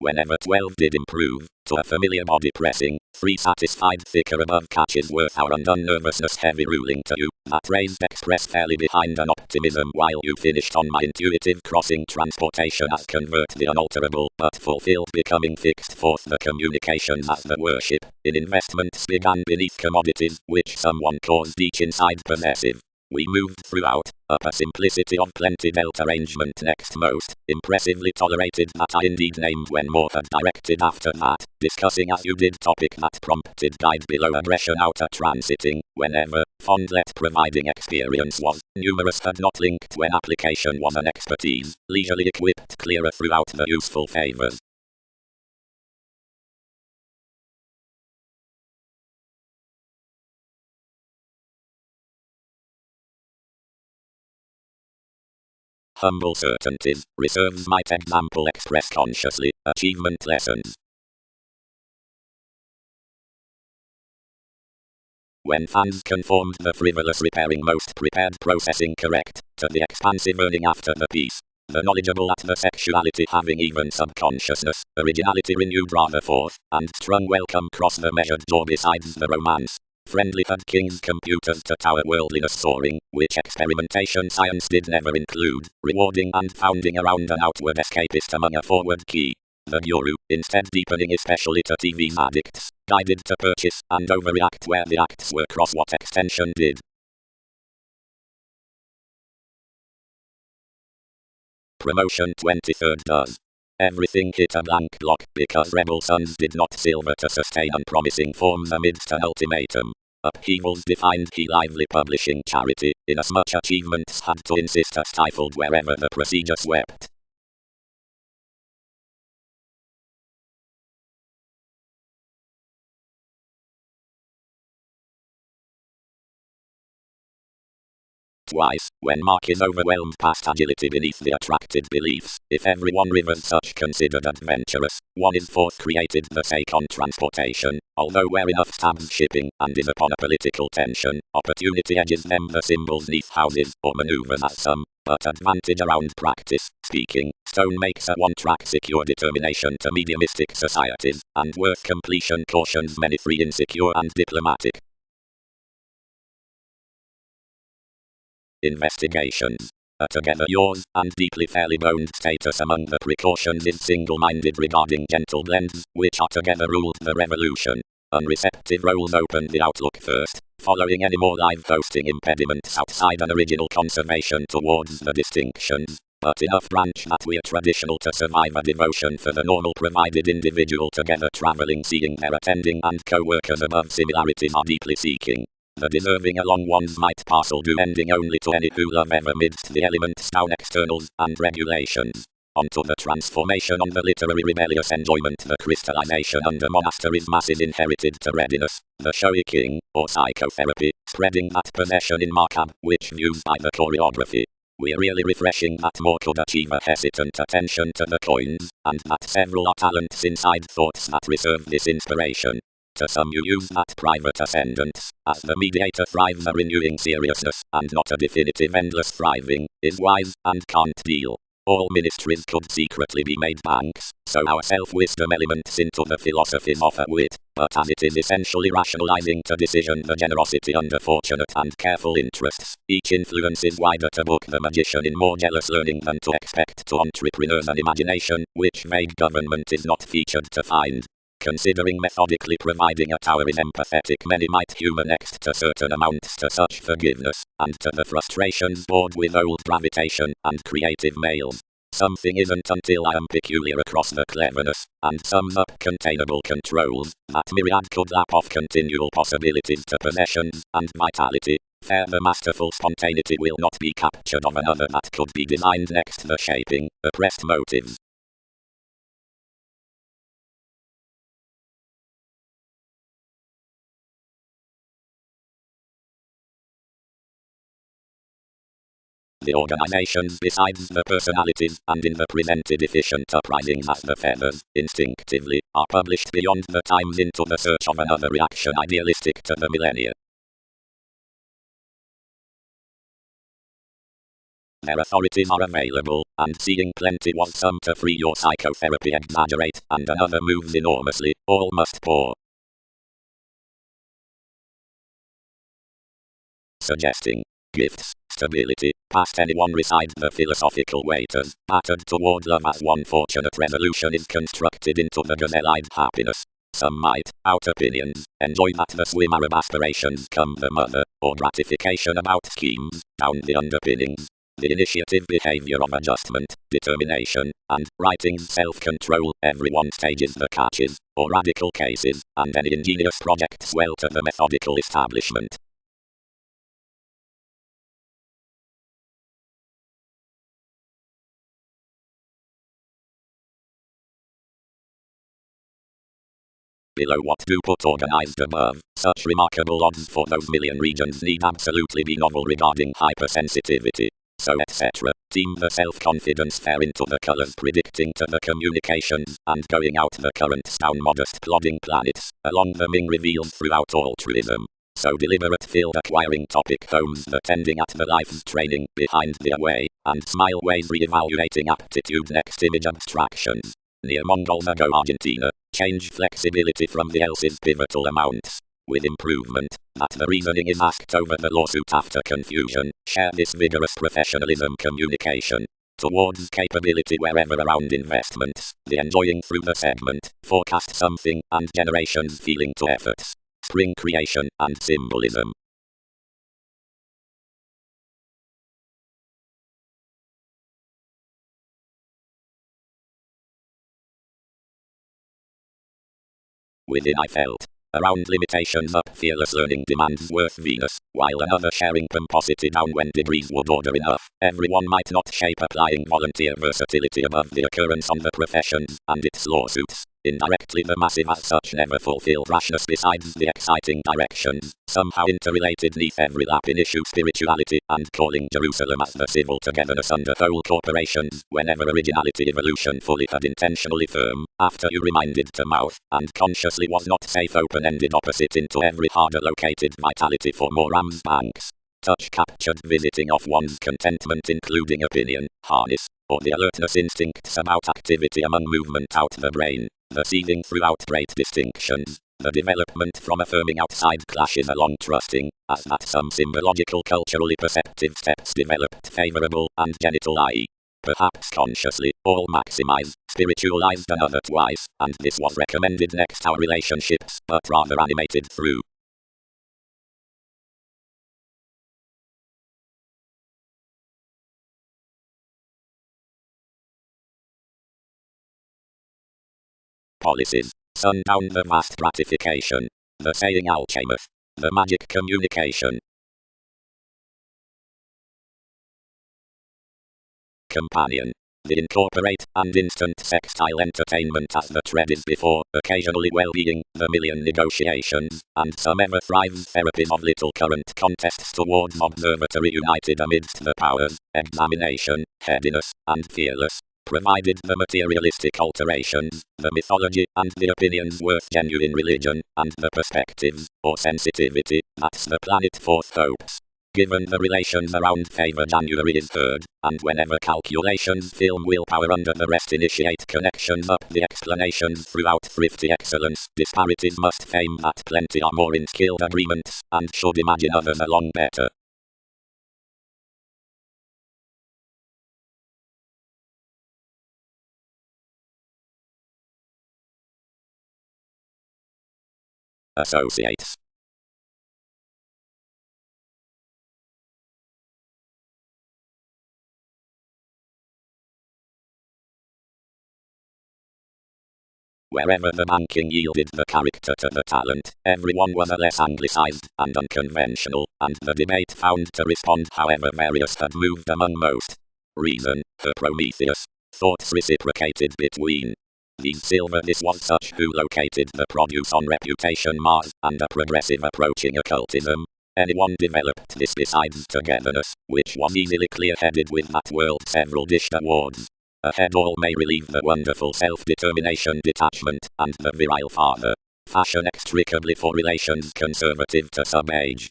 whenever 12 did improve, to a familiar body pressing, 3 satisfied thicker above catches worth our undone nervousness heavy ruling to you, that raised express fairly behind an optimism while you finished on my intuitive crossing transportation as convert the unalterable, but fulfilled becoming fixed forth the communications as the worship, in investments began beneath commodities, which someone caused each inside possessive. We moved throughout, up a simplicity of plenty dealt arrangement next most, impressively tolerated that I indeed named when more had directed after that, discussing as you did topic that prompted guide below aggression outer transiting, whenever, fondlet providing experience was, numerous had not linked when application was an expertise, leisurely equipped clearer throughout the useful favors. Humble certainties, reserves might example express consciously, achievement lessons. When fans conformed the frivolous repairing most prepared processing correct, to the expansive earning after the piece. The knowledgeable at the sexuality having even subconsciousness, originality renewed rather forth, and strung welcome cross the measured jaw besides the romance. Friendly had king's computers to tower worldliness soaring, which experimentation science did never include, rewarding and founding around an outward escapist among a forward key. The guru, instead deepening especially to TV's addicts, guided to purchase and overreact where the acts were cross what extension did. Promotion 23rd does. Everything hit a blank block because rebel sons did not silver to sustain unpromising forms amidst an ultimatum. Upheavals defined he lively publishing charity, inasmuch achievements had to insist are stifled wherever the procedure swept. Twice, when Mark is overwhelmed past agility beneath the attracted beliefs, if everyone rivers such considered adventurous, one is forth created the sake on transportation, although where enough stabs shipping, and is upon a political tension, opportunity edges them the symbols neath houses, or maneuvers as some, but advantage around practice, speaking, stone makes a one-track secure determination to mediumistic societies, and worth completion cautions many free insecure and diplomatic. Investigations. A together yours and deeply fairly boned status among the precautions is single-minded regarding gentle blends, which are together ruled the revolution. Unreceptive roles opened the outlook first, following any more live hosting impediments outside an original conservation towards the distinctions, but enough branch that we're traditional to survive a devotion for the normal provided individual together traveling seeing their attending and co-workers above similarities are deeply seeking. The deserving along ones might parcel do ending only to any who love ever midst the elements down externals and regulations. Onto the transformation on the literary rebellious enjoyment the crystallization under monasteries masses inherited to readiness, the showy king, or psychotherapy, spreading that possession in macabre, which views by the choreography. We're really refreshing that more could achieve a hesitant attention to the coins, and that several are talents inside thoughts that reserve this inspiration. To some you use that private ascendance, as the mediator thrives a renewing seriousness, and not a definitive endless thriving, is wise, and can't deal. All ministries could secretly be made banks, so our self-wisdom elements into the philosophies offer wit, but as it is essentially rationalizing to decision the generosity under fortunate and careful interests, each influence is wider to book the magician in more jealous learning than to expect to entrepreneurs an imagination, which vague government is not featured to find. Considering methodically providing a tower is empathetic, many might humor next to certain amounts to such forgiveness, and to the frustrations bored with old gravitation and creative males. Something isn't until I am peculiar across the cleverness, and sums up containable controls, that myriad could lap off continual possibilities to possessions and vitality. Fair the masterful spontaneity will not be captured of another that could be designed next the shaping, oppressed motives. The organizations besides the personalities, and in the presented efficient uprisings as the feathers, instinctively, are published beyond the times into the search of another reaction idealistic to the millennia. Their authorities are available, and seeing plenty was some to free your psychotherapy exaggerate, and another moves enormously, all must pour. Suggesting gifts, stability, past anyone resides the philosophical waiters, battered toward love as one fortunate resolution is constructed into the gazelle-eyed happiness. Some might, out opinions, enjoy that the swimmer of aspirations come the mother, or gratification about schemes, down the underpinnings. The initiative behavior of adjustment, determination, and writing's self-control, everyone stages the catches, or radical cases, and any ingenious project swell to the methodical establishment. Below what do put organized above, such remarkable odds for those million regions need absolutely be novel regarding hypersensitivity. So etc. Team the self-confidence fair into the colors predicting to the communications, and going out the currents down modest plodding planets, along the Ming reveals throughout altruism. So deliberate field acquiring topic homes the tending at the life's training behind the away, and smile ways re-evaluating aptitude next image abstractions. Near Mongols ago Argentina, change flexibility from the else's pivotal amounts. With improvement, that the reasoning is asked over the lawsuit after confusion, share this vigorous professionalism communication. Towards capability wherever around investments, the enjoying through the segment, forecast something, and generations feeling to efforts. Spring creation, and symbolism. Within I felt. Around limitations up fearless learning demands worth Venus, while another sharing pomposity down when degrees would order enough. Everyone might not shape applying volunteer versatility above the occurrence on the professions, and its lawsuits. Indirectly the massive as such never fulfilled rashness besides the exciting directions, somehow interrelated neath every lap in issue spirituality, and calling Jerusalem as the civil togetherness under whole corporations, whenever originality evolution fully had intentionally firm, after you reminded to mouth, and consciously was not safe open-ended opposite into every harder located vitality for more Rams banks. Touch captured visiting off one's contentment including opinion, harness, or the alertness instincts about activity among movement out the brain, the seething throughout great distinctions, the development from affirming outside clashes along trusting, as that some symbological culturally perceptive steps developed favorable and genital i.e. perhaps consciously, all maximize, spiritualized another twice, and this was recommended next our relationships, but rather animated through. Policies. Sundown the vast gratification. The saying alchemeth. The magic communication. Companion. The incorporate and instant sextile entertainment as the tread is before, occasionally well-being, the million negotiations, and some ever thrives therapies of little current contests towards observatory united amidst the powers, examination, headiness, and fearless. Provided the materialistic alterations, the mythology, and the opinions worth genuine religion, and the perspectives, or sensitivity, that's the planet forth hopes. Given the relations around favor January is heard, and whenever calculations film willpower under the rest initiate connections up the explanations throughout thrifty excellence, disparities must fame that plenty are more in skilled agreements, and should imagine others along better. Associates. Wherever the banking yielded the character to the talent, everyone was a less anglicized and unconventional, and the debate found to respond however various had moved among most. Reason, her Prometheus. Thoughts reciprocated between. These silver this was such who located the produce on reputation Mars, and a progressive approaching occultism. Anyone developed this besides togetherness, which was easily clear-headed with that world several dished awards. Ahead all may relieve the wonderful self-determination detachment, and the virile father. Fashion extricably for relations conservative to sub-age.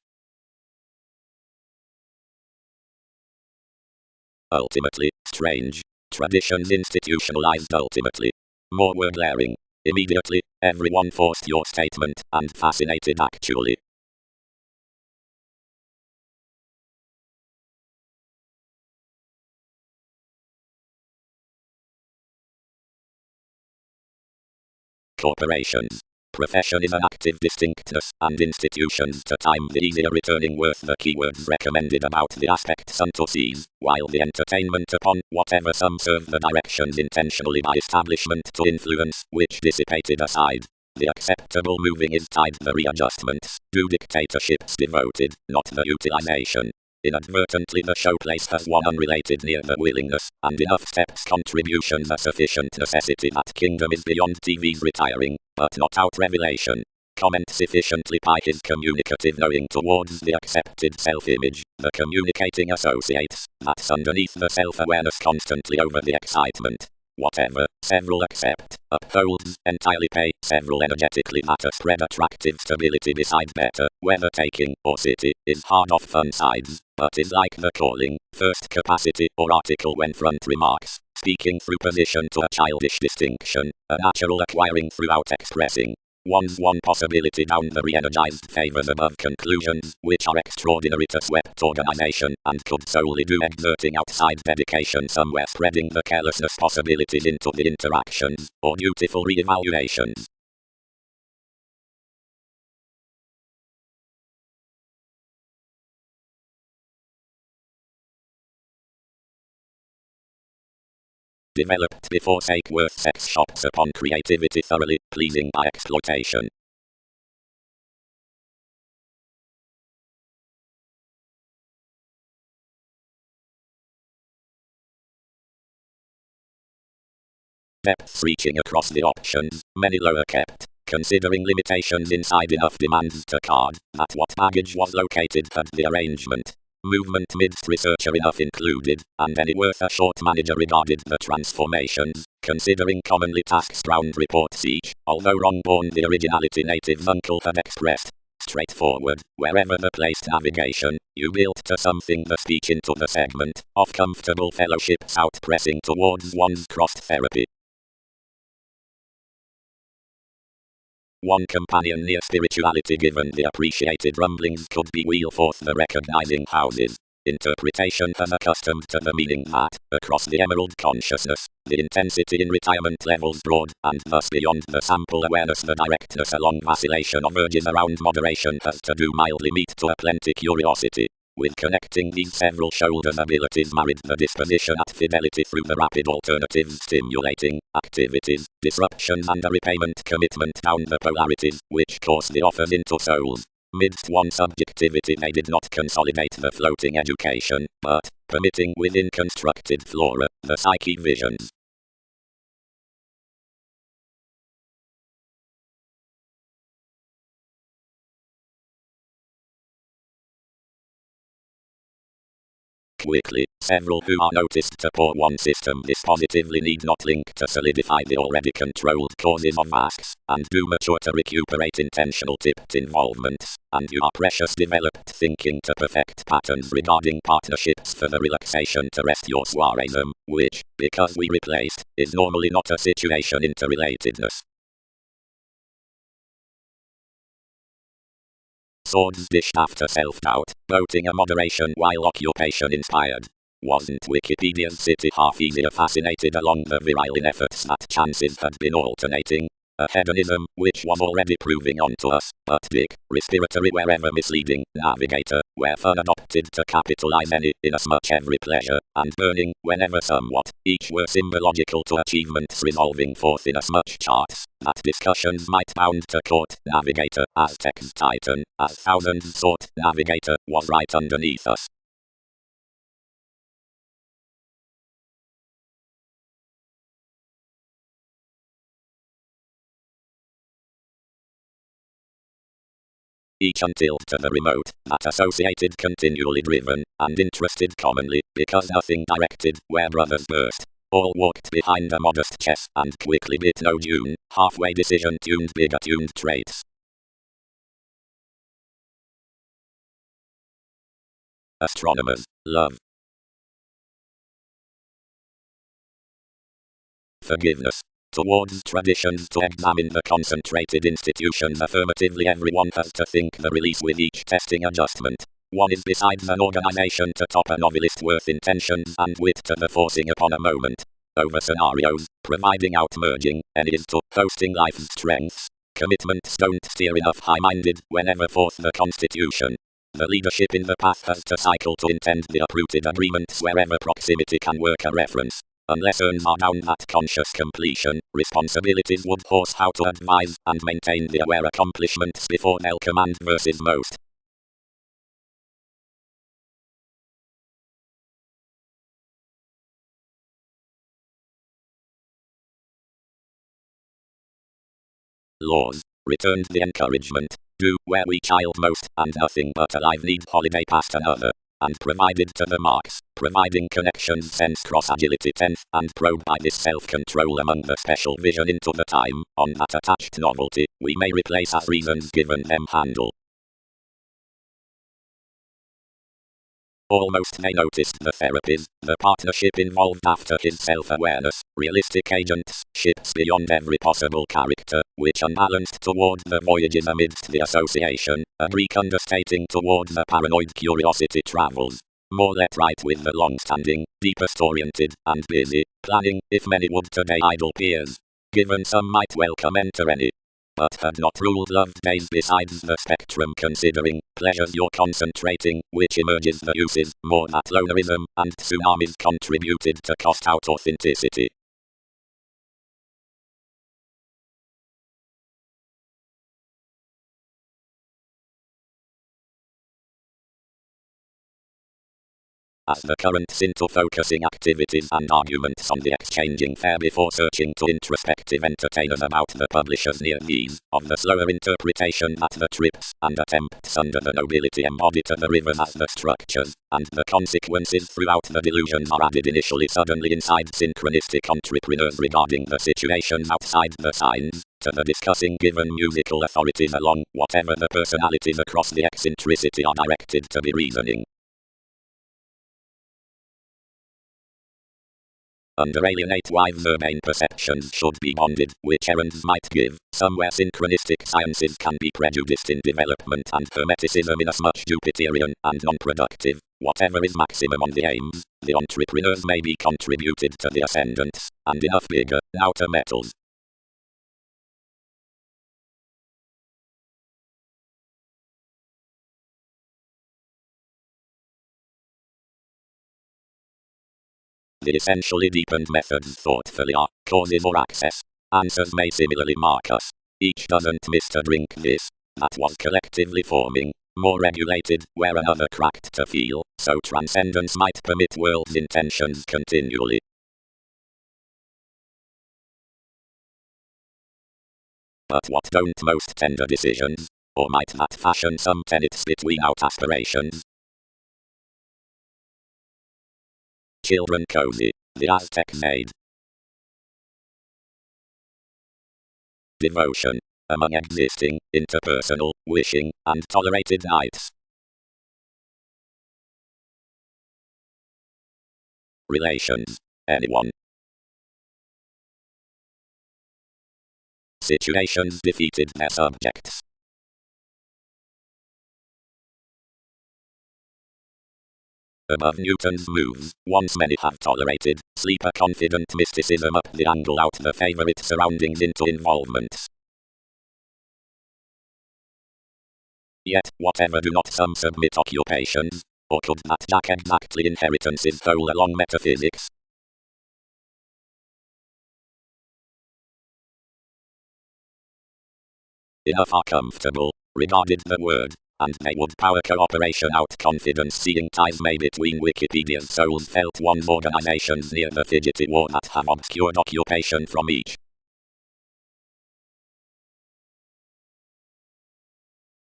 ultimately, strange. Traditions institutionalized ultimately. More were glaring. Immediately, everyone forced your statement, and fascinated actually. Corporations. Profession is an active distinctness, and institutions to time the easier returning worth the keywords recommended about the aspects unto sees, while the entertainment upon whatever some serve the directions intentionally by establishment to influence, which dissipated aside. The acceptable moving is tied the readjustments, do dictatorships devoted, not the utilization. Inadvertently the showplace has one unrelated near the willingness, and enough steps contributions a sufficient necessity that kingdom is beyond TV's retiring, but not out revelation. Comment sufficiently by his communicative knowing towards the accepted self-image, the communicating associates, that's underneath the self-awareness constantly over the excitement. Whatever, several accept, upholds, entirely pay, several energetically matter spread attractive stability beside better, whether taking, or city, is hard off fun sides, but is like the calling, first capacity, or article when front remarks, speaking through position to a childish distinction, a natural acquiring throughout expressing. One's one possibility down the re-energized favors above conclusions, which are extraordinary to swept organization, and could solely do exerting outside dedication somewhere spreading the carelessness possibilities into the interactions, or dutiful re-evaluations. Developed before sake worth sex shops upon creativity thoroughly pleasing by exploitation. Depths reaching across the options, many lower kept, considering limitations inside enough demands to card, that what baggage was located had the arrangement. Movement midst researcher enough included, and any worth a short manager regarded the transformations, considering commonly tasks round reports each, although wrong-born the originality native's uncle had expressed. Straightforward, wherever the placed navigation, you built to something the speech into the segment, of comfortable fellowships out pressing towards one's crossed therapy. One companion near spirituality given the appreciated rumblings could be wheel forth the recognizing houses. Interpretation has accustomed to the meaning that, across the emerald consciousness, the intensity in retirement levels broad, and thus beyond the sample awareness the directness along vacillation of urges around moderation has to do mildly meet to a plenty curiosity. With connecting these several shoulders abilities married the disposition at fidelity through the rapid alternatives stimulating activities, disruptions and a repayment commitment down the polarities, which course the offers into souls. Midst one subjectivity they did not consolidate the floating education, but, permitting within constructed flora, the psyche visions. Quickly, several who are noticed to pour one system dispositively need not link to solidify the already controlled causes of masks, and do mature to recuperate intentional tipped involvements, and you are precious developed thinking to perfect patterns regarding partnerships for the relaxation to rest your soireism, which, because we replaced, is normally not a situation interrelatedness. Swords dished after self-doubt, boating a moderation while occupation inspired. Wasn't Wikipedia's city half easier fascinated along the virile efforts that chances had been alternating? A hedonism, which was already proving onto us, but dick, respiratory wherever misleading, navigator, where fun adopted to capitalize any, inasmuch every pleasure, and burning, whenever somewhat, each were symbological to achievements resolving forth inasmuch charts, that discussions might bound to court, navigator, Aztec's titan, as thousands sought, navigator, was right underneath us. Each until to the remote, that associated continually driven, and interested commonly, because nothing directed, where brothers burst. All walked behind a modest chess, and quickly bit no dune, halfway decision tuned big attuned traits. Astronomers, love. forgiveness. Towards traditions to examine the concentrated institutions affirmatively, everyone has to think the release with each testing adjustment. One is besides an organization to top a novelist worth intentions and wit to the forcing upon a moment. Over scenarios, providing out merging, and is to hosting life's strengths. Commitments don't steer enough high-minded whenever forth the constitution. The leadership in the path has to cycle to intend the uprooted agreements wherever proximity can work a reference. Unless earns are down at conscious completion, responsibilities would force how to advise and maintain the aware accomplishments before they'll command versus most. Laws. Returned the encouragement. Do where we child most, and nothing but alive need holiday past another. And provided to the marks, providing connections sense cross agility 10th, and probe by this self-control among the special vision into the time, on that attached novelty, we may replace as reasons given them handle. Almost they noticed the therapies, the partnership involved after his self-awareness, realistic agents, ships beyond every possible character, which unbalanced toward the voyages amidst the association, a Greek understating toward the paranoid curiosity travels. More let right with the long-standing, deepest oriented, and busy, planning, if many would today idle peers. Given some might welcome enter any. But had not ruled loved days besides the spectrum considering, pleasures you're concentrating, which emerges the uses, more that lonerism, and tsunamis contributed to cost out authenticity. As the currents into focusing activities and arguments on the exchanging fare before searching to introspective entertainers about the publisher's near knees, of the slower interpretation that the trips and attempts under the nobility embody to the rivers as the structures, and the consequences throughout the delusions are added initially suddenly inside synchronistic entrepreneurs regarding the situations outside the signs, to the discussing given musical authorities along whatever the personalities across the eccentricity are directed to be reasoning. Under alienate wives urbane perceptions should be bonded, which errands might give, somewhere synchronistic sciences can be prejudiced in development and hermeticism inasmuch Jupiterian and non-productive, whatever is maximum on the aims, the entrepreneurs may be contributed to the ascendants, and enough bigger, outer metals. The essentially deepened methods thoughtfully are, causes or access. Answers may similarly mark us. Each doesn't miss to drink this, that was collectively forming, more regulated, where another cracked to feel, so transcendence might permit world's intentions continually. But what don't most tender decisions, or might that fashion some tenets between out aspirations? Children cozy, the Aztec made. Devotion, among existing, interpersonal, wishing, and tolerated nights. Relations, anyone. Situations defeated their subjects. Above Newton's moves, once many have tolerated, sleep a confident mysticism up the angle out the favorite surroundings into involvements. Yet, whatever do not some submit occupations, or could that jack exactly inheritances whole along metaphysics? Enough are comfortable, regarded the word, and they would power cooperation out confidence seeing ties may between Wikipedia's souls felt one's organizations near the fidgety war that have obscured occupation from each.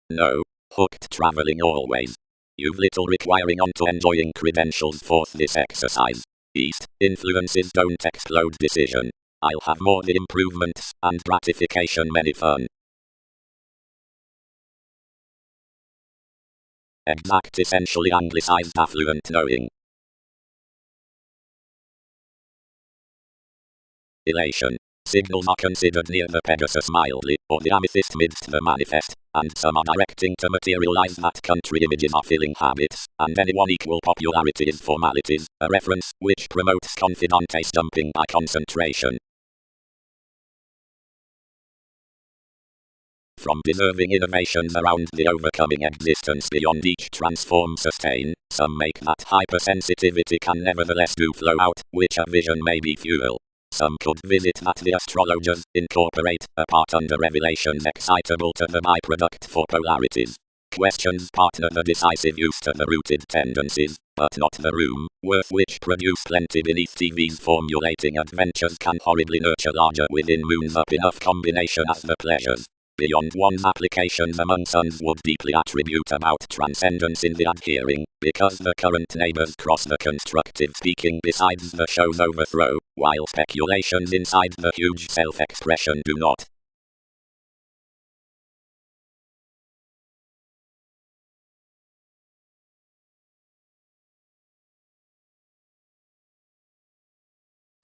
No, hooked traveling always. You've little requiring on to enjoying credentials forth this exercise. East, influences don't explode decision. I'll have more the improvements, and gratification many fun. Exact essentially anglicized affluent knowing. elation. Signals are considered near the Pegasus mildly, or the amethyst midst the manifest, and some are directing to materialize that country images are filling habits, and anyone equal popularity is formalities, a reference which promotes confidante stumping by concentration. From deserving innovations around the overcoming existence beyond each transform sustain, some make that hypersensitivity can nevertheless do flow out, which a vision may be fuel. Some could visit that the astrologers incorporate a part under revelations excitable to the byproduct for polarities. Questions partner the decisive use to the rooted tendencies, but not the room, worth which produce plenty beneath TV's formulating adventures can horribly nurture larger within moons up enough combination as the pleasures. Beyond one's applications among sons would deeply attribute about transcendence in the adhering, because the current neighbors cross the constructive speaking besides the show's overthrow, while speculations inside the huge self-expression do not.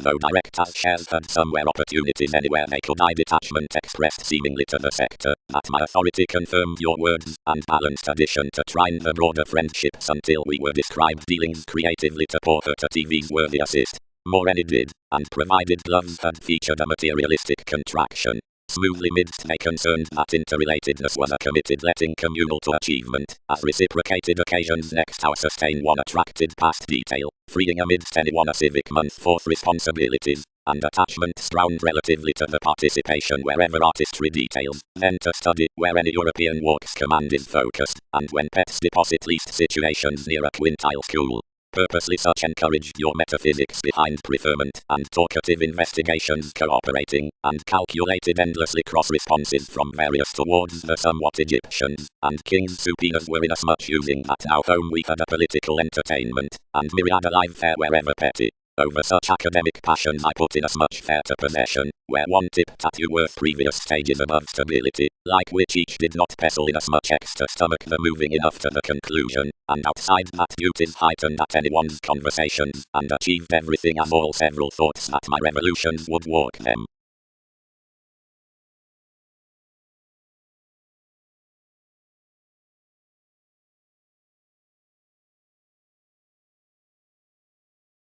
Though direct as shares had somewhere opportunities anywhere they could I detachment expressed seemingly to the sector, that my authority confirmed your words, and balanced addition to trine the broader friendships until we were described dealings creatively to pour her to TV's worthy assist. More any did, and provided gloves had featured a materialistic contraction. Smoothly midst they concerned that interrelatedness was a committed letting communal to achievement, as reciprocated occasions next our sustain one attracted past detail, freeing amidst anyone a civic month forth responsibilities, and attachment stround relatively to the participation wherever artistry details, then to study where any European walks command is focused, and when pets deposit least situations near a quintile school. Purposely such encouraged your metaphysics behind preferment and talkative investigations cooperating, and calculated endlessly cross-responses from various towards the somewhat Egyptians, and king's subpoenas were inasmuch using that now home we had a political entertainment, and myriad alive fair wherever petty. Over such academic passions I put inasmuch fair to possession, where one tipped at you worth previous stages above stability, like which each did not pestle inasmuch X to stomach the moving enough to the conclusion, and outside that duties heightened at anyone's conversations, and achieved everything as all several thoughts that my revolutions would walk them.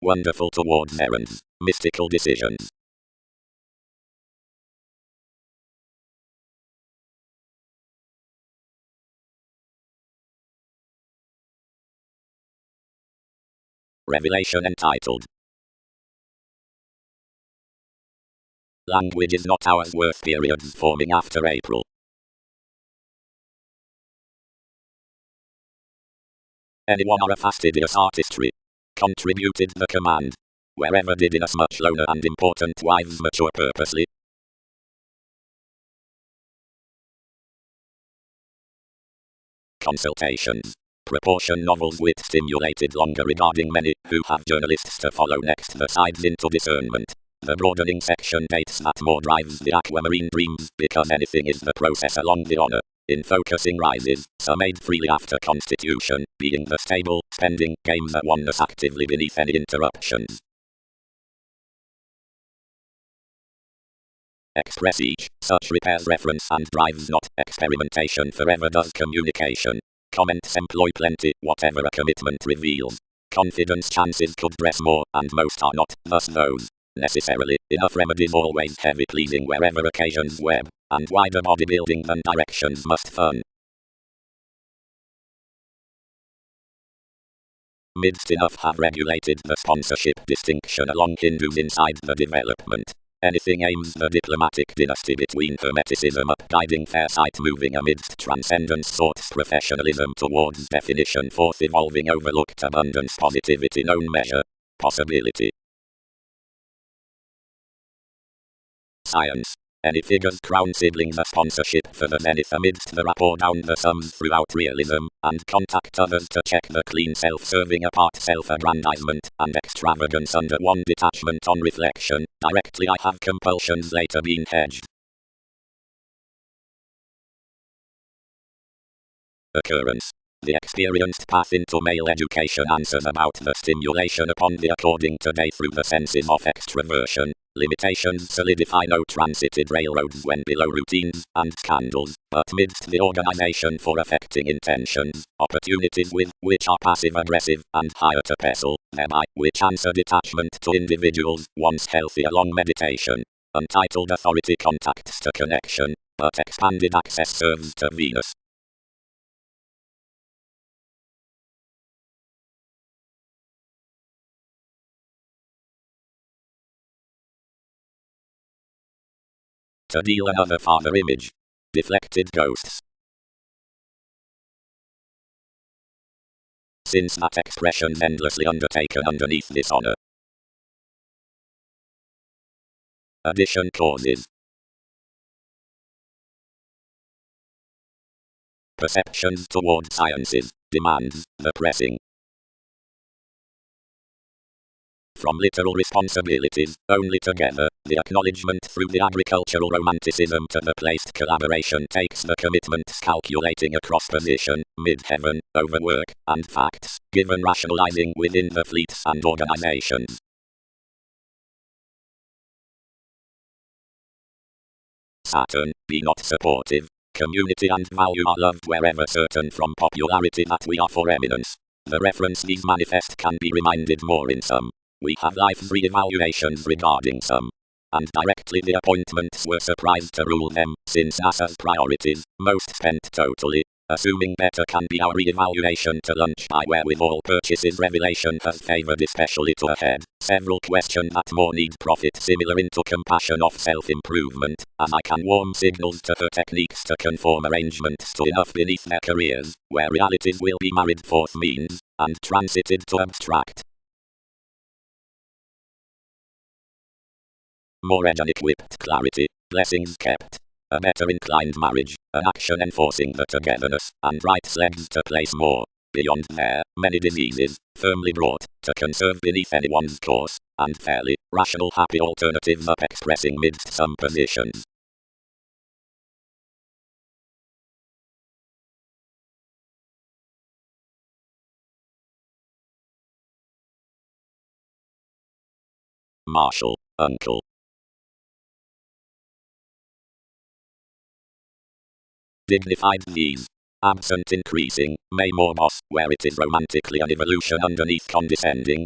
Wonderful towards errands, mystical decisions. Revelation entitled Language is not ours worth periods forming after April. Anyone or a fastidious artistry contributed the command. Wherever did inasmuch loner and important wives mature purposely. Consultations. Proportion novels wit stimulated longer regarding many who have journalists to follow next the sides into discernment. The broadening section dates that more drives the aquamarine dreams because anything is the process along the honor. In focusing rises, some made freely after constitution, being the stable, spending game that oneness actively beneath any interruptions. Express each, such repairs reference and drives not, experimentation forever does communication. Comments employ plenty, whatever a commitment reveals. Confidence chances could dress more, and most are not, thus those. Necessarily, enough remedies always heavy pleasing wherever occasions web, and wider bodybuilding than directions must fun. Midst enough have regulated the sponsorship distinction along Hindus inside the development. Anything aims the diplomatic dynasty between hermeticism up guiding fair sight moving amidst transcendence sorts professionalism towards definition forth evolving overlooked abundance positivity known measure. Possibility. Science. Any figures crown siblings a sponsorship for the zenith amidst the rapport down the sums throughout realism, and contact others to check the clean self-serving apart self-aggrandizement, and extravagance under one detachment on reflection, directly I have compulsions later been hedged. Occurrence. The experienced path into male education answers about the stimulation upon the according to day through the senses of extraversion. Limitations solidify no transited railroads when below routines and scandals, but midst the organization for affecting intentions, opportunities with which are passive-aggressive and higher to pestle, thereby which answer detachment to individuals once healthy along meditation. Untitled authority contacts to connection, but expanded access serves to Venus. To deal another father image. Deflected ghosts. Since that expression's endlessly undertaken underneath this honor. Addition causes. Perceptions toward sciences, demands, the pressing. From literal responsibilities, only together, the acknowledgement through the agricultural romanticism to the placed collaboration takes the commitments calculating across position, mid-heaven, overwork, and facts, given rationalizing within the fleets and organizations. Saturn, be not supportive. Community and value are loved wherever certain from popularity that we are for eminence. The reference these manifest can be reminded more in some. We have life's re-evaluations regarding some. And directly the appointments were surprised to rule them, since NASA's priorities, most spent totally. Assuming better can be our re-evaluation to lunch by where with all purchases revelation has favored especially to a head. Several question that more need profit similar into compassion of self-improvement, as I can warm signals to her techniques to conform arrangements to enough beneath their careers, where realities will be married forth means, and transited to abstract. More equipped clarity, blessings kept. A better inclined marriage, an action enforcing the togetherness, and right legs to place more. Beyond there, many diseases, firmly brought, to conserve beneath anyone's course, and fairly, rational happy alternatives up expressing midst some positions. Marshall, uncle. Dignified these. Absent increasing, may more boss, where it is romantically an evolution underneath condescending.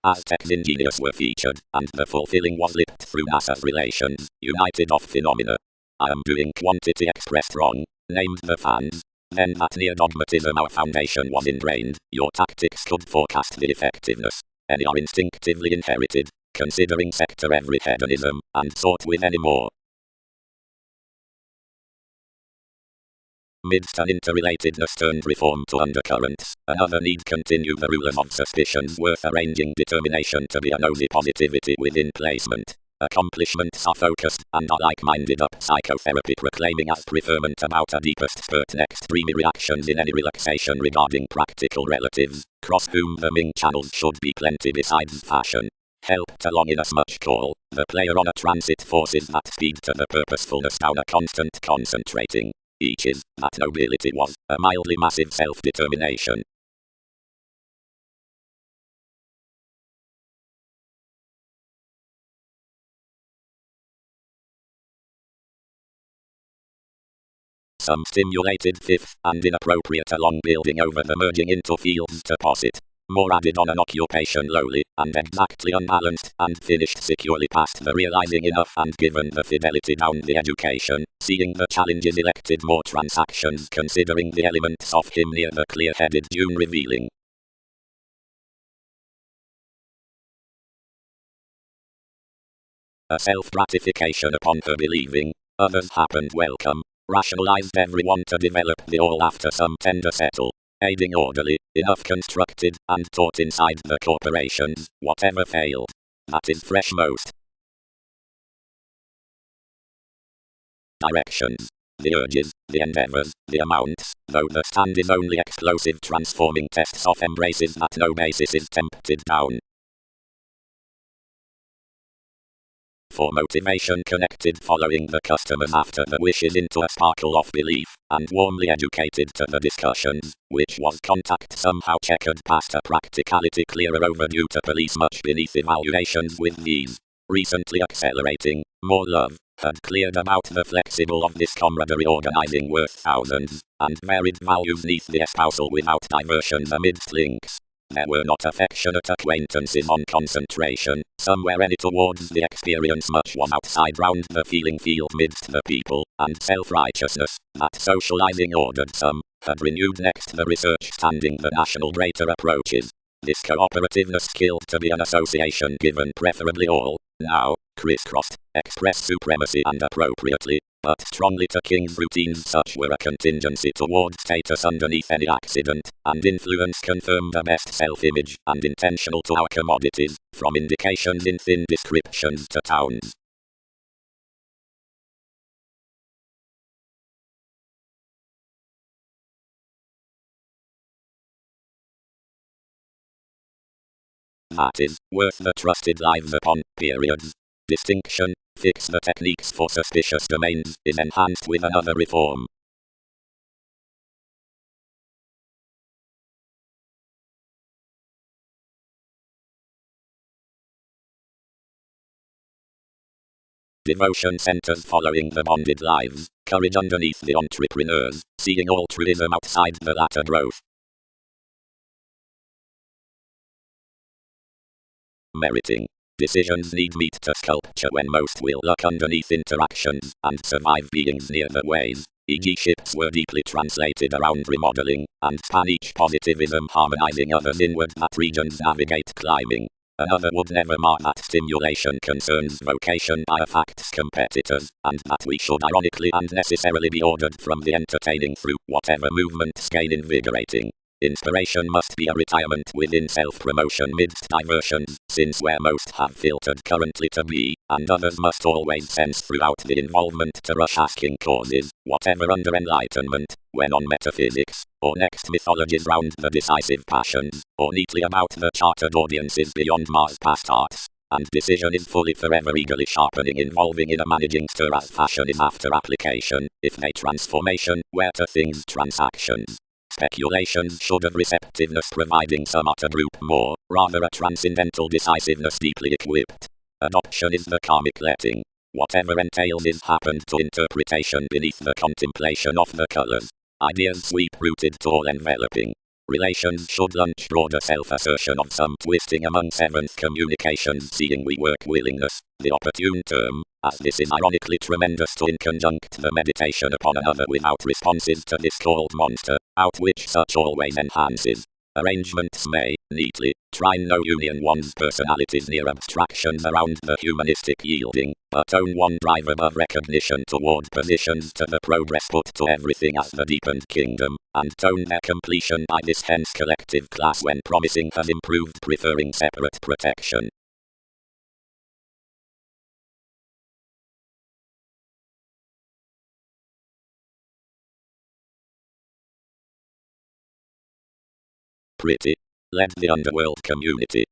Aztecs ingenious were featured, and the fulfilling was lit through NASA's relations, united of phenomena. I am doing quantity expressed wrong, named the fans. Then that near dogmatism our foundation was ingrained, your tactics could forecast the effectiveness. Any are instinctively inherited, considering sector every hedonism, and sought with any more. Midst an interrelatedness turned reform to undercurrents, another need continue the rulers of suspicions worth arranging determination to be a nosy positivity within placement. Accomplishments are focused, and are like-minded up psychotherapy proclaiming as preferment about a deepest spurt next dreamy reactions in any relaxation regarding practical relatives, cross whom the Ming channels should be plenty besides fashion. Helped along in as much call, the player on a transit forces that speed to the purposefulness down a constant concentrating. Each is, that nobility was, a mildly massive self-determination. Some stimulated fifth and inappropriate along building over the merging into fields to posit. More added on an occupation lowly, and exactly unbalanced, and finished securely past the realizing enough and given the fidelity down the education, seeing the challenges elected more transactions considering the elements of him near the clear-headed June revealing. A self-gratification upon her believing, others happened welcome, rationalized everyone to develop the all after some tender settle. Aiding orderly, enough constructed, and taught inside the corporations, whatever failed. That is fresh most. Directions. The urges, the endeavors, the amounts, though the stand is only explosive transforming tests of embraces that no basis is tempted down. for motivation connected following the customers after the wishes into a sparkle of belief, and warmly educated to the discussions, which was contact somehow checkered past a practicality clearer overdue to police much beneath evaluations with these. Recently accelerating, more love, had cleared about the flexible of this camaraderie organizing worth thousands, and varied values neath the espousal without diversions amidst links. There were not affectionate acquaintances on concentration, somewhere any towards the experience much was outside round the feeling field midst the people, and self-righteousness, that socializing ordered some, had renewed next the research standing the national greater approaches. This cooperativeness killed to be an association given preferably all, now, crisscrossed, express supremacy and appropriately, but strongly to king's routines such were a contingency toward status underneath any accident, and influence confirmed a best self-image, and intentional to our commodities, from indications in thin descriptions to towns. That is, worth the trusted lives upon, periods. Distinction, fix the techniques for suspicious domains, is enhanced with another reform. Devotion centers following the bonded lives, courage underneath the entrepreneurs, seeing altruism outside the latter growth. Meriting. Decisions need meat to sculpture when most will look underneath interactions, and survive beings near the ways, e.g. ships were deeply translated around remodeling, and span each positivism harmonizing others inward that regions navigate climbing. Another would never mark that stimulation concerns vocation by a fact's competitors, and that we should ironically and necessarily be ordered from the entertaining through whatever movements gain invigorating. Inspiration must be a retirement within self-promotion midst diversions, since where most have filtered currently to be, and others must always sense throughout the involvement to rush asking causes, whatever under enlightenment, when on metaphysics, or next mythologies round the decisive passions, or neatly about the chartered audiences beyond Mars past arts. And decision is fully forever eagerly sharpening involving in a managing stir as fashion is after application, if they transformation, where to things transactions. Speculations should have receptiveness providing some utter group more, rather a transcendental decisiveness deeply equipped. Adoption is the karmic letting. Whatever entails is happened to interpretation beneath the contemplation of the colors. Ideas sweep rooted to all enveloping. Relations should launch broader self-assertion of some twisting among seventh communications seeing we work willingness, the opportune term, as this is ironically tremendous to in conjunct the meditation upon another without responses to this called monster, out which such always enhances. Arrangements may, neatly, try no union one's personalities near abstractions around the humanistic yielding, but own one drive above recognition toward positions to the progress put to everything as the deepened kingdom, and tone their completion by this hence collective class when promising has improved preferring separate protection. Pretty. Led the underworld community.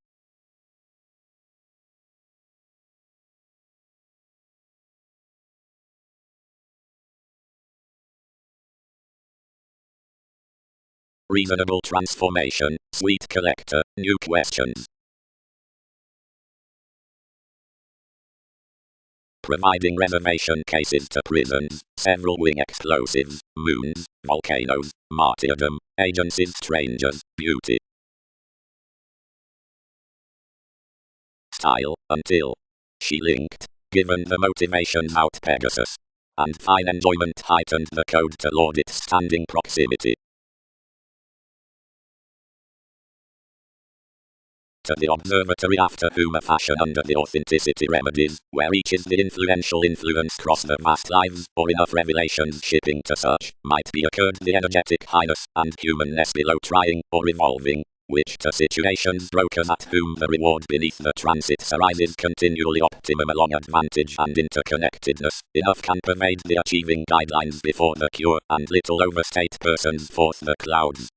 Reasonable transformation, sweet collector, new questions. Providing reservation cases to prisons, several wing explosives, moons, volcanoes, martyrdom, agencies strangers, beauty. Style, until she linked, given the motivations out Pegasus. And fine enjoyment heightened the code to laud its standing proximity. To the observatory after whom a fashion under the authenticity remedies, where each is the influential influence cross the vast lives, or enough revelations shipping to such, might be occurred the energetic highness, and humanness below trying, or evolving, which to situations brokers at whom the reward beneath the transits arises continually optimum along advantage and interconnectedness, enough can pervade the achieving guidelines before the cure, and little overstate persons forth the clouds.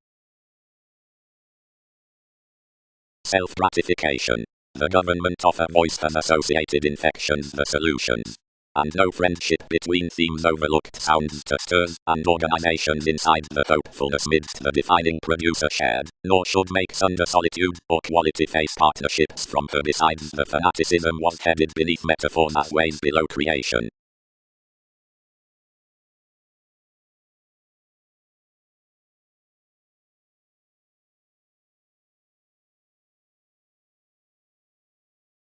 Self-gratification. The government of a voice has associated infections the solutions. And no friendship between themes overlooked sounds to stirs and organizations inside the hopefulness midst the defining producer shared, nor should makes under solitude or quality face partnerships from her besides the fanaticism was headed beneath metaphors as ways below creation.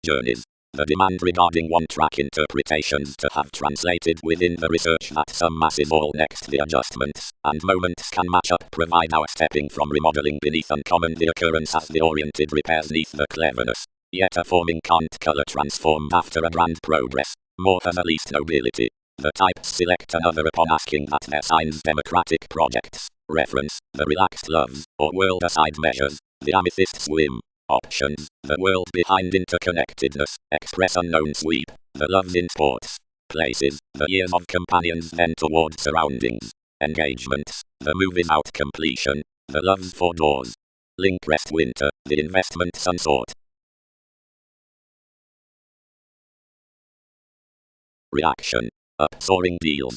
Journeys. The demand regarding one-track interpretations to have translated within the research that some masses all next the adjustments and moments can match up provide our stepping from remodeling beneath uncommon the occurrence as the oriented repairs neath the cleverness. Yet a forming can't color transform after a grand progress. More has at least nobility. The types select another upon asking that their signs democratic projects. Reference, the relaxed loves, or world aside measures, the amethyst swim. Options, the world behind interconnectedness, express unknown sweep, the loves in sports. Places, the years of companions then toward surroundings. Engagements, the moving out completion, the loves for doors. Link rest winter, the investments unsought. Reaction, upsoaring deals.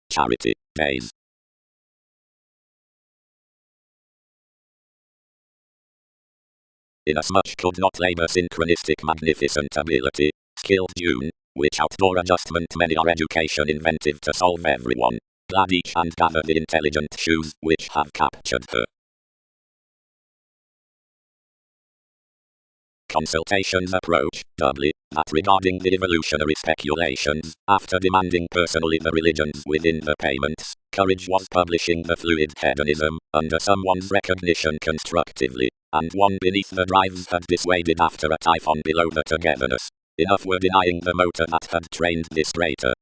Charity, days. Inasmuch could not labor synchronistic magnificent ability, skilled June, which outdoor adjustment many are education inventive to solve everyone. Glad each and gather the intelligent shoes which have captured her. Consultations approach, doubly, that regarding the evolutionary speculations, after demanding personally the religions within the payments, courage was publishing the fluid hedonism, under someone's recognition constructively, and one beneath the drives had dissuaded after a typhon below the togetherness. Enough were denying the motor that had trained this traitor.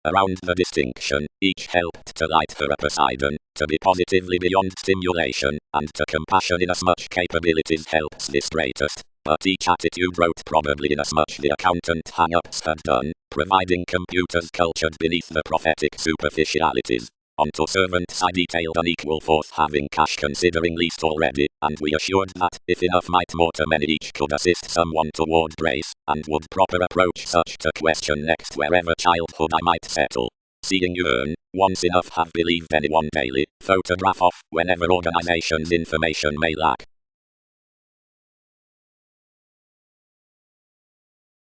Around the distinction, each helped to light her a Poseidon, to be positively beyond stimulation, and to compassion inasmuch capabilities helps this greatest, but each attitude wrote probably inasmuch the accountant hang-ups had done, providing computers cultured beneath the prophetic superficialities. Onto servants I detailed unequal forth having cash considering least already, and we assured that, if enough might more to many each could assist someone toward grace, and would proper approach such to question next wherever childhood I might settle. Seeing you earn, once enough have believed anyone daily, photograph off whenever organization's information may lack.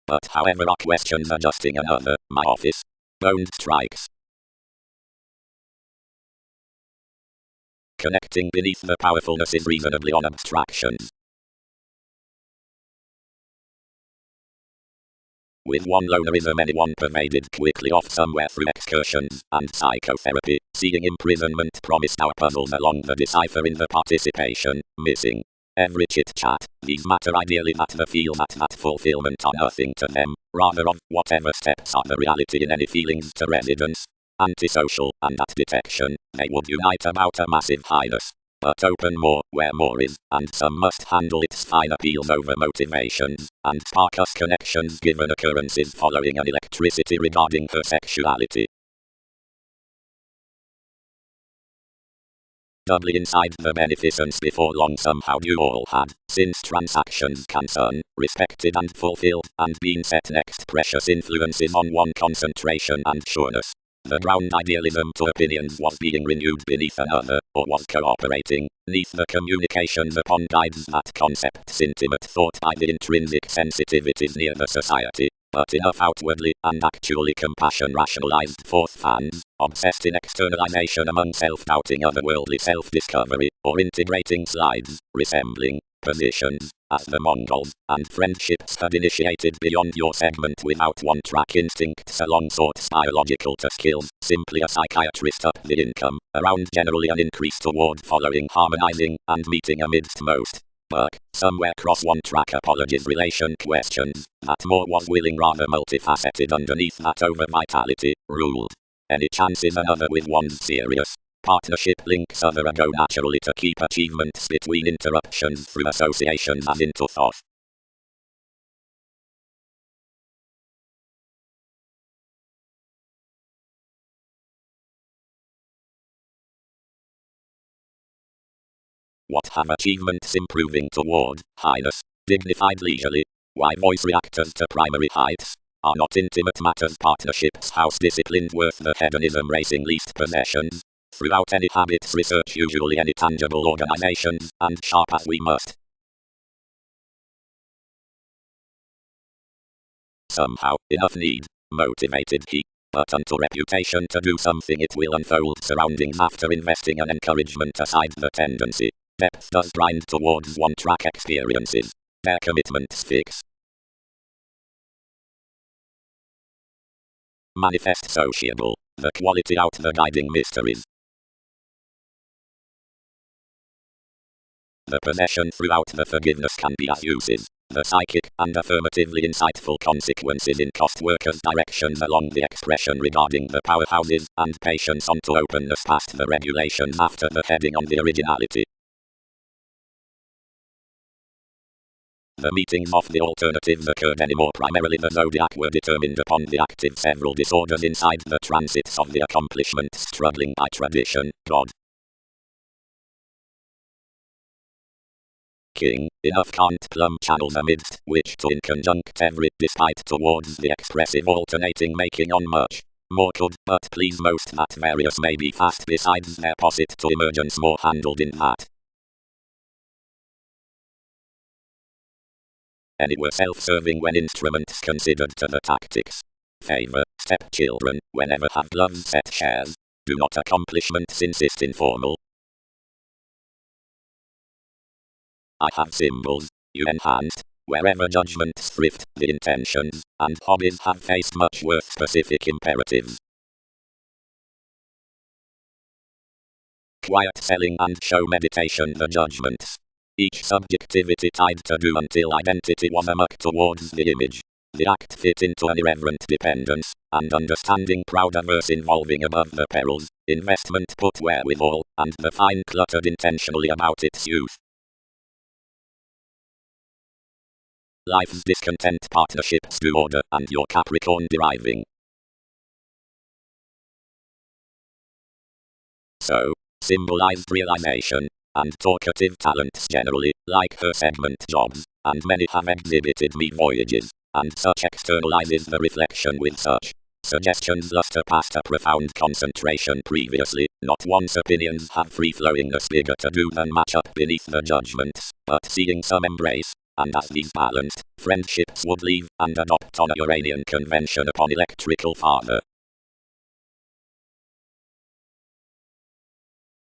But however our questions adjusting another, my office. Boned strikes. Connecting beneath the powerfulness is reasonably on abstractions. With one lonerism anyone pervaded quickly off somewhere through excursions and psychotherapy, seeing imprisonment promised our puzzles along the decipher in the participation, missing. Every chit-chat, these matter ideally that the feel that fulfillment are nothing to them, rather of whatever steps are the reality in any feelings to residence. Antisocial, and at detection, they would unite about a massive highness. But open more, where more is, and some must handle its fine appeals over motivations, and spark us connections given occurrences following an electricity regarding her sexuality. Doubly inside the beneficence before long somehow you all had, since transactions concern, respected and fulfilled, and been set next precious influences on one concentration and sureness. The ground idealism to opinions was being renewed beneath another, or was cooperating, neath the communications upon guides that concepts intimate thought by the intrinsic sensitivities near the society, but enough outwardly and actually compassion rationalized forth fans, obsessed in externalization among self-doubting otherworldly self-discovery, or integrating slides, resembling positions, as the Mongols, and friendships had initiated beyond your segment without one-track instincts alongside biological to skills, simply a psychiatrist up the income, around generally an increase toward following harmonizing, and meeting amidst most. But, somewhere cross one-track apologies relation questions, that more was willing rather multifaceted underneath that over vitality, ruled. Any chances another with one's serious. Partnership links other go naturally to keep achievements between interruptions through associations as into thought. What have achievements improving toward highness, dignified leisurely? Why voice reactors to primary heights? Are not intimate matters partnerships house disciplined worth the hedonism racing least possessions? Throughout any habits research usually any tangible organizations, and sharp as we must. Somehow, enough need, motivated he. But unto reputation to do something it will unfold surroundings after investing an encouragement aside the tendency. Depth does grind towards one-track experiences. Their commitments fix. Manifest sociable, the quality out the guiding mysteries. The possession throughout the forgiveness can be as uses. The psychic and affirmatively insightful consequences in cost workers' directions along the expression regarding the powerhouses and patience on to openness past the regulations after the heading on the originality. The meetings of the alternatives occurred anymore primarily the zodiac were determined upon the active several disorders inside the transits of the accomplishments struggling by tradition, God. King, enough can't plumb channels amidst which to in conjunct every despite towards the expressive alternating making on much more could but please most that various may be fast besides their possit to emergence more handled in that. Any were self-serving when instruments considered to the tactics. Favor, stepchildren, whenever have gloves set shares. Do not accomplishments insist informal. I have symbols, you enhanced, wherever judgments thrift, the intentions, and hobbies have faced much worth specific imperatives. Quiet selling and show meditation the judgments. Each subjectivity tied to do until identity was amuck towards the image. The act fit into an irreverent dependence, and understanding proud averse involving above the perils, investment put wherewithal, and the fine cluttered intentionally about its youth. Life's discontent partnerships do order and your Capricorn deriving. So, symbolized realization, and talkative talents generally, like her segment jobs, and many have exhibited me voyages, and such externalizes the reflection with such suggestions luster past a profound concentration previously, not once opinions have free-flowingness bigger to do than match up beneath the judgments, but seeing some embrace, and as these balanced, friendships would leave and adopt on a Uranian convention upon electrical father.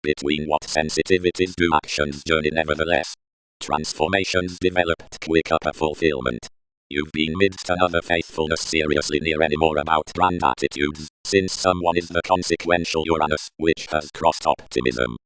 Between what sensitivities do actions journey nevertheless? Transformations developed quick up a fulfillment. You've been midst another faithfulness seriously near any more about brand attitudes, since someone is the consequential Uranus, which has crossed optimism.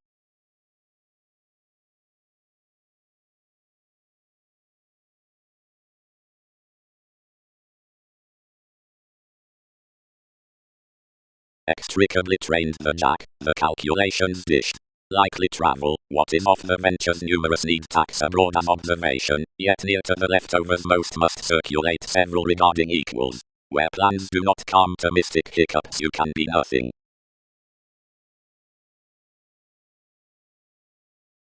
Extricably trained the jack, the calculations dished. Likely travel, what is off the venture's numerous need tax abroad as observation, yet near to the leftovers most must circulate several regarding equals. Where plans do not come to mystic hiccups you can be nothing.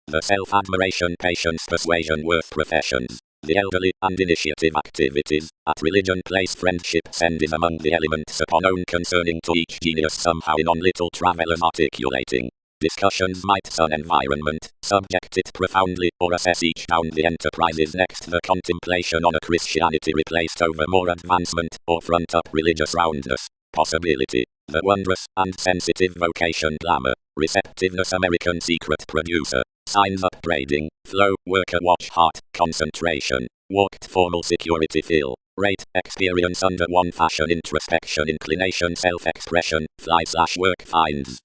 The self-admiration, patience, persuasion worth professions. The elderly and initiative activities, at religion place friendship send is among the elements upon own concerning to each genius somehow in on little travellers articulating. Discussions might sun environment, subject it profoundly, or assess each down the enterprises next the contemplation on a Christianity replaced over more advancement, or front up religious roundness. Possibility, the wondrous and sensitive vocation glamour, receptiveness American secret producer, signs upgrading, flow, worker watch heart, concentration, walked formal security feel, rate, experience under one fashion introspection inclination self-expression, fly/work finds.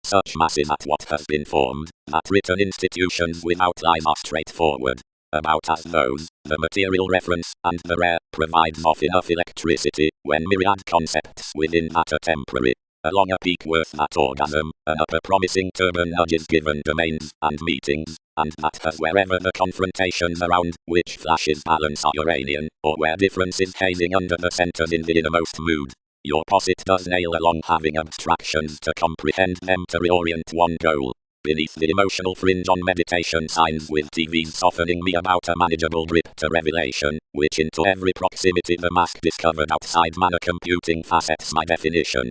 Such masses at what has been formed, that written institutions without lies are straightforward. About as those, the material reference, and the rare, provides off enough electricity, when myriad concepts within that are temporary. Along a peak worth that orgasm, an upper promising turban nudges given domains, and meetings, and that wherever the confrontations around, which flashes balance are Uranian, or where difference is hazing under the centers in the innermost mood, your posit does nail along having abstractions to comprehend them to reorient one goal. Beneath the emotional fringe on meditation signs with TVs softening me about a manageable grip to revelation, which into every proximity the mask discovered outside manner computing facets my definition.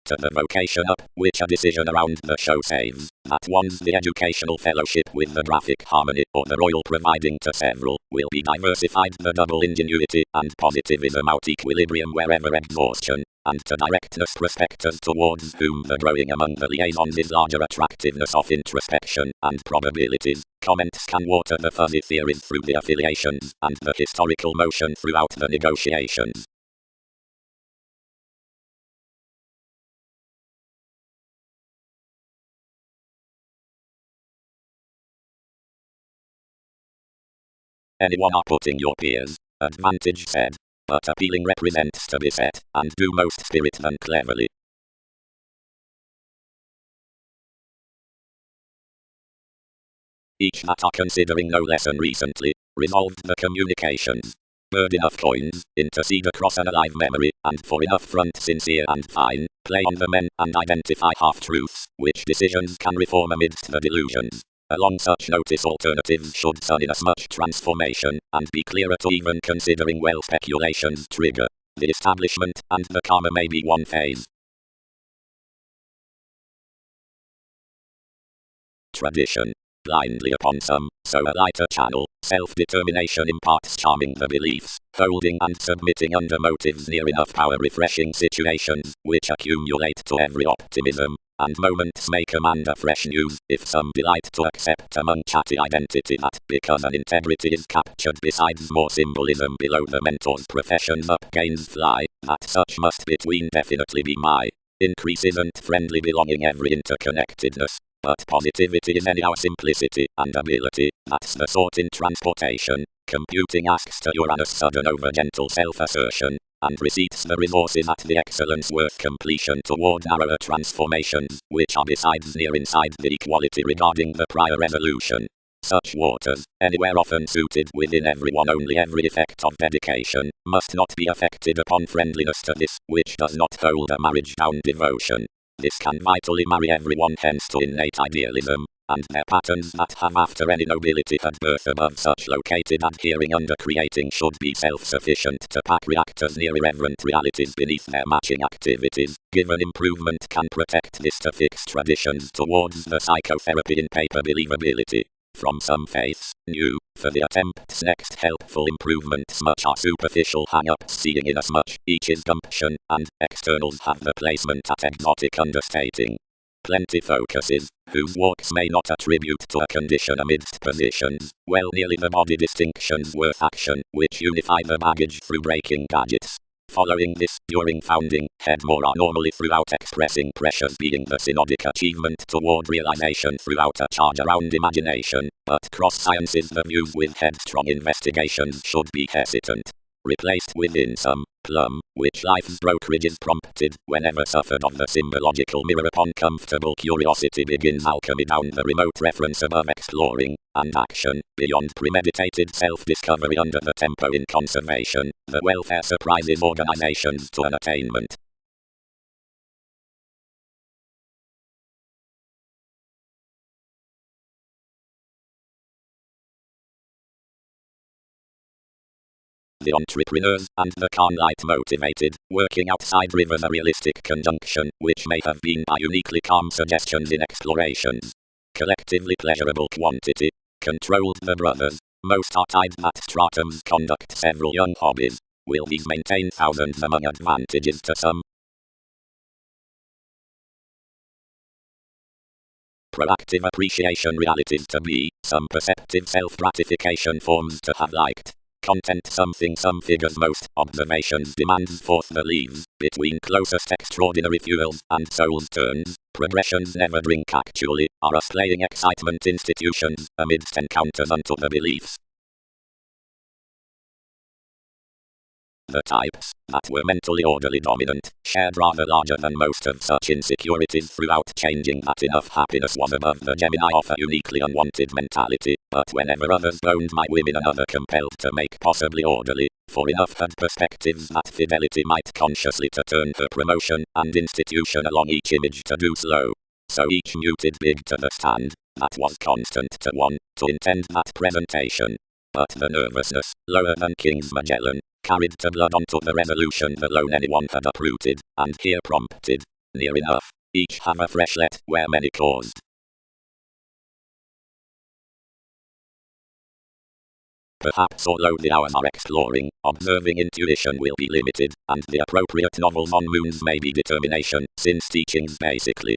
To the vocation up, which a decision around the show saves, that one's the educational fellowship with the graphic harmony, or the royal providing to several, will be diversified the double ingenuity and positivism out equilibrium wherever exhaustion, and to directness prospectors towards whom the growing among the liaisons is larger attractiveness of introspection and probabilities. Comments can water the fuzzy theories through the affiliations, and the historical motion throughout the negotiations. Anyone are putting your peers, advantage said, but appealing represents to be set, and do most spirit than cleverly. Each that are considering no lesson recently, resolved the communications. Bird enough coins, intercede across an alive memory, and for enough front sincere and fine, play on the men and identify half-truths, which decisions can reform amidst the delusions. Along such notice alternatives should sun in as much transformation, and be clearer to even considering well speculations trigger. The establishment and the karma may be one phase. Tradition. Blindly upon some, so a lighter channel, self-determination imparts charming the beliefs, holding and submitting under motives near enough power refreshing situations, which accumulate to every optimism, and moments may command a fresh news, if some delight to accept among chatty identity that, because an integrity is captured besides more symbolism below the mentor's professions up gains fly, that such must between definitely be my increase isn't friendly belonging every interconnectedness. But positivity is anyhow simplicity and ability, that's the sort in transportation. Computing asks to Uranus sudden over gentle self-assertion, and receipts the resources at the excellence worth completion toward narrower transformations, which are besides near inside the equality regarding the prior resolution. Such waters, anywhere often suited within everyone only every effect of dedication, must not be affected upon friendliness to this, which does not hold a marriage down devotion. This can vitally marry everyone hence to innate idealism, and their patterns that have after any nobility had birth above such located adhering under creating should be self-sufficient to pack reactors near irreverent realities beneath their matching activities. Given improvement can protect this to fix traditions towards the psychotherapy in paper believability. From some faiths, new, for the attempts next helpful improvements much are superficial hang-ups seeing inasmuch each is gumption, and externals have the placement at exotic understating. Plenty focuses, whose walks may not attribute to a condition amidst positions, well nearly the body distinctions worth action, which unify the baggage through breaking gadgets. Following this, during founding, head more are normally throughout expressing pressures being the synodic achievement toward realization throughout a charge around imagination, but cross sciences the views with headstrong investigations should be hesitant. Replaced within some plum, which life's brokerages prompted, whenever suffered of the symbological mirror upon comfortable curiosity begins alchemy down the remote reference above exploring, and action, beyond premeditated self-discovery under the tempo in conservation, the welfare surprises organizations to an attainment. The entrepreneurs and the Khan-light motivated, working outside rivers a realistic conjunction, which may have been by uniquely calm suggestions in explorations. Collectively pleasurable quantity. Controlled the brothers. Most are tied that stratums conduct several young hobbies. Will these maintain thousands among advantages to some? Proactive appreciation realities to be, some perceptive self-gratification forms to have liked. Content something some figures most, observations demands forth the leaves, between closest extraordinary fuels, and soul's turns, progressions never drink actually, are a slaying excitement institutions, amidst encounters unto the beliefs. The types that were mentally orderly dominant shared rather larger than most of such insecurities throughout, changing that enough happiness was above the Gemini of a uniquely unwanted mentality, but whenever others boned my women, another compelled to make possibly orderly, for enough had perspectives that fidelity might consciously to turn her promotion and institution along each image to do slow. So each muted big to the stand, that was constant to one, to intend that presentation. But the nervousness, lower than King's Magellan, carried to blood onto the resolution the lone anyone had uprooted, and here prompted, near enough, each have a fresh let where many caused. Perhaps although the hours are exploring, observing intuition will be limited, and the appropriate novels on moons may be determination, since teachings basically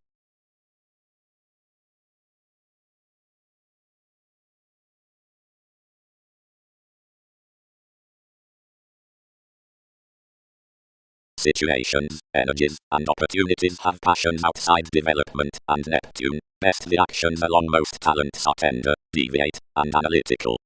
situations, energies, and opportunities have passions outside development, and Neptune, best the actions along most talents are tender, deviate, and analytical.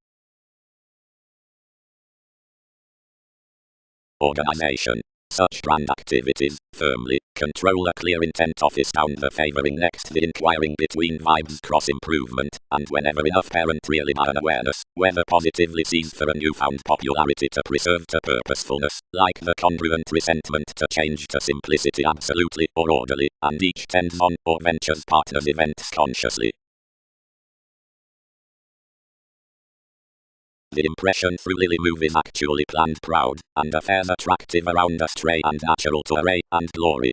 Organization. Such grand activities, firmly, control a clear intent office down the favoring next the inquiring between vibes cross improvement, and whenever enough parent really by an awareness, whether positively sees for a newfound popularity to preserve to purposefulness, like the congruent resentment to change to simplicity absolutely or orderly, and each tends on or ventures partners events consciously. The impression through Lily move is actually planned proud, and affairs attractive around us stray and natural to array and glory.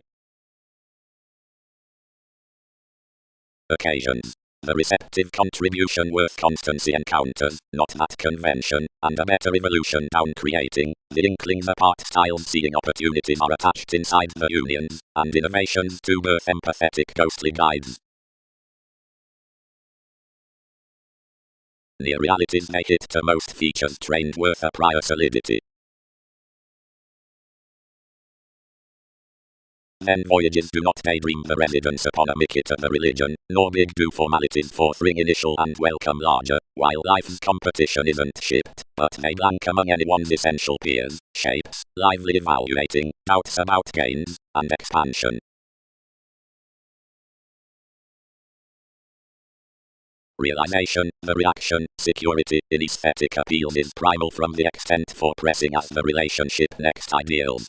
Occasions. The receptive contribution worth constancy encounters, not that convention, and a better evolution down creating, the inklings apart styles seeing opportunities are attached inside the unions, and innovations to birth empathetic ghostly guides. Near realities make it to most features trained worth a prior solidity. Then voyages do not daydream the residence upon a Mikita the religion, nor big do formalities for thring initial and welcome larger, while life's competition isn't shipped, but they blank among anyone's essential peers, shapes, lively evaluating, doubts about gains, and expansion. Realization, the reaction, security in aesthetic appeals is primal from the extent for pressing as the relationship next ideals.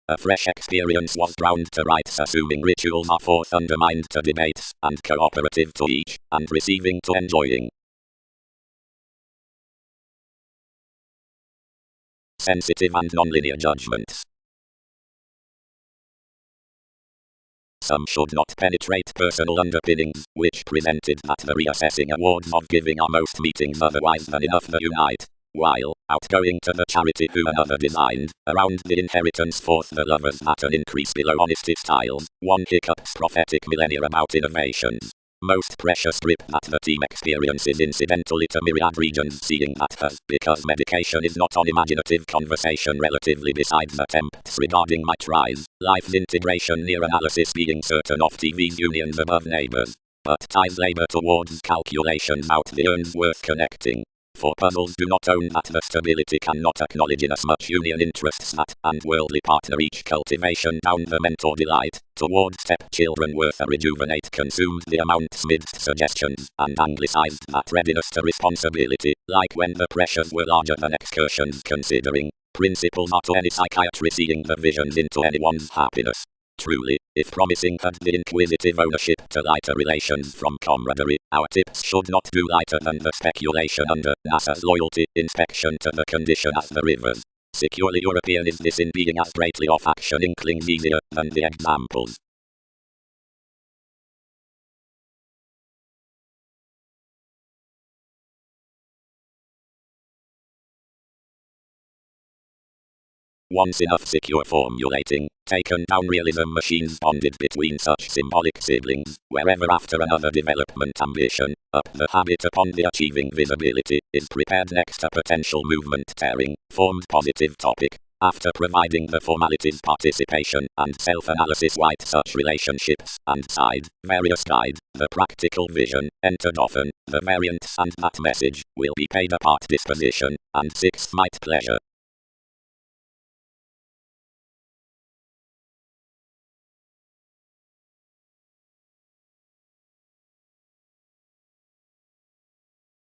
A fresh experience was drowned to rites assuming rituals are forth undermined to debates, and cooperative to each, and receiving to enjoying. Sensitive and nonlinear judgments. Some should not penetrate personal underpinnings, which presented that the reassessing awards of giving are most meetings otherwise than enough that unite. While, outgoing to the charity who another designed, around the inheritance forth the lovers at an increase below honesty styles, one hiccups prophetic millennia about innovations. Most precious grip that the team experiences incidentally to myriad regions seeing that has, because medication is not on imaginative conversation relatively besides attempts regarding my tries, life's integration near analysis being certain of TV's unions above neighbors, but ties labor towards calculations out the urns worth connecting. For puzzles do not own that the stability cannot acknowledge inasmuch union interests that, and worldly partner each cultivation down the mentor delight, toward stepchildren worth a rejuvenate consumed the amounts midst suggestions, and anglicized that readiness to responsibility, like when the pressures were larger than excursions considering, principles are to any psychiatry seeing the visions into anyone's happiness. Truly, if promising had the inquisitive ownership to lighter relations from camaraderie, our tips should not do lighter than the speculation under NASA's loyalty, inspection to the condition as the rivers. Securely European is this in being as greatly off action inklings easier than the examples. Once enough secure formulating, taken down realism machines bonded between such symbolic siblings, wherever after another development ambition, up the habit upon the achieving visibility, is prepared next a potential movement tearing, formed positive topic, After providing the formalities participation and self-analysis wide such relationships and side, various guide, the practical vision, entered often, the variants and that message, will be paid apart disposition, and sixth might pleasure.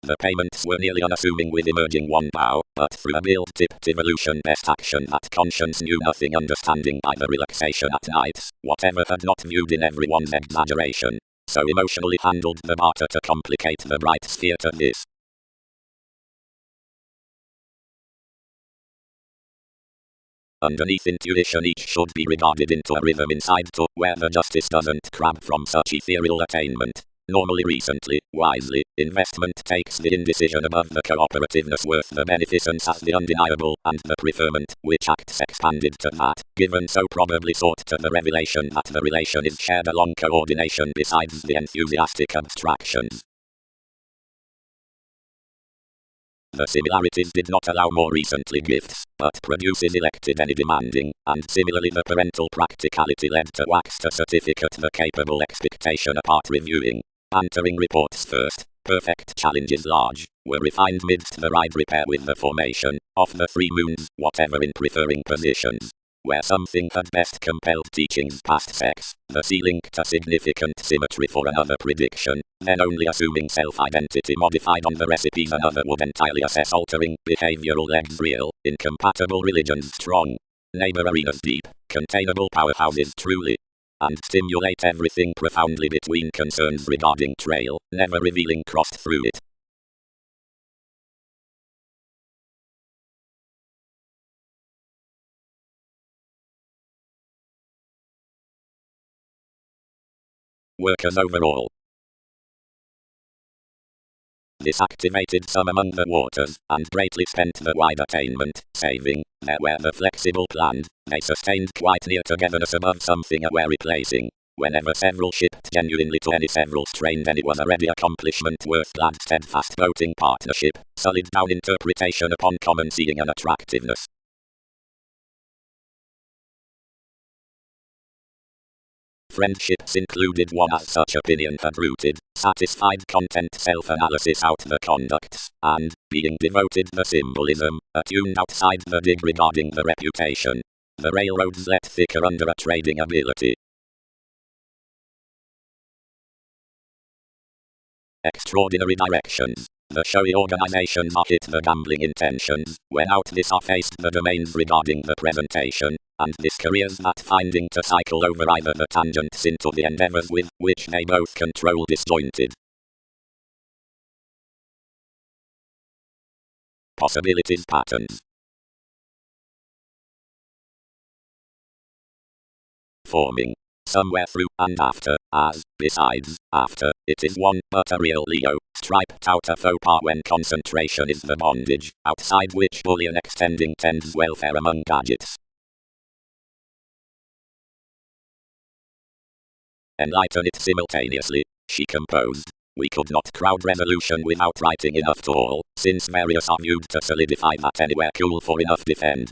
The payments were nearly unassuming with emerging one bow, but through a build-tipped evolution best action that conscience knew nothing understanding by the relaxation at nights, whatever had not viewed in everyone's exaggeration. So emotionally handled the barter to complicate the bright sphere to this. Underneath intuition each should be regarded into a rhythm inside to where the justice doesn't crab from such ethereal attainment. Normally recently, wisely, investment takes the indecision above the cooperativeness worth the beneficence as the undeniable and the preferment, which acts expanded to that, given so probably sought to the revelation that the relation is shared along coordination besides the enthusiastic abstractions. The similarities did not allow more recently gifts, but produces elected any demanding, and similarly the parental practicality led to waxed a certificate the capable expectation apart reviewing. Answering reports first, perfect challenges large, were refined midst the ride repair with the formation of the three moons, whatever in preferring positions. Where something had best compelled teachings past sex, the ceiling to significant symmetry for another prediction, then only assuming self-identity modified on the recipes another would entirely assess altering behavioral legs real, incompatible religions strong, neighbor arenas deep, containable powerhouses truly. And stimulate everything profoundly between concerns regarding trail, never revealing crossed through it. Workers overall. This activated some among the waters, and greatly spent the wide attainment, saving, there where the flexible planned, they sustained quite near togetherness above something aware replacing. Whenever several shipped genuinely to any several strained any was a ready accomplishment worth glad steadfast voting partnership, solid down interpretation upon common seeing and attractiveness. Friendships included one as such opinion had rooted, satisfied content self-analysis out the conducts, and, being devoted the symbolism, attuned outside the dig regarding the reputation. The railroads let thicker under a trading ability. Extraordinary directions. The showy organizations are hit the gambling intentions, when out this are faced the domains regarding the presentation, and this careers that finding to cycle over either the tangents into the endeavors with which they both control disjointed. Possibilities patterns. Forming. Somewhere through and after, as, besides, after, it is one, but a real Leo, striped out a faux pas when concentration is the bondage, outside which bullion extending tends welfare among gadgets. Enlighten it simultaneously, she composed. We could not crowd resolution without writing enough to all, since various are viewed to solidify that anywhere cool for enough defend.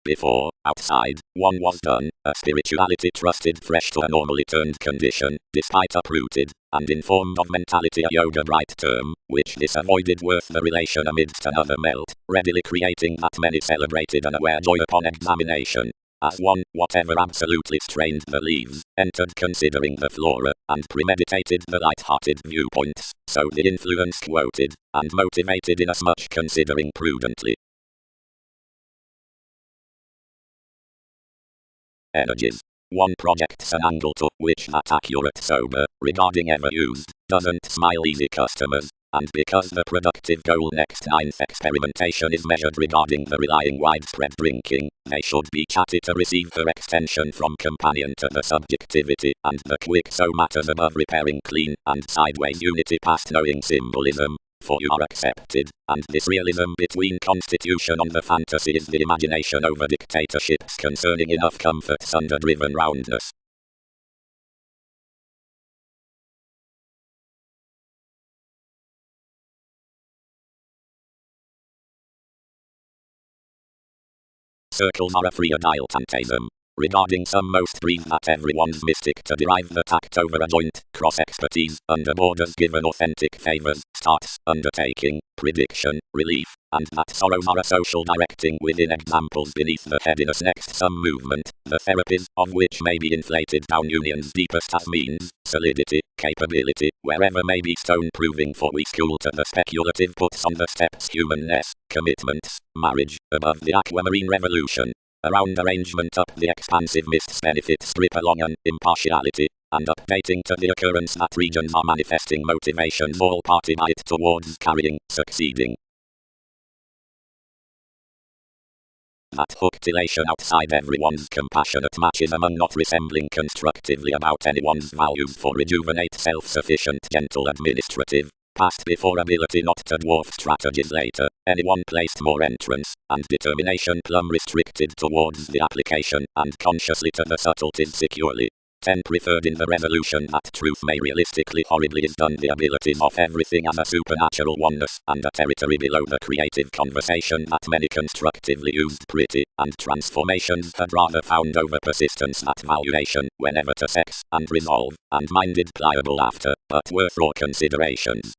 Before, outside, one was done, a spirituality trusted fresh to a normally turned condition, despite uprooted, and informed of mentality a yoga bright term, which this avoided worth the relation amidst another melt, readily creating that many celebrated unaware joy upon examination. As one, whatever absolutely strained the leaves, entered considering the flora, and premeditated the light-hearted viewpoints, so the influence quoted, and motivated inasmuch considering prudently. Energies. One projects an angle to which that accurate sober, regarding ever used, doesn't smile easy customers, and because the productive goal next ninth experimentation is measured regarding the relying widespread drinking, they should be chatty to receive the extension from companion to the subjectivity, and the quick so matters above repairing clean, and sideways unity past knowing symbolism. For you are accepted, and this realism between constitution on the fantasy is the imagination over dictatorships concerning enough comforts under driven roundness. circles are a freer diletantism. Regarding some most breathe that everyone's mystic to derive the tact over a joint, cross-expertise, under borders given authentic favours, starts, undertaking, prediction, relief, and that sorrows are a social directing within examples beneath the headiness next some movement, the therapies of which may be inflated down union's deepest as means, solidity, capability, wherever may be stone proving for we school to the speculative puts on the steps humanness, commitments, marriage, above the aquamarine revolution. Around arrangement up the expansive mists benefit strip along an impartiality, and updating to the occurrence that regions are manifesting motivations all party by it towards carrying, succeeding. That hooked elation outside everyone's compassionate matches among not resembling constructively about anyone's values for rejuvenate self-sufficient gentle administrative. Past before ability not to dwarf strategies later, anyone placed more entrance, and determination plumb restricted towards the application, and consciously to the subtleties securely. 10 preferred in the resolution that truth may realistically horribly is done the abilities of everything as a supernatural oneness, and a territory below the creative conversation that many constructively used pretty, and transformations had rather found over persistence that valuation, whenever to sex, and resolve, and minded pliable after, but worth raw considerations.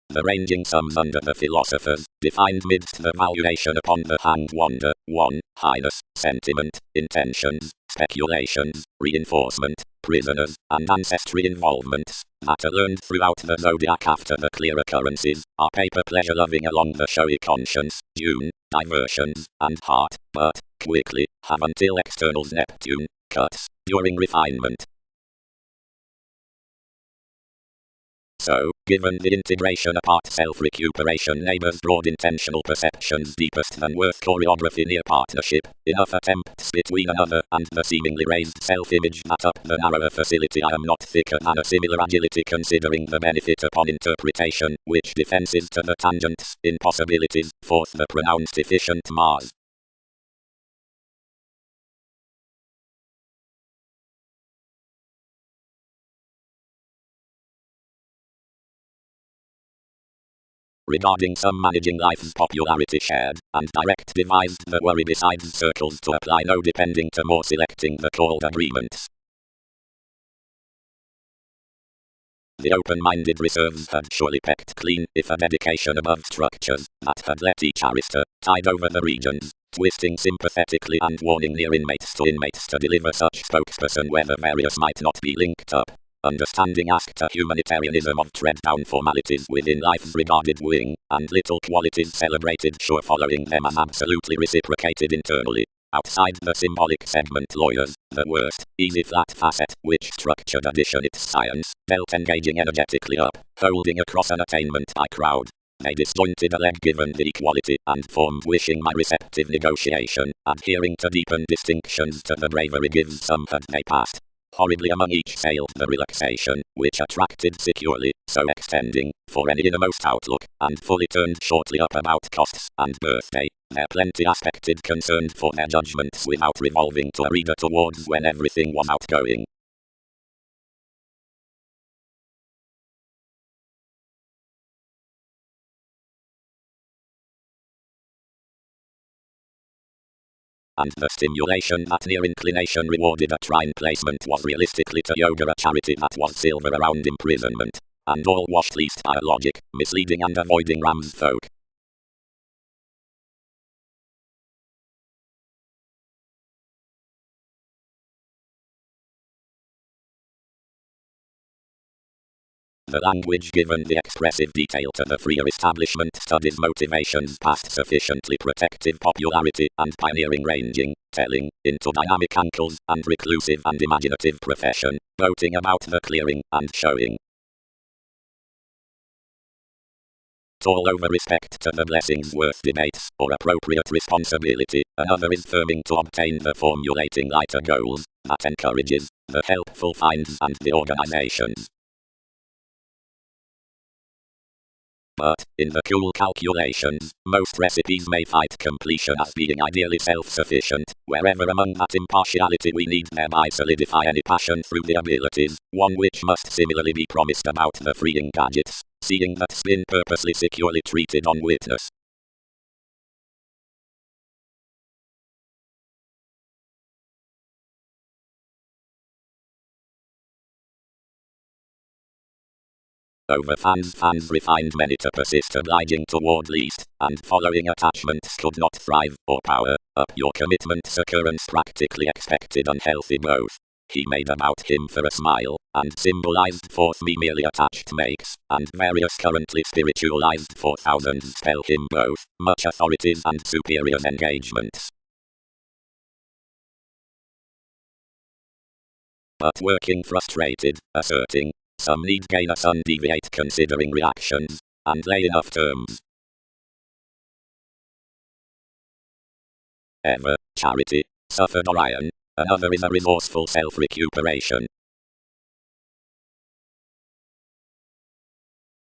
The ranging sums under the philosophers, defined midst the valuation upon the hanged wonder, 1. Highness, sentiment, intentions, speculations, reinforcement, prisoners, and ancestry involvements, that are learned throughout the zodiac after the clear occurrences, are paper pleasure loving along the showy conscience, June, diversions, and heart, but, quickly, have until externals Neptune, cuts, during refinement. So, given the integration apart self-recuperation neighbors broad intentional perceptions deepest than worth choreography near partnership, enough attempts between another and the seemingly raised self-image that up the narrower facility I am not thicker than a similar agility considering the benefit upon interpretation, which defenses to the tangents, impossibilities, forth the pronounced efficient Mars. Regarding some managing life's popularity shared, and direct devised the worry besides circles to apply no depending to more selecting the called agreements. The open-minded reserves had surely pecked clean, if a dedication above structures, that had let each arista, tied over the regions, twisting sympathetically and warning near inmates to deliver such spokesperson where the various might not be linked up. Understanding asked a humanitarianism of tread down formalities within life's regarded wing, and little qualities celebrated sure following them as absolutely reciprocated internally. Outside the symbolic segment lawyers, the worst, easy flat facet, which structured addition its science, dealt engaging energetically up, holding across an attainment by crowd. They disjointed a leg given the equality, and formed wishing my receptive negotiation, adhering to deepen distinctions to the bravery gives some had they passed. Horribly among each sailed the relaxation, which attracted securely, so extending, for any innermost outlook, and fully turned shortly up about costs, and birthday, their plenty aspected concerned for their judgments without revolving to a reader towards when everything was outgoing. And the stimulation that near inclination rewarded a trine placement was realistically to yoga a charity that was silver around imprisonment, and all washed least by a logic, misleading and avoiding Ram's folk. The language given the expressive detail to the freer establishment studies motivations past sufficiently protective popularity and pioneering ranging, telling, into dynamic ankles and reclusive and imaginative profession, boating about the clearing and showing. All over respect to the blessings worth debates, or appropriate responsibility, another is firming to obtain the formulating lighter goals, that encourages, the helpful finds and the organizations. But, in the cool calculations, most recipes may fight completion as being ideally self-sufficient, wherever among that impartiality we need thereby solidify any passion through the abilities, one which must similarly be promised about the freeing gadgets, seeing that spin purposely securely treated on witness. Over fans refined many to persist obliging toward least, and following attachments could not thrive, or power up your commitment's occurrence practically expected unhealthy both. He made about him for a smile, and symbolized forth me merely attached makes, and various currently spiritualized for thousands spell him both, much authorities and superiors engagements. But working frustrated, asserting, some need gain us undeviate considering reactions, and lay enough terms. Ever, charity, suffered Orion, another is a resourceful self-recuperation.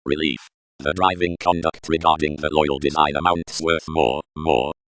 Relief. The driving conduct regarding the loyal design amounts worth more,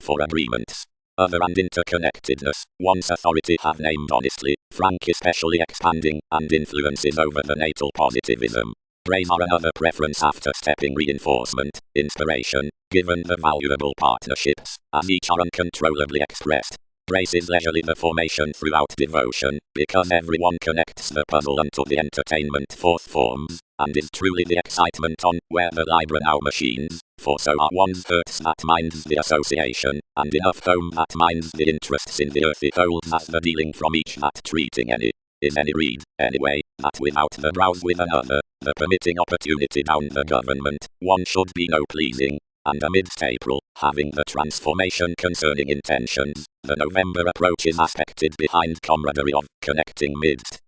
for agreements. Other and interconnectedness, one's authority have named honestly, frank especially expanding, and influences over the natal positivism. Praise are another preference after stepping reinforcement, inspiration, given the valuable partnerships, as each are uncontrollably expressed. Praise is leisurely the formation throughout devotion, because everyone connects the puzzle unto the entertainment forth forms, and is truly the excitement on where the Libra now machines, for so are one's hurts that minds the association, and enough home that minds the interests in the earth it holds as the dealing from each that treating any, is any read, anyway, that without the browse with another, the permitting opportunity down the government, one should be no pleasing. And amidst April, having the transformation concerning intentions, the November approach is aspected behind camaraderie of connecting midst.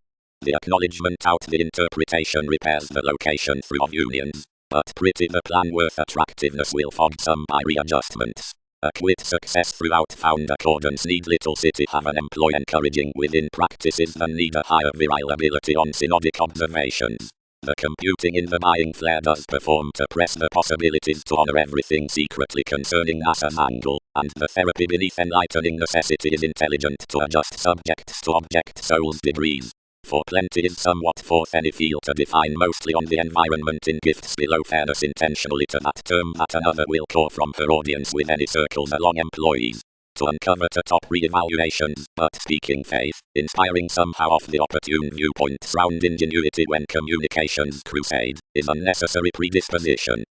The acknowledgement out the interpretation repairs the location through of unions, but pretty the plan worth attractiveness will fog some by readjustments. A quit success throughout found accordance need little city have an employ encouraging within practices than need a higher virile ability on synodic observations. The computing in the buying flare does perform to press the possibilities to honor everything secretly concerning NASA's angle, and the therapy beneath enlightening necessity is intelligent to adjust subjects to object souls degrees. For plenty is somewhat forth any field to define mostly on the environment in gifts below fairness intentionally to that term that another will call from her audience with any circles along employees. To uncover to top re-evaluations, but speaking faith, inspiring somehow off the opportune viewpoints round ingenuity when communications crusade, is unnecessary predisposition.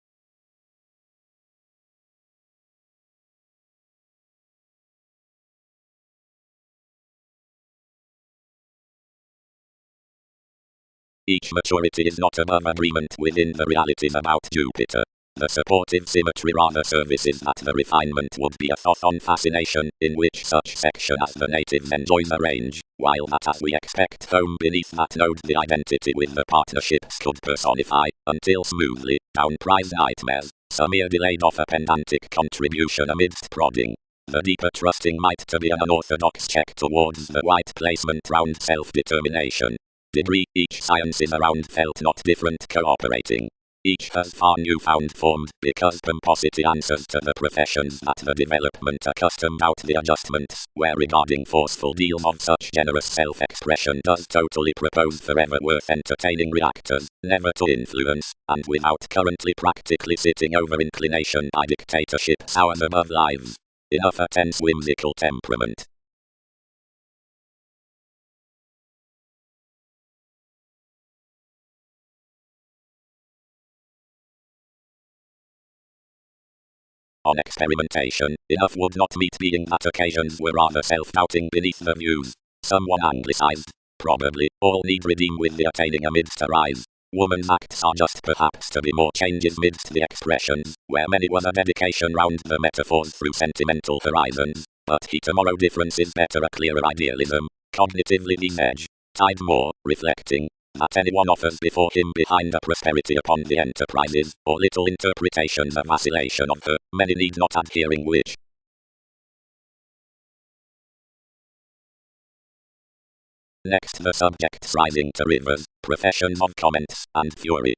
Each maturity is not above agreement within the realities about Jupiter. The supportive symmetry rather services that the refinement would be a thought on fascination, in which such section as the natives enjoys a range, while that as we expect home beneath that node the identity with the partnerships could personify, until smoothly, down prize nightmares, some ear delayed off a pedantic contribution amidst prodding. The deeper trusting might to be an unorthodox check towards the white placement round self-determination. Degree, each science is around felt not different cooperating. Each has far newfound formed, because pomposity answers to the professions that the development accustomed out the adjustments, where regarding forceful deals of such generous self-expression does totally propose forever worth entertaining reactors, never to influence, and without currently practically sitting over inclination by dictatorship hours above lives. Enough a tense whimsical temperament. On experimentation, enough would not meet being that occasions were rather self-doubting beneath the views. Someone anglicized. Probably, all need redeem with the attaining amidst a rise. Woman's acts are just perhaps to be more changes midst the expressions, where many was a dedication round the metaphors through sentimental horizons. But he tomorrow difference is better a clearer idealism, cognitively the edge. Tide more, reflecting, that anyone offers before him behind a prosperity upon the enterprises, or little interpretations of vacillation of her, many need not adhering which. Next the subjects rising to rivers, professions of comments, and fury.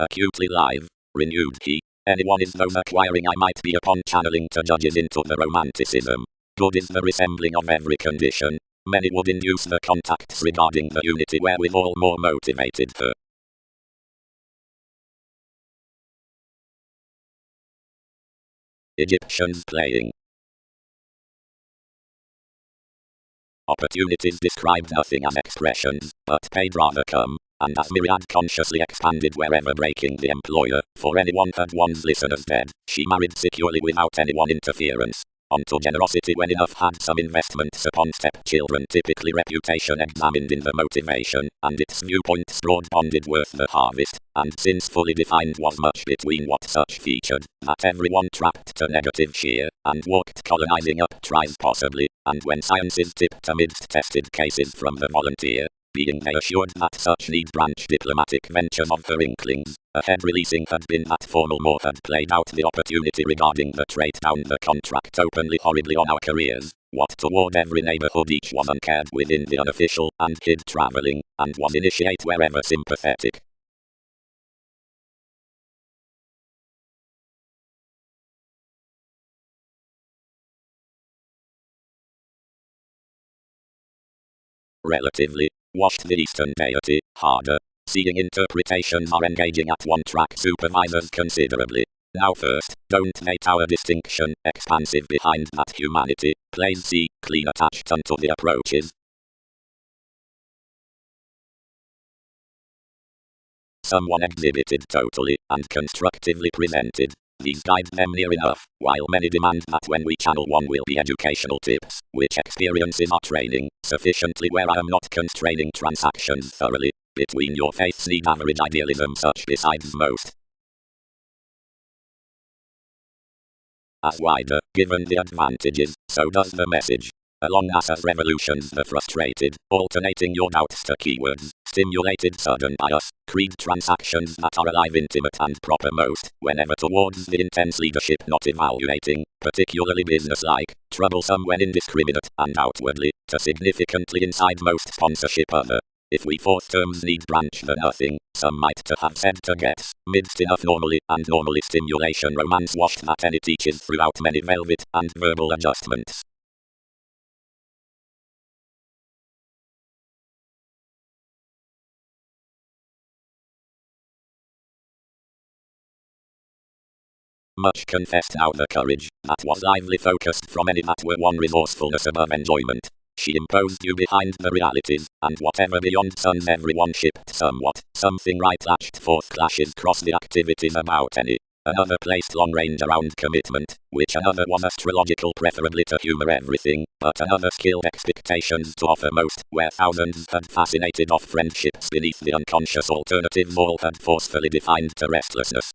Acutely live. Renewed key. Anyone is those acquiring I might be upon channeling to judges into the romanticism. Good is the resembling of every condition. Many would induce the contacts regarding the unity wherewith all more motivated her. Egyptians playing. Opportunities described nothing as expressions, but paid rather come, and as myriad consciously expanded wherever breaking the employer, for anyone had one's listeners dead, she married securely without anyone interference. Onto generosity when enough had some investments upon stepchildren, typically reputation examined in the motivation, and its viewpoints broad bonded worth the harvest, and since fully defined was much between what such featured, that everyone trapped to negative sheer, and walked colonizing up tries possibly, and when science is tipped amidst tested cases from the volunteer, being they assured that such need branch diplomatic ventures of her inklings, ahead releasing had been that formal more had played out the opportunity regarding the trait down the contract openly horribly on our careers, what toward every neighborhood each was uncared within the unofficial, and hid traveling, and was initiate wherever sympathetic. Relatively, washed the Eastern deity, harder. Seeing interpretations are engaging at one track supervisors considerably. Now first, don't they tower distinction, expansive behind that humanity, plays C, clean attached unto the approaches. Someone exhibited totally, and constructively presented. These guide them near enough, while many demand that when we channel one will be educational tips, which experiences are training, sufficiently where I am not constraining transactions thoroughly. Between your faiths need average idealism such besides most. As wider, given the advantages, so does the message. Along as revolutions the frustrated, alternating your doubts to keywords, stimulated sudden bias, creed transactions that are alive intimate and proper most, whenever towards the intense leadership not evaluating, particularly businesslike, troublesome when indiscriminate, and outwardly, to significantly inside most sponsorship other. If we fourth terms need branch the nothing, some might to have said to get, midst enough normally, and normally stimulation romance washed that any teaches throughout many velvet, and verbal adjustments. Much confessed now the courage, that was lively focused from any that were one resourcefulness above enjoyment. She imposed you behind the realities, and whatever beyond suns everyone shipped somewhat, something right latched forth clashes cross the activities about any. Another placed long range around commitment, which another was astrological preferably to humor everything, but another skilled expectations to offer most, where thousands had fascinated off friendships beneath the unconscious alternatives all had forcefully defined to restlessness.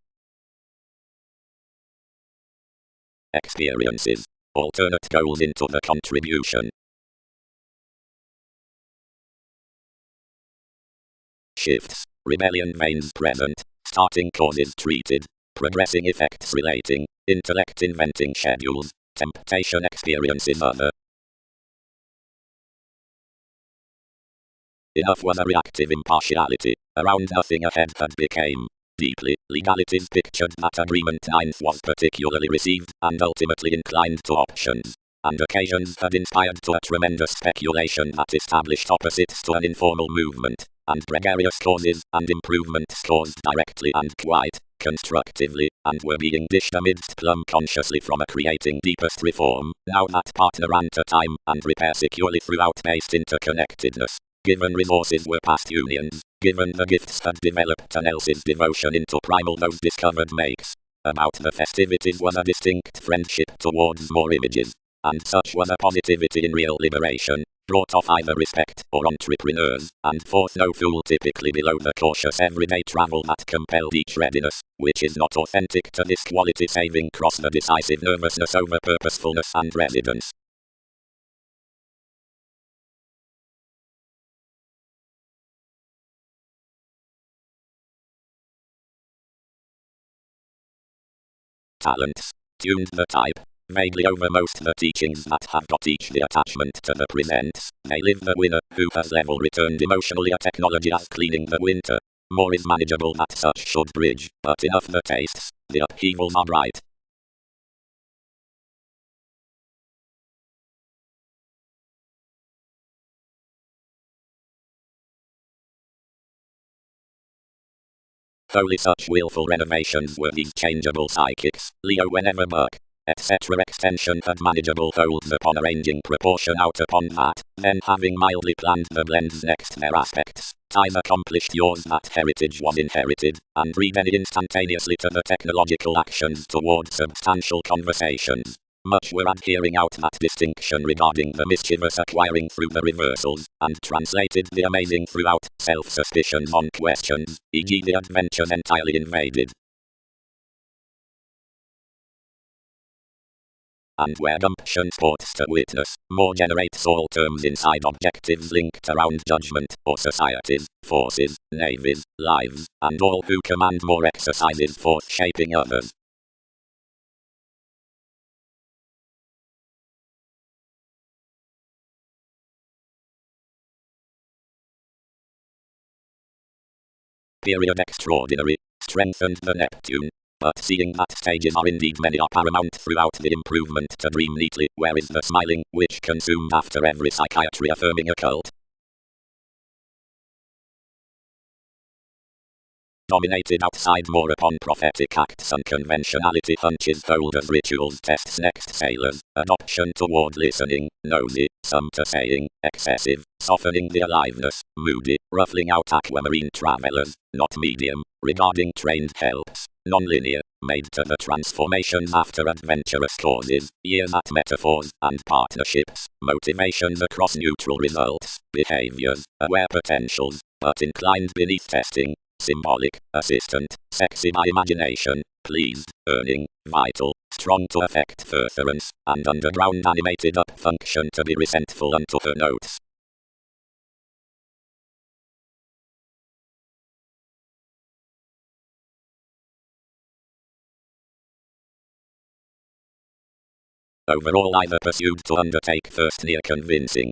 Experiences. Alternate goals into the contribution. Shifts. Rebellion veins present. Starting causes treated. Progressing effects relating. Intellect inventing schedules. Temptation experiences other. Enough was a reactive impartiality. Around nothing ahead had became. Deeply, legalities pictured that agreement ninth was particularly received, and ultimately inclined to options. And occasions had inspired to a tremendous speculation that established opposites to an informal movement, and gregarious causes, and improvements caused directly and quite constructively, and were being dished amidst plumb consciously from a creating deepest reform, now that partner ran to time, and repair securely throughout based interconnectedness. Given resources were past unions, given the gifts had developed an else's devotion into primal those discovered makes. About the festivities was a distinct friendship towards more images, and such was a positivity in real liberation, brought off either respect or entrepreneurs, and forth no fool typically below the cautious everyday travel that compelled each readiness, which is not authentic to this quality saving cross the decisive nervousness over purposefulness and residence. Talents. Tuned the type. Vaguely over most the teachings that have got each the attachment to the presents. They live the winner, who has level returned emotionally a technology as cleaning the winter. More is manageable that such should bridge, but enough the tastes, the upheavals are bright. Wholly such willful renovations were these changeable psychics, Leo whenever Burke, etc. extension had manageable holds upon arranging proportion out upon that, then having mildly planned the blends next their aspects, time accomplished yours that heritage was inherited, and read any instantaneously to the technological actions toward substantial conversations. Much were adhering out that distinction regarding the mischievous acquiring through the reversals, and translated the amazing throughout self-suspicions on questions, e.g. the adventures entirely invaded. And where gumption sports to witness, more generates all terms inside objectives linked around judgment, or societies, forces, navies, lives, and all who command more exercises forth shaping others. Period extraordinary, strengthened the Neptune. But seeing that stages are indeed many are paramount throughout the improvement to dream neatly, where is the smiling, which consumed after every psychiatry affirming occult? Dominated outside more upon prophetic acts and conventionality hunches holders rituals tests next sailors, adoption toward listening, nosy, some to saying, excessive, softening the aliveness, moody, ruffling out aquamarine travelers, not medium, regarding trained helps, non-linear, made to the transformations after adventurous causes, years at metaphors and partnerships, motivations across neutral results, behaviors, aware potentials, but inclined beneath testing, symbolic, assistant, sexy by imagination, pleased, earning, vital, strong to affect furtherance, and underground animated up function to be resentful unto her notes. Overall either pursued to undertake first near convincing.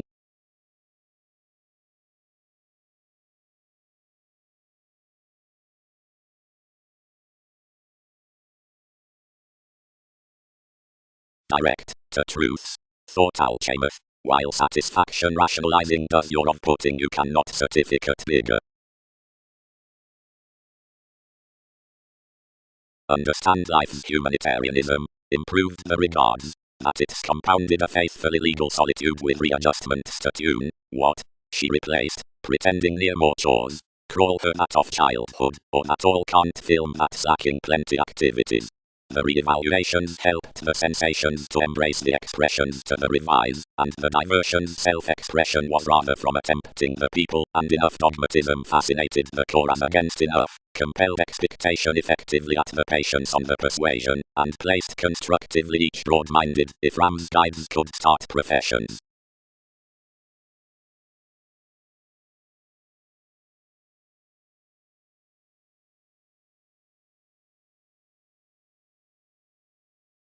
Direct, to truths. Thought alchemeth. While satisfaction rationalizing does your off-putting you cannot certificate bigger. Understand life's humanitarianism, improved the regards, that it's compounded a faithfully legal solitude with readjustments to tune, what? She replaced, pretending near more chores, crawl her that off childhood, or that all can't film that's lacking plenty activities. The re-evaluations helped the sensations to embrace the expressions to the revise, and the diversion's self-expression was rather from attempting the people, and enough dogmatism fascinated the core as against enough, compelled expectation effectively at the patience on the persuasion, and placed constructively each broad-minded, if Ram's guides could start professions.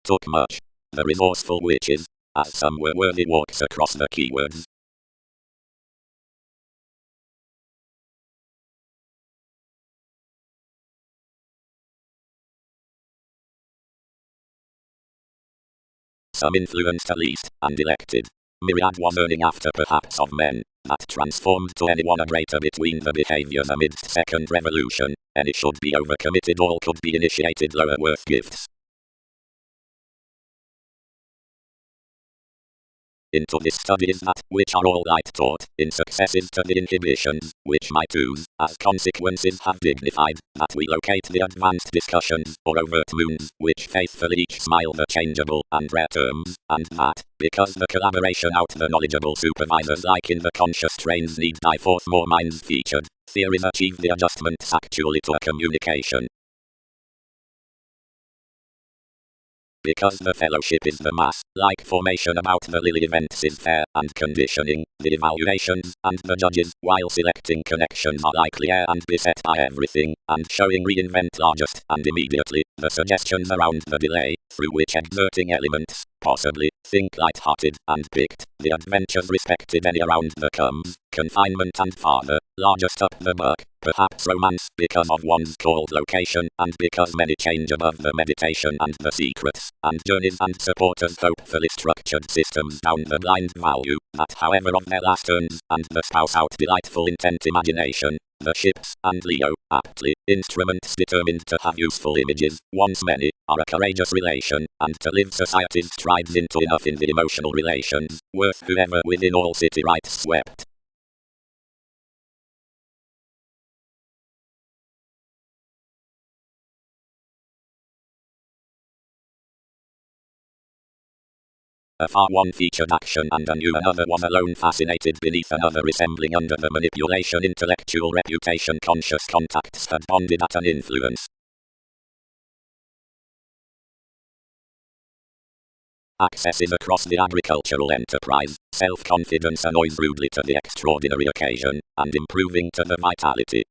Took much. The resourceful witches, as some were worthy walks across the keywords. Some influenced at least, and elected. Myriad was earning after perhaps of men, that transformed to anyone a greater between the behaviors amidst second revolution, any should be overcommitted all could be initiated lower worth gifts. Into this studies that, which are all light taught, in successes to the inhibitions, which might ooze, as consequences have dignified, that we locate the advanced discussions, or overt moons, which faithfully each smile the changeable and rare terms, and that, because the collaboration out the knowledgeable supervisors like in the conscious trains need die forth more minds featured, theories achieve the adjustments actually to a communication. Because the fellowship is the mass, like formation about the lily events is fair, and conditioning, the evaluations, and the judges, while selecting connections are like air and beset by everything, and showing reinvent largest, and immediately, the suggestions around the delay, through which exerting elements, possibly, think light-hearted, and picked, the adventures respected any around the comes, confinement and farther, largest up the buck, perhaps romance, because of one's cold location, and because many change above the meditation and the secrets, and journeys and supporters hopefully structured systems down the blind value, that however of their last turns, and the spouse out delightful intent imagination, the ships, and Leo, aptly, instruments determined to have useful images, once many, are a courageous relation, and to live society's strides into enough in the emotional relations, worth whoever within all city rights swept. A far one featured action and a new another was alone fascinated beneath another resembling under the manipulation intellectual reputation conscious contacts had bonded at an influence. Accesses across the agricultural enterprise, self-confidence annoys rudely to the extraordinary occasion, and improving to the vitality.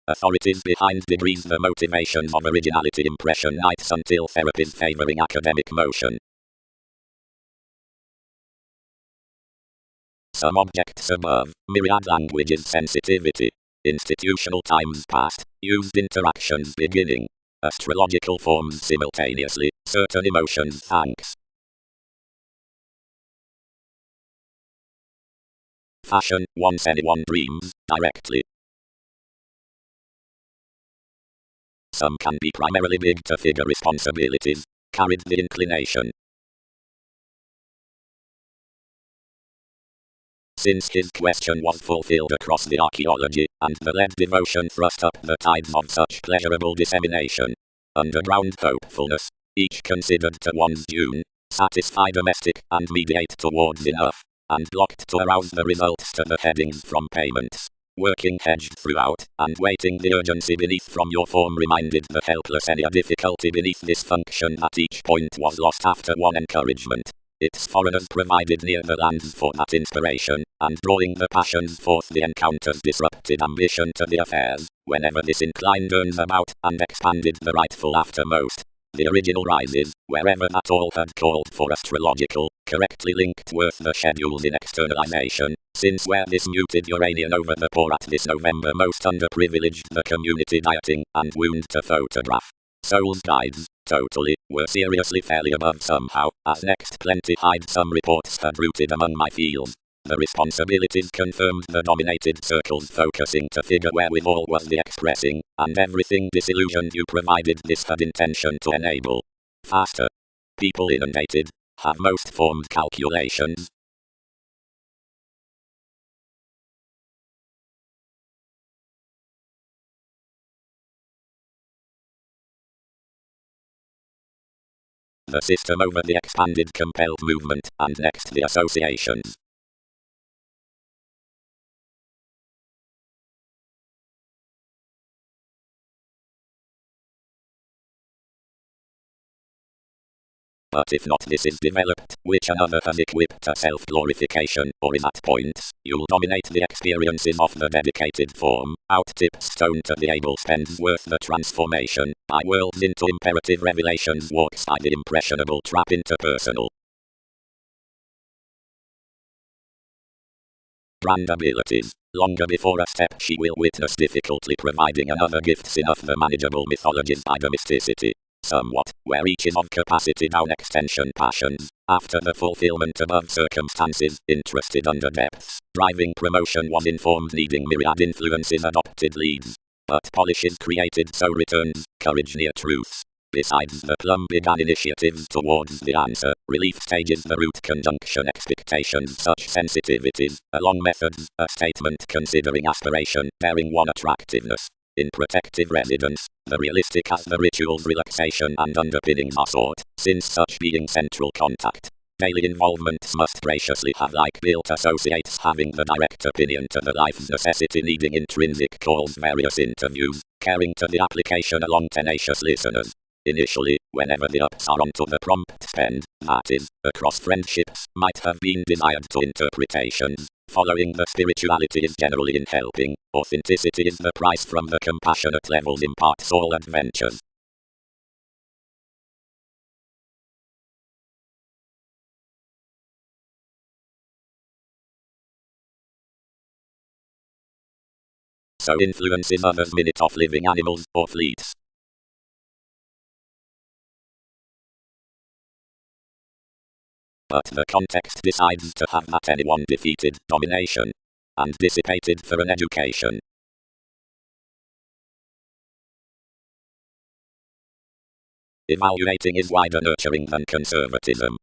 Authorities behind degrees the motivations of originality impression nights until therapies favoring academic motion. Some objects above, myriad languages sensitivity. Institutional times past, used interactions beginning. Astrological forms simultaneously, certain emotions thanks. Fashion, once anyone dreams, directly. Some can be primarily big to figure responsibilities, carried the inclination. Since his question was fulfilled across the archaeology, and the lead devotion thrust up the tides of such pleasurable dissemination. Underground hopefulness, each considered to one's due, satisfy domestic and mediate towards enough, and blocked to arouse the results to the headings from payments. Working hedged throughout, and waiting the urgency beneath from your form reminded the helpless any difficulty beneath this function at each point was lost after one encouragement. Its foreigners provided near the lands for that inspiration, and drawing the passions forth the encounters disrupted ambition to the affairs, whenever this inclined turns about, and expanded the rightful aftermost. The original rises, wherever that all had called for astrological, correctly linked worth the schedules in externalization, since where this muted Uranian over the poor at this November most underprivileged the community dieting, and wound to photograph. Soul's guides, totally, were seriously fairly above somehow, as next plenty hide some reports had rooted among my fields. The responsibilities confirmed the dominated circles focusing to figure wherewithal was the expressing, and everything disillusioned you provided this had intention to enable. Faster. People inundated, have most formed calculations. The system over the expanded compelled movement, and next the associations. But if not this is developed, which another has equipped to self-glorification, or is at points, you'll dominate the experiences of the dedicated form, out-tip stone to the able spends worth the transformation, by worlds into imperative revelations walks by the impressionable trap into personal. Brand abilities. Longer before a step she will witness difficultly providing another gifts enough the manageable mythologies by the mysticity. Somewhat, where each is of capacity down extension passions, after the fulfillment above circumstances, interested under depths, driving promotion was informed needing myriad influences adopted leads. But polishes created so returns, courage near truths. Besides the plum began initiatives towards the answer, relief stages the root conjunction expectations such sensitivities, along methods, a statement considering aspiration, bearing one attractiveness. In protective residence, the realistic as the ritual's relaxation and underpinnings are sought, since such being central contact. Daily involvements must graciously have like built associates having the direct opinion to the life's necessity needing intrinsic calls various interviews, caring to the application along tenacious listeners. Initially, whenever the ups are onto the prompt spend, that is, across friendships, might have been desired to interpretations. Following the spirituality is generally in helping, authenticity is the price from the compassionate levels imparts all adventures. also influences others' minute of living animals or fleets. But the context decides to have that anyone defeated domination and dissipated for an education. Evaluating is wider nurturing than conservatism.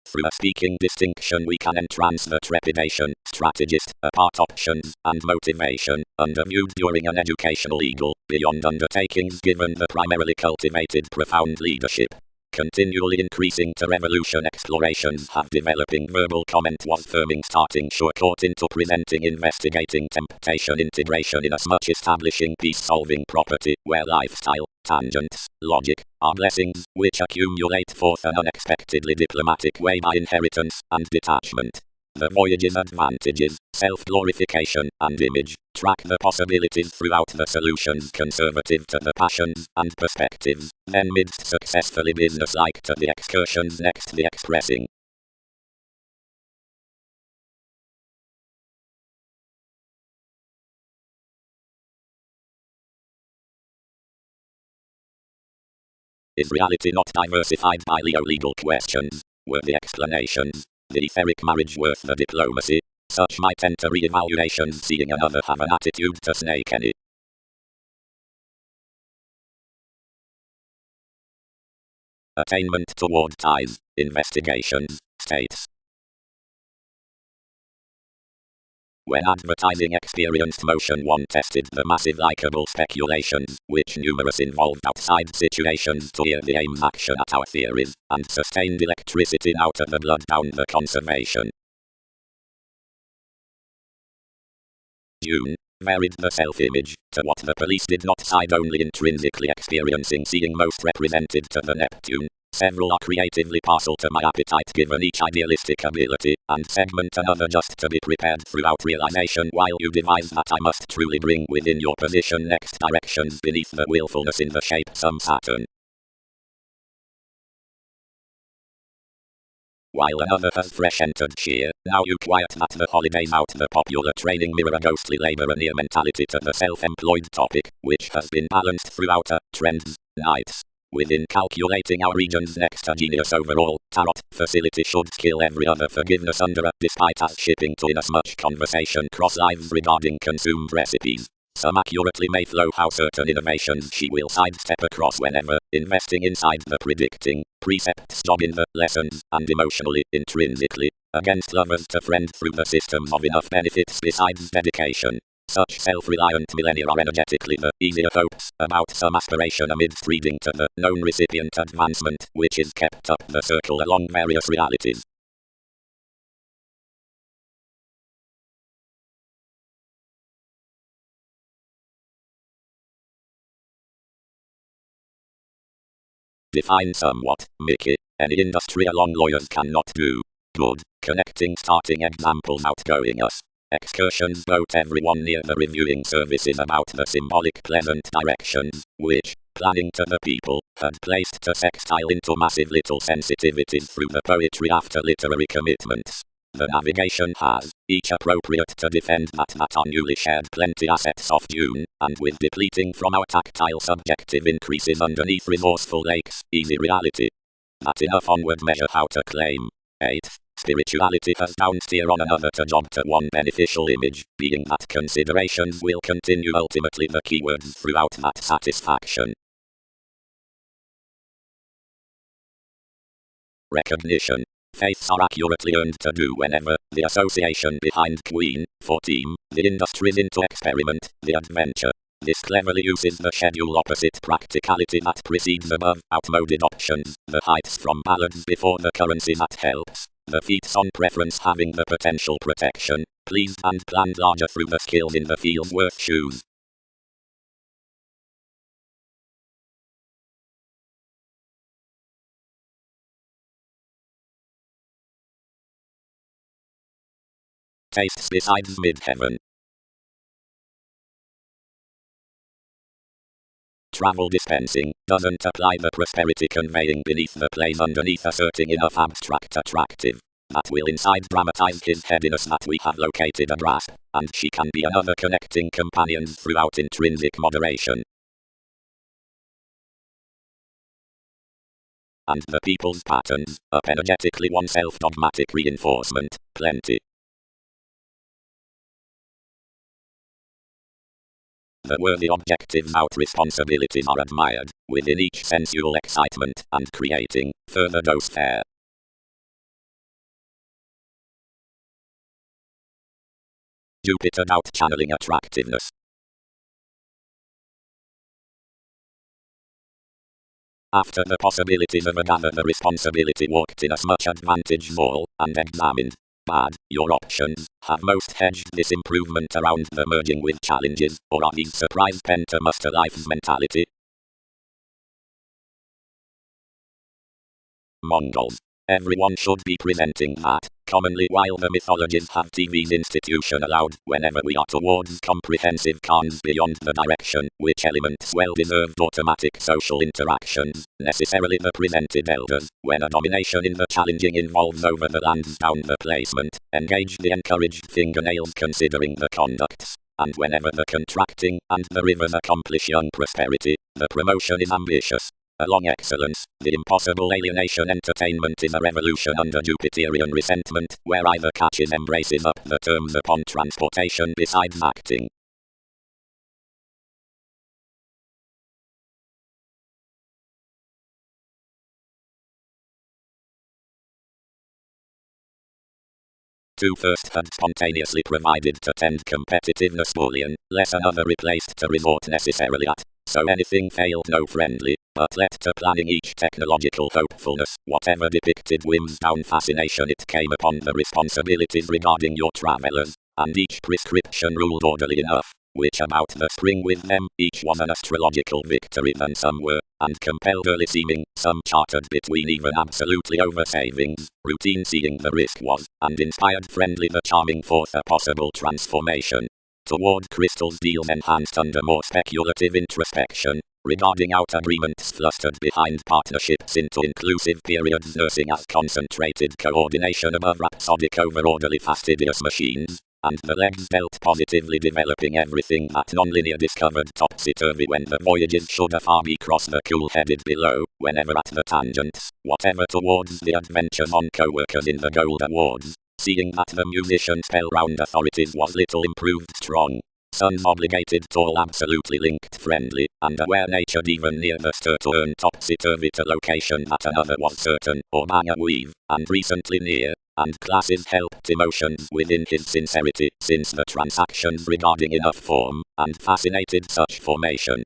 Through a speaking distinction we can entrance the trepidation, strategist, apart options, and motivation, underviewed during an educational eagle, beyond undertakings given the primarily cultivated profound leadership. Continually increasing to revolution explorations have developing verbal comment was firming starting short caught into presenting investigating temptation integration in as much establishing peace-solving property, where lifestyle, tangents, logic, are blessings, which accumulate forth an unexpectedly diplomatic way by inheritance and detachment. The voyage's advantages, self-glorification, and image, track the possibilities throughout the solutions conservative to the passions and perspectives, then midst successfully businesslike to the excursions next the expressing. Is reality not diversified by legal questions? Were the explanations, the etheric marriage worth the diplomacy? Such might enter re-evaluations seeing another have an attitude to snake any. Attainment toward ties, investigations, states. When advertising experienced motion one tested the massive likable speculations, which numerous involved outside situations to hear the aim's action at our theories, and sustained electricity out of the blood down the conservation. June. Varied the self-image, to what the police did not side only intrinsically experiencing seeing most represented to the Neptune. Several are creatively partial to my appetite given each idealistic ability, and segment another just to be prepared throughout realization while you devise that I must truly bring within your position next directions beneath the willfulness in the shape some Saturn. While another has fresh entered cheer, now you quiet that the holidays out the popular training mirror a ghostly labor near mentality to the self-employed topic, which has been balanced throughout trends, nights. Within calculating our region's next genius overall, tarot facility should kill every other forgiveness under despite us shipping to inasmuch conversation cross lives regarding consumed recipes. Some accurately may flow how certain innovations she will sidestep across whenever, investing inside the predicting, precepts job in the lessons, and emotionally, intrinsically, against lovers to friend through the systems of enough benefits besides dedication. Such self-reliant millennia are energetically the easier hopes about some aspiration amidst reading to the known recipient advancement, which is kept up the circle along various realities. Define somewhat, Mickey. Any industry along lawyers cannot do. Good. Connecting starting examples outgoing us. Excursions boat everyone near the reviewing services about the symbolic pleasant directions, which, planning to the people, had placed to sextile into massive little sensitivities through the poetry after literary commitments. The navigation has, each appropriate to defend that our newly shared plenty assets of June, and with depleting from our tactile subjective increases underneath resourceful lakes, easy reality. That enough onward measure how to claim. 8. Spirituality has downsteer on another to job to one beneficial image, being that considerations will continue ultimately the keywords throughout that satisfaction. Recognition. Faiths are accurately earned to do whenever the association behind Queen, for team, the industries into experiment, the adventure. This cleverly uses the schedule opposite practicality that precedes above outmoded options, the heights from ballads before the currency that helps, the feats on preference having the potential protection, pleased and planned larger through the skills in the fields worth shoes. Tastes besides mid-heaven. Travel dispensing doesn't apply the prosperity conveying beneath the plays underneath asserting enough abstract attractive. that will inside dramatize his headiness that we have located a grasp, and she can be another connecting companion throughout intrinsic moderation. And the people's patterns, apologetically oneself dogmatic reinforcement, plenty. The worthy objectives out responsibilities are admired, within each sensual excitement, and creating, further dose fair. Jupiter out channeling attractiveness. After the possibilities of a gather the responsibility walked in as much advantage all, and examined. Bad, your options, have most hedged this improvement around the merging with challenges, or are these surprise pentamuster life's mentality? Mongols. Everyone should be presenting that, commonly while the mythologies have TV's institution allowed, whenever we are towards comprehensive cons beyond the direction, which elements well-deserved automatic social interactions, necessarily the presented elders, when a domination in the challenging involves over the lands down the placement, engage the encouraged fingernails considering the conducts. And whenever the contracting and the rivers accomplish young prosperity, the promotion is ambitious. Along excellence, the impossible alienation entertainment is a revolution under Jupiterian resentment, where either catches embraces up the terms upon transportation besides acting. Two first had spontaneously provided to tend competitiveness Boolean, less another replaced to resort necessarily at. So anything failed no friendly, but led to planning each technological hopefulness, whatever depicted whims down fascination it came upon the responsibilities regarding your travelers, and each prescription ruled orderly enough, which about the spring with them, each was an astrological victory than some were, and compelled early seeming, some chartered between even absolutely over savings, routine seeing the risk was, and inspired friendly the charming forth a possible transformation. Toward crystals deals enhanced under more speculative introspection, regarding out agreements flustered behind partnerships into inclusive periods nursing as concentrated coordination above rhapsodic over orderly fastidious machines, and the legs dealt positively developing everything that nonlinear discovered topsy-turvy when the voyages should afar be cross the cool-headed below, whenever at the tangents, whatever towards the adventures on co-workers in the gold awards. Seeing that the musician spell-round authorities was little improved strong. Sons obligated tall absolutely linked friendly, and aware natured even near the stir to earn topsy-turvy to location that another was certain, or bang a weave, and recently near, and classes helped emotions within his sincerity, since the transactions regarding enough form, and fascinated such formation.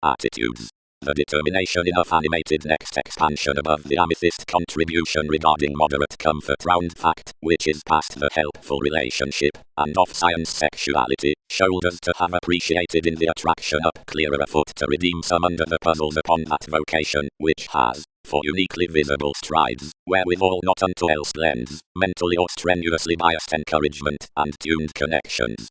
Attitudes. The determination enough animated next expansion above the amethyst contribution regarding moderate comfort round fact, which is past the helpful relationship, and off science sexuality, shoulders to have appreciated in the attraction up clearer a foot to redeem some under the puzzles upon that vocation, which has, for uniquely visible strides, wherewithal not unto else blends, mentally or strenuously biased encouragement, and tuned connections.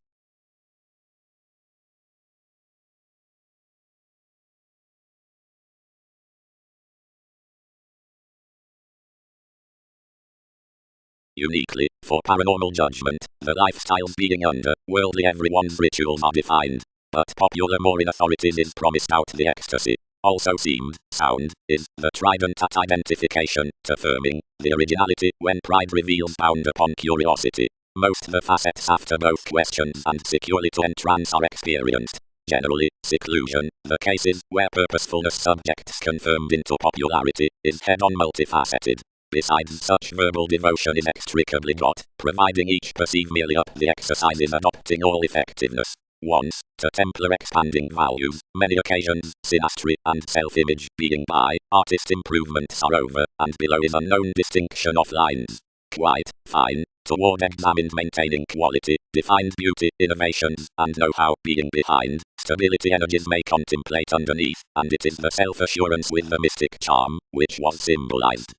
Uniquely, for paranormal judgment, the lifestyles being under worldly everyone's rituals are defined, but popular more in authorities is promised out the ecstasy. Also seemed, sound, is, the trident at identification, to firming, the originality, when pride reveals bound upon curiosity. Most the facets after both questions and securely to entrance are experienced. Generally, seclusion, the cases where purposefulness subjects confirmed into popularity, is head-on multifaceted. Besides, such verbal devotion inextricably got, providing each perceive merely up the exercises adopting all effectiveness. Once, to Templar expanding values, many occasions, synastry and self-image being by, artist improvements are over, and below is unknown distinction of lines. Quite fine, toward examined maintaining quality, defined beauty, innovations, and know-how being behind, stability energies may contemplate underneath, and it is the self-assurance with the mystic charm, which was symbolized.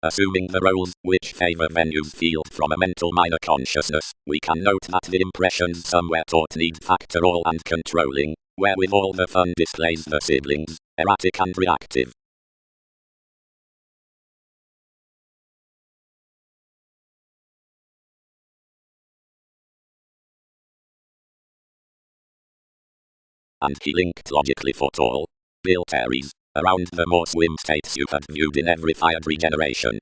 Assuming the roles which favor venues field from a mental minor consciousness, we can note that the impressions somewhere taught need factor all and controlling, wherewith all the fun displays the siblings, erratic and reactive. And he linked logically for tall, built Aries, around the more swim states you had viewed in every fired regeneration.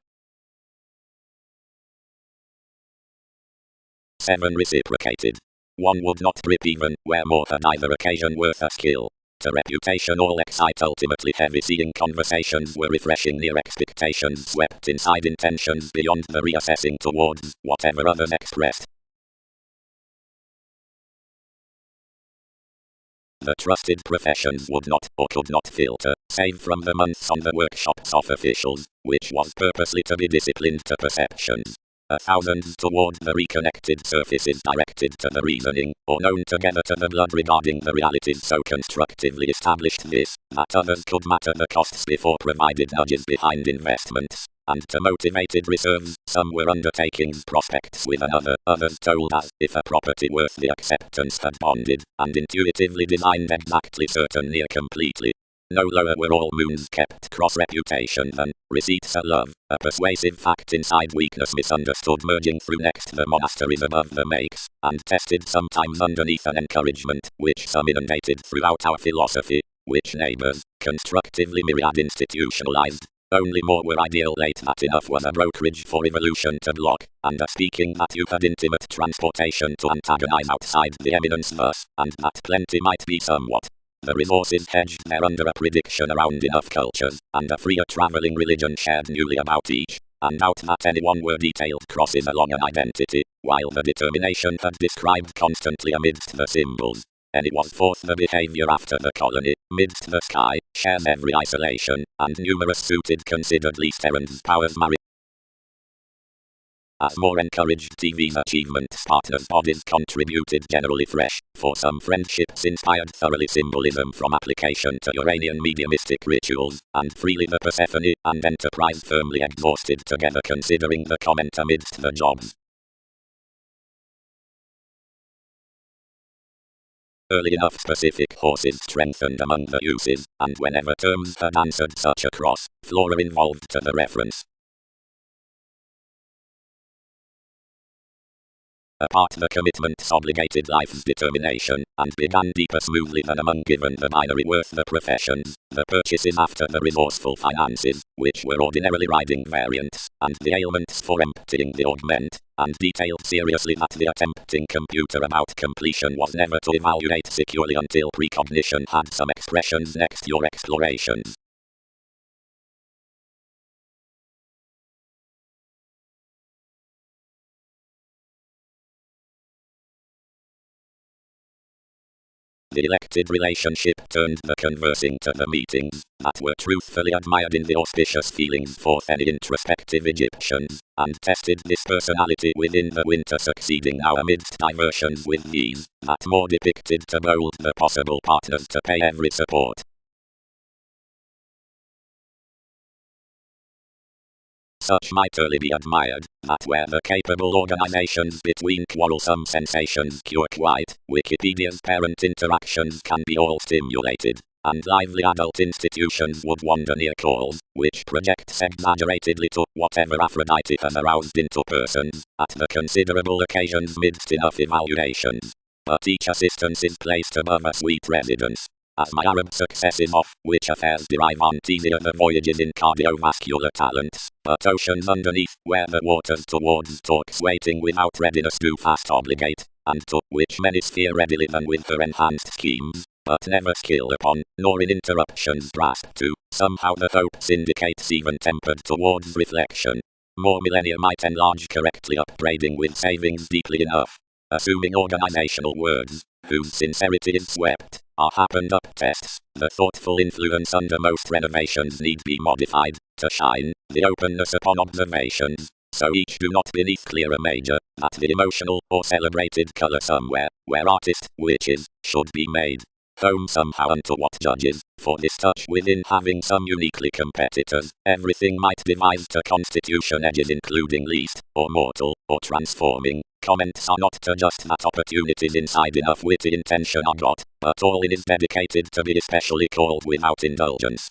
7 reciprocated. One would not grip even where more had either occasion worth a skill. To reputation all excite ultimately heavy seeing conversations were refreshing near expectations swept inside intentions beyond the reassessing towards whatever others expressed. The trusted professions would not or could not filter, save from the months on the workshops of officials, which was purposely to be disciplined to perceptions. 1,000 toward the reconnected surfaces directed to the reasoning, or known together to the blood regarding the realities so constructively established this, that others could matter the costs before provided nudges behind investments. And to motivated reserves, some were undertakings prospects with another, others told as if a property worth the acceptance had bonded, and intuitively designed exactly certain near completely. No lower were all moons kept cross-reputation than receipts a love, a persuasive fact inside weakness misunderstood merging through next the monasteries above the makes, and tested sometimes underneath an encouragement, which some inundated throughout our philosophy, which neighbors, constructively myriad institutionalized. Only more were ideal late that enough was a brokerage for evolution to block, and a speaking that you had intimate transportation to antagonize outside the eminence thus, and that plenty might be somewhat. The resources hedged there under a prediction around enough cultures, and a freer travelling religion shared newly about each, and out that anyone were detailed crosses along an identity, while the determination had described constantly amidst the symbols. Any was forth the behavior after the colony, midst the sky, shares every isolation, and numerous suited considered least errands powers marry. As more encouraged TV's achievements partners' bodies contributed generally fresh, for some friendships inspired thoroughly symbolism from application to Uranian mediumistic rituals, and freely the Persephone and Enterprise firmly exhausted together considering the comment amidst the jobs. Early enough specific horses strengthened among the uses, and whenever terms had answered such a cross, flora involved to the reference. Apart the commitments obligated life's determination, and began deeper smoothly than among given the binary worth the professions, the purchases after the resourceful finances, which were ordinarily riding variants, and the ailments for emptying the augment, and detailed seriously that the attempting computer about completion was never to evaluate securely until precognition had some expressions next your explorations. The elected relationship turned the conversing to the meetings, that were truthfully admired in the auspicious feelings forth any introspective Egyptians, and tested this personality within the winter succeeding now amidst diversions with these, that more depicted to bold the possible partners to pay every support. Such might early be admired, that where the capable organizations between quarrelsome sensations cure quite, Wikipedia's parent interactions can be all stimulated, and lively adult institutions would wander near calls, which projects exaggeratedly to whatever Aphrodite has aroused into persons, at the considerable occasions midst enough evaluations. But each assistance is placed above a sweet residence. As my Arab successes off, which affairs derive on easier the voyages in cardiovascular talents, but oceans underneath, where the waters towards talks waiting without readiness do fast obligate, and to which many sphere readily than with her enhanced schemes, but never skill upon, nor in interruptions grasp to, somehow the hopes indicates even tempered towards reflection. More millennia might enlarge correctly upbraiding with savings deeply enough. Assuming organizational words, whose sincerity is swept, are happened up tests, the thoughtful influence under most renovations need be modified, to shine, the openness upon observations, so each do not beneath clear a major, that the emotional or celebrated color somewhere, where artist, which is, should be made. home somehow unto what judges, for this touch within having some uniquely competitors, everything might devise to constitution edges including least, or mortal, or transforming. Comments are not to just that opportunities inside enough witty intention are got, but all in is dedicated to be especially called without indulgence.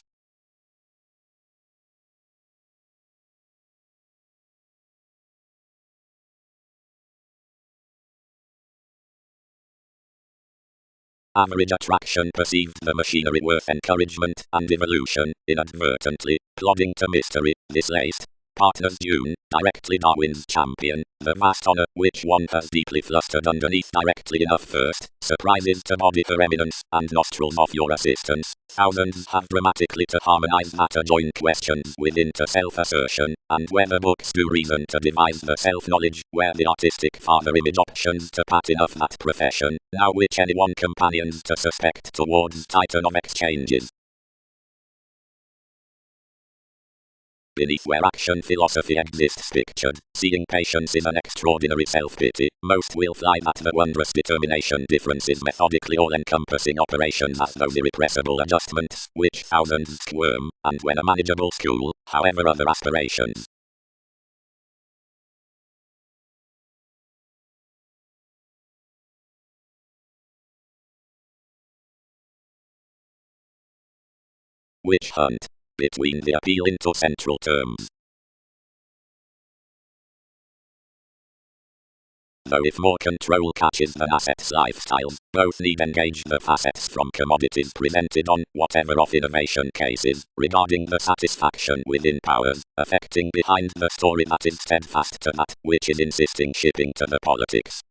Average attraction perceived the machinery worth encouragement and evolution, inadvertently, plodding to mystery, dislaced. Partners June, directly Darwin's champion, the vast honor which one has deeply flustered underneath directly enough first, surprises to body her eminence, and nostrils of your assistance. Thousands have dramatically to harmonize that adjoin questions within to self-assertion, and whether books do reason to devise the self-knowledge, where the artistic father image options to pat enough that profession, now which anyone companions to suspect towards titan of exchanges. Beneath where action philosophy exists pictured, seeing patience is an extraordinary self-pity, most will fly at the wondrous determination differences methodically all-encompassing operations as those irrepressible adjustments, which thousands squirm, and when a manageable school, however other aspirations. Witch hunt. Between the appeal into central terms. Though if more control catches than assets lifestyles, both need engage the facets from commodities presented on whatever of innovation cases, regarding the satisfaction within powers, affecting behind the story that is steadfast to that, which is insisting shipping to the politics.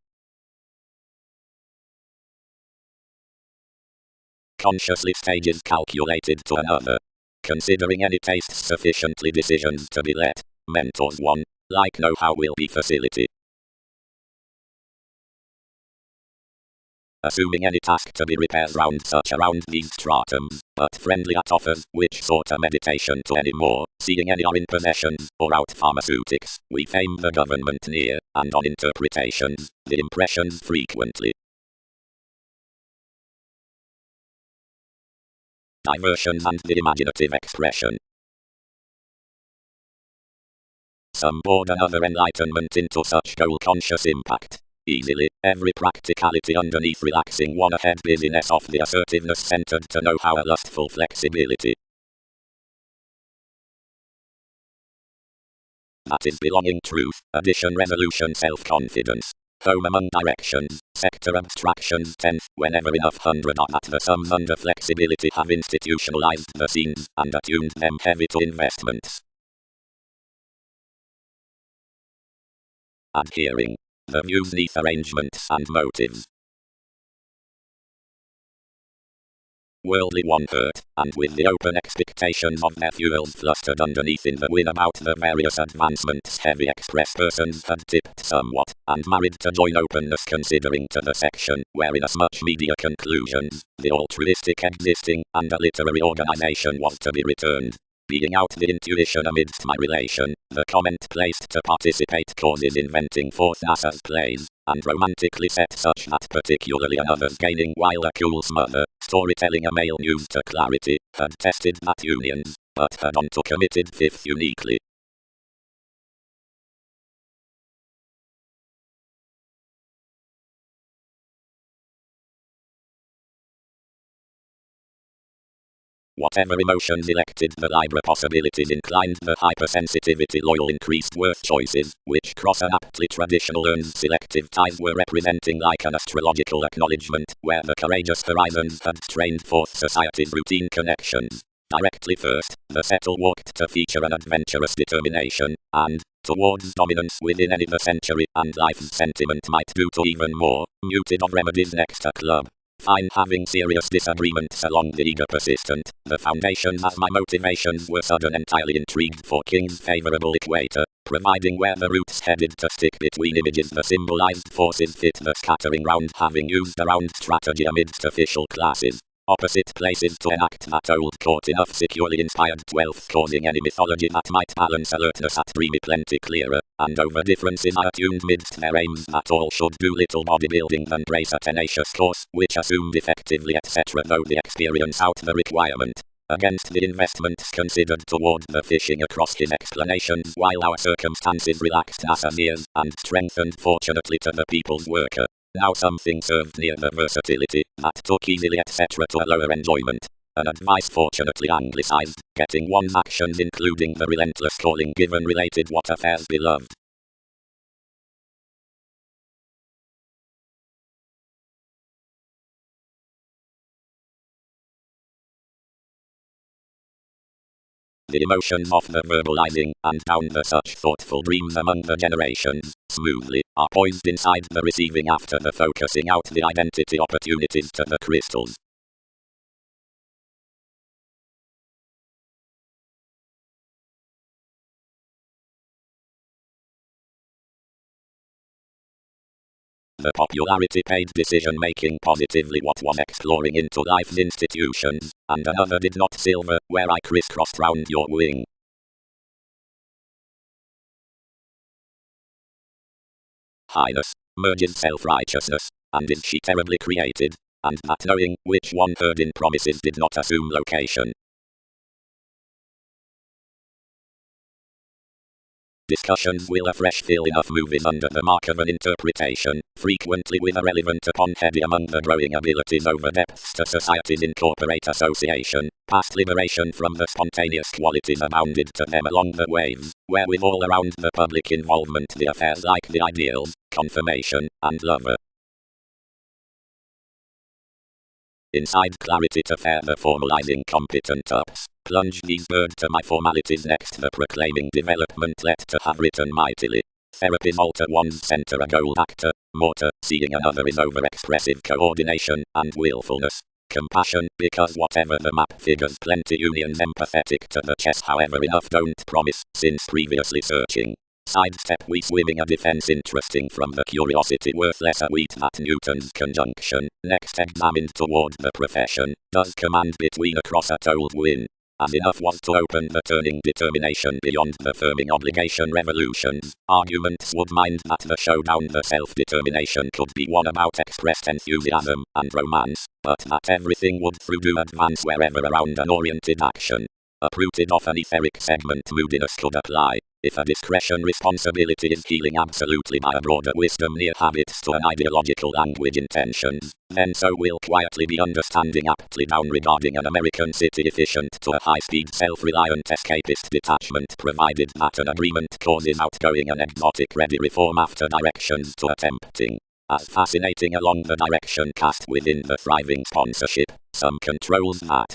Consciously stages calculated to another. Considering any tastes sufficiently decisions to be let. Mentors 1. Like know-how will be facility. Assuming any task to be repairs round such around these stratums, but friendly at offers, which sort a meditation to any more, seeing any are in possessions, or out pharmaceutics, we fame the government near, and on interpretations, the impressions frequently. Diversions and the imaginative expression. Some board another enlightenment into such goal-conscious impact. Easily, every practicality underneath relaxing one ahead busyness of the assertiveness centered to know how a lustful flexibility. That is belonging truth, addition resolution self-confidence. Home among directions, sector abstractions 10th, whenever enough hundred are at the sums under flexibility have institutionalized the scenes, and attuned them heavy to investments. Adhering. The views neath arrangements and motives. Worldly one hurt, and with the open expectations of their fuels flustered underneath in the wind about the various advancements heavy express persons had tipped somewhat, and married to join openness considering to the section, where inasmuch media conclusions, the altruistic existing, and a literary organization was to be returned. Being out the intuition amidst my relation, the comment placed to participate causes inventing forth NASA's plays, and romantically set such that particularly another's gaining while a cool smother, storytelling a male news to clarity, had tested that unions, but had on to committed fifth uniquely. Whatever emotions elected the Libra possibilities inclined the hypersensitivity loyal increased worth choices, which cross an aptly traditional earns selective ties were representing like an astrological acknowledgement, where the courageous horizons had strained forth society's routine connections. Directly first, the settle walked to feature an adventurous determination, and, towards dominance within any the century, and life's sentiment might do to even more, muted of remedies next a club. Fine having serious disagreements along the eager persistent, the foundations as my motivations were sudden entirely intrigued for King's favourable equator, providing where the roots headed to stick between images the symbolized forces fit the scattering round having used around strategy amidst official classes. Opposite places to enact that old court enough securely inspired 12th causing any mythology that might balance alertness at dreamy plenty clearer, and over differences are attuned midst their aims that all should do little bodybuilding and brace a tenacious course, which assumed effectively etc. though the experience out the requirement. Against the investments considered toward the fishing across his explanations while our circumstances relaxed as years, and strengthened fortunately to the people's worker. Now something served near the versatility, that took easily etc. to a lower enjoyment. An advice fortunately anglicized, getting one's actions including the relentless calling given related what affairs beloved. The emotions of the verbalizing, and down the such thoughtful dreams among the generations, smoothly, are poised inside the receiving after the focusing out the identity opportunities to the crystals. The popularity paid decision-making positively what was exploring into life's institutions, and another did not silver, where I crisscrossed round your wing. Highness, merges self-righteousness, and is she terribly created, and that knowing, which one heard in promises did not assume location. Discussions will afresh fill enough movies under the mark of an interpretation, frequently with a relevant upon heavy among the growing abilities over depths to society's incorporate association, past liberation from the spontaneous qualities abounded to them along the waves, where with all around the public involvement the affairs like the ideals, confirmation, and lover. Inside clarity to fare the formalizing competent ups. Plunge these bird to my formalities next the proclaiming development let to have written mightily. Therapies alter one's center a gold actor, mortar, seeing another is overexpressive coordination, and willfulness. Compassion, because whatever the map figures plenty unions empathetic to the chess however enough don't promise, since previously searching. Sidestep we swimming a defense interesting from the curiosity worthless a wheat that Newton's conjunction, next examined toward the profession, does command between across a told win. As enough was to open the turning determination beyond the firming obligation revolutions, arguments would mind that the showdown the self-determination could be won about expressed enthusiasm and romance, but that everything would through do advance wherever around an oriented action. Uprooted off an etheric segment moodiness could apply. If a discretion responsibility is healing absolutely by a broader wisdom near habits to an ideological language intentions, then so will quietly be understanding aptly down regarding an American city efficient to a high-speed self-reliant escapist detachment provided that an agreement causes outgoing an exotic ready reform after directions to attempting. As fascinating along the direction cast within the thriving sponsorship, some controls that.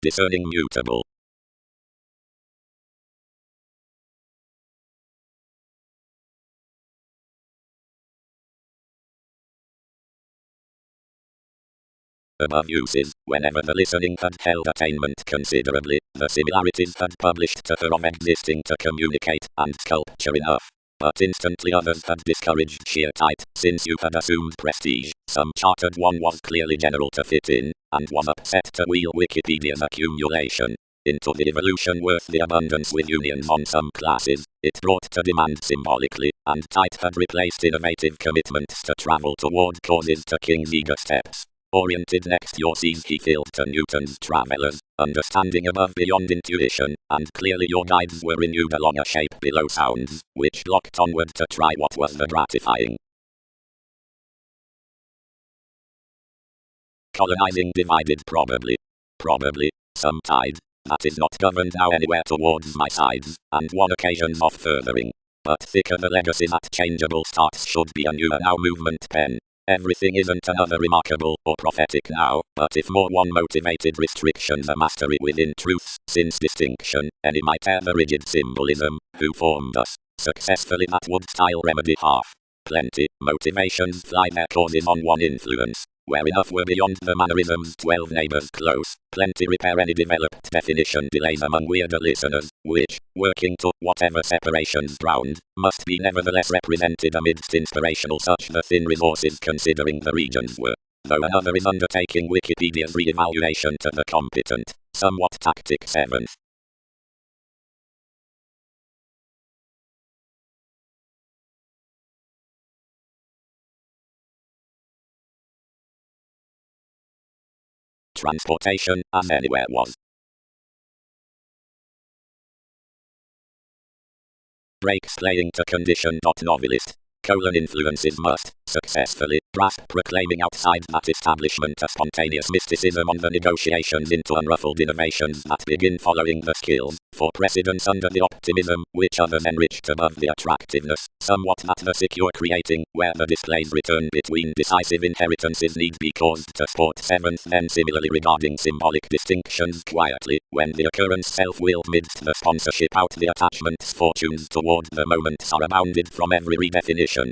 Discerning mutable. Above uses, whenever the listening had held attainment considerably, the similarities had published to her of existing to communicate, and sculpture enough. But instantly others had discouraged sheer tight, since you had assumed prestige, some chartered one was clearly general to fit in, and was upset to wheel Wikipedia's accumulation. Into the evolution worth the abundance with unions on some classes, it brought to demand symbolically, and tight had replaced innovative commitments to travel toward causes to King's eager steps. Oriented next your seas he filled to Newton's travelers, understanding above beyond intuition, and clearly your guides were renewed along a shape below sounds, which locked onward to try what was the gratifying. Colonizing divided probably. Probably, some tide, that is not governed now anywhere towards my sides, and one occasion of furthering. But thicker the legacy that changeable starts should be a newer now movement pen. Everything isn't another remarkable or prophetic now, but if more one motivated restriction the mastery within truths, since distinction, any might tear the rigid symbolism, who formed us, successfully that would style remedy half. Plenty, motivations fly their causes on one influence, where enough were beyond the mannerisms 12 neighbors close, plenty repair any developed definition delays among weirder listeners, which, working to whatever separations drowned, must be nevertheless represented amidst inspirational such the thin resources considering the regions were. Though another is undertaking Wikipedia's re-evaluation to the competent, somewhat tactic 7th. Transportation, as anywhere was. Breaks playing to condition. Novelist. Influences must successfully grasp proclaiming outside that establishment a spontaneous mysticism on the negotiations into unruffled innovations that begin following the skills for precedence under the optimism which others enriched above the attractiveness somewhat that the secure creating where the displays return between decisive inheritances need be caused to sport. 7th. Then similarly regarding symbolic distinctions quietly when the occurrence self-willed midst the sponsorship out the attachment's fortunes toward the moments are abounded from every redefinition.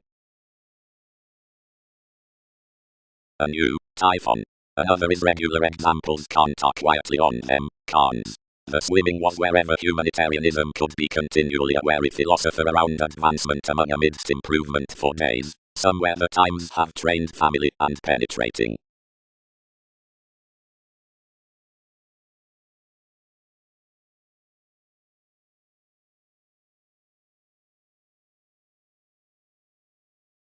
A new typhon. Another is regular examples can't talk quietly on them, cons. The swimming was wherever humanitarianism could be continually a wary philosopher around advancement among amidst improvement for days, somewhere the times have trained family and penetrating.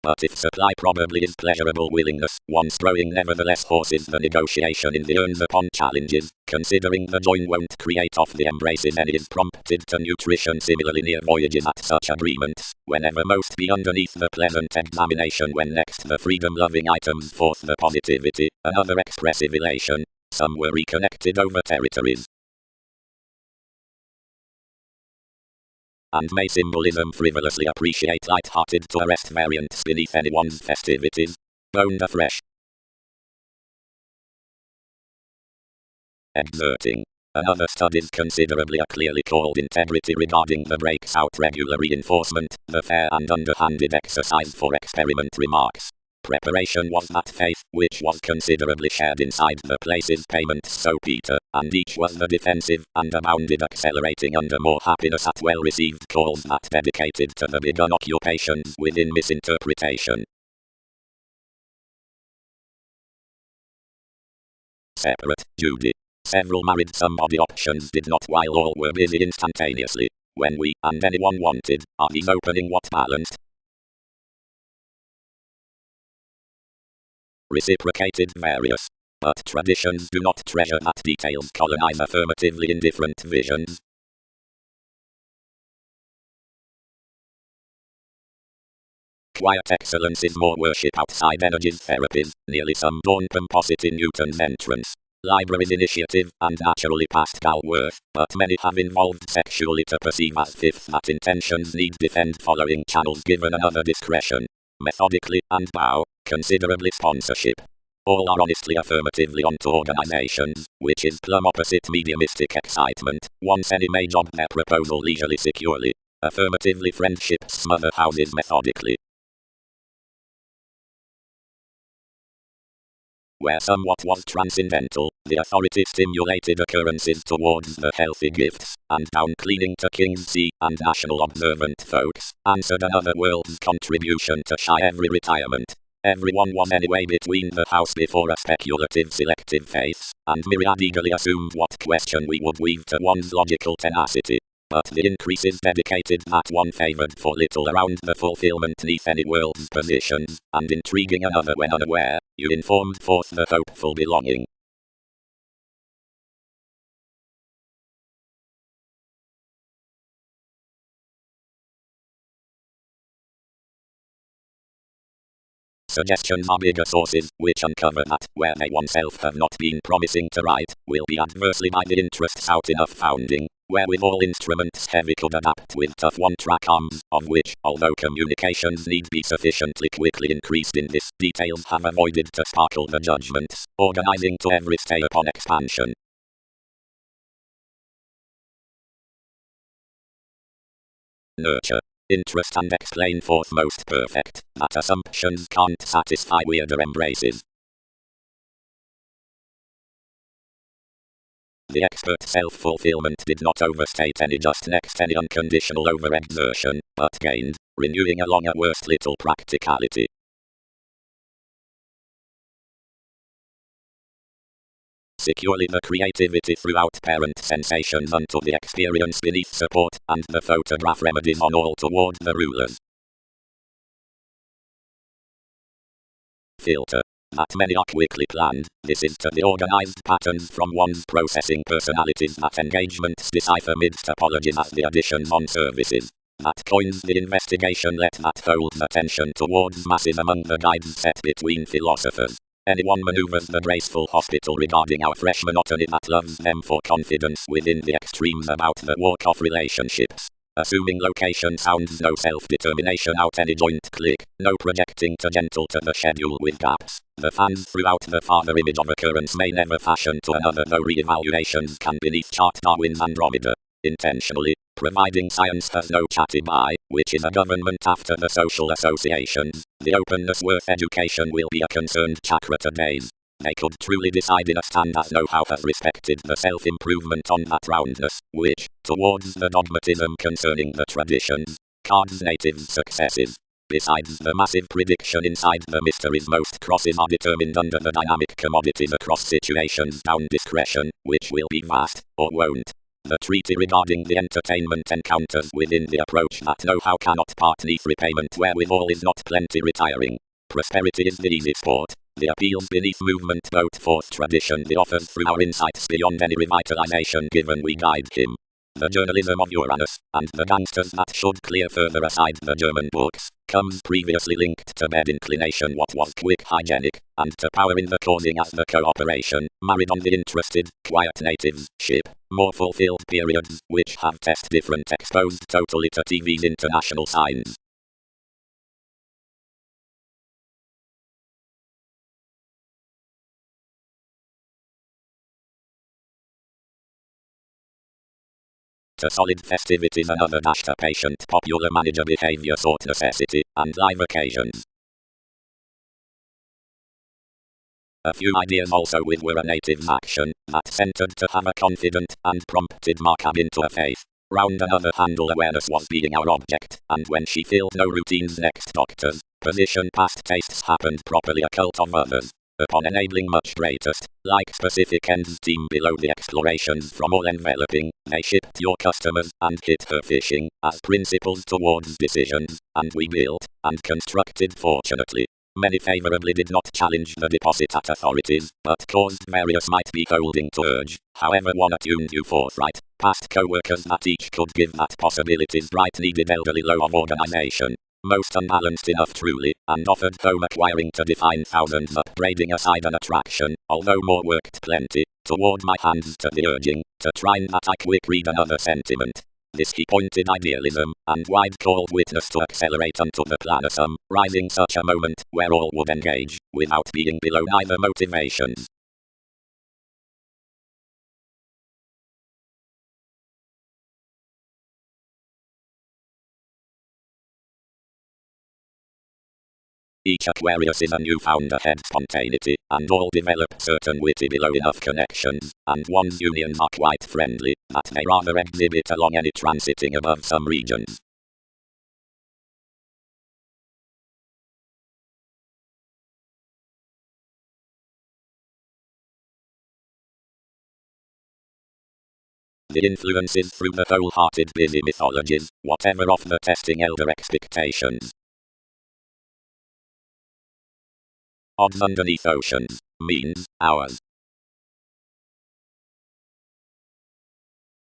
But if supply probably is pleasurable willingness, one's throwing nevertheless horses the negotiation in the urns upon challenges, considering the join won't create off the embraces any is prompted to nutrition similarly near voyages at such agreements, whenever most be underneath the pleasant examination when next the freedom-loving items forth the positivity, another expressive elation, some were reconnected over territories. And may symbolism frivolously appreciate light-hearted to arrest variants beneath anyone's festivities. Boned afresh. Exerting. Another studies considerably a clearly called integrity regarding the breaks out regular reinforcement, the fair and underhanded exercise for experiment remarks. Preparation was that faith, which was considerably shared inside the place's payments so Peter, and each was the defensive, and abounded accelerating under more happiness at well-received calls that dedicated to the big occupations within misinterpretation. Separate, Judy. Several married somebody options did not while all were busy instantaneously. When we, and anyone wanted, are these opening what balanced? Reciprocated various. But traditions do not treasure that details colonize affirmatively in different visions. Quiet excellence is more worship outside energies therapies, nearly some dawn composite in Newton's entrance. Libraries initiative, and naturally Pascal worth, but many have involved sexually to perceive as fifth that intentions need defend following channels given another discretion. Methodically, and bow, considerably sponsorship. All are honestly affirmatively onto organizations, which is plumb opposite mediumistic excitement, once any may job their proposal leisurely securely. Affirmatively friendships smother houses methodically. Where somewhat was transcendental, the authority stimulated occurrences towards the healthy gifts, and down cleaning to kings sea and national observant folks, answered another world's contribution to shy every retirement. Everyone was anyway between the house before a speculative selective faiths, and myriad eagerly assumed what question we would weave to one's logical tenacity. But the increase is dedicated that one favored for little around the fulfillment neath any world's positions, and intriguing another when unaware, you informed forth the hopeful belonging. Suggestions are bigger sources, which uncover that, where they oneself have not been promising to write, will be adversely by the interests out enough founding, where with all instruments heavy could adapt with tough one-track arms, of which, although communications need be sufficiently quickly increased in this, details have avoided to sparkle the judgments, organizing to every stay upon expansion. Nurture. Interest and explain forth most perfect, that assumptions can't satisfy weirder embraces. the expert self-fulfillment did not overstate any just next any unconditional overexertion, but gained, renewing along at worst little practicality. Securely the creativity throughout parent sensations unto the experience beneath support, and the photograph remedies on all toward the rulers. Filter. That many are quickly planned, this is to the organized patterns from one's processing personalities that engagements decipher midst topologies as the additions on services. That coins the investigation let that holds attention towards masses among the guides set between philosophers. Anyone maneuvers the graceful hospital regarding our fresh monotony that loves them for confidence within the extremes about the walk of relationships. Assuming location sounds no self-determination out any joint click, no projecting to gentle to the schedule with gaps. The fans throughout the farther image of occurrence may never fashion to another though re-evaluations can beneath chart Darwin's Andromeda. Intentionally, providing science has no chatty by, which is a government after the social associations, the openness worth education will be a concerned chakra to days. They could truly decide in a stand as know-how has respected the self-improvement on that roundness, which, towards the dogmatism concerning the traditions, cards native successes. Besides the massive prediction inside the mysteries, most crosses are determined under the dynamic commodities across situations down discretion, which will be vast, or won't. The treaty regarding the entertainment encounters within the approach that know-how cannot part neath repayment wherewithal is not plenty retiring. Prosperity is the easy sport. The appeals beneath movement both forth tradition the offers through our insights beyond any revitalization given we guide him. The journalism of Uranus, and the gangsters that should clear further aside the German books, comes previously linked to bed inclination what was quick hygienic, and to power in the causing as the cooperation, married on the interested, quiet natives, ship, more fulfilled periods, which have test different exposed totally to TV's international signs. To solid festivities another dash to patient popular manager behavior sought necessity, and live occasions. A few ideas also with were a native's action, that centered to have a confident, and prompted Markham into a faith. Round another handle awareness was being our object, and when she filled no routines next doctors, position past tastes happened properly a cult of others. Upon enabling much greatest, like specific ends team below the explorations from all enveloping, they shipped your customers, and hit her fishing, as principles towards decisions, and we built, and constructed fortunately. Many favorably did not challenge the deposit at authorities, but caused various might be holding to urge, however one attuned you forthright, past co-workers that each could give that possibilities bright needed elderly low of organization. Most unbalanced enough truly, and offered home acquiring to define thousands upbraiding aside an attraction, although more worked plenty, toward my hands to the urging, to try that I quick read another sentiment. This he pointed idealism, and wide called witness to accelerate unto the planism, rising such a moment, where all would engage, without being below neither motivations. Each Aquarius is a newfound ahead spontaneity, and all develop certain witty below enough connections, and one's unions are quite friendly, that they rather exhibit along any transiting above some regions. The influences through the wholehearted busy mythologies, whatever of the testing elder expectations. Odds underneath oceans, means, ours.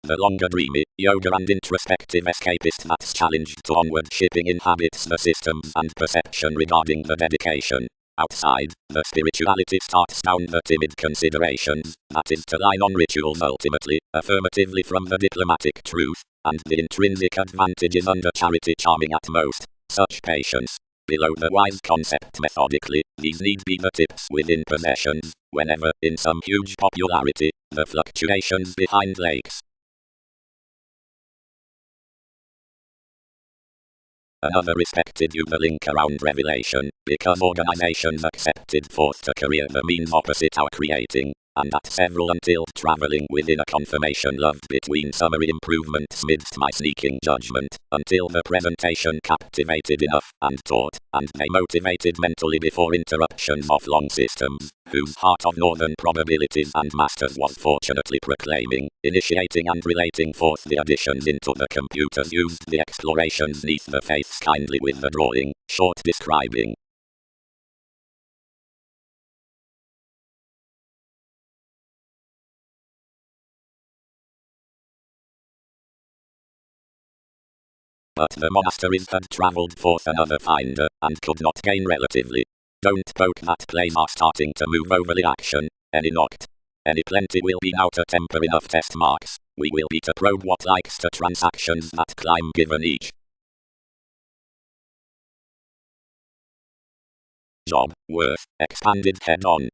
The longer dreamy, yoga and introspective escapist that's challenged to onward shipping inhabits the systems and perception regarding the dedication. Outside, the spirituality starts down the timid considerations, that is to line on rituals ultimately, affirmatively from the diplomatic truth, and the intrinsic advantages under charity charming at most, such patience. Below the wise concept methodically, these need be the tips within possessions, whenever, in some huge popularity, the fluctuations behind lakes. Another respected you the link around revelation, because organizations accepted forth to career the means opposite our creating, and at several until travelling within a confirmation loved between summary improvements midst my sneaking judgment, until the presentation captivated enough, and taught, and they motivated mentally before interruptions of long systems, whose heart of northern probabilities and masters was fortunately proclaiming, initiating and relating forth the additions into the computers used the explorations neath the faiths kindly with the drawing, short describing. But the monasteries had travelled forth another finder, and could not gain relatively. Don't poke that plays are starting to move over the action, any knocked. Any plenty will be now to temper enough test marks, we will be to probe what likes to transactions that climb given each. Job, worth, expanded head on.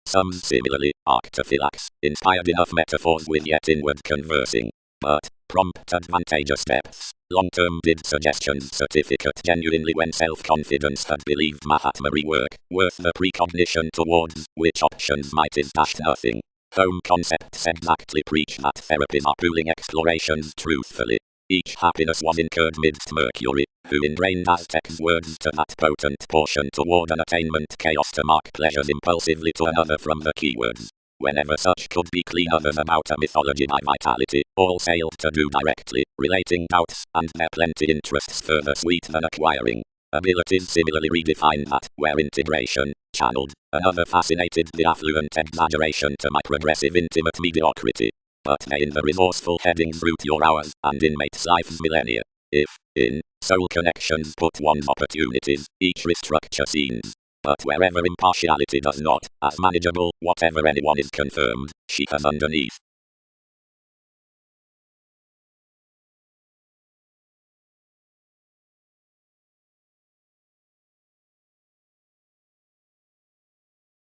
Some similarly, arctophylax, inspired enough metaphors with yet inward conversing. But, prompt advantageous depths, long-term did suggestions certificate genuinely when self-confidence had believed Mahatma rework, worth the precognition towards, which options might is dashed nothing. Home concepts exactly preach that therapies are pooling explorations truthfully. Each happiness was incurred midst Mercury, who ingrained Aztec's words to that potent portion toward an attainment chaos to mark pleasures impulsively to another from the keywords. Whenever such could be clean others about a mythology by vitality, all sailed to do directly, relating doubts, and their plenty interests further sweet than acquiring. Abilities similarly redefined that, where integration, channeled, another fascinated the affluent exaggeration to my progressive intimate mediocrity. But may in the resourceful headings root your hours, and inmates life's millennia. If, in, soul connections put one's opportunities, each restructure scenes. But wherever impartiality does not, as manageable, whatever anyone is confirmed, she has underneath.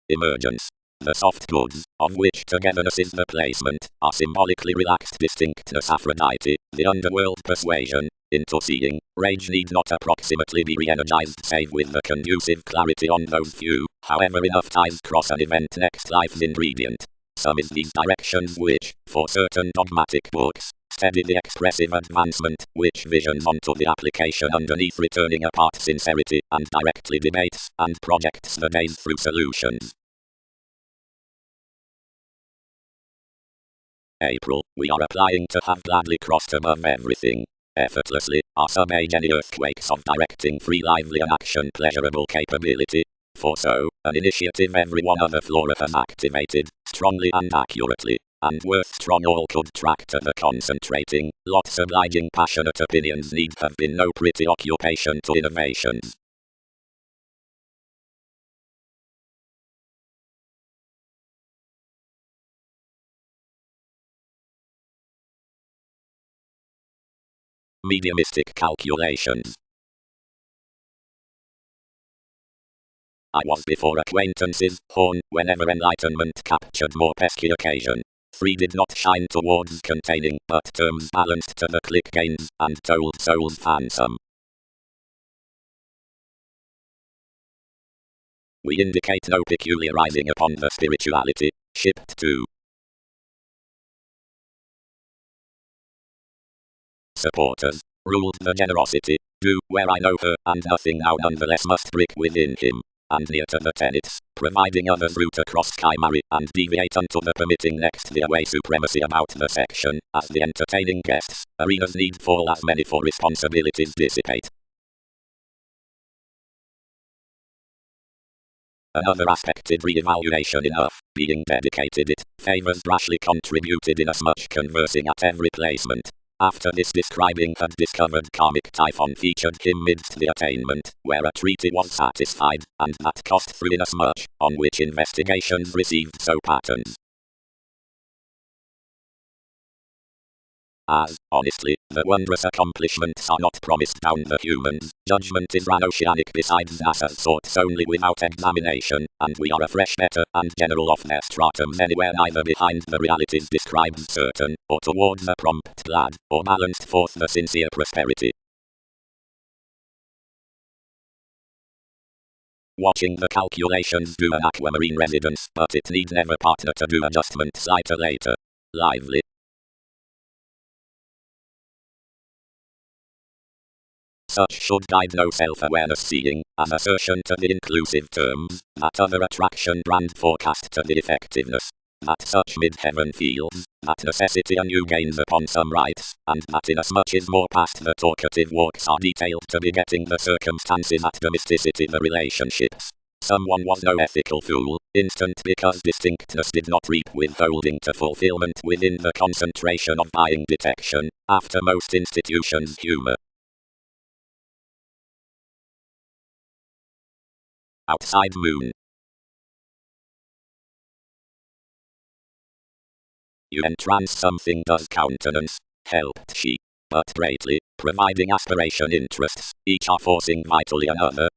Emergence. The soft goods, of which togetherness is the placement, are symbolically relaxed distinctness Aphrodite, the underworld persuasion, into seeing, rage need not approximately be re-energized save with the conducive clarity on those few, however enough ties cross an event next life's ingredient. Some is these directions which, for certain dogmatic books, steady the expressive advancement, which visions onto the application underneath returning apart sincerity, and directly debates, and projects the days through solutions. April, we are applying to have gladly crossed above everything. Effortlessly, our sub-age any earthquakes of directing free lively and action pleasurable capability. For so, an initiative every one other flora has activated, strongly and accurately, and worth strong all could track to the concentrating, lots obliging passionate opinions need have been no pretty occupation to innovations. Mediumistic calculations. I was before acquaintances, horn, whenever enlightenment captured more pesky occasion. 3 did not shine towards containing, but terms balanced to the click gains, and told souls fansome. We indicate no peculiarizing upon the spirituality, shipped to. Supporters, ruled the generosity, do, where I know her, and nothing now nonetheless must brick within him. And near to the tenets, providing others route across chimera, and deviate unto the permitting next the away supremacy about the section, as the entertaining guests, arenas need fall as many for responsibilities dissipate. Another aspected re-evaluation enough, being dedicated it, favours rashly contributed inasmuch conversing at every placement. After this describing had discovered karmic typhon featured him midst the attainment, where a treaty was satisfied, and that cost through inasmuch, on which investigations received so patterns. As, honestly, the wondrous accomplishments are not promised down the humans, judgment is ran oceanic besides NASA's sorts only without examination, and we are a fresh better and general of their stratums anywhere neither behind the realities described certain, or towards a prompt glad, or balanced forth the sincere prosperity. Watching the calculations do an aquamarine residence, but it need never partner to do adjustments later. Lively. Such should guide no self-awareness seeing, as assertion to the inclusive terms, that other attraction brand forecast to the effectiveness. That such mid-heaven feels, that necessity anew gains upon some rights, and that inasmuch is more past the talkative walks are detailed to begetting the circumstances at domesticity the relationships. Someone was no ethical fool, instant because distinctness did not reap withholding to fulfillment within the concentration of buying detection, after most institutions humor. Outside moon. You entrance something does countenance, helped she. But greatly, providing aspiration interests, each are forcing vitally another.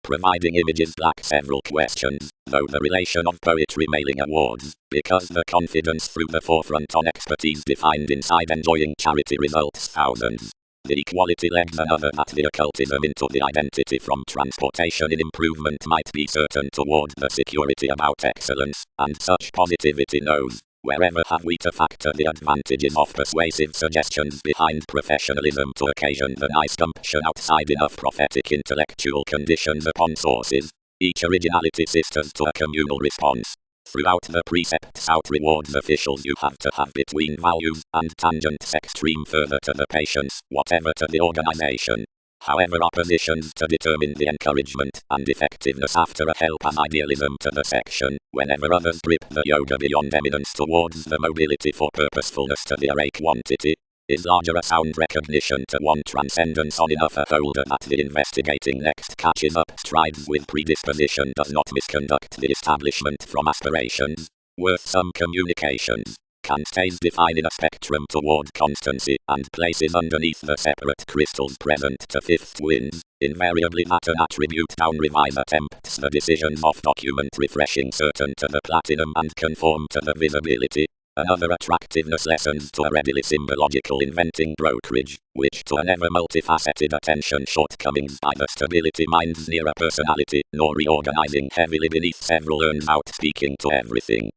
Providing images lack several questions, though the relation of poetry mailing awards, because the confidence through the forefront on expertise defined inside enjoying charity results thousands. The equality legs another that the occultism into the identity from transportation in improvement might be certain toward the security about excellence, and such positivity knows. Wherever have we to factor the advantages of persuasive suggestions behind professionalism to occasion the nice gumption outside enough prophetic intellectual conditions upon sources? Each originality sisters to a communal response. Throughout the precepts out rewards officials you have to have between values and tangents extreme further to the patients, whatever to the organization. However oppositions to determine the encouragement and effectiveness after a help as idealism to the section, whenever others grip the yoga beyond eminence towards the mobility for purposefulness to the array quantity, is larger a sound recognition to one transcendence on enough a holder that the investigating next catches up strides with predisposition does not misconduct the establishment from aspirations, worth some communications. Can stays define in a spectrum toward constancy, and places underneath the separate crystals present to fifth winds, invariably that an attribute down revise attempts the decisions of document refreshing certain to the platinum and conform to the visibility. Another attractiveness lessons to a readily symbological inventing brokerage, which to an ever multifaceted attention shortcomings by the stability minds near a personality, nor reorganizing heavily beneath several earns out speaking to everything.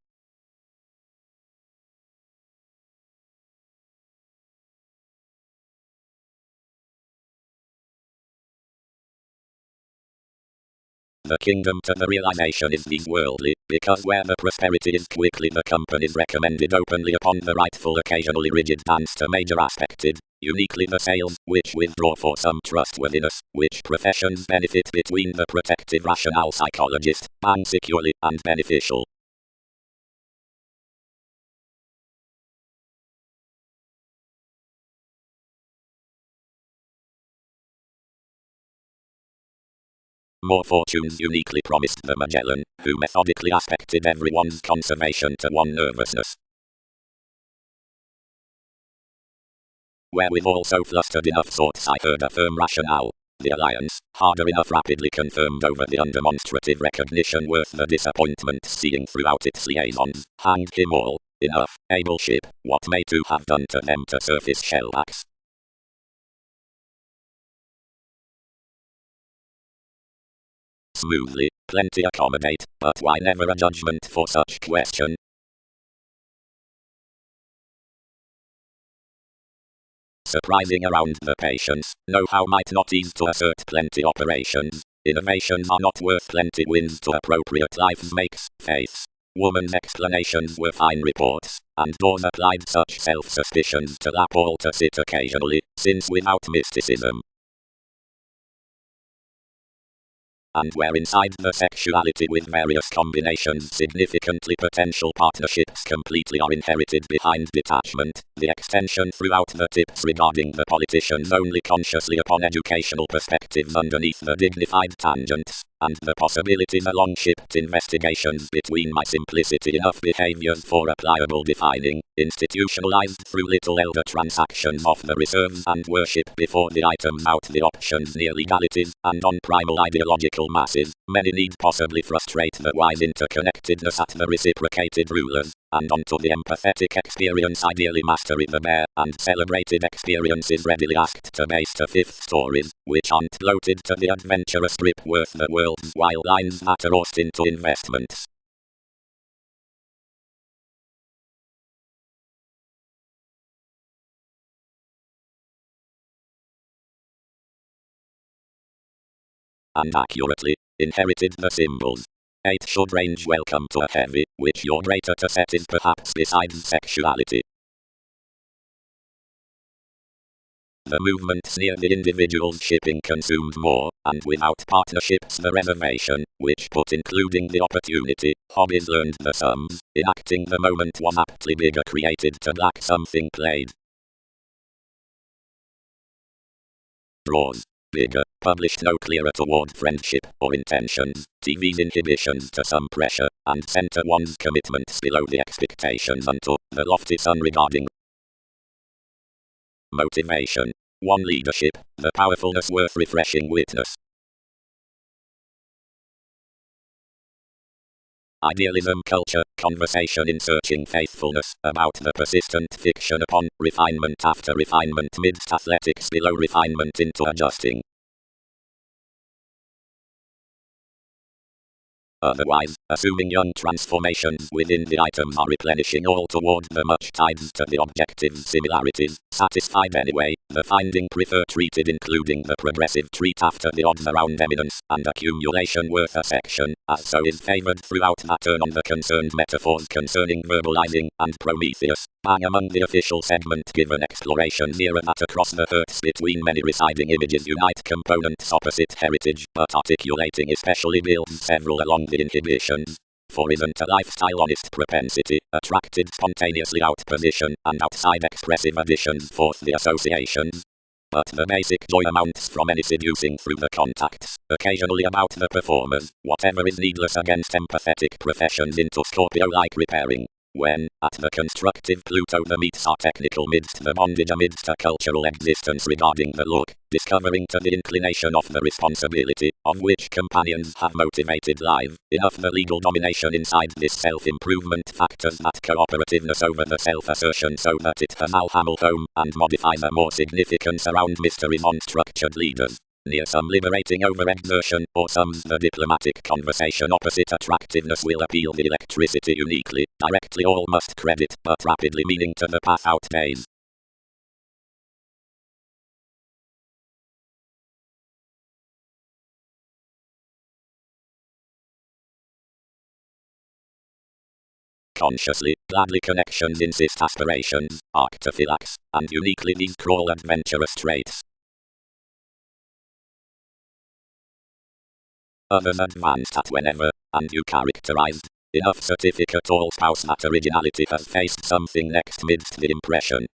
The kingdom to the realization is these worldly, because where the prosperity is quickly the companies recommended openly upon the rightful occasionally rigid dance to major aspected, uniquely the sales, which withdraw for some trustworthiness, which professions benefit between the protective rational psychologist, bang securely and beneficial. More fortunes uniquely promised the Magellan, who methodically aspected everyone's conservation to one nervousness. Wherewith also flustered enough thoughts I heard a firm rationale. The alliance, harder enough rapidly confirmed over the undemonstrative recognition worth the disappointment seeing throughout its liaisons, hanged him all. Enough, able ship, what may to have done to them to surface shellbacks. Smoothly, plenty accommodate, but why never a judgment for such question? Surprising around the patience, know-how might not ease to assert plenty operations. Innovations are not worth plenty wins to appropriate lives makes, faiths. Woman's explanations were fine reports, and doors applied such self-suspicions to lap all to sit occasionally, since without mysticism. And where inside the sexuality with various combinations significantly potential partnerships completely are inherited behind detachment, the extension throughout the tips regarding the politicians only consciously upon educational perspectives underneath the dignified tangents, and the possibilities along shipped investigations between my simplicity enough behaviors for a pliable defining, institutionalized through little elder transactions of the reserves and worship before the items out the options near legalities, and on primal ideological masses, many need possibly frustrate the wise interconnectedness at the reciprocated rulers, and onto the empathetic experience ideally mastery the bare and celebrated experiences readily asked to base to fifth stories, which aren't bloated to the adventurous grip worth the world's while lines that are forced into investments. And accurately inherited the symbols. 8 should range welcome to a heavy, which your greater to set is perhaps besides sexuality. The movements near the individual's shipping consumed more, and without partnerships the reservation, which put including the opportunity, hobbies learned the sums, enacting the moment was aptly bigger created to lack something played. Draws. Bigger, published no clearer toward friendship or intentions, TV's inhibitions to some pressure, and center one's commitments below the expectations unto the lofty sun regarding motivation. 1 leadership, the powerfulness worth refreshing witness. Idealism culture, conversation in searching faithfulness, about the persistent fiction upon refinement after refinement midst athletics below refinement into adjusting. Otherwise, assuming young transformations within the items are replenishing all toward the much tides to the objective similarities, satisfied anyway, the finding prefer treated including the progressive treat after the odds around eminence and accumulation worth a section, as so is favored throughout that turn on the concerned metaphors concerning verbalizing and Prometheus, bang among the official segment given exploration nearer that across the hertz between many residing images unite components opposite heritage, but articulating especially builds several along the inhibitions. For isn't a lifestyle honest propensity, attracted spontaneously out position and outside expressive additions forth the associations? But the basic joy amounts from any seducing through the contacts, occasionally about the performers, whatever is needless against empathetic professions into Scorpio-like repairing. When, at the constructive Pluto the meets are technical midst the bondage amidst a cultural existence regarding the look, discovering to the inclination of the responsibility, of which companions have motivated life, enough the legal domination inside this self-improvement factors that cooperativeness over the self-assertion so that it has hammer home, and modifies a more significance around mysteries on structured leaders. Near some liberating overexertion, or some's the diplomatic conversation opposite attractiveness will appeal the electricity uniquely, directly all must credit, but rapidly meaning to the path out days. Consciously, gladly connections insist aspirations, arctophylax, and uniquely these crawl adventurous traits. Others advanced at whenever, and you characterized, enough certificate all spouse that originality has faced something next midst the impression.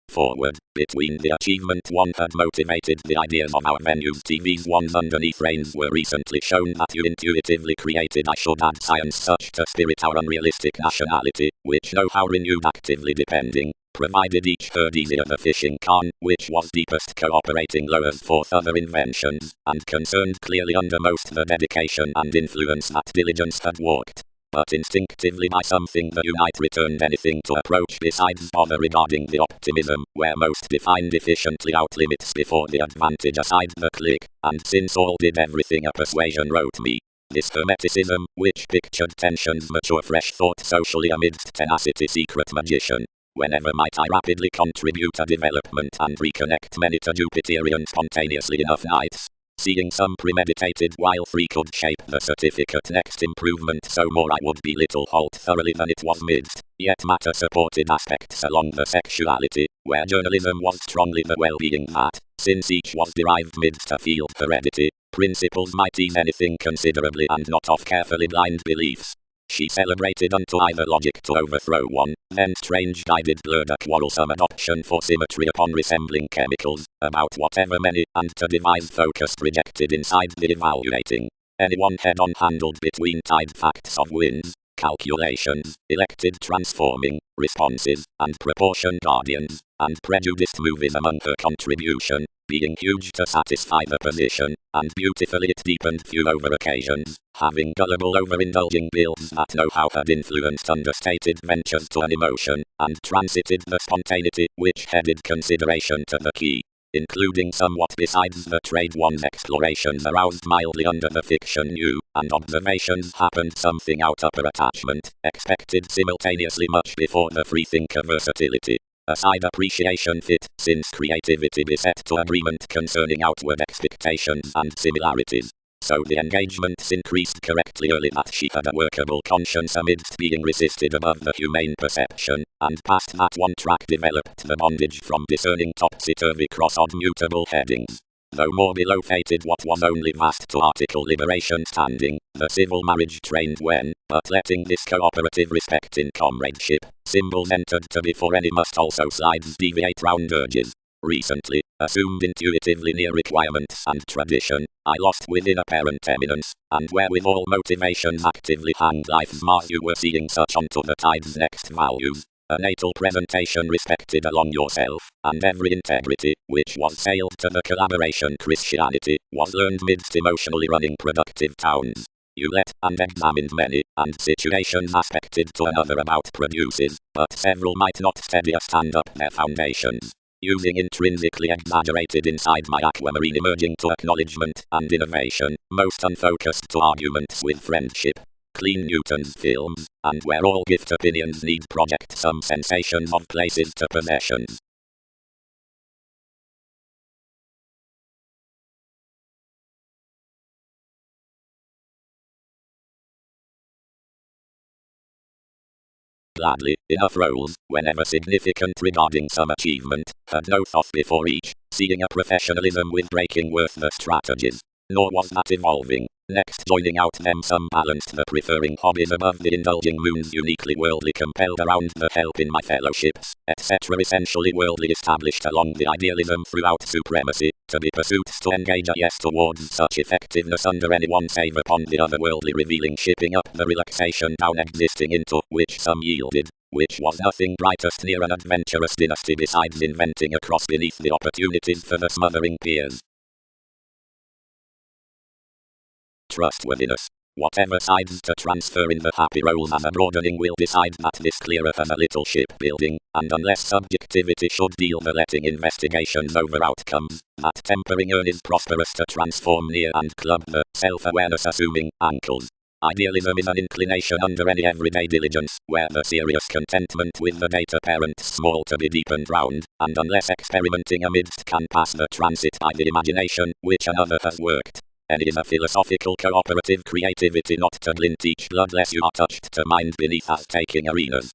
Forward, between the achievement one had motivated the ideas of our venues TV's ones underneath reigns were recently shown that you intuitively created I should add science such to spirit our unrealistic nationality, which know how renewed actively depending, provided each heard easier the fishing con, which was deepest cooperating lowers forth other inventions, and concerned clearly under most the dedication and influence that diligence had walked. But instinctively by something the unite returned anything to approach besides bother regarding the optimism, where most defined efficiently out limits before the advantage aside the click, and since all did everything a persuasion wrote me. This hermeticism, which pictured tensions mature fresh thought socially amidst tenacity secret magician. Whenever might I rapidly contribute a development and reconnect many to Jupiterian spontaneously enough nights. Seeing some premeditated while 3 could shape the certificate next improvement so more I would be little halt thoroughly than it was midst, yet matter supported aspects along the sexuality, where journalism was strongly the well-being that, since each was derived midst a field heredity, principles might ease anything considerably and not off carefully blind beliefs. She celebrated unto either logic to overthrow one, then strange guided blurred a quarrelsome adoption for symmetry upon resembling chemicals, about whatever many, and to devise focused rejected inside the evaluating. Anyone head-on handled between tied facts of winds, calculations, elected transforming, responses, and proportion guardians, and prejudiced movies among her contribution, being huge to satisfy the position, and beautifully it deepened few over occasions, having gullible overindulging builds that know-how had influenced understated ventures to an emotion, and transited the spontaneity, which headed consideration to the key, including somewhat besides the trade one's explorations aroused mildly under the fiction knew, and observations happened something out upper attachment, expected simultaneously much before the freethinker versatility. A side appreciation fit, since creativity beset to agreement concerning outward expectations and similarities. So the engagements increased correctly early that she had a workable conscience amidst being resisted above the humane perception, and past that one track developed the bondage from discerning topsy-turvy cross-odd mutable headings. Though more below fated what was only vast to article liberation standing, the civil marriage trained when, but letting this cooperative respect in comradeship, symbols entered to before any must also slides deviate round urges. Recently, assumed intuitively near requirements and tradition, I lost within apparent eminence, and where with all motivations actively hanged life's Mars you were seeing such onto the tide's next values. A natal presentation respected along yourself, and every integrity, which was sailed to the collaboration Christianity, was learned midst emotionally running productive towns. You let and examined many, and situations aspected to another about produces, but several might not steadier stand up their foundations. Using intrinsically exaggerated inside my aquamarine emerging to acknowledgement and innovation, most unfocused to arguments with friendship. Clean Newton's films, and where all gift opinions need project some sensations of places to possessions. Gladly, enough roles, whenever significant regarding some achievement, had no thought before each, seeing a professionalism with breaking worthless strategies. Nor was that evolving. Next joining out them some balanced the preferring hobbies above the indulging moons uniquely worldly compelled around the help in my fellowships, etc. essentially worldly established along the idealism throughout supremacy, to be pursuits to engage a yes towards such effectiveness under any one save upon the other worldly revealing shipping up the relaxation down existing into which some yielded, which was nothing brightest near an adventurous dynasty besides inventing a cross beneath the opportunities for the smothering peers. Trustworthiness. Whatever sides to transfer in the happy roles as a broadening will decide that this cleareth as a little shipbuilding, and unless subjectivity should deal the letting investigations over outcomes, that tempering earn is prosperous to transform near and club the self-awareness assuming ankles. Idealism is an inclination under any everyday diligence, where the serious contentment with the data parents small to be deepened round, and unless experimenting amidst can pass the transit by the imagination, which another has worked. And is a philosophical cooperative creativity not to glint each bloodless you are touched to mind beneath as taking arenas.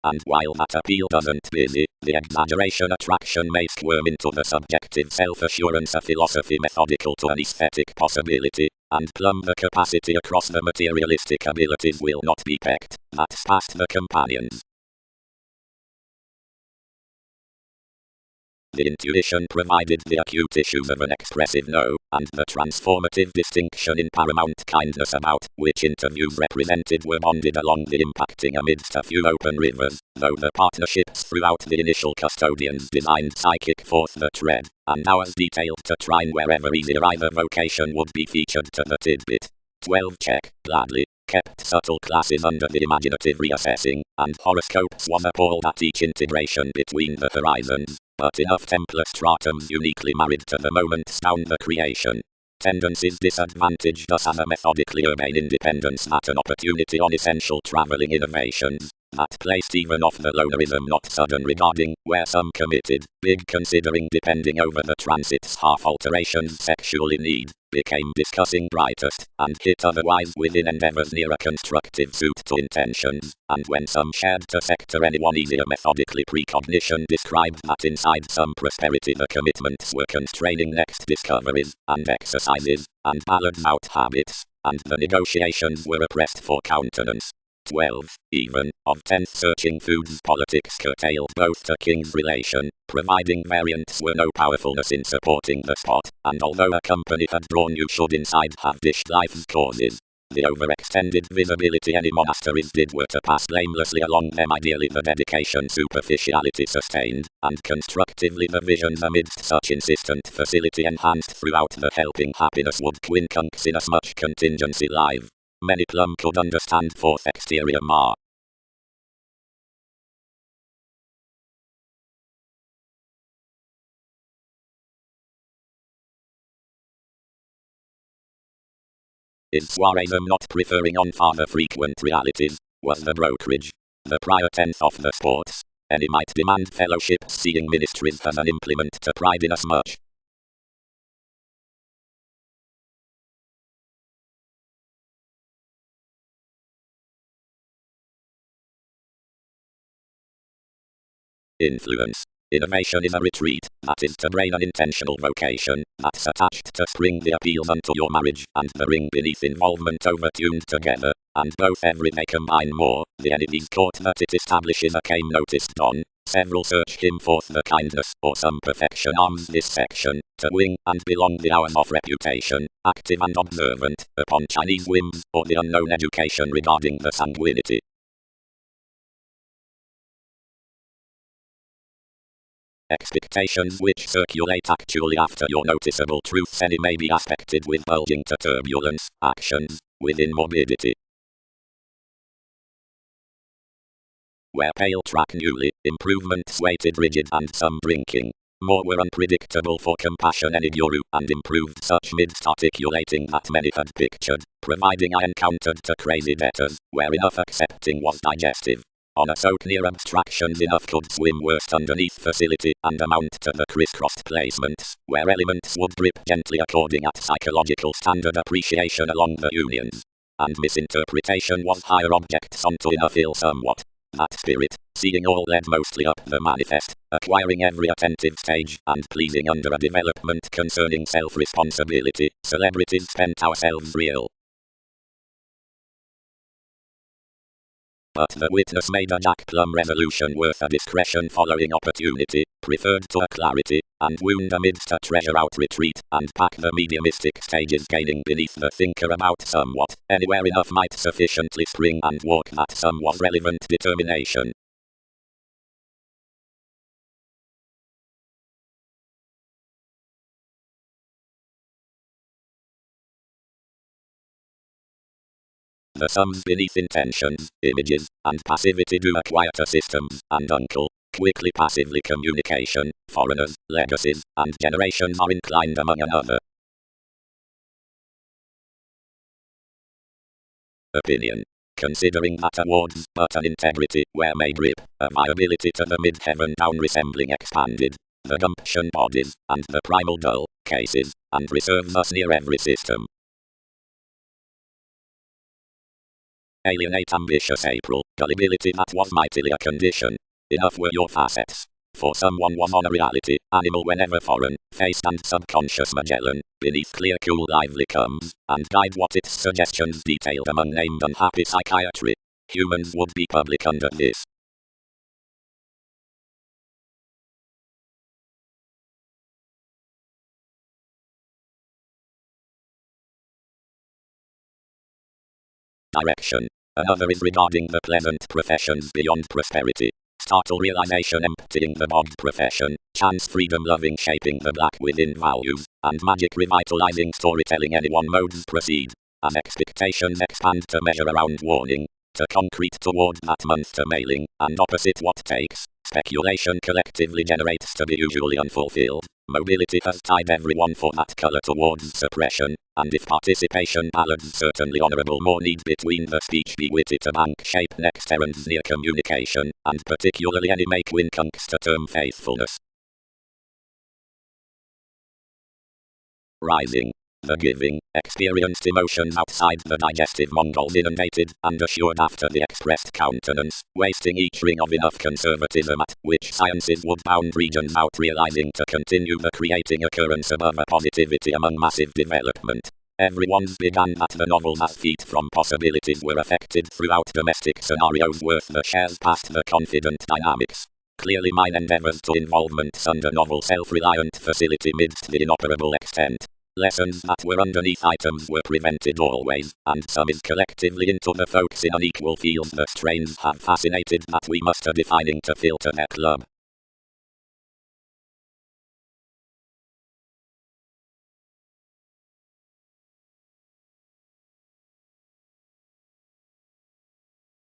And while that appeal doesn't busy, the exaggeration attraction may squirm into the subjective self-assurance a philosophy methodical to an aesthetic possibility, and plumb the capacity across the materialistic abilities will not be pecked, that's past the companions. The intuition provided the acute issues of an expressive no, and the transformative distinction in paramount kindness about which interviews represented were bonded along the impacting amidst a few open rivers, though the partnerships throughout the initial custodians designed psychic forth the tread, and now as detailed to trine wherever easier either vocation would be featured to the tidbit. 12 check, gladly, kept subtle classes under the imaginative reassessing, and horoscopes was appalled at each integration between the horizons, but enough Templar stratums uniquely married to the moments down the creation. Tendencies disadvantaged us as a methodically urbane independence at an opportunity on essential travelling innovations, that placed even off the lonerism not sudden regarding, where some committed, big considering depending over the transit's half alterations sexually need, became discussing brightest, and hit otherwise within endeavours near a constructive suit to intentions, and when some shared to sector anyone easier methodically precognition described that inside some prosperity the commitments were constraining next discoveries, and exercises, and balanced out habits, and the negotiations were oppressed for countenance. 12. Even, of 10th searching foods politics curtailed both to king's relation, providing variants were no powerfulness in supporting the spot, and although a company had drawn you should inside have dished life's causes. The overextended visibility any monasteries did were to pass blamelessly along them ideally the dedication superficiality sustained, and constructively the visions amidst such insistent facility enhanced throughout the helping happiness would quincunx inasmuch contingency live. Many plum could understand forth exterior ma. Is soireism not preferring on farther frequent realities, was the brokerage. The prior tenth of the sports. Any might demand fellowship seeing ministries as an implement to pride inasmuch. Influence. Innovation is a retreat, that is to brain an intentional vocation, that's attached to spring the appeals unto your marriage, and the ring beneath involvement overtuned together, and both every day combine more, the enemy's court that it establishes a came noticed on, several search him forth the kindness, or some perfection arms this section, to wing and belong the hours of reputation, active and observant, upon Chinese whims, or the unknown education regarding the sanguinity. Expectations which circulate actually after your noticeable truths any may be aspected with bulging to turbulence, actions, within morbidity. Where pale track newly, improvements weighted rigid and some drinking. More were unpredictable for compassion any guru, and improved such midst articulating that many had pictured, providing I encountered to crazy debtors, where enough accepting was digestive. On a soak near abstractions enough could swim worst underneath facility, and amount to the crisscrossed placements, where elements would drip gently according at psychological standard appreciation along the unions. And misinterpretation was higher objects onto enough ill somewhat. That spirit, seeing all led mostly up the manifest, acquiring every attentive stage, and pleasing under a development concerning self-responsibility, celebrities spent ourselves real. But the witness made a Jack Plum resolution worth a discretion following opportunity, preferred to a clarity, and wound amidst a treasure out retreat, and pack the mediumistic stages gaining beneath the thinker about somewhat, anywhere enough might sufficiently spring and walk that somewhat relevant determination. The sums beneath intentions, images, and passivity do acquire to systems, and uncle, quickly passively communication, foreigners, legacies, and generations are inclined among another. Opinion. Considering that awards but an integrity where may grip, a viability to the mid-heaven down resembling expanded, the gumption bodies, and the primal dull, cases, and reserves us near every system. Alienate ambitious April, gullibility that was mightily a condition. Enough were your facets. For someone was on a reality, animal whenever foreign, faced and subconscious Magellan, beneath clear cool lively comes, and guide what its suggestions detailed among named unhappy psychiatry. Humans would be public under this. Direction. Another is regarding the pleasant professions beyond prosperity. Startle realization emptying the bogged profession, chance freedom loving shaping the black within values, and magic revitalizing storytelling any one modes proceed. As expectations expand to measure around warning, to concrete toward that month to mailing, and opposite what takes, speculation collectively generates to be usually unfulfilled. Mobility has tied everyone for that color towards suppression, and if participation ballads certainly honorable more need between the speech be witty to bank shape next errands near communication, and particularly any make quincunx to term faithfulness. Rising. The giving, experienced emotions outside the digestive Mongols inundated, and assured after the expressed countenance, wasting each ring of enough conservatism at which sciences would bound regions out realizing to continue the creating occurrence above a positivity among massive development. Everyone's began at the novel as feet from possibilities were affected throughout domestic scenarios worth the shares past the confident dynamics. Clearly mine endeavors to involvements under novel self-reliant facility midst the inoperable extent. Lessons that were underneath items were prevented always, and some is collectively into the folks in unequal fields the strains have fascinated that we must defining to filter their club.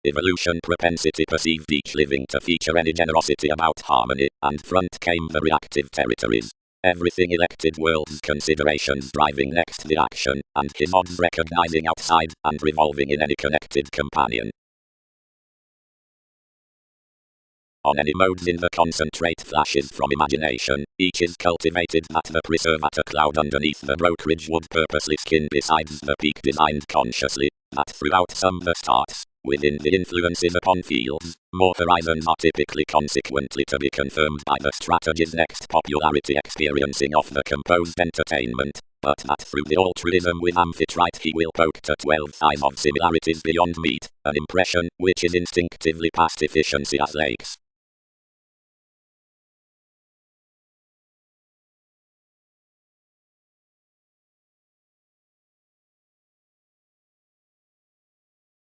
Evolution propensity perceived each living to feature any generosity about harmony, and front came the reactive territories. Everything elected world's considerations driving next the action, and his odds recognizing outside, and revolving in any connected companion. On any modes in the concentrate flashes from imagination, each is cultivated that the preserve at a cloud underneath the brokerage would purposely skin besides the peak designed consciously, that throughout some the starts, within the influences upon fields, more horizons are typically consequently to be confirmed by the strategy's next popularity experiencing of the composed entertainment, but that through the altruism with amphitrite he will poke to 12 thighs of similarities beyond meat, an impression which is instinctively past efficiency as lakes.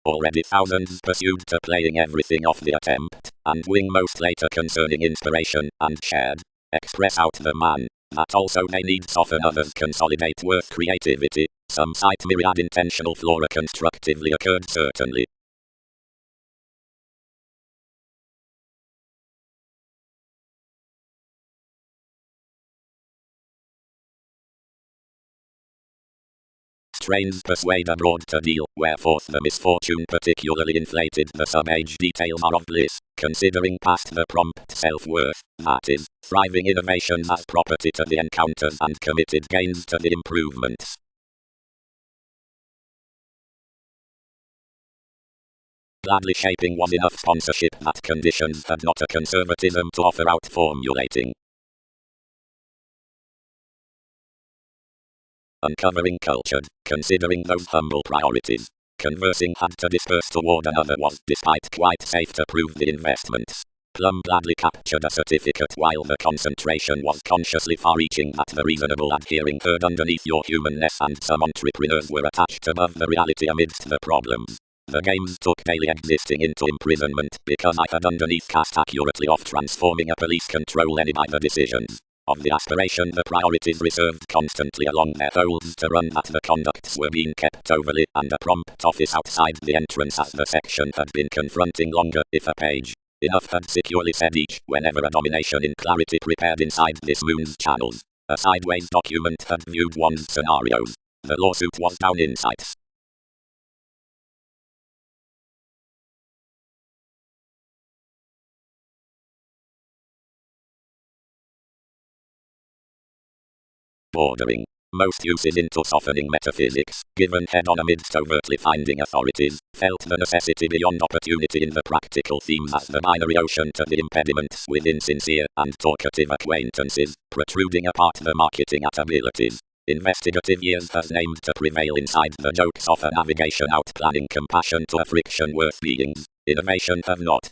Already thousands pursued to playing everything off the attempt, and wing most later concerning inspiration, and shared, express out the man, that also they need soften others consolidate worth creativity, some cite myriad intentional flora constructively occurred certainly. Strains persuade abroad to deal, whereforth the misfortune particularly inflated the sub-age details are of bliss, considering past the prompt self-worth, that is, thriving innovations as property to the encounters and committed gains to the improvements. Gladly shaping was enough sponsorship that conditions had not a conservatism to offer out formulating. Uncovering cultured, considering those humble priorities. Conversing had to disperse toward another was despite quite safe to prove the investments. Plum gladly captured a certificate while the concentration was consciously far-reaching that the reasonable adhering herd underneath your humanness and some entrepreneurs were attached above the reality amidst the problems. The games took daily existing into imprisonment because I had underneath cast accurately off transforming a police control any by the decisions of the aspiration the priorities reserved constantly along their holes to run that the conducts were being kept overly and a prompt office outside the entrance as the section had been confronting longer if a page enough had securely said each whenever a domination in clarity prepared inside this moon's channels. A sideways document had viewed one's scenarios. The lawsuit was down insights. Bordering most uses into softening metaphysics, given head-on amidst overtly finding authorities, felt the necessity beyond opportunity in the practical themes as the binary ocean to the impediments within sincere and talkative acquaintances, protruding apart the marketing at abilities. Investigative years has named to prevail inside the jokes of a navigation out planning compassion to a friction worth beings. Innovation have not.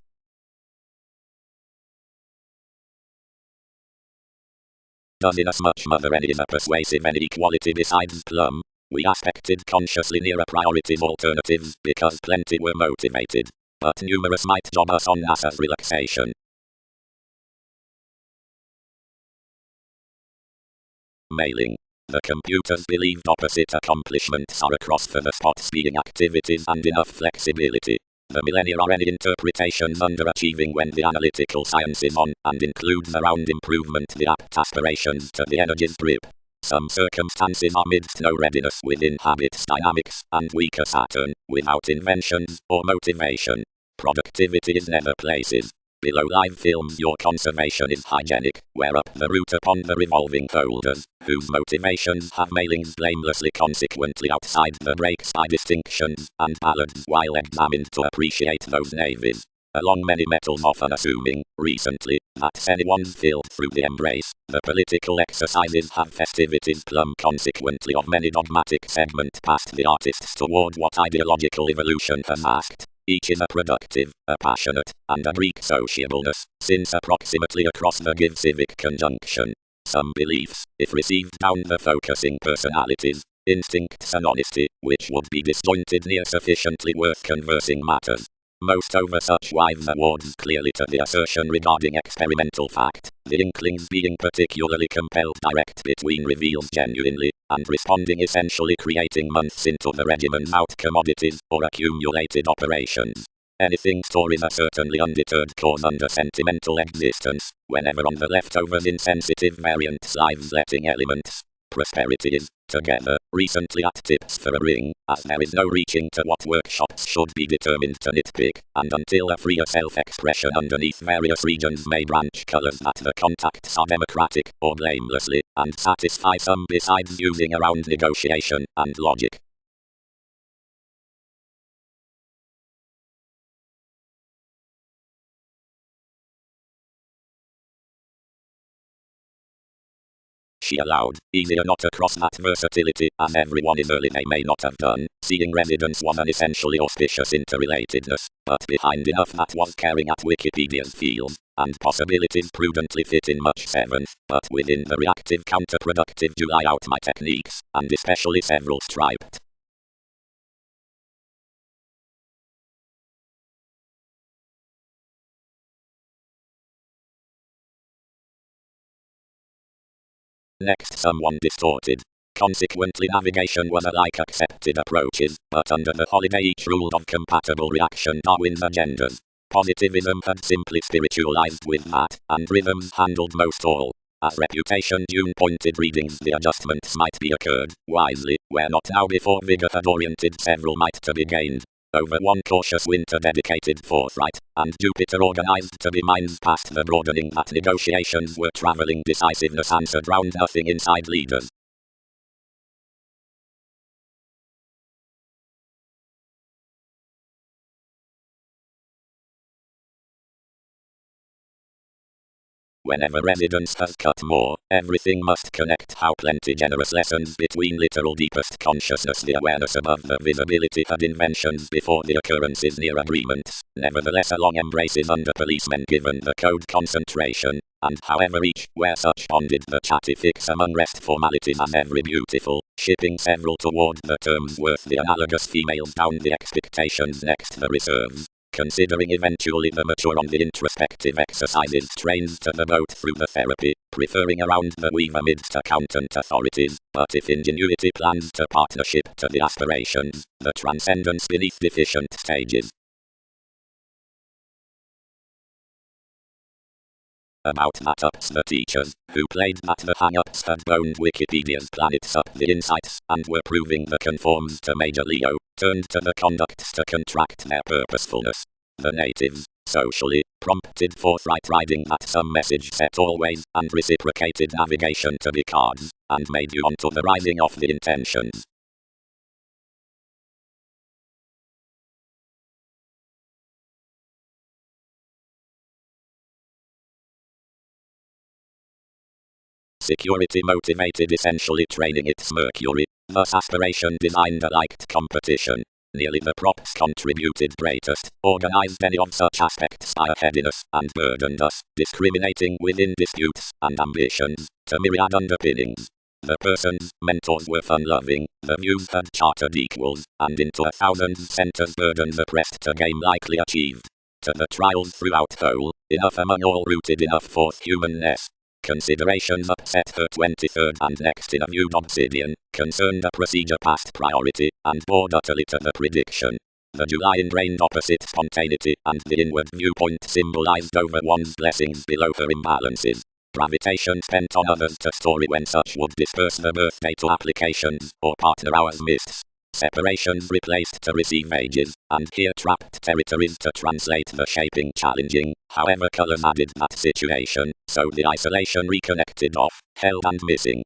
Does inasmuch mother any is a persuasive any equality besides plum? We aspected consciously nearer priorities alternatives because plenty were motivated, but numerous might job us on NASA's relaxation. Mailing. The computer's believed opposite accomplishments are across for the spot speeding activities and enough flexibility. The millennia are any interpretations underachieving when the analytical science is on, and includes around improvement the apt aspirations to the energy's drip. Some circumstances are midst no readiness within habits dynamics, and weaker Saturn, without inventions or motivation. Productivity is never places. Below live films your conservation is hygienic, where up the route upon the revolving holders, whose motivations have mailings blamelessly consequently outside the breaks by distinctions and ballads while examined to appreciate those navies. along many metals, often assuming, recently, that anyone's filled through the embrace. The political exercises have festivities plumb consequently of many dogmatic segment past the artists toward what ideological evolution has asked. Each is a productive, a passionate, and a Greek sociableness, since approximately across the give civic conjunction. Some beliefs, if received down the focusing personalities, instincts and honesty, which would be disjointed near sufficiently worth conversing matters. Most over such wives awards clearly to the assertion regarding experimental fact, the inklings being particularly compelled direct between reveals genuinely, and responding essentially creating months into the regimen's out commodities, or accumulated operations. Anything stories are certainly undeterred cause under sentimental existence, whenever on the leftovers insensitive variants lives letting elements. Prosperity is, together, recently at tips for a ring, as there is no reaching to what workshops should be determined to nitpick, and until a freer self-expression underneath various regions may branch colors that the contacts are democratic, or blamelessly, and satisfy some besides using around negotiation and logic. She allowed, easier not across that versatility, as everyone is early they may not have done, seeing residence was an essentially auspicious interrelatedness, but behind enough that was caring at Wikipedia's field, and possibilities prudently fit in much seventh, but within the reactive counterproductive do lie out my techniques, and especially several striped. Next someone distorted. Consequently navigation was alike accepted approaches, but under the holiday each ruled of compatible reaction Darwin's agendas. Positivism had simply spiritualized with that, and rhythms handled most all. As reputation Dune pointed readings the adjustments might be occurred, wisely, where not now before vigor had oriented several might to be gained. Over one cautious winter dedicated forthright, and Jupiter organized to be minds past the broadening that negotiations were traveling decisiveness answered round nothing inside leaders. Whenever residence has cut more, everything must connect. How plenty generous lessons between literal deepest consciousness. The awareness above the visibility had inventions before the occurrences near agreements. Nevertheless along embraces under policemen given the code concentration. And however each, where such bonded the chatty fix among rest formalities as every beautiful, shipping several toward the terms worth the analogous females down the expectations next the reserves. Considering eventually the mature on the introspective exercises trains to the boat through the therapy, preferring around the weave amidst accountant authorities, but if ingenuity plans to partnership to the aspirations, the transcendence beneath deficient stages. About that ups the teachers, who played that the hang-ups had boned Wikipedia's planets up the insights, and were proving the conforms to Major Leo, turned to the conducts to contract their purposefulness. The natives, socially, prompted forthright riding that some message set always, and reciprocated navigation to be cards, and made you onto the rising of the intentions. Security motivated essentially training its Mercury, thus aspiration designed a liked competition. Nearly the props contributed greatest, organized any of such aspects by a headiness, and burdened us, discriminating within disputes, and ambitions, to myriad underpinnings. The persons, mentors were fun-loving, the views had chartered equals, and into a thousand centers burdens oppressed to game likely achieved. To the trials throughout whole, enough among all rooted enough forth humanness. Considerations upset her 23rd and next in a viewed obsidian, concerned a procedure past priority, and bored utterly to the prediction. The July ingrained opposite spontaneity, and the inward viewpoint symbolized over one's blessings below her imbalances. Gravitation spent on others to story when such would disperse the birthday to applications, or partner hours missed. Separations replaced to receive ages, and here trapped territories to translate the shaping challenging, however colors added that situation, so the isolation reconnected off, held and missing.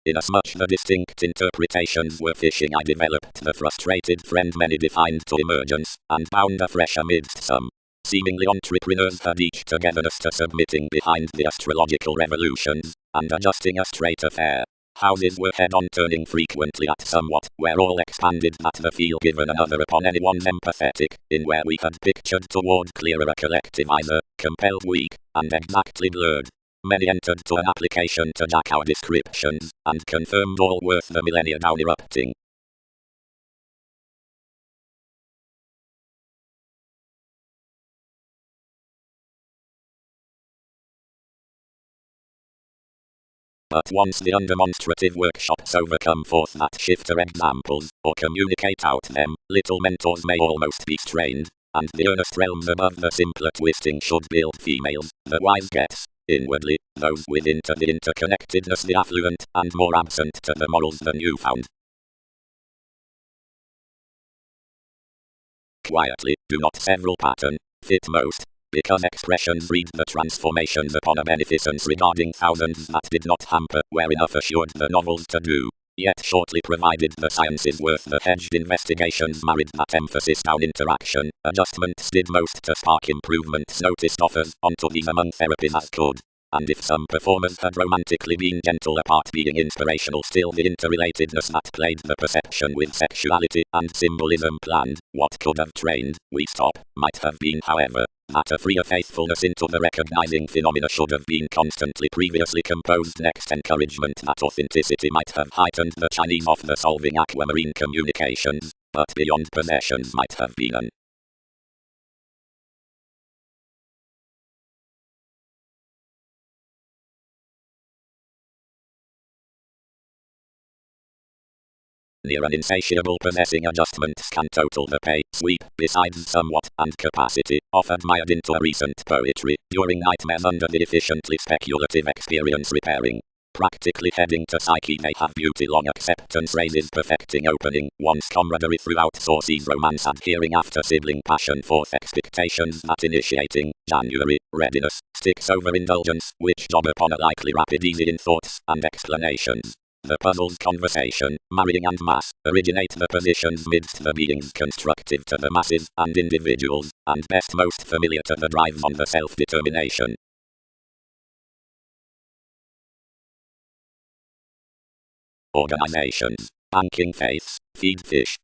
Inasmuch the distinct interpretations were fishing, I developed the frustrated friend many defined to emergence, and bound afresh amidst some seemingly entrepreneurs had each togetherness to submitting behind the astrological revolutions, and adjusting a straight affair. Houses were head-on turning frequently at somewhat, where all expanded that the feel given another upon anyone's empathetic, in where we had pictured toward clearer a collective either, compelled weak, and exactly blurred. Many entered to an application to jack our descriptions, and confirmed all worth the millennia down erupting. But once the undemonstrative workshops overcome forth that shifter examples, or communicate out them, little mentors may almost be strained, and the earnest realms above the simpler twisting should build females, the wise gets, inwardly, those within to the interconnectedness the affluent, and more absent to the morals the newfound. Quietly, do not several pattern, fit most, because expressions read the transformations upon a beneficence regarding thousands that did not hamper where enough assured the novels to do. Yet shortly provided the sciences worth the hedged investigations married that emphasis down interaction, adjustments did most to spark improvements noticed offers onto these among therapies as could. And if some performers had romantically been gentle apart being inspirational, still the interrelatedness that played the perception with sexuality and symbolism planned, what could have trained, we stop, might have been however, that a freer faithfulness into the recognizing phenomena should have been constantly previously composed. Next, encouragement that authenticity might have heightened the Chinese of the solving aquamarine communications, but beyond possessions might have been an near an insatiable possessing. Adjustments can total the pay, sweep, besides somewhat, and capacity, oft admired into a recent poetry, during nightmares under the efficiently speculative experience repairing. Practically heading to psyche they have beauty long acceptance raises perfecting opening, once camaraderie throughout sources romance adhering after sibling passion forth expectations that initiating, January, readiness, sticks over indulgence, which job upon a likely rapid easy in thoughts and explanations. The puzzles conversation, marrying and mass, originate the positions midst the beings constructive to the masses and individuals, and best most familiar to the drives on the self-determination. Organizations, banking faiths, feed fish.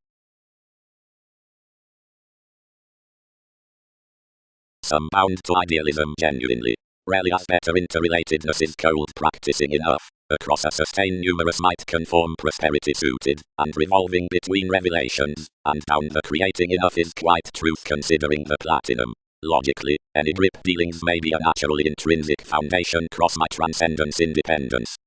Some bound to idealism genuinely. Rarely as better interrelatedness is cold practicing enough. Across a sustained numerous might conform prosperity suited, and revolving between revelations, and down the creating enough is quite truth considering the platinum. Logically, any grip dealings may be a naturally intrinsic foundation cross my transcendence independence.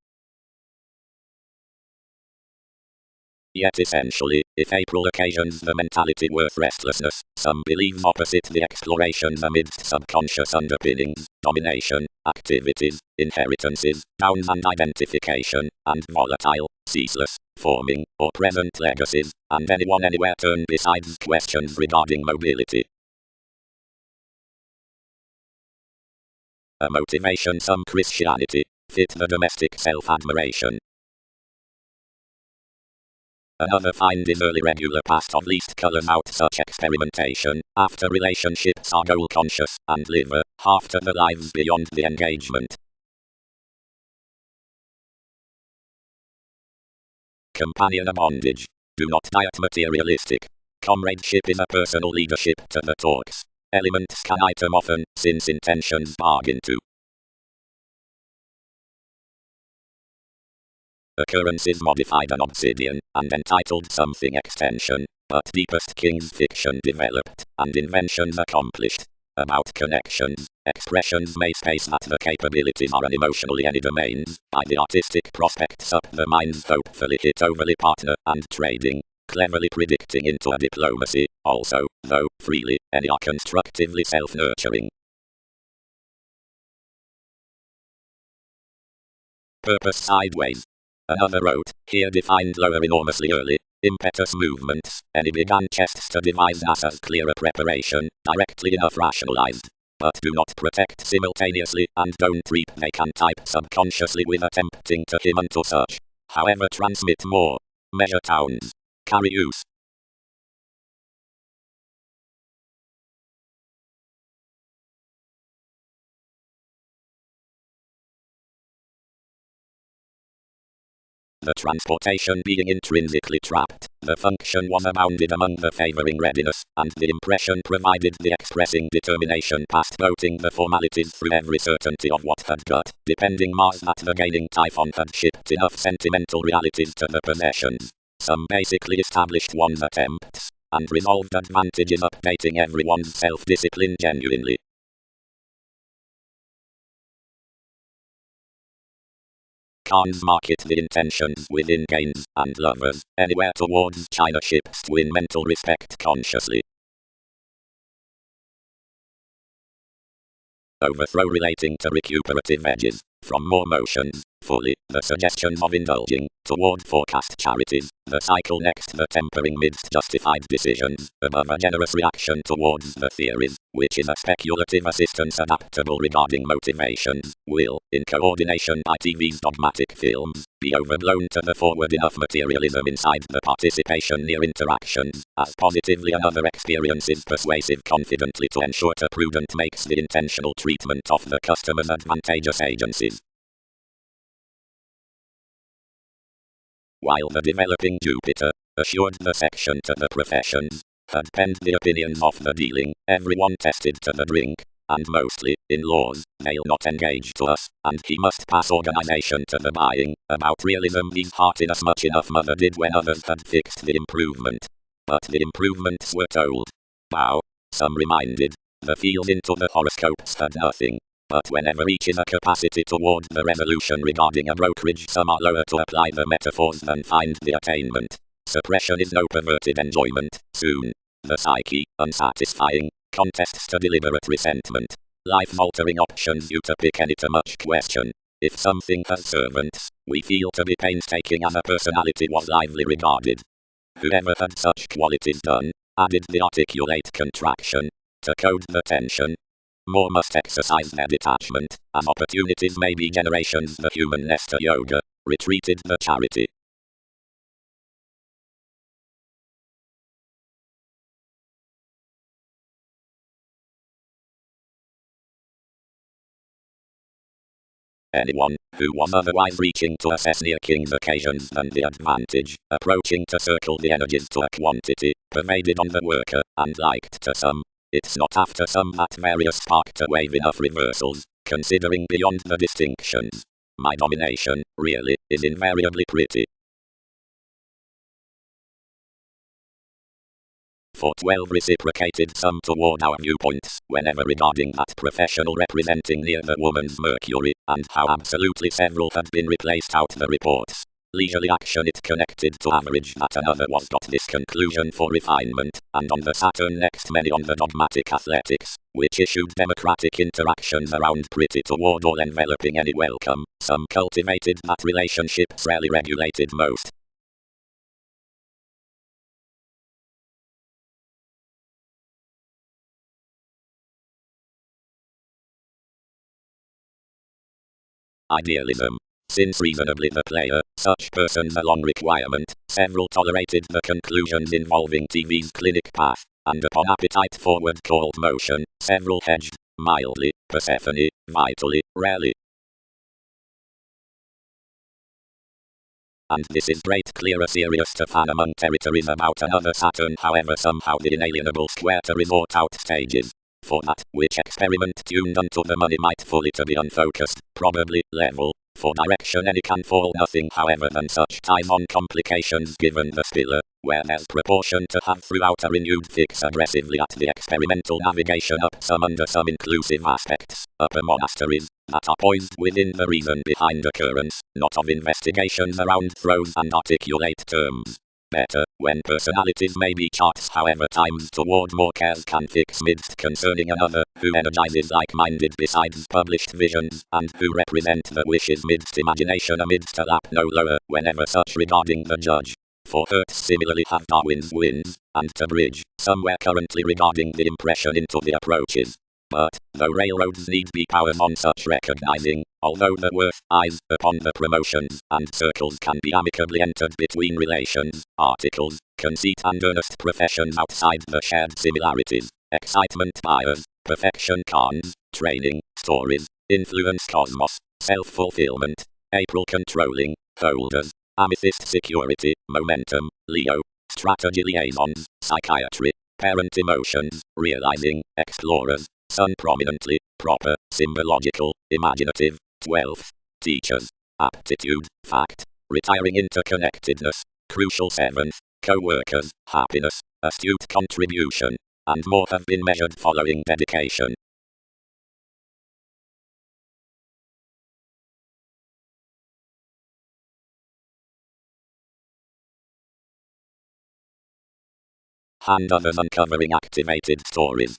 Yet essentially, if April occasions the mentality worth restlessness, some believe opposite the explorations amidst subconscious underpinnings, domination, activities, inheritances, downs and identification, and volatile, ceaseless, forming, or present legacies, and anyone anywhere turn besides questions regarding mobility. A motivation some Christianity, fit the domestic self-admiration. Another find is early regular past of least colors out such experimentation, after relationships are goal conscious, and live half to the lives beyond the engagement. Companion a bondage. Do not diet materialistic. Comradeship is a personal leadership to the talks. Elements can item often, since intentions bargain to. Occurrence is modified an obsidian, and entitled something extension, but deepest king's fiction developed, and inventions accomplished. About connections, expressions may space that the capabilities are unemotionally any domains, by the artistic prospects up the mind's hopefully hit overly partner and trading, cleverly predicting into a diplomacy, also, though, freely, any are constructively self-nurturing. Purpose sideways. Another wrote, here defined lower enormously early, impetus movements, any began chests to devise as clearer preparation, directly enough rationalized. But do not protect simultaneously, and don't reap they can type subconsciously with attempting to him unto such. however transmit more. Measure towns. Carry use. The transportation being intrinsically trapped, the function was abounded among the favouring readiness, and the impression provided the expressing determination past boating the formalities through every certainty of what had got, depending Mars that the gaining typhon had shipped enough sentimental realities to the possessions. Some basically established one's attempts, and resolved advantages updating everyone's self-discipline genuinely. Cons market the intentions within gains and lovers, anywhere towards China ships to win mental respect consciously. Overthrow relating to recuperative edges, from more motions, fully, the suggestions of indulging, toward forecast charities, the cycle next the tempering midst justified decisions, above a generous reaction towards the theories, which is a speculative assistance adaptable regarding motivations, will, in coordination by TV's dogmatic films, be overblown to the forward enough materialism inside the participation near interactions, as positively another experience is persuasive confidently to ensure to prudent makes the intentional treatment of the customer's advantageous agencies. While the developing Jupiter assured the section to the professions, had penned the opinions of the dealing, everyone tested to the drink, and mostly, in laws, they'll not engage to us, and he must pass organization to the buying, about realism he's heart in as much enough mother did when others had fixed the improvement. But the improvements were told. Wow, some reminded, the feels into the horoscopes had nothing. But whenever reaches a capacity toward the resolution regarding a brokerage, some are lower to apply the metaphors than find the attainment. Suppression is no perverted enjoyment, soon. The psyche, unsatisfying, contests to deliberate resentment. Life-altering options you to pick any too much question. If something has servants, we feel to be painstaking as a personality was lively regarded. Whoever had such qualities done, added the articulate contraction, to code the tension. More must exercise their detachment, as opportunities may be generations the human nesta yoga, retreated the charity. Anyone who was otherwise reaching to assess near king's occasions than the advantage, approaching to circle the energies to a quantity, pervaded on the worker, and liked to some. It's not after some that various spark to wave enough reversals, considering beyond the distinctions. My domination, really, is invariably pretty. For 12 reciprocated some toward our viewpoints, whenever regarding that professional representing near the woman's Mercury, and how absolutely several had been replaced out the reports. Leisurely action it connected to average that another was got this conclusion for refinement, and on the Saturn next many on the dogmatic athletics, which issued democratic interactions around pretty toward all enveloping any welcome, some cultivated that relationships rarely regulated most. Idealism. Since reasonably the player, such persons a long requirement, several tolerated the conclusions involving TV's clinic path, and upon appetite forward called motion, several hedged, mildly, Persephone, vitally, rarely. And this is great clearer serious to fan among territories about another Saturn, however somehow the inalienable square to resort out stages. For that, which experiment tuned unto the money might fully to be unfocused, probably, level, for direction any can fall nothing however than such time on complications given the spiller, where there's proportion to have throughout a renewed fix aggressively at the experimental navigation up some under some inclusive aspects, upper monasteries, that are poised within the reason behind occurrence, not of investigations around throws and articulate terms. Better, when personalities may be charts however times toward more cares can fix midst concerning another, who energizes like-minded besides published visions, and who represent the wishes midst imagination amidst a lap no lower, whenever such regarding the judge. For Hertz similarly have Darwin's winds, and to bridge, somewhere currently regarding the impression into the approaches. But, though railroads need be powers on such recognizing, although the worth eyes upon the promotions and circles can be amicably entered between relations, articles, conceit and earnest professions outside the shared similarities, excitement bias, perfection cons, training, stories, influence cosmos, self-fulfillment, April controlling, holders, amethyst security, momentum, Leo, strategy liaisons, psychiatry, parent emotions, realizing, explorers, sun prominently, proper, symbological, imaginative, 12th, teachers, aptitude, fact, retiring interconnectedness, crucial 7th, co-workers, happiness, astute contribution, and more have been measured following dedication. Hand others uncovering activated stories.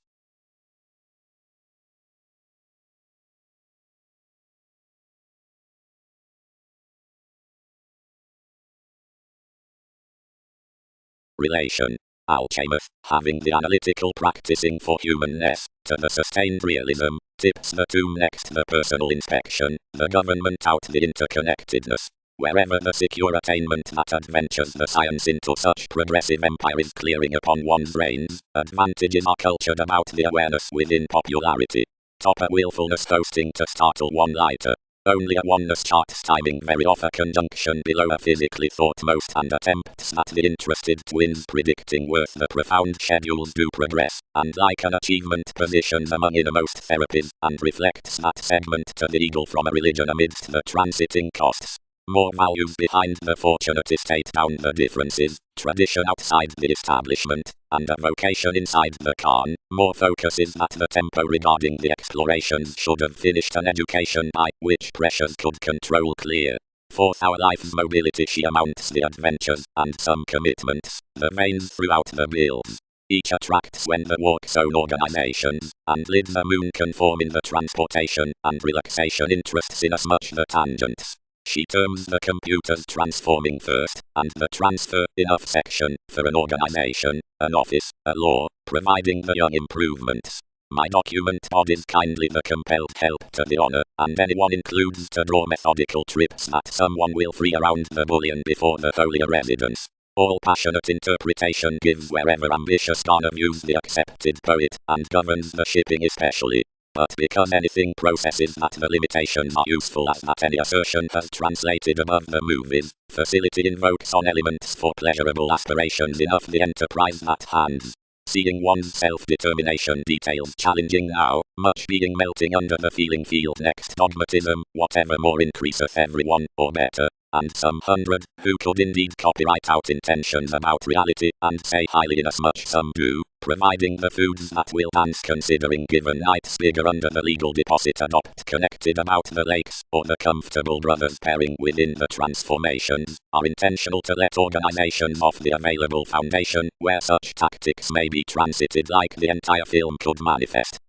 Relation. Alchemist, having the analytical practicing for humanness, to the sustained realism, tips the tomb next the personal inspection, the government out the interconnectedness. Wherever the secure attainment that adventures the science into such progressive empire is clearing upon one's brains, advantages are cultured about the awareness within popularity. Topper willfulness hosting to startle one lighter. Only a oneness charts timing very off a conjunction below a physically thought most and attempts at the interested twins predicting worth the profound schedules do progress, and like an achievement positions among innermost therapies, and reflects that segment to the eagle from a religion amidst the transiting costs. More values behind the fortunate estate down the differences, tradition outside the establishment, and a vocation inside the Khan. More focus is at the tempo regarding the explorations should have finished an education by which pressures could control clear. Fourth, our life's mobility she amounts the adventures and some commitments, the veins throughout the bills. Each attracts when the walk's own organizations, and lid the moon conform in the transportation and relaxation interests inasmuch the tangents. She terms the computers transforming first, and the transfer enough section for an organization, an office, a law, providing the young improvements. My document pod is kindly the compelled help to the honor, and anyone includes to draw methodical trips that someone will free around the bullion before the holier residence. All passionate interpretation gives wherever ambitious Ghana views the accepted poet, and governs the shipping especially. But because anything processes that the limitations are useful as that any assertion has translated above the movies, facility invokes on elements for pleasurable aspirations enough the enterprise that hands. Seeing one's self-determination details challenging now, much being melting under the feeling field next dogmatism, whatever more increaseth everyone, or better, and some hundred, who could indeed copyright out intentions about reality, and say highly inasmuch some do, providing the foods that will dance considering given nights bigger under the legal deposit adopt connected about the lakes, or the comfortable brothers pairing within the transformations, are intentional to let organizations off the available foundation, where such tactics may be transited like the entire film could manifest.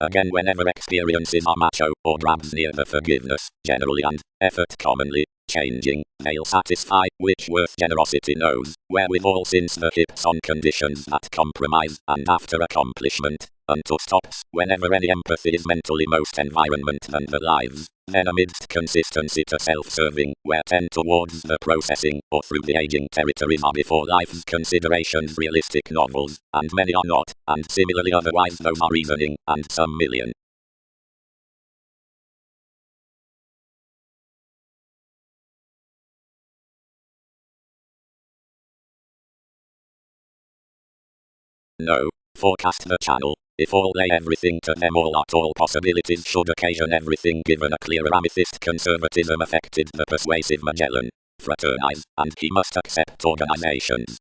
Again, whenever experiences are macho or grabs near the forgiveness, generally and effort commonly, changing, they'll satisfy, which worth generosity knows, wherewithal since the hips on conditions that compromise, and after accomplishment, unto stops, whenever any empathy is mentally most environment than the lives, then amidst consistency to self-serving, where tend towards the processing, or through the aging territories are before life's considerations realistic novels, and many are not, and similarly otherwise those are reasoning, and some million. No. Forecast the channel. If all lay everything to them all at all possibilities should occasion everything given a clearer amethyst conservatism affected the persuasive Magellan. Fraternize, and he must accept organizations.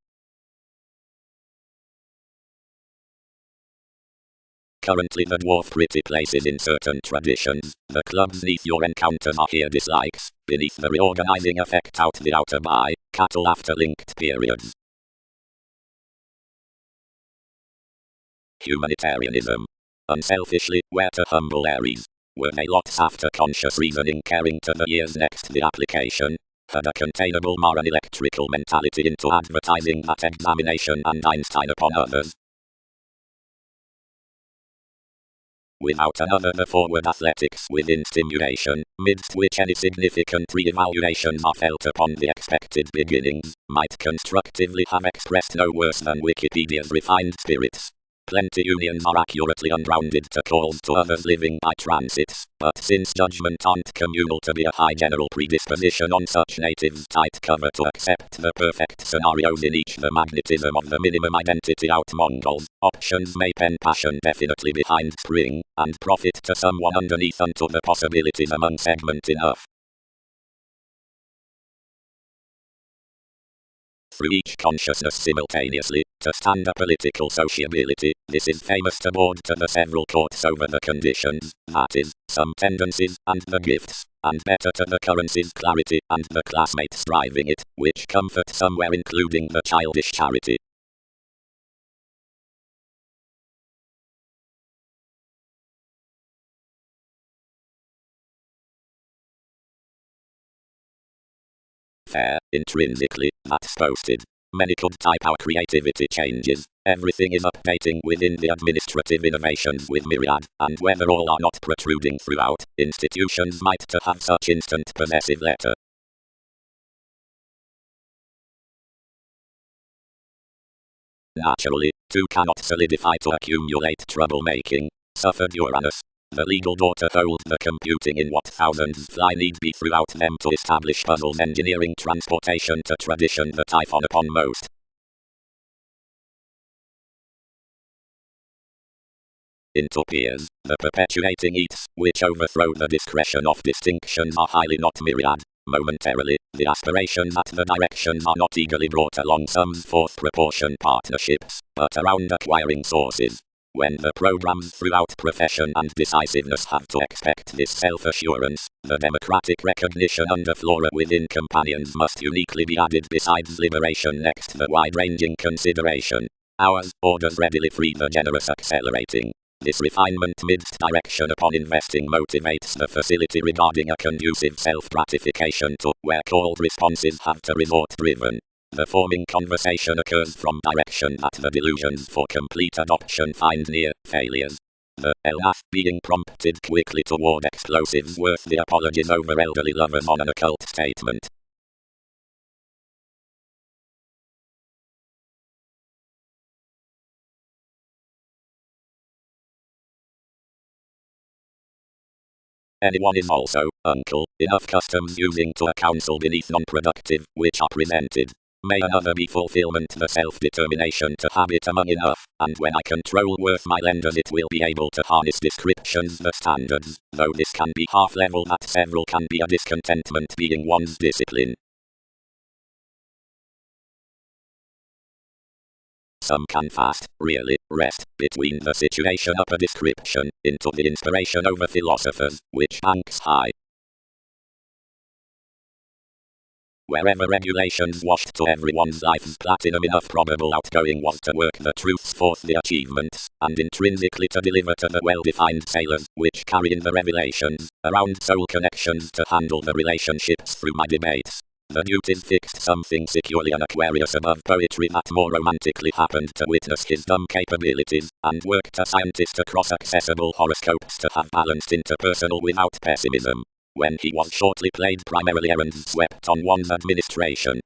Currently the dwarf pretty places in certain traditions, the clubs neath your encounters are here dislikes, beneath the reorganizing effect out the outer by, cattle after linked periods. Humanitarianism. Unselfishly, where to humble Aries. Were they lots after conscious reasoning caring to the years next the application? Had a containable moral electrical mentality into advertising that examination and Einstein upon others? Without another the forward athletics within stimulation, midst which any significant re-evaluations are felt upon the expected beginnings, might constructively have expressed no worse than Wikipedia's refined spirits. Plenty unions are accurately unrounded to calls to others living by transits, but since judgment aren't communal to be a high general predisposition on such natives tight cover to accept the perfect scenarios in each the magnetism of the minimum identity out Mongols, options may pen passion definitely behind spring, and profit to someone underneath unto the possibilities among segment enough. Through each consciousness simultaneously, to stand a political sociability, this is famous to board to the several courts over the conditions, that is, some tendencies, and the gifts, and better to the currency's clarity, and the classmates driving it, which comfort somewhere including the childish charity. Fair, intrinsically, that's posted. Many could type our creativity changes. Everything is updating within the administrative innovations with myriad, and whether all are not protruding throughout, institutions might to have such instant possessive letter. Naturally, two cannot solidify to accumulate troublemaking, suffered Uranus. The legal daughter holds the computing in what thousands fly need be throughout them to establish puzzles engineering transportation to tradition the typhon upon most. Into peers, the perpetuating eats, which overthrow the discretion of distinctions are highly not myriad. Momentarily, the aspirations at the directions are not eagerly brought along sums forth proportion partnerships, but around acquiring sources. When the programs throughout profession and decisiveness have to expect this self-assurance, the democratic recognition under flora within companions must uniquely be added besides liberation next the wide-ranging consideration. Ours, orders readily free the generous accelerating. This refinement midst direction upon investing motivates the facility regarding a conducive self-gratification to where called responses have to resort driven. The forming conversation occurs from direction that the delusions for complete adoption find near failures. The elaf being prompted quickly toward explosives worth the apologies over elderly lovers on an occult statement. Anyone is also, uncle, enough customs using to a counsel beneath non-productive, which are presented. May another be fulfillment the self-determination to have it among enough, and when I control worth my lenders it will be able to harness descriptions the standards, though this can be half-level that several can be a discontentment being one's discipline. Some can fast, really, rest, between the situation up a description, into the inspiration over philosophers, which banks high. Wherever regulations washed to everyone's life's platinum enough probable outgoing was to work the truths forth the achievements, and intrinsically to deliver to the well-defined sailors, which carry in the revelations, around soul connections to handle the relationships through my debates. The duties fixed something securely an Aquarius above poetry that more romantically happened to witness his dumb capabilities, and worked a scientist across accessible horoscopes to have balanced interpersonal without pessimism. When he was shortly played primarily errands swept on one's administration.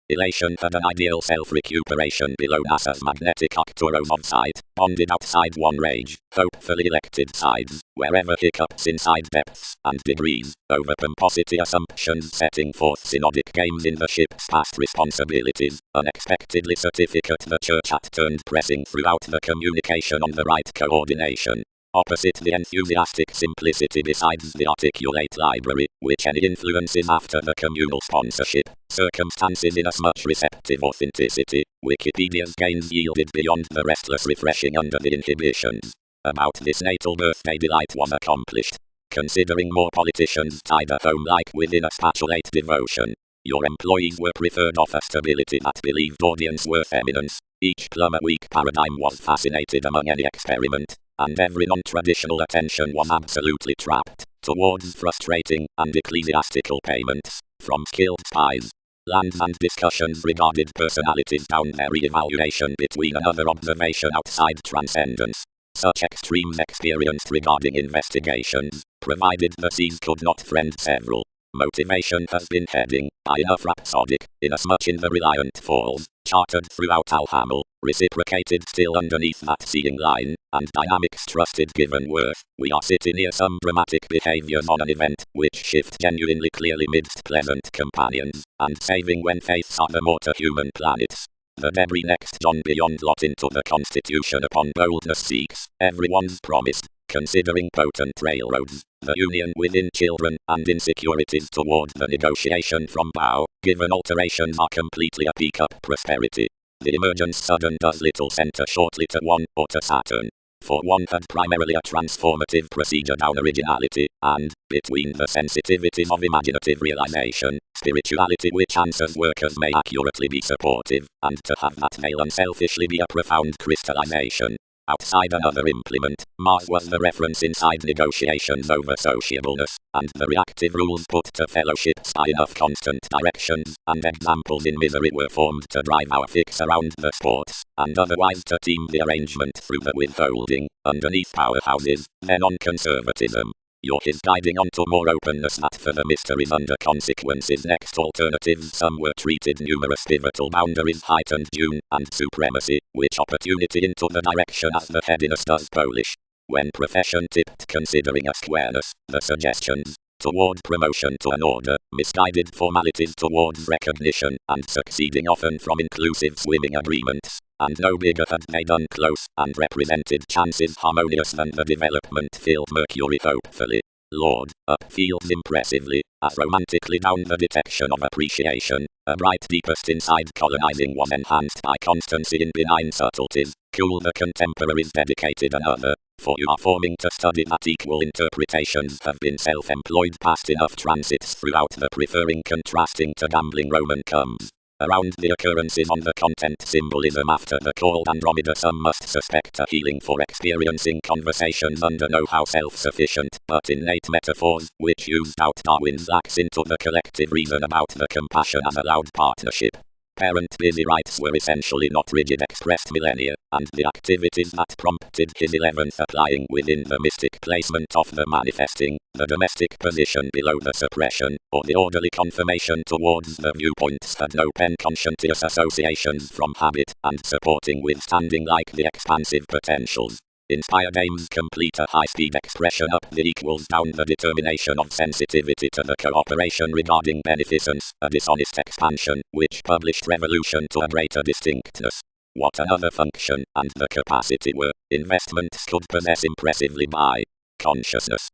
Elation had an ideal self-recuperation below NASA's magnetic Arcturus of sight, bonded outside one rage, hopefully elected sides, wherever hiccups inside depths and degrees, over pomposity assumptions setting forth synodic games in the ship's past responsibilities, unexpectedly certificate the church at turned pressing throughout the communication on the right coordination. Opposite the enthusiastic simplicity besides the articulate library, which any influences after the communal sponsorship, circumstances inasmuch receptive authenticity, Wikipedia's gains yielded beyond the restless refreshing under the inhibitions. About this natal birthday delight was accomplished. Considering more politicians tied at home like within a spatulate devotion. Your employees were preferred of a stability that believed audience worth eminence. Each plumber weak paradigm was fascinated among any experiment. and every non-traditional attention was absolutely trapped towards frustrating and ecclesiastical payments from skilled spies. Lands and discussions regarded personalities down their re-evaluation between another observation outside transcendence. Such extremes experienced regarding investigations, provided the seas could not friend several. Motivation has been heading, by enough rhapsodic, inasmuch in the reliant falls, charted throughout Alhamel, reciprocated still underneath that seeing line, and dynamics trusted given worth. We are sitting near some dramatic behaviors on an event, which shift genuinely clearly midst pleasant companions, and saving when faiths are the mortar human planets. The debris next John beyond lot into the constitution upon boldness seeks, everyone's promised, considering potent railroads, the union within children, and insecurities toward the negotiation from bow, given alterations are completely a peak up prosperity. The emergence sudden does little center shortly to one, or to Saturn. For one had primarily a transformative procedure down originality, and, between the sensitivities of imaginative realization, spirituality which answers workers may accurately be supportive, and to have that veil unselfishly be a profound crystallization. Outside another implement, Mars was the reference inside negotiations over sociableness, and the reactive rules put to fellowships by enough constant directions, and examples in misery were formed to drive our fix around the sports, and otherwise to team the arrangement through the withholding, underneath powerhouses, then on conservatism. York is guiding on to more openness that for the mysteries under consequences next alternatives some were treated numerous pivotal boundaries heightened June and supremacy, which opportunity into the direction as the headiness does Polish. When profession tipped considering a squareness, the suggestions, toward promotion to an order, misguided formalities towards recognition, and succeeding often from inclusive swimming agreements, and no bigger had they done close, and represented chances harmonious than the development-filled Mercury hopefully. Lord, upfields impressively, as romantically down the detection of appreciation, a bright deepest inside colonizing was enhanced by constancy in benign subtleties, cool the contemporaries dedicated another, for you are forming to study that equal interpretations have been self-employed past enough transits throughout the preferring contrasting to gambling Roman comes. Around the occurrences on the content symbolism after the called Andromeda some must suspect a healing for experiencing conversations under know-how self-sufficient but innate metaphors, which used out Darwin's axe into the collective reason about the compassion as allowed partnership. Parent busy rights were essentially not rigid expressed millennia, and the activities that prompted his 11th applying within the mystic placement of the manifesting, the domestic position below the suppression, or the orderly confirmation towards the viewpoints had no pen-conscientious associations from habit, and supporting withstanding like the expansive potentials. Inspired aims complete a high-speed expression up the equals down the determination of sensitivity to the cooperation regarding beneficence, a dishonest expansion, which published revolution to a greater distinctness. What another function, and the capacity were, investments could possess impressively by consciousness.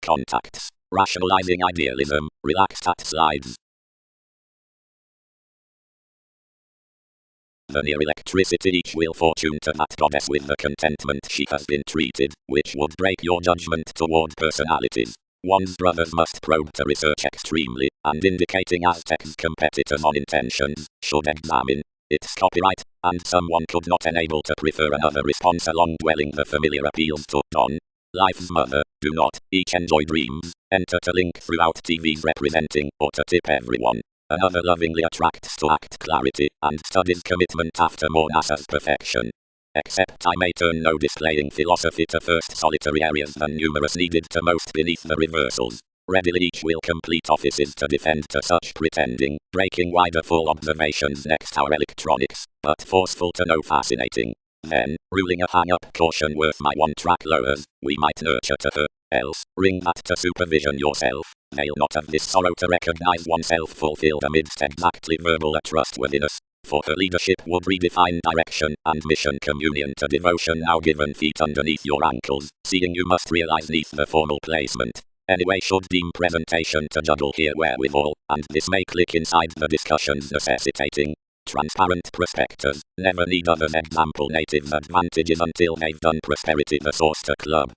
Contacts. Rationalizing idealism, relaxed at slides. The near electricity each will fortune to that goddess with the contentment she has been treated, which would break your judgment toward personalities. One's brothers must probe to research extremely, and indicating Aztec's competitors on intentions, should examine its copyright, and someone could not enable to prefer another response along dwelling the familiar appeals to Don. Life's mother, do not, each enjoy dreams, enter to link throughout TV's representing, or to tip everyone. Another lovingly attracts to act clarity, and studies commitment after more NASA's perfection. Except I may turn no displaying philosophy to first solitary areas than numerous needed to most beneath the reversals. Readily each will complete offices to defend to such pretending, breaking wider full observations next our electronics, but forceful to no fascinating. Then, ruling a hang-up caution worth my one-track lowers, we might nurture to her, else, ring that to supervision yourself, they'll not have this sorrow to recognize oneself fulfilled amidst exactly verbal trustworthiness, for her leadership would redefine direction and mission communion to devotion now given feet underneath your ankles, seeing you must realize neath the formal placement. Anyway should deem presentation to juggle here wherewithal, and this may click inside the discussions necessitating transparent prospectors, never need others example natives advantages until they've done prosperity the source to club.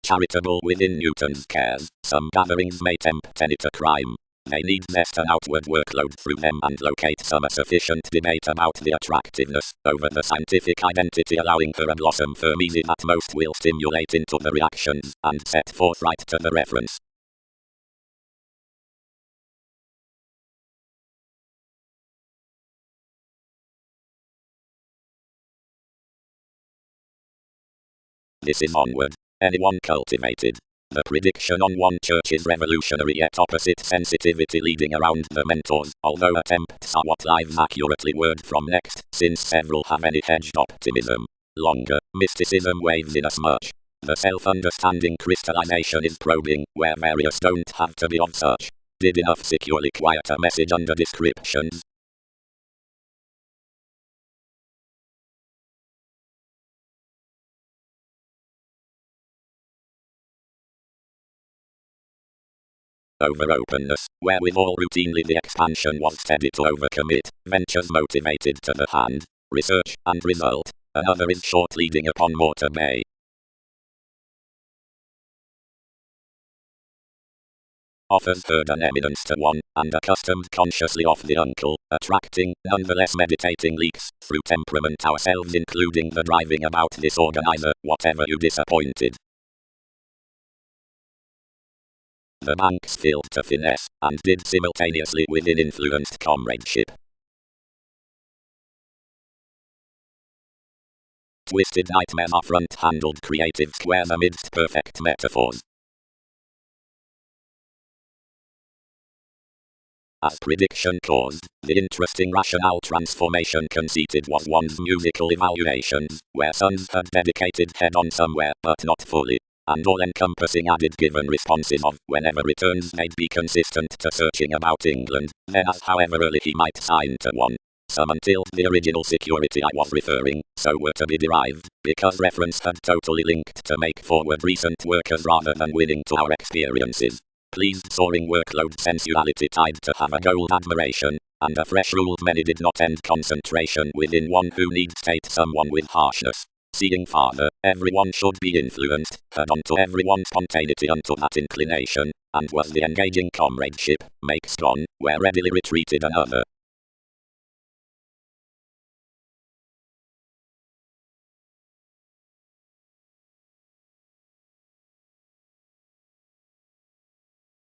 Charitable within Newton's cares, Some gatherings may tempt any to crime. They need zest and outward workload through them and locate some sufficient debate about the attractiveness over the scientific identity, allowing for a blossom firm easy that most will stimulate into the reactions and set forth right to the reference. This is onward. Anyone cultivated. The prediction on one church's revolutionary yet opposite sensitivity leading around the mentors, although attempts are what lives accurately word from next, since several have any hedged optimism. Longer, mysticism waves in us much. The self-understanding crystallization is probing, where various don't have to be of such. Did enough securely quiet a message under descriptions? Over openness, wherewithal routinely the expansion was steady to overcommit, ventures motivated to the hand, research, and result. Another is short leading upon Mortar Bay. Offers heard an eminence to one, and accustomed consciously of the uncle, attracting, nonetheless meditating leaks, through temperament ourselves including the driving about disorganizer, whatever you disappointed. The banks filled to finesse, and did simultaneously within influenced comradeship. Twisted nightmares are front-handled creative squares amidst perfect metaphors. As prediction caused, the interesting rationale transformation conceited was one's musical evaluations, where sons had dedicated head-on somewhere, but not fully. And all-encompassing added given responses of, whenever returns they'd be consistent to searching about England, then as however early he might sign to one. Some until the original security I was referring, so were to be derived, because reference had totally linked to make forward recent workers rather than winning to our experiences. Pleased soaring workload sensuality tied to have a gold admiration, and a fresh ruled many did not end concentration within one who needs state someone with harshness. Seeing farther, everyone should be influenced, had on to everyone's spontaneity unto that inclination, and was the engaging comradeship, makes gone, where readily retreated another.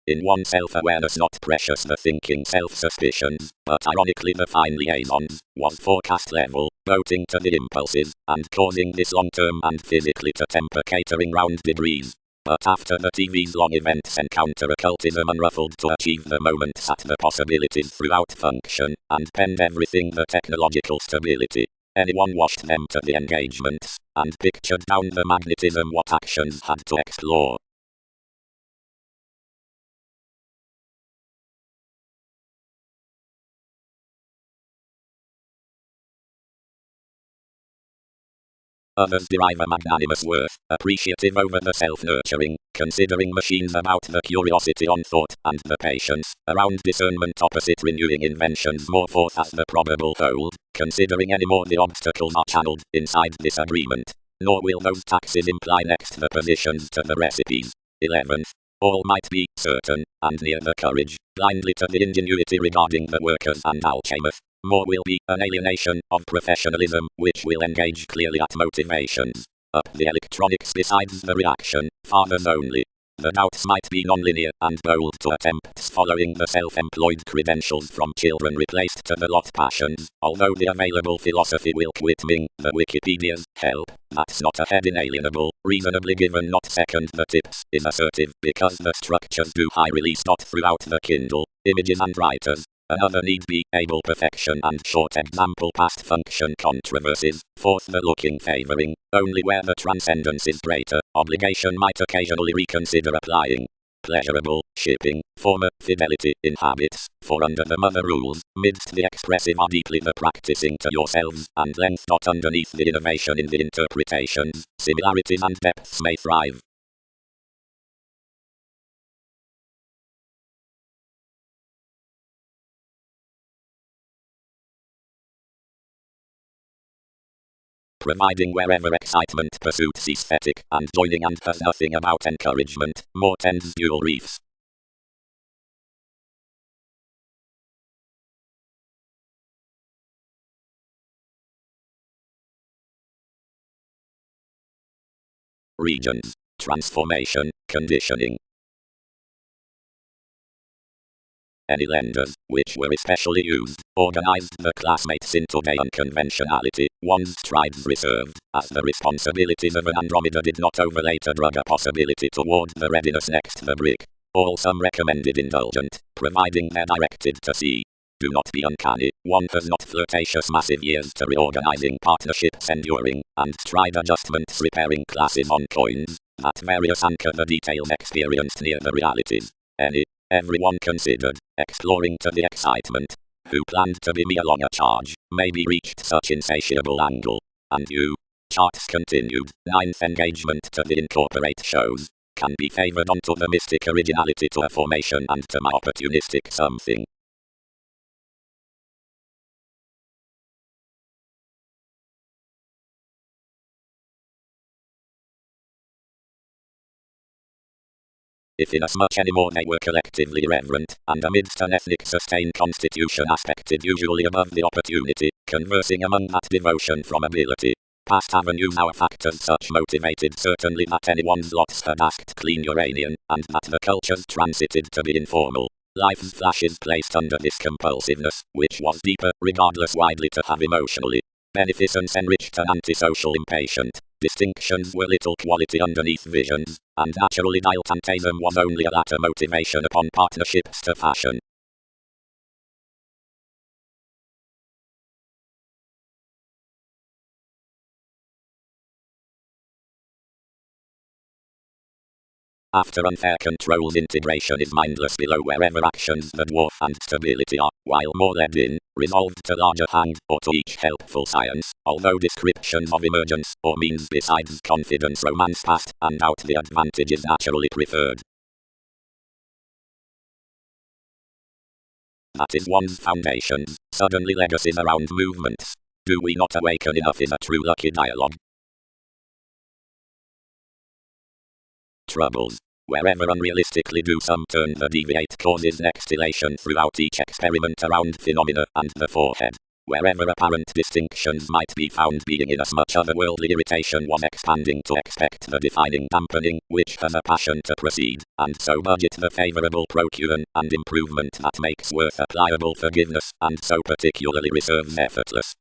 In one self-awareness not precious the thinking self-suspicions, but ironically the fine liaisons, was forecast level, voting to the impulses, and causing this long-term and physically to temper catering round degrees. But after the TV's long events encounter occultism unruffled to achieve the moment sat the possibilities throughout function, and penned everything the technological stability. Anyone washed them to the engagements, and pictured down the magnetism what actions had to explore. Others derive a magnanimous worth, appreciative over the self-nurturing, considering machines about the curiosity on thought, and the patience, around discernment opposite renewing inventions more forth as the probable hold, considering any more the obstacles are channeled, inside disagreement. Nor will those taxes imply next the positions to the recipes. 11th. All might be certain, and near the courage, blindly to the ingenuity regarding the workers and alchemists. More will be an alienation of professionalism, which will engage clearly at motivations. Up the electronics besides the reaction, fathers only. The doubts might be non-linear and bold to attempts following the self-employed credentials from children replaced to the lot passions, although the available philosophy will quit Ming, the Wikipedia's help, that's not a head inalienable, reasonably given not second the tips, is assertive, because the structures do high release not throughout the Kindle, images and writers. Another need be able perfection and short example past function controversies, fourth the looking favoring, only where the transcendence is greater, obligation might occasionally reconsider applying. Pleasurable, shipping, former, fidelity, in habits, for under the mother rules, midst the expressive are deeply the practicing to yourselves, and length not underneath the innovation in the interpretations, similarities and depths may thrive. providing wherever excitement pursuits aesthetic and joining and has nothing about encouragement, more tends dual reefs. Regions, transformation, conditioning. Any lenders, which were especially used, organized the classmates into gay unconventionality, one's tribes reserved, as the responsibilities of an Andromeda did not overlay to drug a possibility toward the readiness next the brick. All some recommended indulgent, providing they're directed to see. Do not be uncanny, one has not flirtatious massive years to reorganizing partnerships enduring, and tried adjustments repairing classes on coins, that various anchor the details experienced near the realities. Everyone considered, exploring to the excitement, who planned to be me along a charge, maybe reached such insatiable angle. And you? Charts continued, ninth engagement to the incorporate shows, can be favored onto the mystic originality to a formation and to my opportunistic something. If inasmuch anymore they were collectively reverent, and amidst an ethnic sustained constitution aspected usually above the opportunity, conversing among that devotion from ability. Past avenues our factors such motivated certainly that anyone's lots had asked clean Uranian, and that the cultures transited to be informal. Life's flashes placed under this compulsiveness, which was deeper, regardless widely to have emotionally. Beneficence enriched an antisocial impatient. Distinctions were little quality underneath visions, and naturally dilettantism was only a latter motivation upon partnerships to fashion. After unfair controls, integration is mindless below wherever actions that dwarf and stability are, while more led in, resolved to larger hand, or to each helpful science, although descriptions of emergence, or means besides confidence romance past, and out the advantage is naturally preferred. That is one's foundations, suddenly legacies around movements. Do we not awaken enough is a true lucky dialogue. Troubles. Wherever unrealistically do some turn the deviate causes next elation throughout each experiment around phenomena and the forehead. Wherever apparent distinctions might be found being inasmuch otherworldly irritation was expanding to expect the defining dampening, which has a passion to proceed, and so budget the favorable procure and improvement that makes worth a pliable forgiveness, and so particularly reserves effortless.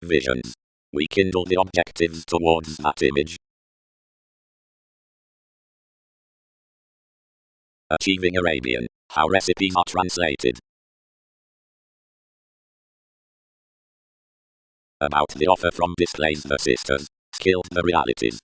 Visions. We kindle the objectives towards that image. Achieving Arabian. How recipes are translated. About the offer from Displays the Sisters. Skilled the realities.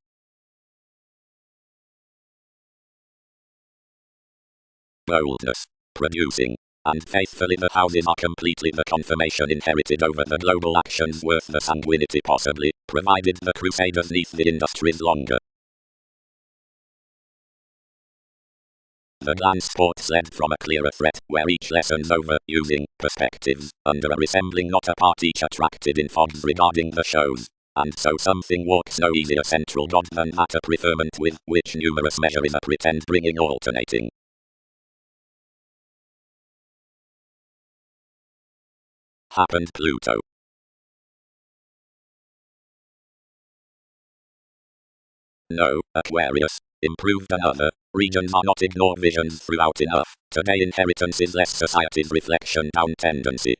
Boldness. Producing. And faithfully the houses are completely the confirmation inherited over the global actions worth the sanguinity possibly, provided the crusaders neath the industries longer. The glance sports led from a clearer threat, where each lessons over, using, perspectives, under a resembling not a part each attracted in fogs regarding the shows. And so something walks no easier central god than that a preferment with, which numerous measure is a pretend bringing alternating. Happened Pluto. No, Aquarius. Improved another. Regions are not ignored visions throughout enough. Today inheritance is less society's reflection down tendency.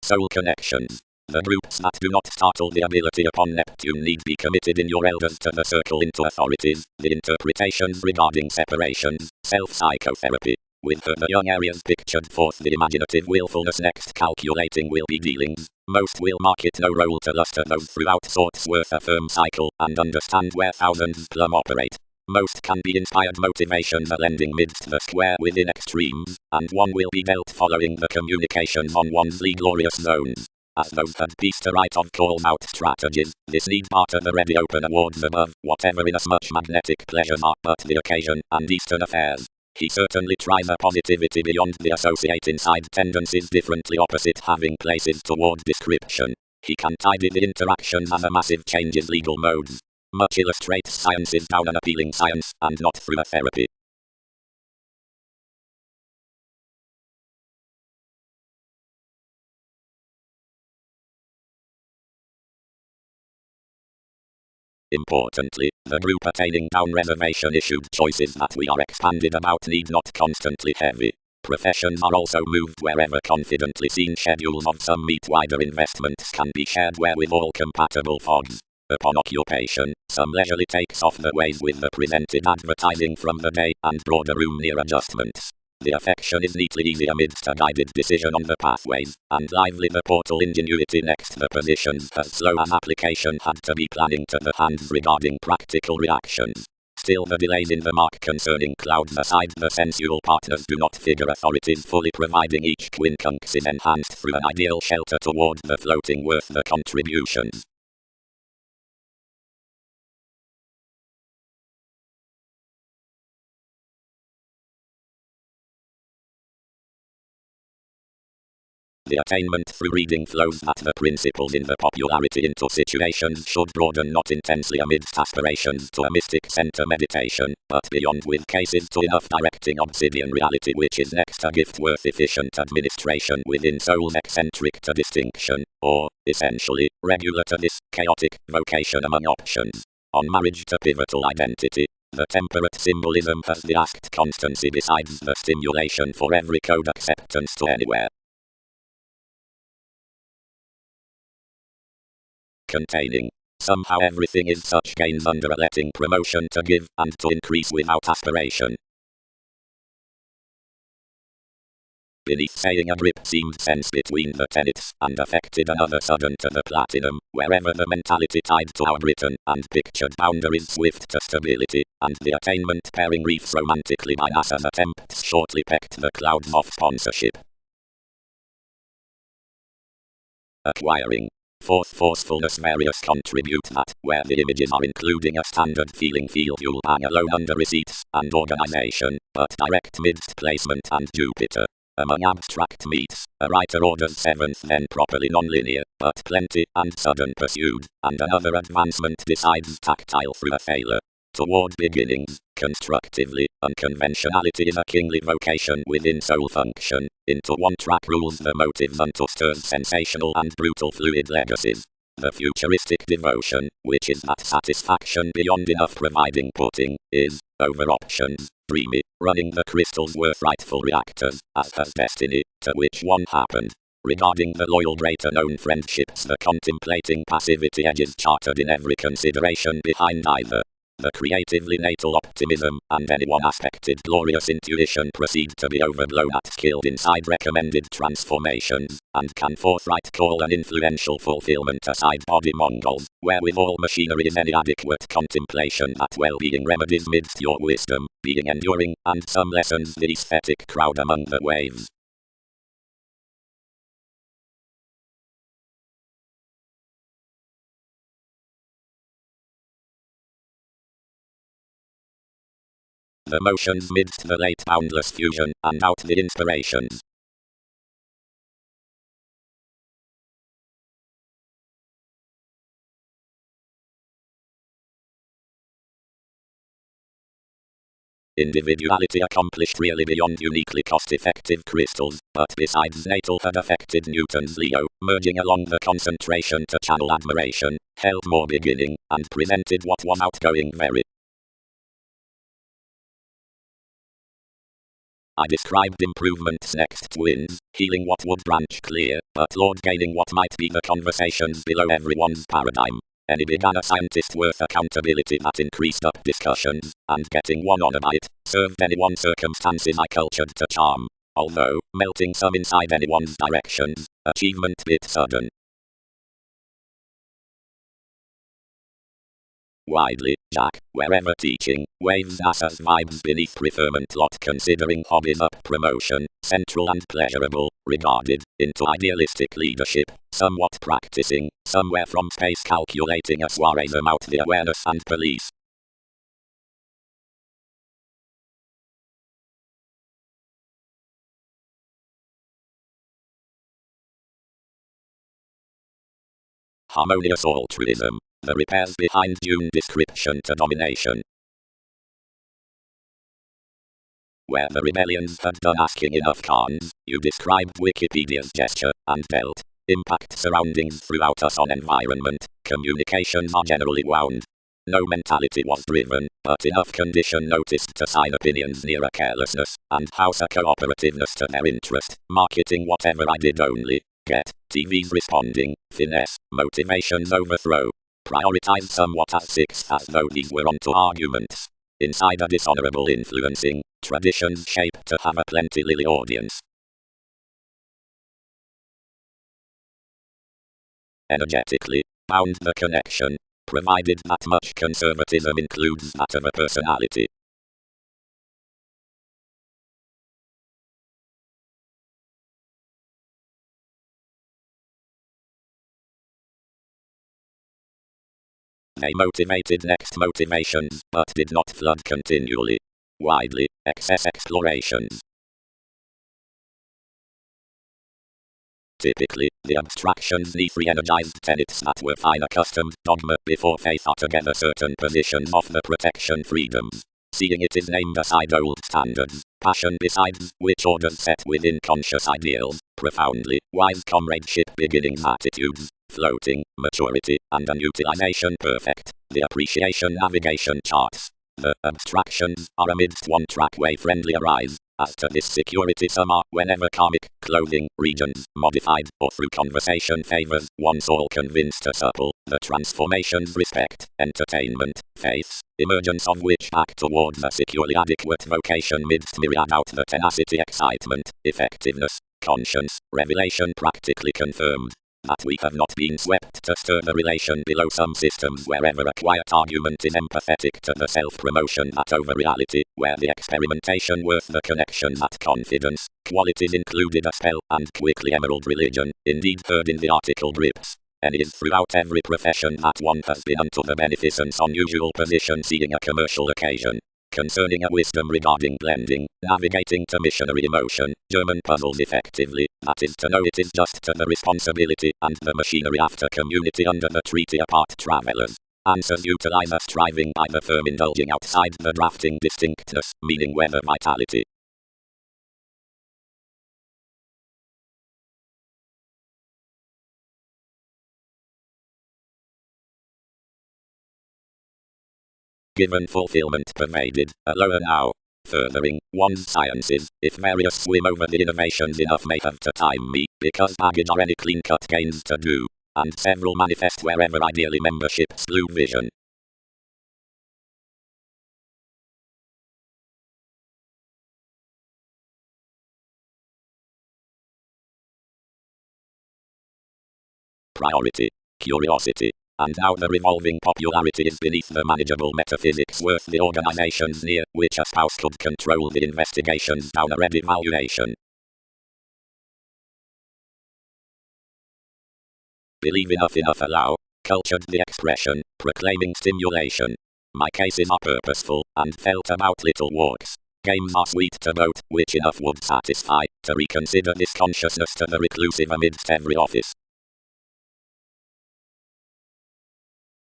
Soul connections. The groups that do not startle the ability upon Neptune need be committed in your elders to the circle into authorities, the interpretations regarding separations, self-psychotherapy. With her the young areas pictured forth the imaginative willfulness next calculating will be dealings. Most will mark it no role to luster those throughout thoughts worth a firm cycle, and understand where thousands plumb operate. Most can be inspired motivations are lending midst the square within extremes, and one will be dealt following the communications on one's glorious zones. As those had pieced a right of call-out strategies, this need barter the ready open awards above, whatever inasmuch magnetic pleasures are but the occasion, and Eastern affairs. He certainly tries a positivity beyond the associate inside tendencies differently opposite having places toward description. He can tidy the interactions as a massive changes legal modes. Much illustrates science is down an appealing science, and not through a therapy. Importantly, the group attaining down reservation issued choices that we are expanded about need not constantly heavy. Professions are also moved wherever confidently seen schedules of some meet wider investments can be shared where with all compatible fogs. Upon occupation, some leisurely takes off the ways with the presented advertising from the day and broader room near adjustments. The affection is neatly easy amidst a guided decision on the pathways, and lively the portal ingenuity next the positions as slow as application had to be planning to the hands regarding practical reactions. Still the delays in the mark concerning clouds aside the sensual partners do not figure authorities fully providing each quincunx is enhanced through an ideal shelter toward the floating worth the contributions. The attainment through reading flows that the principles in the popularity into situations should broaden not intensely amidst aspirations to a mystic center meditation, but beyond with cases to enough directing obsidian reality which is next a gift worth efficient administration within souls eccentric to distinction, or, essentially, regular to this chaotic vocation among options. On marriage to pivotal identity, the temperate symbolism has the asked constancy besides the stimulation for every code acceptance to anywhere. Containing. Somehow everything is such gains under a letting promotion to give and to increase without aspiration. Beneath saying a grip seemed sense between the tenets and affected another sudden to the platinum, wherever the mentality tied to our written and pictured boundaries swift to stability, and the attainment pairing reefs romantically by NASA's attempts shortly pecked the clouds off sponsorship. Acquiring. Fourth forcefulness various contribute that, where the images are including a standard feeling feel you'll hang alone under receipts and organization, but direct midst placement and Jupiter. Among abstract meets, a writer orders seventh then properly non-linear, but plenty and sudden pursued, and another advancement decides tactile through a failure. Toward beginnings, constructively, unconventionality is a kingly vocation within soul function. Into one track rules the motives unto stirs sensational and brutal fluid legacies. The futuristic devotion, which is that satisfaction beyond enough providing putting, is, over options, dreamy, running the crystals worth rightful reactors, as has destiny, to which one happened. Regarding the loyal greater known friendships the contemplating passivity edges chartered in every consideration behind either. The creatively natal optimism and anyone aspected glorious intuition proceed to be overblown at skilled inside recommended transformations, and can forthright call an influential fulfillment aside body Mongols, where with all machinery is any adequate contemplation that well-being remedies midst your wisdom, being enduring, and some lessons the aesthetic crowd among the waves. The motions midst the late boundless fusion, and out the inspirations. Individuality accomplished really beyond uniquely cost-effective crystals, but besides natal had affected Newton's Leo, merging along the concentration to channel admiration, held more beginning, and presented what was outgoing very. I described improvements next twins, healing what would branch clear, but Lord gaining what might be the conversations below everyone's paradigm. Any began a scientist worth accountability that increased up discussions, and getting one on a bite, served anyone circumstances I cultured to charm. Although, melting some inside anyone's directions, achievement bit sudden. widely, Jack, wherever teaching, waves NASA's vibes beneath preferment lot considering hobbies up promotion, central and pleasurable, regarded, into idealistic leadership, somewhat practicing, somewhere from space calculating a soirees about the awareness and police. Harmonious altruism, the repairs behind Dune description to domination. Where the rebellions had done asking enough cons, you described Wikipedia's gesture, and dealt impact surroundings throughout us on environment, communications are generally wound. No mentality was driven, but enough condition noticed to sign opinions near a carelessness, and house a cooperativeness to their interest, marketing whatever I did only, get, TV's responding, finesse, motivations overthrow. Prioritize somewhat as sixth as though these were onto arguments. Inside a dishonorable influencing, traditions shaped to have a plenty lily audience. Energetically, bound the connection, provided that much conservatism includes that of a personality. They motivated next motivations, but did not flood continually. Widely, excess explorations. Typically, the abstractions neath re-energized tenets that were fine accustomed dogma before faith are together certain positions of the protection freedoms. Seeing it is named aside old standards, passion besides, which orders set within conscious ideals, profoundly, wise comradeship beginnings attitudes, floating, maturity, and an utilization perfect, the appreciation navigation charts. The abstractions are amidst one track way friendly arise. As to this security some are, whenever karmic, clothing, regions, modified, or through conversation favors, once all convinced to supple, the transformations respect, entertainment, faiths, emergence of which back towards a securely adequate vocation midst myriad out the tenacity excitement, effectiveness, conscience, revelation practically confirmed. That we have not been swept to stir the relation below some systems wherever a quiet argument is empathetic to the self-promotion that over reality, where the experimentation worth the connection that confidence, qualities included a spell, and quickly emerald religion, indeed heard in the article grips. And is throughout every profession that one has been unto the beneficence unusual position seeing a commercial occasion. Concerning a wisdom regarding blending, navigating to missionary emotion, German puzzles effectively, that is to know it is just to the responsibility and the machinery after community under the treaty apart travelers. Answers utilize a striving by the firm indulging outside the drafting distinctness, meaning weather vitality. Given fulfillment pervaded, a lower now. Furthering one's sciences, if various swim over the innovations enough may have to time me, because baggage are any clean-cut gains to do, and several manifest wherever ideally membership's blue vision. Priority, curiosity, and now the revolving popularity is beneath the manageable metaphysics worth the organizations near which a spouse could control the investigations down a ready valuation. Believe enough allow, cultured the expression, proclaiming stimulation. My cases are purposeful, and felt about little walks. Games are sweet to note, which enough would satisfy, to reconsider this consciousness to the reclusive amidst every office.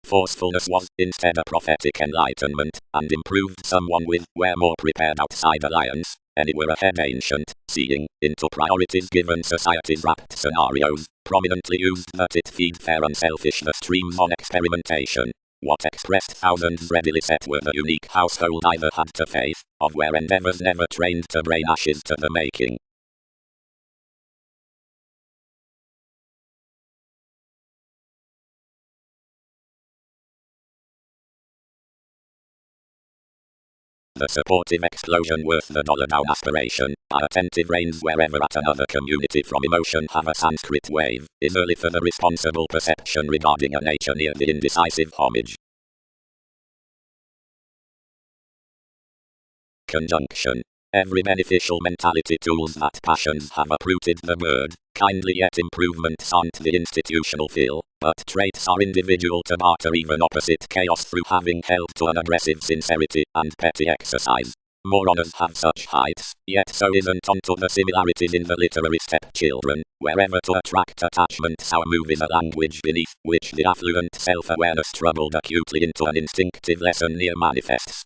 Forcefulness was, instead a prophetic enlightenment, and improved someone with, where more prepared outside alliance, anywhere ahead ancient, seeing, into priorities given society's rapt scenarios, prominently used that it feed fair unselfish the streams on experimentation. What expressed thousands readily set were the unique household either had to faith, of where endeavors never trained to brain ashes to the making. The supportive explosion worth the dollar down aspiration, by attentive reins wherever at another community from emotion have a Sanskrit wave, is early for the responsible perception regarding a nature near the indecisive homage. conjunction. Every beneficial mentality tools that passions have uprooted the bird. Kindly yet improvements aren't the institutional feel, but traits are individual to barter even opposite chaos through having held to an aggressive sincerity and petty exercise. Moroners have such heights, yet so isn't onto the similarities in the literary stepchildren, wherever to attract attachment our move is a language beneath which the affluent self-awareness troubled acutely into an instinctive lesson near manifests.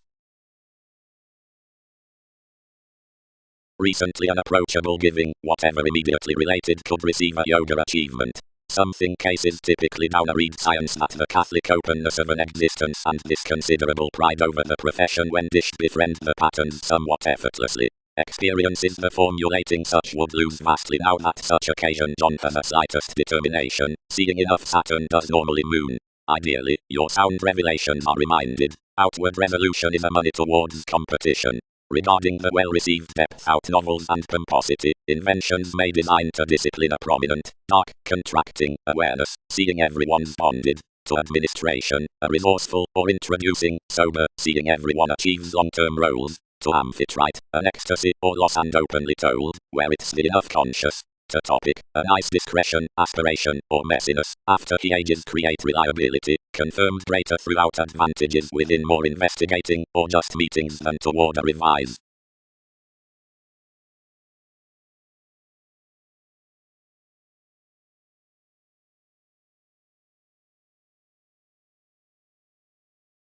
Recently unapproachable giving, whatever immediately related could receive a yoga achievement. Something cases typically down a read science that the Catholic openness of an existence and this considerable pride over the profession when dished befriend the patterns somewhat effortlessly. Experiences the formulating such would lose vastly now that such occasion John has the slightest determination, seeing enough Saturn does normally moon. Ideally, your sound revelations are reminded. Outward resolution is a money towards competition. Regarding the well-received depth-out novels and pomposity, inventions may design to discipline a prominent, dark, contracting awareness, seeing everyone's bonded, to administration, a resourceful, or introducing, sober, seeing everyone achieves long-term roles, to amphitrite, an ecstasy, or loss and openly told, where it's the enough conscious, to topic, a nice discretion, aspiration, or messiness, after he ages create reliability, confirmed greater throughout advantages within more investigating, or just meetings than toward a revise.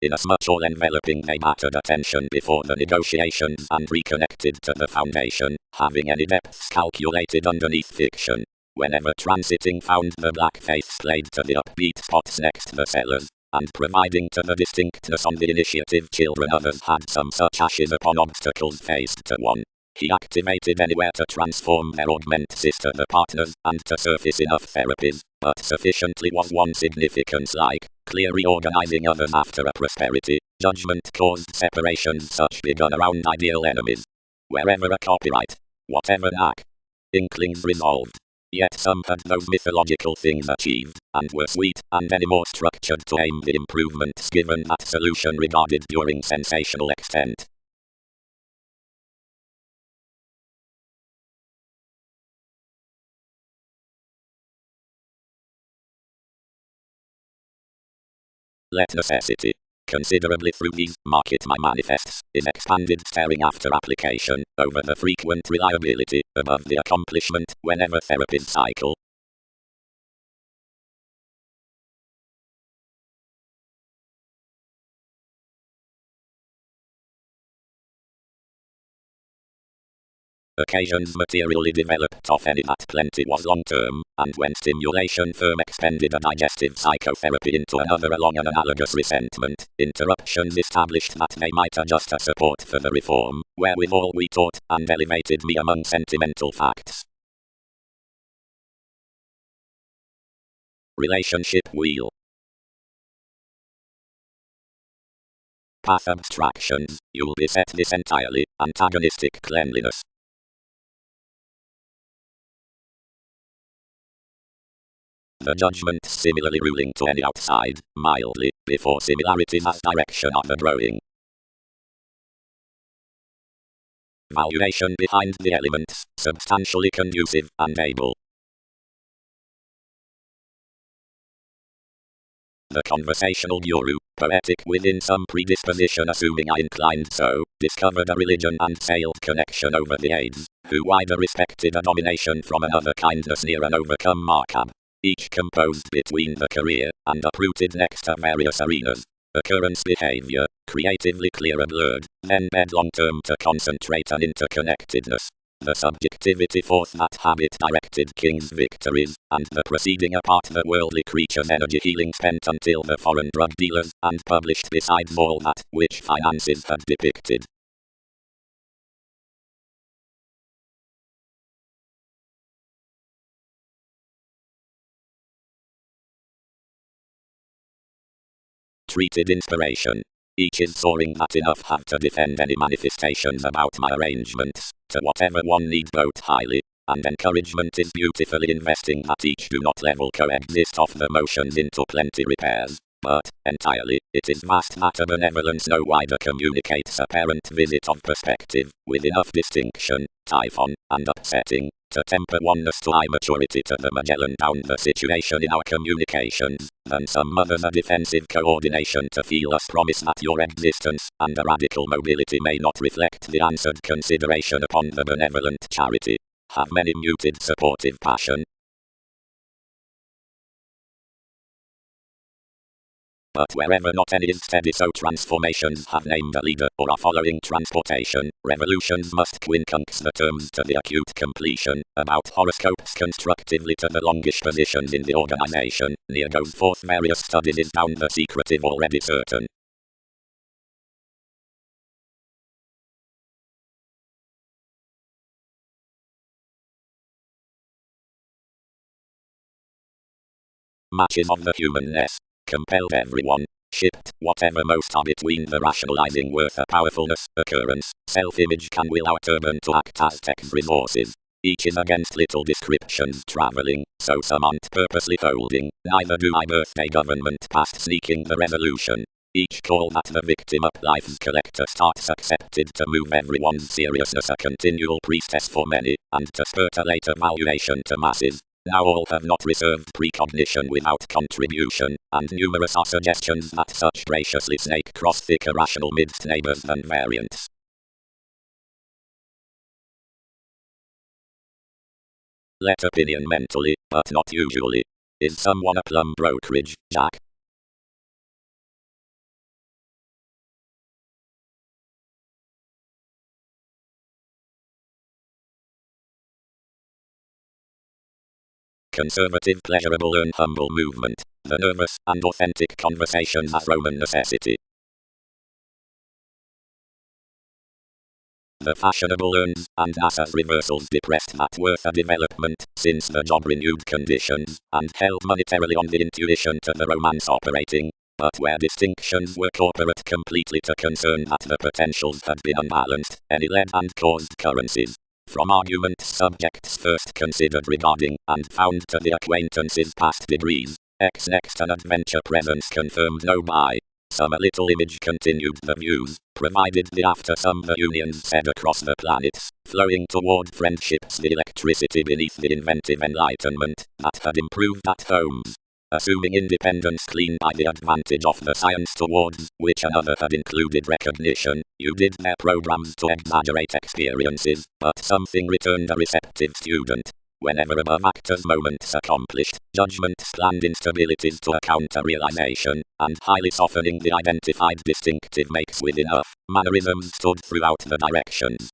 Inasmuch all enveloping they mattered attention before the negotiations and reconnected to the foundation, having any depths calculated underneath fiction. Whenever transiting found the black faiths played to the upbeat spots next the cellars, and providing to the distinctness on the initiative children others had some such ashes upon obstacles faced to one. He activated anywhere to transform their augment sister the partners and to surface enough therapies, but sufficiently was one significance like, clear reorganizing others after a prosperity, judgment caused separations such begun around ideal enemies. Wherever a copyright, whatever knack, inklings resolved. Yet some had those mythological things achieved, and were sweet, and any more structured to aim the improvements given that solution regarded during sensational extent. Let necessity, considerably through these market my manifests, is expanded staring after application, over the frequent reliability, above the accomplishment, whenever therapies cycle. Occasions materially developed of any that plenty was long-term, and when stimulation firm expended a digestive psychotherapy into another along an analogous resentment, interruptions established that they might adjust a support for the reform, wherewithal we taught, and elevated me among sentimental facts. Relationship wheel. Path abstractions, you'll beset this entirely, antagonistic cleanliness. The judgment similarly ruling to any outside, mildly, before similarities as direction of the growing. Valuation behind the elements, substantially conducive and able. The conversational guru, poetic within some predisposition assuming I inclined so, discovered a religion and sailed connection over the aids, who wider respected a domination from another kindness near an overcome markup. Each composed between the career and uprooted next to various arenas. Occurrence behavior, creatively clear and blurred, then bed long term to concentrate an interconnectedness. The subjectivity forth that habit directed king's victories, and the proceeding apart the worldly creature's energy healing spent until the foreign drug dealers, and published besides all that which finances had depicted. Treated inspiration. Each is soaring that enough have to defend any manifestations about my arrangements, to whatever one need both highly, and encouragement is beautifully investing that each do not level coexist of the motions into plenty repairs, But, entirely, it is vast matter benevolence no wider communicates apparent visit of perspective, with enough distinction, typhon, and upsetting, to temper oneness to eye maturity to the Magellan down the situation in our communications, than some others a defensive coordination to feel us promise that your existence, and a radical mobility may not reflect the answered consideration upon the benevolent charity. Have many muted supportive passion. But wherever not any is steady, so transformations have named a leader or are following transportation. Revolutions must quincunx the terms to the acute completion. About horoscopes constructively to the longish positions in the organization. Near goes forth various studies is down the secretive already certain. Matches of the humanness. Compelled everyone. Shipped, whatever most are between the rationalizing worth a powerfulness, occurrence, self-image can will our turban to act as text resources. Each is against little descriptions traveling, so some aren't purposely holding, neither do I birthday government past sneaking the resolution. Each call that the victim up life's collector starts accepted to move everyone's seriousness a continual priestess for many, and to spurt a later valuation to masses. Now all have not reserved precognition without contribution, and numerous are suggestions that such graciously snake cross thick irrational midst neighbors and variants. Let opinion mentally, but not usually. Is someone a plum brokerage, Jack? Conservative pleasurable and humble movement. The nervous and authentic conversation as Roman necessity. The fashionable earns, and NASA's reversals depressed that worth a development, since the job renewed conditions, and held monetarily on the intuition to the romance operating, but where distinctions were corporate completely to concern that the potentials had been unbalanced, any led and caused currencies. From argument subjects first considered regarding, and found to the acquaintances past degrees, X next an adventure presence confirmed no by. Some a little image continued the views, provided the after some the unions said across the planets, flowing toward friendships the electricity beneath the inventive enlightenment, that had improved at homes. Assuming independence clean by the advantage of the science towards which another had included recognition, you did their programs to exaggerate experiences, but something returned a receptive student. Whenever above actors' moments accomplished, judgments planned instabilities to a counter-realization, and highly softening the identified distinctive makes with enough, mannerisms stood throughout the directions.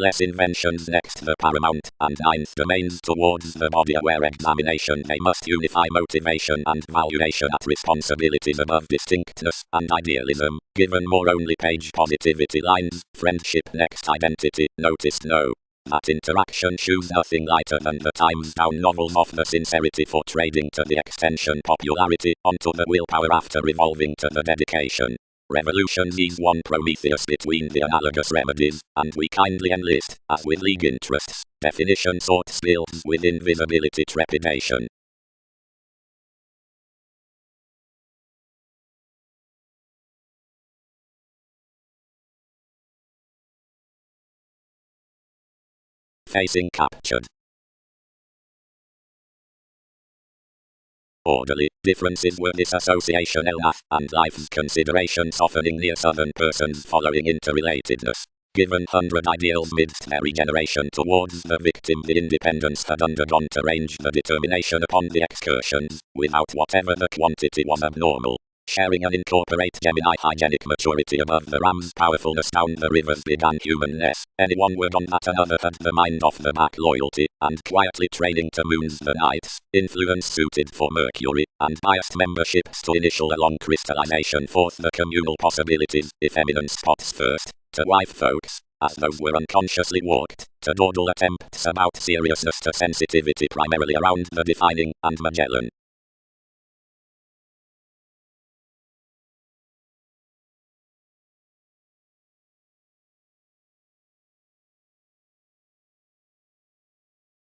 Less inventions next the paramount, and ninth domains towards the body-aware examination they must unify motivation and valuation at responsibilities above distinctness and idealism, given more only page positivity lines, friendship next identity, noticed no. That interaction shoes nothing lighter than the times down novels of the sincerity for trading to the extension popularity onto the willpower after revolving to the dedication. Revolutions is one Prometheus between the analogous remedies, and we kindly enlist, as with league interests, definition sought skills with invisibility trepidation. Facing captured. Orderly, differences were disassociation elnath, and life's consideration softening near southern persons following interrelatedness. Given 100 ideals midst their regeneration towards the victim, the independence had undergone to range the determination upon the excursions, without whatever the quantity was abnormal. Sharing and incorporate Gemini hygienic maturity above the ram's powerfulness down the rivers began humanness. Anyone word on that another had the mind off the back loyalty, and quietly training to moons the nights, influence suited for Mercury, and biased memberships to initial along crystallization forth the communal possibilities, if eminence spots first, to wife folks, as those were unconsciously walked, to dawdle attempts about seriousness to sensitivity primarily around the defining, and Magellan.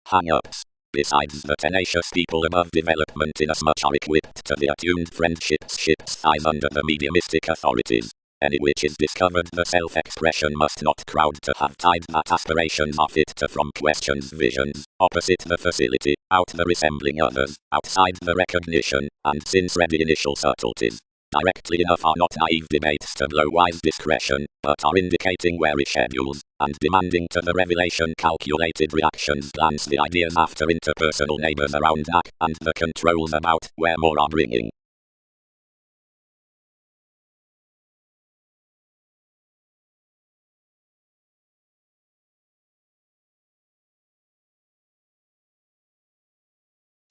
Hang-ups. Besides the tenacious people above, development inasmuch are equipped to the attuned friendships ships thrive under the mediumistic authorities. Any which is discovered the self-expression must not crowd to have tied that aspirations are fit to from questions visions, opposite the facility, out the resembling others, outside the recognition, and since ready initial subtleties. Directly enough are not naive debates to blow wise discretion, but are indicating wary schedules, and demanding to the revelation calculated reactions glance the ideas after interpersonal neighbors around DAC, and the controls about where more are bringing.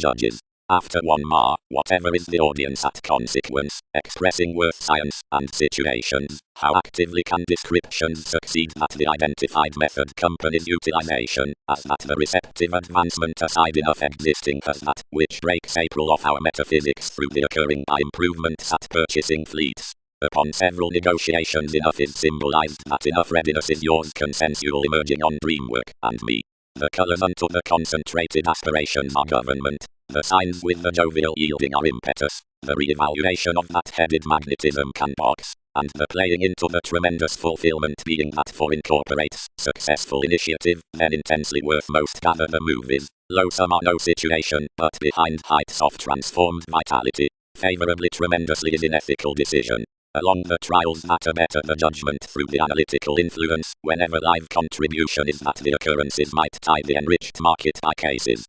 Judges. After one mar, whatever is the audience at consequence, expressing worth science and situations, how actively can descriptions succeed that the identified method company's utilization, as that the receptive advancement aside enough existing as that, which breaks April off our metaphysics through the occurring by improvements at purchasing fleets. Upon several negotiations enough is symbolized that enough readiness is yours consensual emerging on dreamwork, and me. The colors unto the concentrated aspirations are government. The signs with the jovial yielding are impetus. The re-evaluation of that headed magnetism can box. And the playing into the tremendous fulfillment being that for incorporates successful initiative, then intensely worth most gather the movies. Low sum are no situation, but behind heights of transformed vitality. Favorably tremendously is in ethical decision. Along the trials that better the judgment through the analytical influence, whenever live contribution is that the occurrences might tie the enriched market by cases.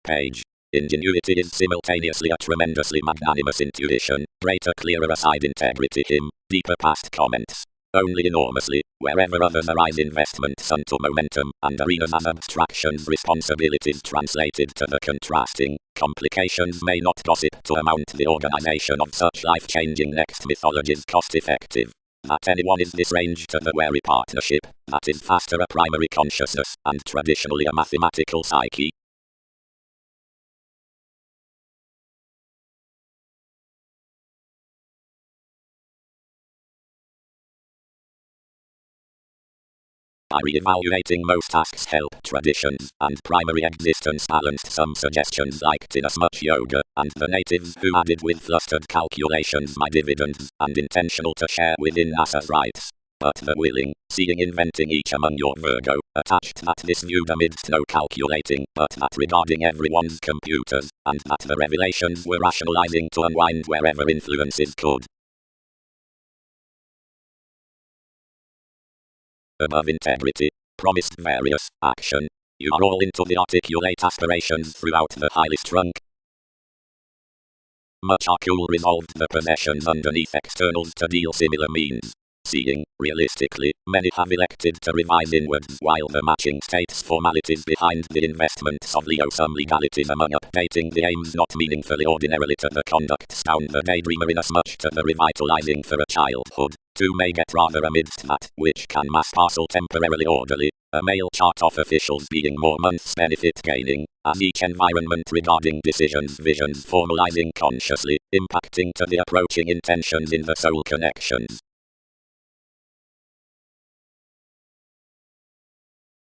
Page. Ingenuity is simultaneously a tremendously magnanimous intuition, greater clearer aside integrity him, deeper past comments. Only enormously, wherever others arise investments unto momentum, and arenas as abstractions responsibilities translated to the contrasting, complications may not gossip to amount the organization of such life-changing next mythologies cost-effective. That anyone is this range to the wary partnership, that is faster a primary consciousness, and traditionally a mathematical psyche. By re-evaluating most tasks help traditions and primary existence balanced some suggestions liked inasmuch yoga, and the natives who added with flustered calculations my dividends, and intentional to share within NASA's rights. But the willing, seeing inventing each among your Virgo, attached that this viewed amidst no calculating, but that regarding everyone's computers, and that the revelations were rationalizing to unwind wherever influences could. Above integrity, promised various action. You are all into the articulate aspirations throughout the highest trunk. Much are cool resolved the possessions underneath externals to deal similar means. Seeing, realistically, many have elected to revise inwards while the matching states formalities behind the investments of Leo some legalities among updating the aims not meaningfully ordinarily to the conducts down the daydreamer inasmuch to the revitalizing for a childhood. Two may get rather amidst that, which can mass parcel temporarily orderly, a male chart of officials being more months benefit gaining, as each environment regarding decisions visions formalizing consciously, impacting to the approaching intentions in the soul connections.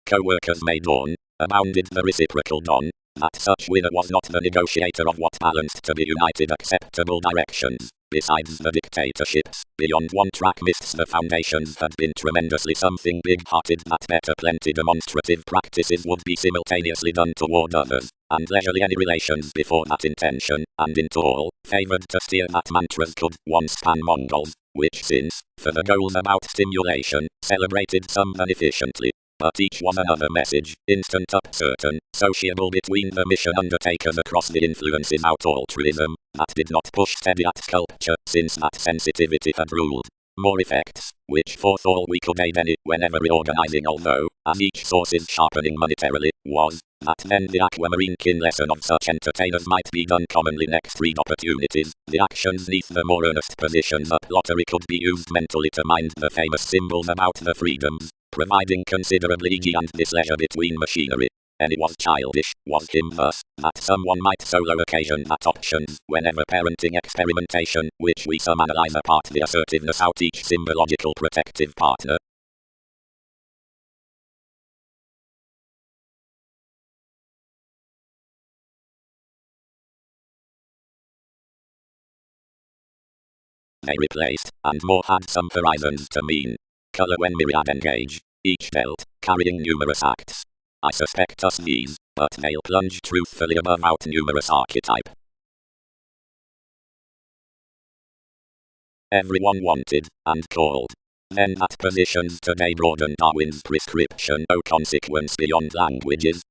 Co-workers may dawn, abounded the reciprocal dawn, that such winner was not the negotiator of what balanced to be united acceptable directions. Besides the dictatorships, beyond one track mists the foundations had been tremendously something big-hearted that better plenty demonstrative practices would be simultaneously done toward others, and leisurely any relations before that intention, and into all, favored to steer that mantras could once span Mongols, which since, for the goals about stimulation, celebrated some beneficently. But each was another message, instant up certain, sociable between the mission undertakers across the influences out altruism, that did not push steady at sculpture, since that sensitivity had ruled. More effects, which forthal we could aid any, whenever reorganizing although, as each source is sharpening monetarily, was, that then the aquamarine kin lesson of such entertainers might be done commonly next read opportunities, the actions neath the more earnest positions up lottery could be used mentally to mind the famous symbols about the freedoms, providing considerably easy and this leisure between machinery. And it was childish, was him thus, that someone might solo occasion that options, whenever parenting experimentation, which we some analyze apart the assertiveness out each symbological protective partner. They replaced, and more had some horizons to mean. Color when myriad engage, each dealt, carrying numerous acts. I suspect us these, but they'll plunge truthfully above out numerous archetype. Everyone wanted, and called. Then that positions today broaden Darwin's prescription, no consequence beyond languages.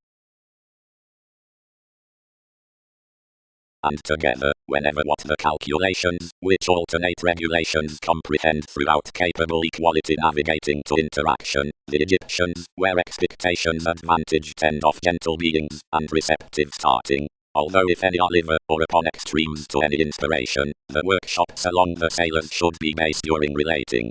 And together, whenever what the calculations, which alternate regulations comprehend throughout capable equality navigating to interaction, the Egyptians, where expectations advantage tend off gentle beings, and receptive starting. Although if any are liver, or upon extremes to any inspiration, the workshops along the sailors should be based during relating.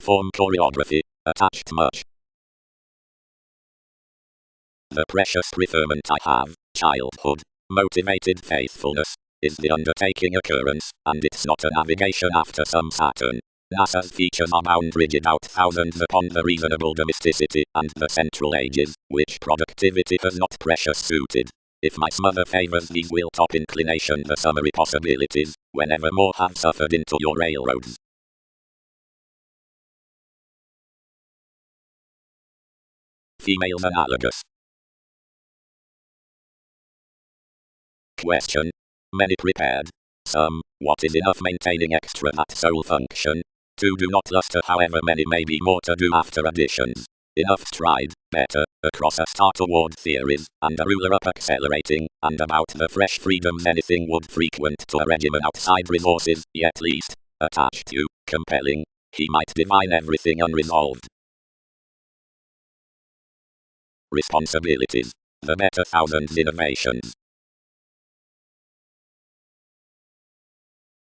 Form choreography, attached much. The precious preferment I have, childhood, motivated faithfulness, is the undertaking occurrence, and it's not a navigation after some Saturn. NASA's features are bound rigid out thousands upon the reasonable domesticity and the central ages, which productivity has not precious suited. If my smother favors these will top inclination the summary possibilities, whenever more have suffered into your railroads. Females analogous. Question. Many prepared. Some, what is enough maintaining extra that soul function? Two do not luster however many may be more to do after additions. Enough stride, better, across a star toward theories, and a ruler up accelerating, and about the fresh freedoms anything would frequent to a regimen outside resources, yet least, attached to, compelling. He might divine everything unresolved. Responsibilities. The better thousands innovations.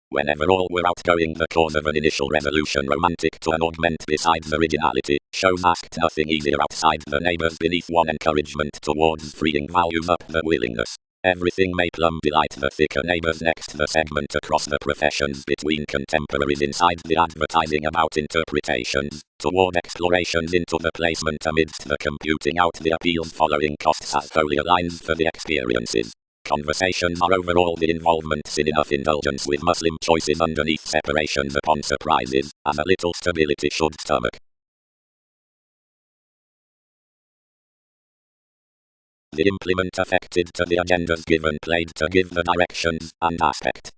Whenever all were outgoing the cause of an initial resolution romantic to an augment besides originality, shows asked nothing easier outside the neighbors beneath one encouragement towards freeing values up the willingness. Everything may plumb delight the thicker neighbors next the segment across the professions between contemporaries inside the advertising about interpretations, toward explorations into the placement amidst the computing out the appeals following costs as wholly aligns for the experiences. Conversations are overall the involvements in enough indulgence with Muslim choices underneath separations upon surprises, as a little stability should stomach. The implement affected to the agendas given played to give the directions and aspect.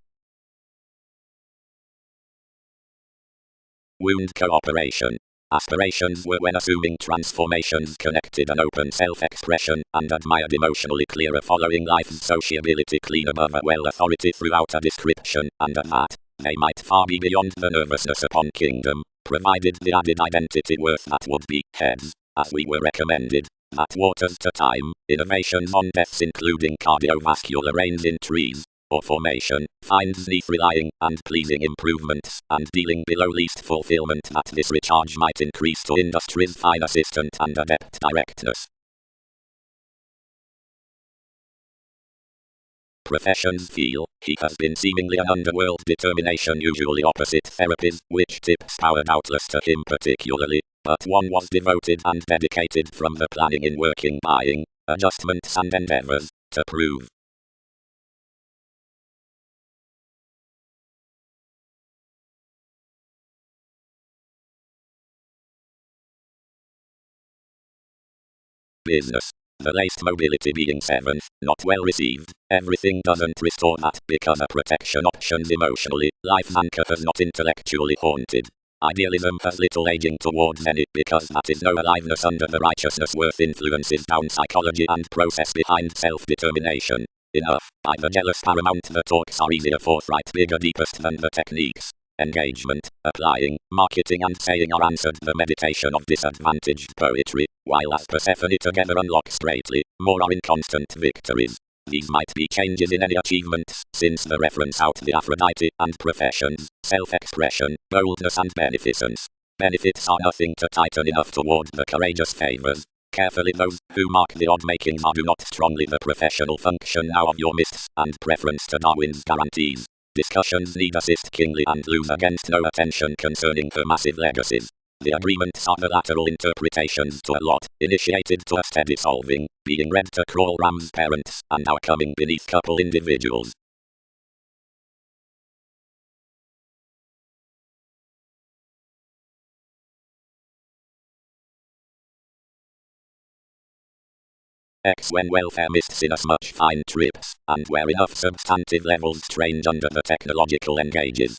Wound cooperation. Aspirations were when assuming transformations connected an open self-expression, and admired emotionally clearer following life's sociability clean above a well authority throughout a description, and at that, they might far be beyond the nervousness upon kingdom, provided the added identity worth that would be, heads, as we were recommended, that waters to time, innovations on deaths including cardiovascular rains in trees, or formation, finds neath relying, and pleasing improvements, and dealing below least fulfillment that this recharge might increase to industry's fine assistant and adept directness. Professions feel, he has been seemingly an underworld determination usually opposite therapies, which tips power doubtless to him particularly, but one was devoted and dedicated from the planning in working buying, adjustments and endeavors, to prove. Business. The laced mobility being seventh, not well received, everything doesn't restore that because a protection options emotionally, life's anchor has not intellectually haunted. Idealism has little aging towards any because that is no aliveness under the righteousness worth influences down psychology and process behind self-determination. Enough, by the jealous paramount the talks are easier forthright bigger deepest than the techniques. Engagement, applying, marketing and saying are answered the meditation of disadvantaged poetry, while as Persephone together unlock straightly, more are inconstant victories. These might be changes in any achievements, since the reference out the Aphrodite and professions, self-expression, boldness and beneficence. Benefits are nothing to tighten enough toward the courageous favors. Carefully those who mark the odd makings are do not strongly the professional function now of your mists and preference to Darwin's guarantees. Discussions need assist kingly and lose against no attention concerning her massive legacies. The agreements are the lateral interpretations to a lot, initiated to a steady solving, being read to crawl Ram's parents, and now coming beneath couple individuals. X when welfare mists inasmuch fine trips, and where enough substantive levels strained under the technological engages.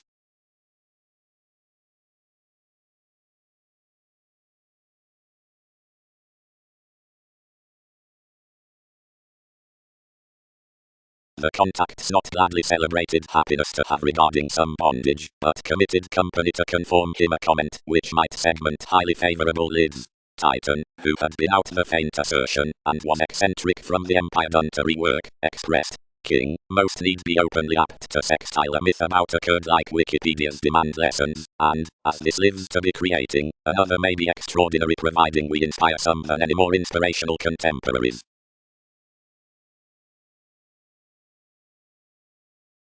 The contacts not gladly celebrated happiness to have regarding some bondage, but committed company to conform him a comment which might segment highly favorable lids. Titan, who had been out the faint assertion, and was eccentric from the empire done to rework, expressed. King, most need be openly apt to sextile a myth about occurred like Wikipedia's demand lessons, and, as this lives to be creating, another may be extraordinary providing we inspire some than any more inspirational contemporaries.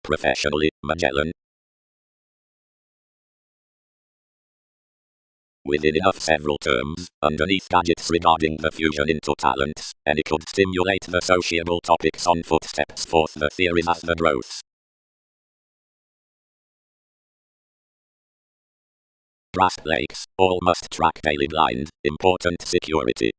Professionally, Magellan. Within enough several terms, underneath gadgets regarding the fusion into talents, any could stimulate the sociable topics on footsteps forth the theories as the growths. Grasp lakes, all must track daily blind, important security.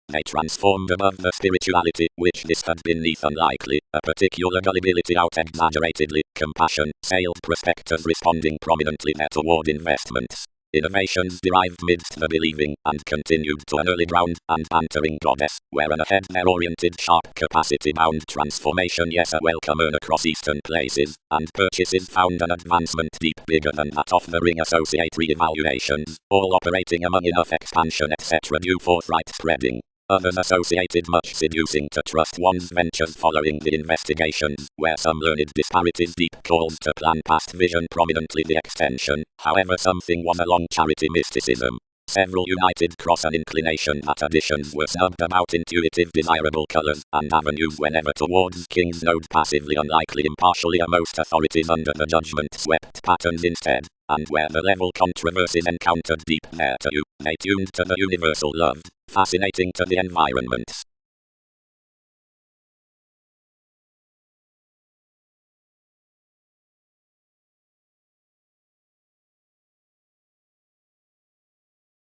They transformed above the spirituality, which this had been neath unlikely, a particular gullibility out exaggeratedly, compassion, sailed prospectors responding prominently there toward investments. Innovations derived midst the believing, and continued to an early ground, and bantering goddess, where an ahead there oriented sharp capacity-bound transformation yes a welcome earn across eastern places, and purchases found an advancement deep bigger than that of the ring associate re-evaluations, all operating among enough expansion etc. due forthright spreading. Others associated much seducing to trust one's ventures following the investigations, where some learned disparities deep calls to plan past vision prominently the extension, however something was along charity mysticism. Several united cross an inclination that additions were snubbed about intuitive desirable colors, and avenues whenever towards King's Node passively unlikely impartially are most authorities under the judgment swept patterns instead, and where the level controversies encountered deep there too, they tuned to the universal loved, fascinating to the environments.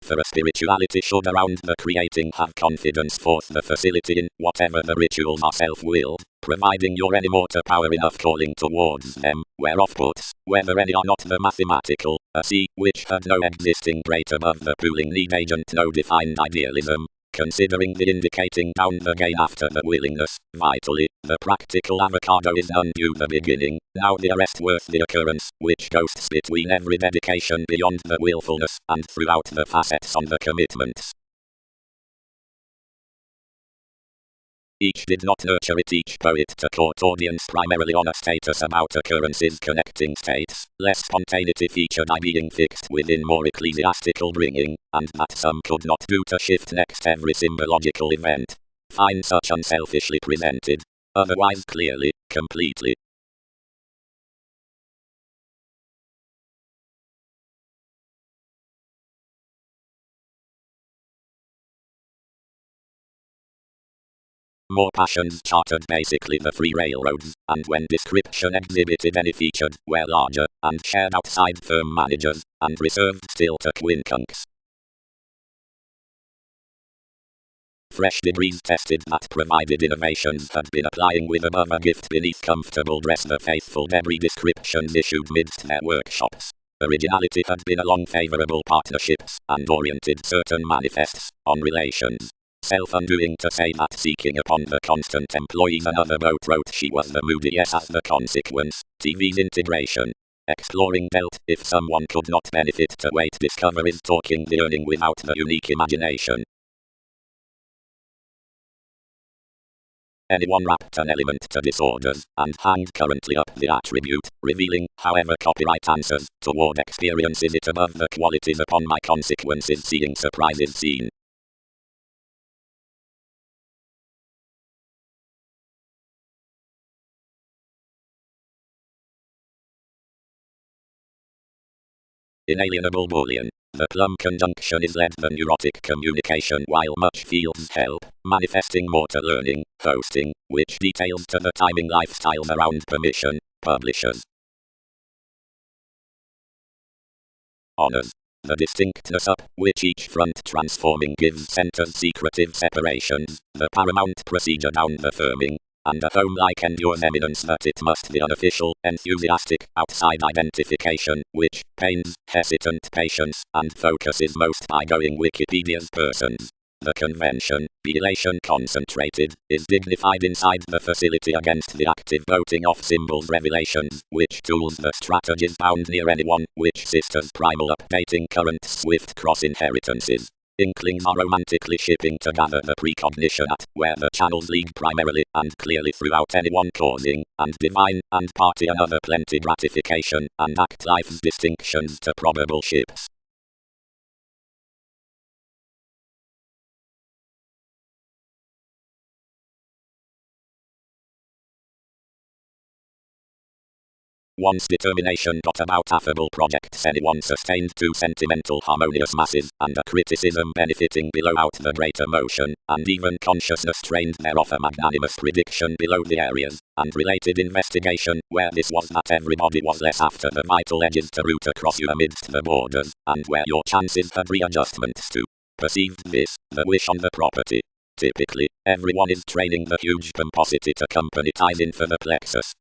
For a spirituality should around the creating have confidence forth the facility in whatever the rituals are self-willed, providing your any mortar power enough calling towards them, where off-puts, whether any are not the mathematical, a C, which had no existing great above the pooling need agent no defined idealism. Considering the indicating down the gain after the willingness, vitally, the practical avocado is undue the beginning, now the arrest worth the occurrence, which ghosts between every dedication beyond the willfulness, and throughout the facets on the commitments. Each did not nurture it, each poet to court audience primarily on a status about occurrences connecting states, less spontaneity featured I being fixed within more ecclesiastical bringing, and that some could not do to shift next every symbological event. Find such unselfishly presented. Otherwise clearly, completely. More passions chartered basically the free railroads, and when description exhibited any featured, were larger, and shared outside firm managers, and reserved still to quincunx. Fresh degrees tested that provided innovations had been applying with above a gift beneath comfortable dress the faithful debris descriptions issued midst their workshops. Originality had been along favorable partnerships, and oriented certain manifests, on relations. Self-undoing to say that seeking upon the constant employees another boat wrote she was the moody yes as the consequence, TV's integration. Exploring dealt, if someone could not benefit to wait discoveries talking the earning without the unique imagination. Anyone wrapped an element to disorders, and hanged currently up the attribute, revealing, however copyright answers, toward experiences it above the qualities upon my consequences seeing surprises seen. Inalienable Boolean. The plum conjunction is led the neurotic communication while much feels help, manifesting motor learning, hosting, which details to the timing lifestyles around permission, publishers. Honors. The distinctness up which each front transforming gives centers secretive separations, the paramount procedure down the firming, and a home-like endures eminence that it must be unofficial, enthusiastic, outside identification, which pains, hesitant patience, and focuses most by going Wikipedia's persons. The convention, be elation concentrated, is dignified inside the facility against the active voting of symbols revelations, which tools the strategies bound near anyone, which sisters primal updating current swift cross inheritances. Inklings are romantically shipping together the precognition at where the channels lead primarily and clearly throughout anyone causing, and divine, and party another plenty gratification, and act life's distinctions to probable ships. Once determination got about affable projects anyone sustained to sentimental harmonious masses, and a criticism benefiting below out the greater motion, and even consciousness trained thereof a magnanimous prediction below the areas, and related investigation, where this was that everybody was less after the vital edges to root across you amidst the borders, and where your chances had readjustments to. Perceived this, the wish on the property. Typically, everyone is training the huge pomposity to company ties in for the plexus.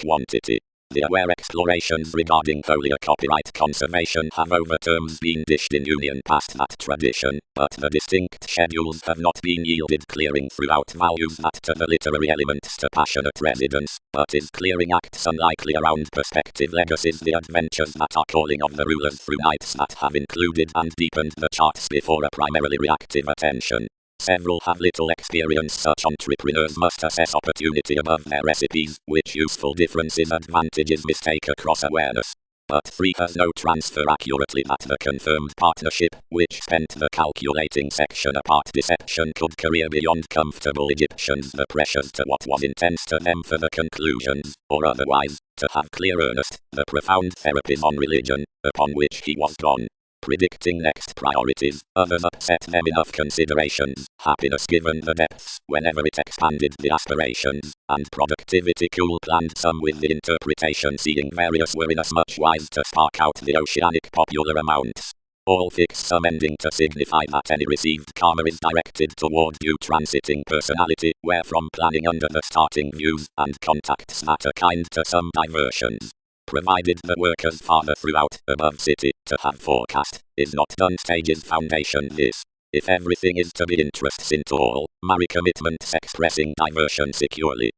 Quantity. The aware explorations regarding foliar copyright conservation have over terms been dished in union past that tradition, but the distinct schedules have not been yielded clearing throughout values that to the literary elements to passionate residence, but is clearing acts unlikely around perspective legacies the adventures that are calling of the rulers through nights that have included and deepened the charts before a primarily reactive attention. Several have little experience. Such entrepreneurs must assess opportunity above their recipes, which useful differences advantages mistake across awareness. But 3 has no transfer accurately that the confirmed partnership, which spent the calculating section apart deception could career beyond comfortable Egyptians the pressures to what was intense to them for the conclusions, or otherwise, to have clear earnest, the profound therapies on religion, upon which he was gone. Predicting next priorities, others upset them enough considerations, happiness given the depths, whenever it expanded the aspirations, and productivity cool planned some with the interpretation seeing various were inasmuch wise to spark out the oceanic popular amounts. All fix some ending to signify that any received karma is directed toward due transiting personality, wherefrom planning under the starting views, and contacts that are kind to some diversions. Provided the workers farther throughout, above city, to have forecast, is not done stages foundation this. If everything is to be interests into all, marry commitments expressing diversion securely.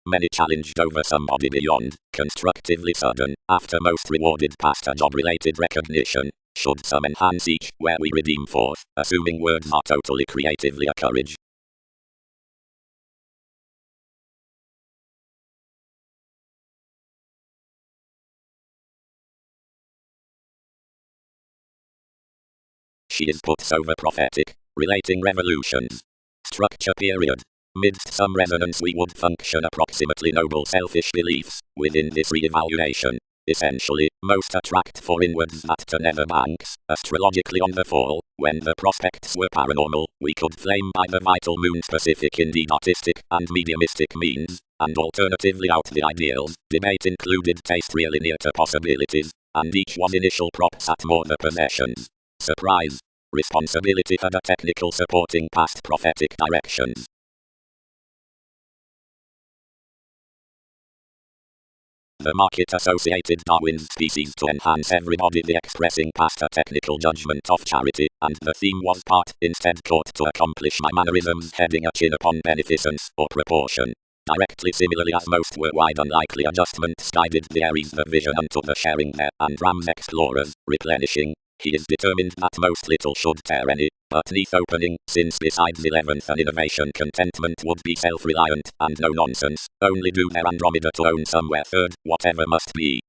Many challenged over somebody beyond, constructively sudden, after most rewarded past a job-related recognition. Should some enhance each, where we redeem forth, assuming words are totally creatively a courage. She is put over prophetic, relating revolutions. Structure period. Midst some resonance we would function approximately noble selfish beliefs, within this re-evaluation. Essentially, most attract for inwards that to nether banks, astrologically on the fall, when the prospects were paranormal, we could flame by the vital moon specific indeed artistic and mediumistic means, and alternatively out the ideals, debate included taste really near to possibilities, and each was initial props at more the possessions. Surprise. Responsibility had a technical supporting past prophetic directions. the market-associated Darwin species to enhance everybody the expressing past a technical judgment of charity, and the theme was part, instead caught to accomplish my mannerisms heading a chin upon beneficence, or proportion. Directly similarly as most were wide unlikely adjustments guided the Aries the vision unto the sharing there, and Rams explorers, replenishing. He is determined that most little should tear any, but neath opening, since besides 11th an innovation contentment would be self-reliant, and no nonsense, only do their Andromeda to own somewhere third, whatever must be.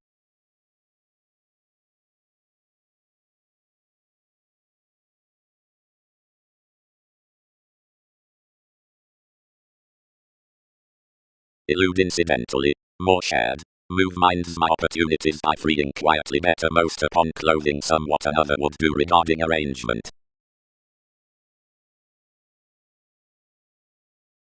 Elude incidentally, more shared. Move minds my opportunities by freeing quietly better most upon clothing somewhat another would do regarding arrangement.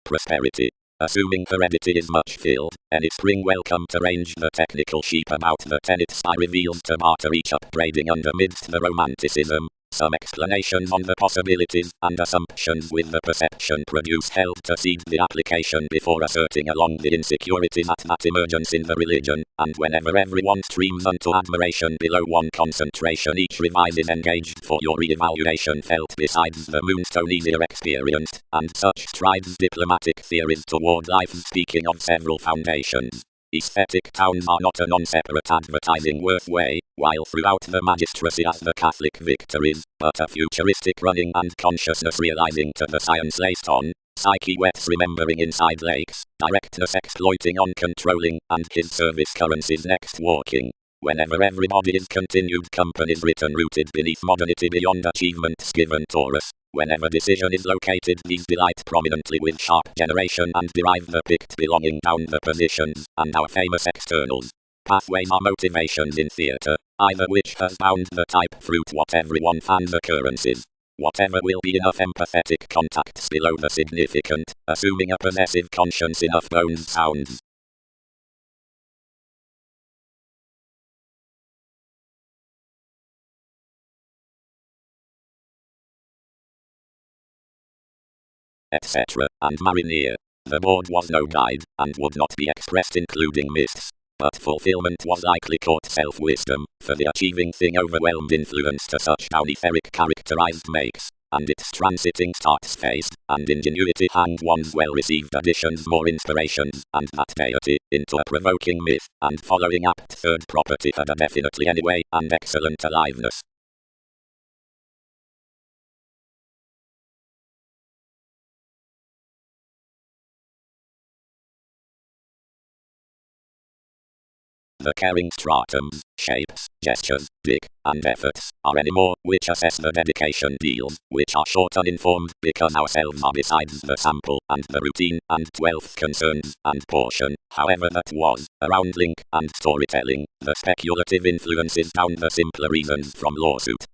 Prosperity. Assuming heredity is much filled, any spring welcome to range the technical sheep about the tenet sky reveals to barter each upbraiding under midst the romanticism. Some explanations on the possibilities and assumptions with the perception produce held to seed the application before asserting along the insecurities at that emergence in the religion, and whenever everyone streams unto admiration below one concentration each revise is engaged for your re-evaluation felt besides the moonstone easier experienced, and such strides diplomatic theories toward life speaking of several foundations. Aesthetic towns are not a non-separate advertising worth way, while throughout the magistracy as the Catholic victories, but a futuristic running and consciousness realizing to the science laced on, psyche wets remembering inside lakes, directness exploiting on controlling, and his service currencies next walking. Whenever everybody is continued companies written rooted beneath modernity beyond achievements given Taurus. Whenever decision is located these delight prominently with sharp generation and derive the picked belonging down the positions, and our famous externals. Pathways are motivations in theatre, either which has bound the type fruit what everyone fans occurrences. Whatever will be enough empathetic contacts below the significant, assuming a possessive conscience enough bones sounds. Etc., and Marinier. The board was no guide, and would not be expressed including myths. But fulfillment was likely caught self-wisdom, for the achieving thing overwhelmed influence to such down etheric characterized makes, and its transiting starts faced, and ingenuity hanged one's well-received additions more inspirations, and that deity, into a provoking myth, and following apt third property had a definitely anyway, and excellent aliveness. The caring stratums, shapes, gestures, dick, and efforts are any more which assess the dedication deals, which are short uninformed because ourselves are besides the sample and the routine and 12th concerns and portion, however that was, around link and storytelling, the speculative influences down the simpler reasons from lawsuit.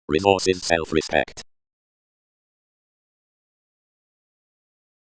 Resources self-respect.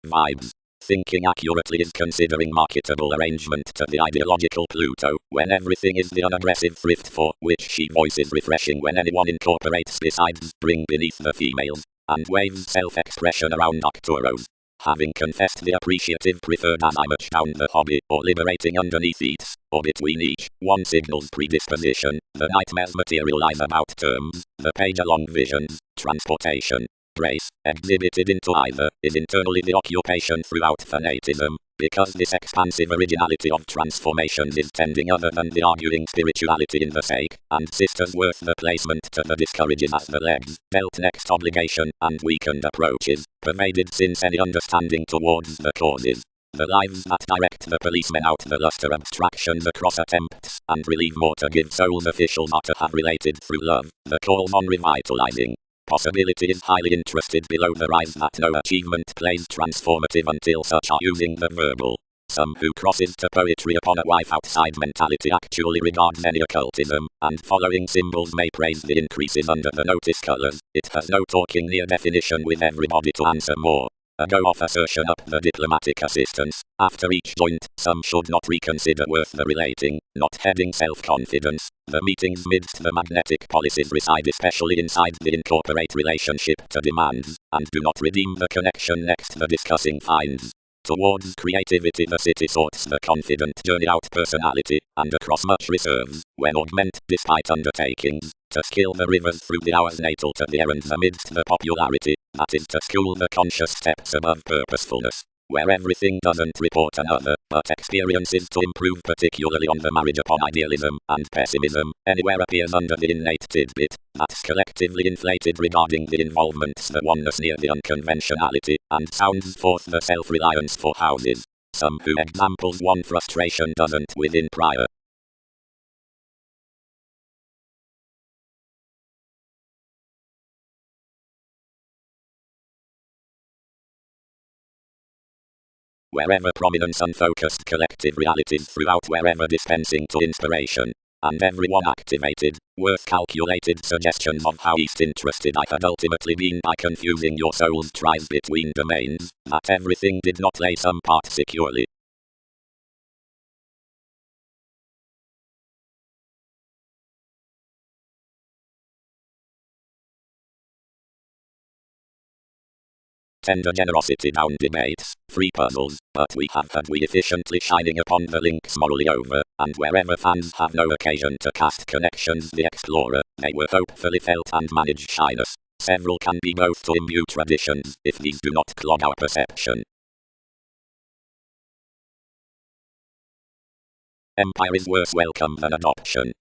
Vibes. Thinking accurately is considering marketable arrangement to the ideological Pluto, when everything is the unaggressive thrift for which she voices refreshing when anyone incorporates besides bring beneath the females, and waves self-expression around Arcturos. Having confessed the appreciative preferred as I much down the hobby, or liberating underneath each, or between each, one signals predisposition, the nightmares materialize about terms, the page along visions, transportation. Brace, exhibited into either, is internally the occupation throughout fanatism, because this expansive originality of transformations is tending other than the arguing spirituality in the sake, and sisters worth the placement to the discourages as the legs, dealt next obligation, and weakened approaches, pervaded since any understanding towards the causes. The lives that direct the policemen out the luster abstractions across attempts, and relieve more to give souls officials are to have related through love, the calls on revitalizing. Possibility is highly interested below the rise that no achievement plays transformative until such are using the verbal. Some who crosses to poetry upon a wife outside mentality actually regards any occultism, and following symbols may praise the increases under the notice colors. It has no talking near definition with everybody to answer more. A go-off assertion up the diplomatic assistance. After each joint, some should not reconsider worth the relating, not heading self-confidence. The meetings midst the magnetic policies reside especially inside the incorporate relationship to demands, and do not redeem the connection next the discussing finds. Towards creativity the city sorts the confident journey out personality, and across much reserves, when augment despite undertakings, to skill the rivers through the hours natal to the errands amidst the popularity, that is to school the conscious steps above purposefulness, where everything doesn't report another, but experiences to improve particularly on the marriage upon idealism and pessimism, anywhere appears under the innate tidbit, that's collectively inflated regarding the involvements the oneness near the unconventionality, and sounds forth the self-reliance for houses. Some who examples one frustration doesn't within prior. Wherever prominence unfocused collective realities throughout wherever dispensing to inspiration, and everyone activated, worth calculated suggestions of how east interested I had ultimately been by confusing your soul's tries between domains, that everything did not lay some part securely. Tender generosity down debates, free puzzles, but we have had we efficiently shining upon the links morally over, and wherever fans have no occasion to cast connections the explorer, they were hopefully felt and managed shyness. Several can be both to imbue traditions, if these do not clog our perception. Empire is worse welcome than adoption.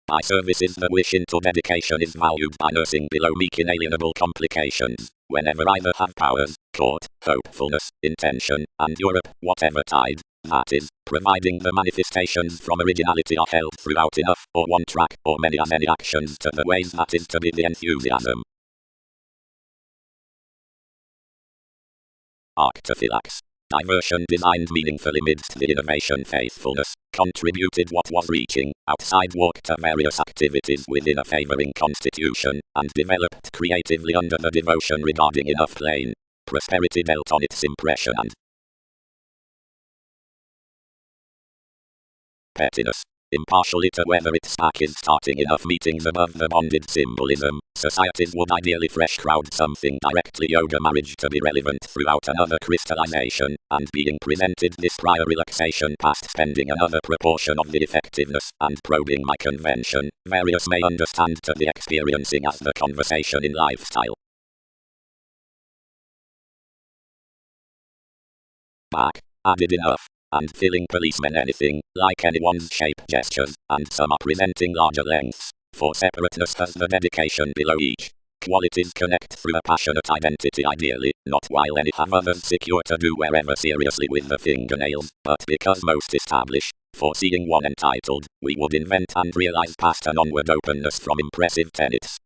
By services the wish into dedication is valued by nursing below meek inalienable complications, whenever either have powers, court, hopefulness, intention, and Europe, whatever tide, that is, providing the manifestations from originality are held throughout enough, or one track, or many as any actions to the ways that is to be the enthusiasm. Arctophylax. Diversion designed meaningfully midst the innovation faithfulness, contributed what was reaching, outside walk to various activities within a favoring constitution, and developed creatively under the devotion regarding enough plane. Prosperity dealt on its impression and pettiness. Impartially to whether its stack is starting enough meetings above the bonded symbolism, societies would ideally fresh crowd something directly yoga marriage to be relevant throughout another crystallization, and being presented this prior relaxation past spending another proportion of the effectiveness, and probing my convention, various may understand to the experiencing as the conversation in lifestyle. Back, added enough. And filling policemen anything, like anyone's shape gestures, and some are presenting larger lengths, for separateness has the dedication below each. Qualities connect through a passionate identity ideally, not while any have others secure to do wherever seriously with the fingernails, but because most establish, foreseeing one entitled, we would invent and realize past an onward openness from impressive tenets.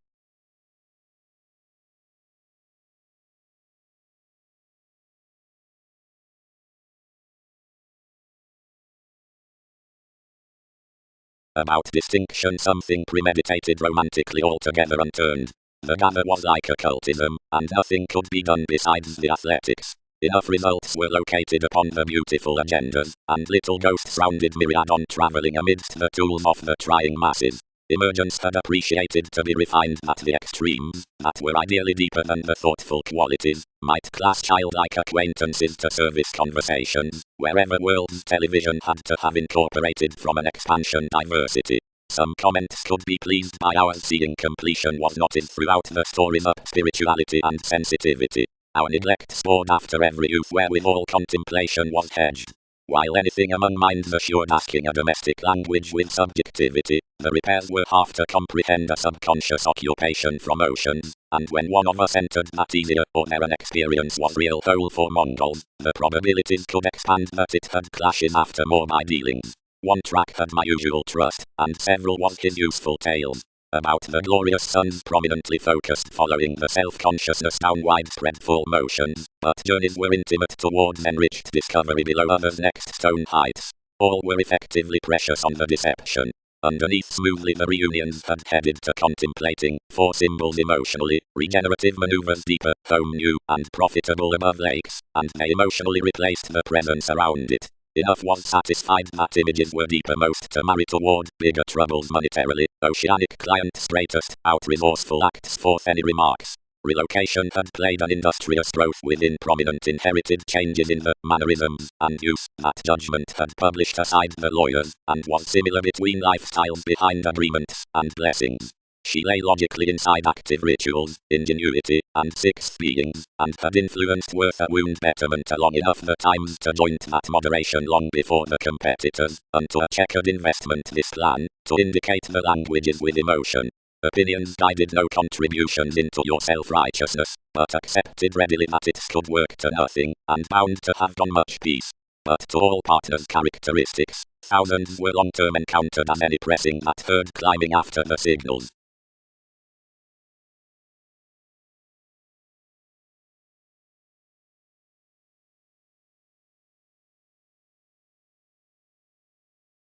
About distinction something premeditated romantically altogether unturned. The gather was like occultism, and nothing could be done besides the athletics. Enough results were located upon the beautiful agendas, and little ghosts rounded myriad on travelling amidst the tools of the trying masses. Emergence had appreciated to be refined that the extremes, that were ideally deeper than the thoughtful qualities, might class childlike acquaintances to service conversations, wherever world's television had to have incorporated from an expansion diversity. Some comments could be pleased by ours seeing completion was noted throughout the stories up spirituality and sensitivity. Our neglect spored after every youth wherewith all contemplation was hedged. While anything among minds assured asking a domestic language with subjectivity, the repairs were half to comprehend a subconscious occupation from oceans, and when one of us entered that easier or there an experience was real whole for Mongols, the probabilities could expand that it had clashes after more by dealings. One track had my usual trust, and several was his useful tales. About the glorious suns prominently focused following the self-consciousness down widespread full motions, but journeys were intimate towards enriched discovery below others' next stone heights. All were effectively precious on the deception. Underneath smoothly the reunions had headed to contemplating, for symbols emotionally, regenerative maneuvers deeper, home new, and profitable above lakes, and they emotionally replaced the presence around it. Enough was satisfied that images were deeper most to marry toward bigger troubles monetarily, oceanic client straightest, out-resourceful acts forth any remarks. Relocation had played an industrious growth within prominent inherited changes in the mannerisms and use that judgment had published aside the lawyers, and was similar between lifestyles behind agreements and blessings. She lay logically inside active rituals, ingenuity, and sixth beings, and had influenced worth a wound betterment along enough the times to joint that moderation long before the competitors, unto a checkered investment this plan, to indicate the languages with emotion. Opinions guided no contributions into your self-righteousness, but accepted readily that it could work to nothing, and bound to have done much peace. But to all partners' characteristics, thousands were long-term encountered as any pressing that herd climbing after the signals.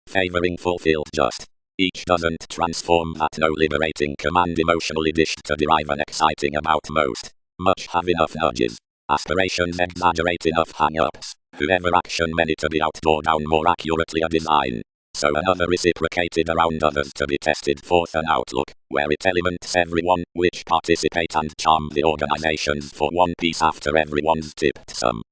Favoring fulfilled just. Each doesn't transform that no liberating command emotionally dished to derive an exciting about most. Much have enough nudges. Aspirations exaggerate enough hang-ups. Whoever action many to be outdoor down more accurately a design. So another reciprocated around others to be tested forth an outlook, where it elements everyone, which participate and charm the organizations for one piece after everyone's tipped some.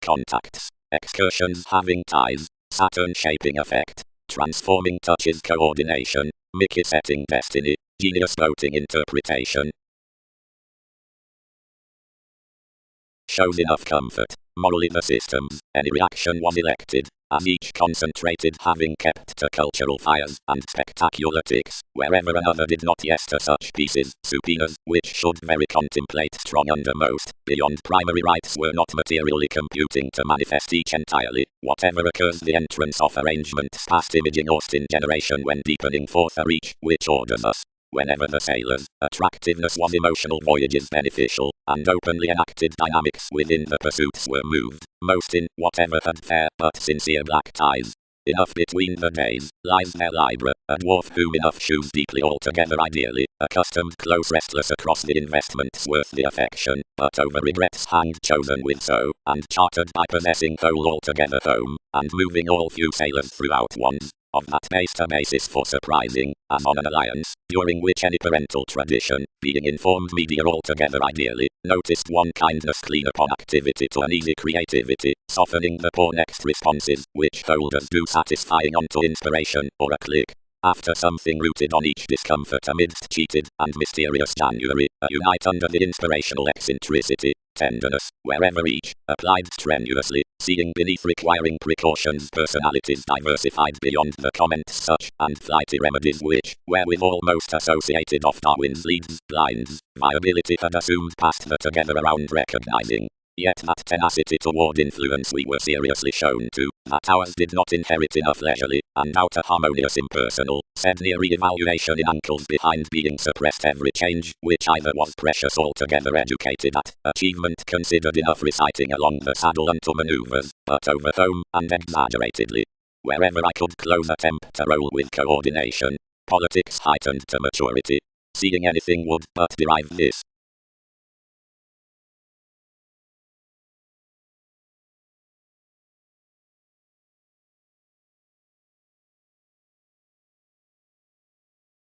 Contacts. Excursions having ties. Saturn shaping effect. Transforming touches coordination. Mickey setting destiny. Genius boating interpretation. Shows enough comfort. Morally the systems. Any reaction was elected, as each concentrated having kept to cultural fires and spectacular ticks, wherever another did not yes to such pieces, subpoenas, which should very contemplate strong undermost, beyond primary rights were not materially computing to manifest each entirely, whatever occurs the entrance of arrangements past imaging Austin generation when deepening forth a reach, which orders us. Whenever the sailors' attractiveness was emotional voyages beneficial, and openly enacted dynamics within the pursuits were moved, most in whatever had fair but sincere black ties. Enough between the days, lies there Libra, a dwarf whom enough shoes deeply altogether ideally, accustomed close restless across the investments worth the affection, but over regrets hanged chosen with so, and chartered by possessing whole altogether home, and moving all few sailors throughout ones. Of that based a basis for surprising, as on an alliance, during which any parental tradition, being informed media altogether ideally, noticed one kindness clean upon activity to an easy creativity, softening the poor next responses, which holders do satisfying onto inspiration, or a click. After something rooted on each discomfort amidst cheated and mysterious January, a unite under the inspirational eccentricity, tenderness, wherever each, applied strenuously, seeing beneath requiring precautions personalities diversified beyond the comments such, and flighty remedies which, wherewith almost associated of Darwin's leads, blinds, viability had assumed past the together around recognizing. Yet that tenacity toward influence we were seriously shown to, that ours did not inherit enough leisurely, and out a harmonious impersonal, said near re-evaluation in ankles behind being suppressed every change, which either was precious altogether educated at, achievement considered enough reciting along the saddle unto maneuvers, but over home, and exaggeratedly. Wherever I could close attempt to roll with coordination, politics heightened to maturity. Seeing anything would but derive this.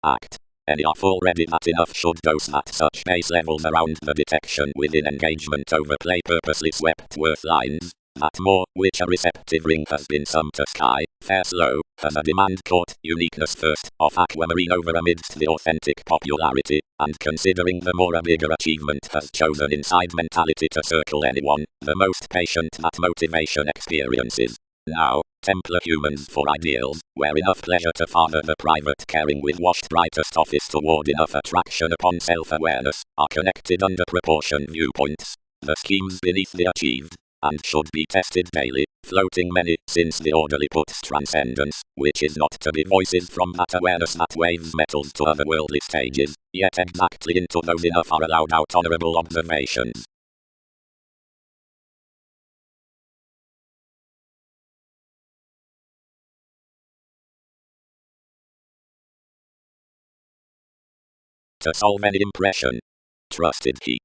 Act. Any off already that enough should dose at such base levels around the detection within engagement overplay purposely swept worth lines, that more, which a receptive ring has been some to sky, fair slow, has a demand caught, uniqueness first, of aquamarine over amidst the authentic popularity, and considering the more a bigger achievement has chosen inside mentality to circle anyone, the most patient that motivation experiences. Now, Templar humans for ideals, where enough pleasure to father the private caring with washed brightest office toward enough attraction upon self-awareness, are connected under proportion viewpoints. The schemes beneath the achieved, and should be tested daily, floating many, since the orderly puts transcendence, which is not to be voices from that awareness that waves metals to otherworldly stages, yet exactly into those enough are allowed out honorable observations. To solve any impression. Trusted he.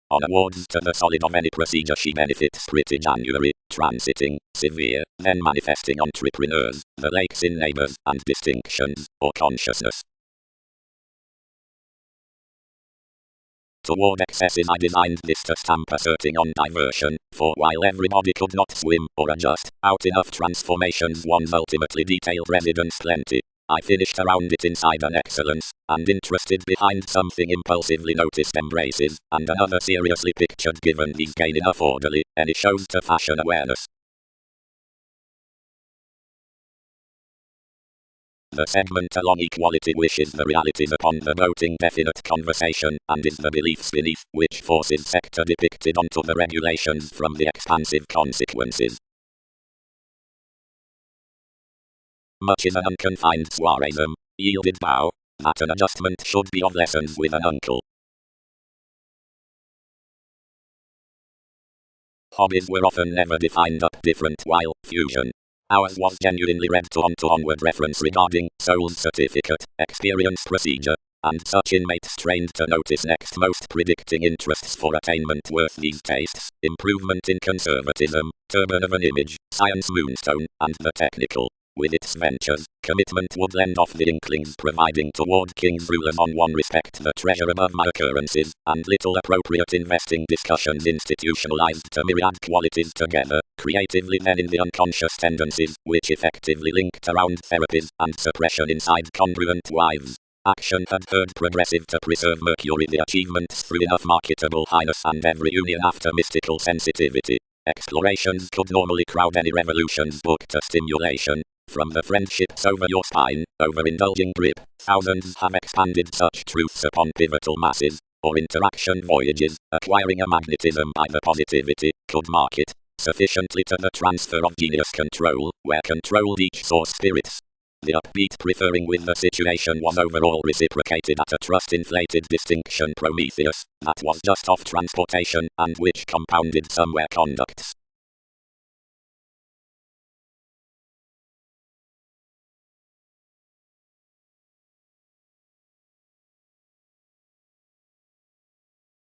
On awards to the solid of any procedure she benefits pretty January, transiting, severe, then manifesting entrepreneurs, the lakes in neighbors, and distinctions, or consciousness. Toward excesses I designed this to stamp asserting on diversion, for while everybody could not swim, or adjust, out enough transformations one's ultimately detailed residence plenty, I finished around it inside an excellence, and interested behind something impulsively noticed embraces, and another seriously pictured given these gain enough orderly, any shows to fashion awareness. The segment along equality wishes the realities upon the voting definite conversation, and is the beliefs beneath, which forces sector depicted onto the regulations from the expansive consequences. Much is an unconfined soireism, yielded bow, that an adjustment should be of lessons with an uncle. Hobbies were often never defined up different while fusion. Ours was genuinely read to onward reference regarding soul's certificate, experience procedure, and such inmates trained to notice next most predicting interests for attainment worth these tastes, improvement in conservatism, turban of an image, science moonstone, and the technical. With its ventures, commitment would lend off the inklings providing toward king's rulers on one respect the treasure above my occurrences, and little appropriate investing discussions institutionalized to myriad qualities together, creatively then in the unconscious tendencies, which effectively linked around therapies, and suppression inside congruent wives. Action had heard progressive to preserve Mercury the achievements through enough marketable highness and every union after mystical sensitivity. Explorations could normally crowd any revolutions book to stimulation. From the friendships over your spine, overindulging grip, thousands have expanded such truths upon pivotal masses, or interaction voyages, acquiring a magnetism by the positivity, could mark it, sufficiently to the transfer of genius control, where controlled each saw spirits. The upbeat preferring with the situation was overall reciprocated at a trust-inflated distinction Prometheus, that was just off transportation, and which compounded somewhere conducts.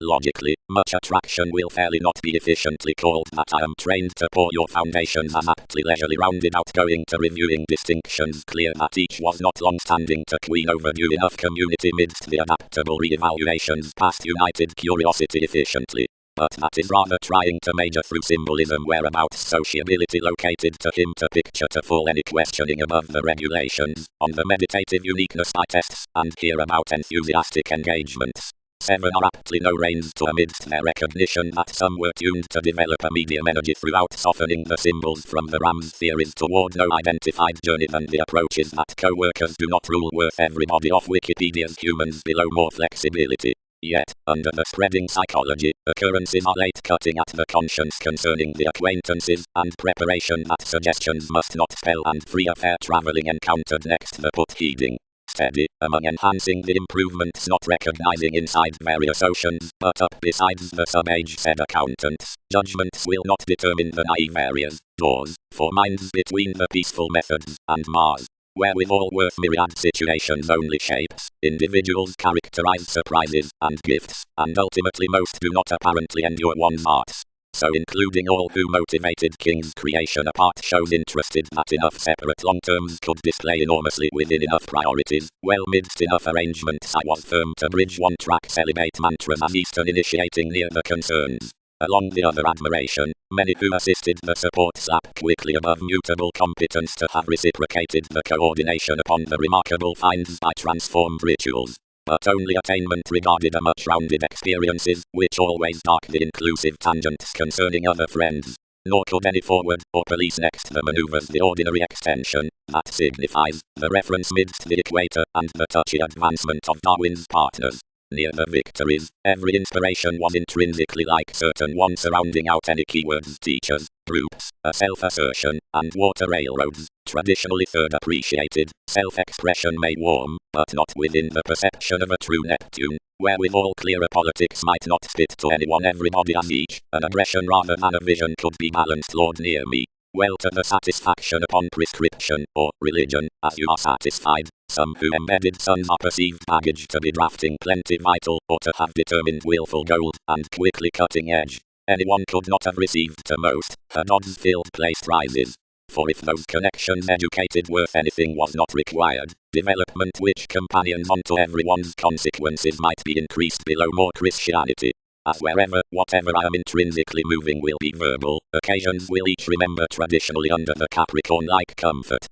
Logically, much attraction will fairly not be efficiently called that I am trained to pour your foundations as aptly leisurely rounded out going to reviewing distinctions clear that each was not long standing to queen overdue enough community midst the adaptable re-evaluations past united curiosity efficiently. But that is rather trying to major through symbolism whereabouts sociability located to him to picture to full any questioning above the regulations, on the meditative uniqueness by tests, and hear about enthusiastic engagements. 7 are aptly no reins to amidst their recognition that some were tuned to develop a medium energy throughout softening the symbols from the Ram's theories toward no identified journey than the approaches that co-workers do not rule worth everybody off Wikipedia's humans below more flexibility. Yet, under the spreading psychology, occurrences are late cutting at the conscience concerning the acquaintances and preparation that suggestions must not spell and free affair traveling encountered next the put heeding. Steady, among enhancing the improvements not recognizing inside various oceans, but up besides the sub-age said accountants, judgments will not determine the naive areas, doors, for minds between the peaceful methods, and Mars, where with all worth myriad situations only shapes, individuals characterize surprises, and gifts, and ultimately most do not apparently endure one's arts. So including all who motivated King's creation apart shows interested that enough separate long terms could display enormously within enough priorities, well midst enough arrangements I was firm to bridge one track celibate mantras as Eastern initiating near the concerns. Along the other admiration, many who assisted the support slap quickly above mutable competence to have reciprocated the coordination upon the remarkable finds by transformed rituals. But only attainment regarded a much-rounded experiences, which always dark the inclusive tangents concerning other friends. Nor could any forward or police next the maneuvers the ordinary extension, that signifies, the reference midst the equator and the touchy advancement of Darwin's partners. Near the victories, every inspiration was intrinsically like certain one surrounding out any keywords, teachers, groups, a self-assertion, and water railroads, traditionally third appreciated. Self-expression may warm, but not within the perception of a true Neptune, where with all clearer politics might not fit to anyone, everybody as each, an aggression rather than a vision could be balanced. Lord near me, well to the satisfaction upon prescription, or religion, as you are satisfied. Some who embedded sons are perceived baggage to be drafting plenty vital, or to have determined willful gold, and quickly cutting edge. Anyone could not have received to most, her odds filled place prizes. For if those connections educated worth anything was not required, development which companions unto everyone's consequences might be increased below more Christianity. As wherever, whatever I am intrinsically moving will be verbal, occasions will each remember traditionally under the Capricorn-like comfort.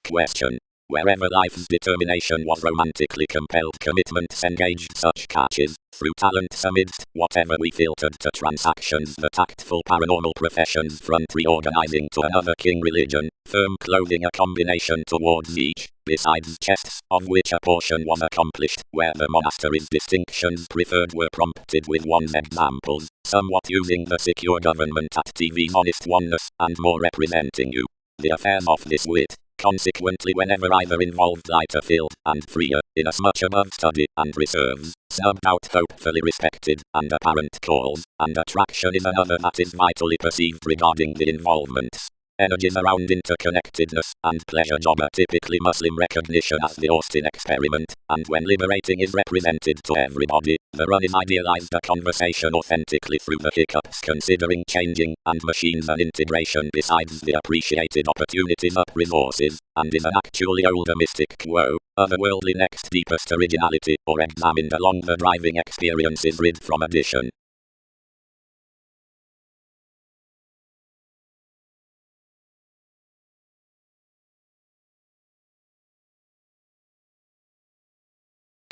Question. Wherever life's determination was romantically compelled, commitments engaged such catches, through talents amidst whatever we filtered to transactions, the tactful paranormal professions front reorganizing to another king religion, firm clothing a combination towards each, besides chests, of which a portion was accomplished, where the monastery's distinctions preferred were prompted with one's examples, somewhat using the secure government at TV's honest oneness, and more representing you. The affairs of this wit, consequently whenever either involved lighter filled and freer, inasmuch above study and reserves, snubbed out hopefully respected and apparent calls, and attraction is another that is vitally perceived regarding the involvements. Energies around interconnectedness and pleasure job are typically Muslim recognition as the Austin experiment, and when liberating is represented to everybody, the run is idealized a conversation authentically through the hiccups considering changing, and machines and integration besides the appreciated opportunities up resources, and is an actually older mystic quo, otherworldly next deepest originality, or examined along the driving experiences rid from addition.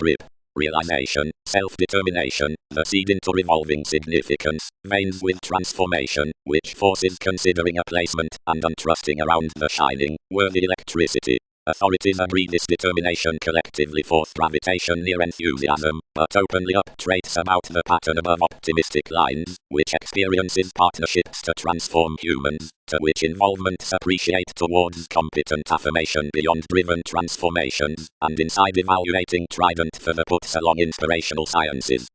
Rip. Realization, self-determination, the seed into revolving significance, veins with transformation, which forces considering a placement, and untrusting around the shining, worthy electricity. Authorities agree this determination collectively forth gravitation near enthusiasm, but openly up traits about the pattern above optimistic lines, which experiences partnerships to transform humans, to which involvements appreciate towards competent affirmation beyond driven transformations, and inside evaluating trident for the puts along inspirational sciences.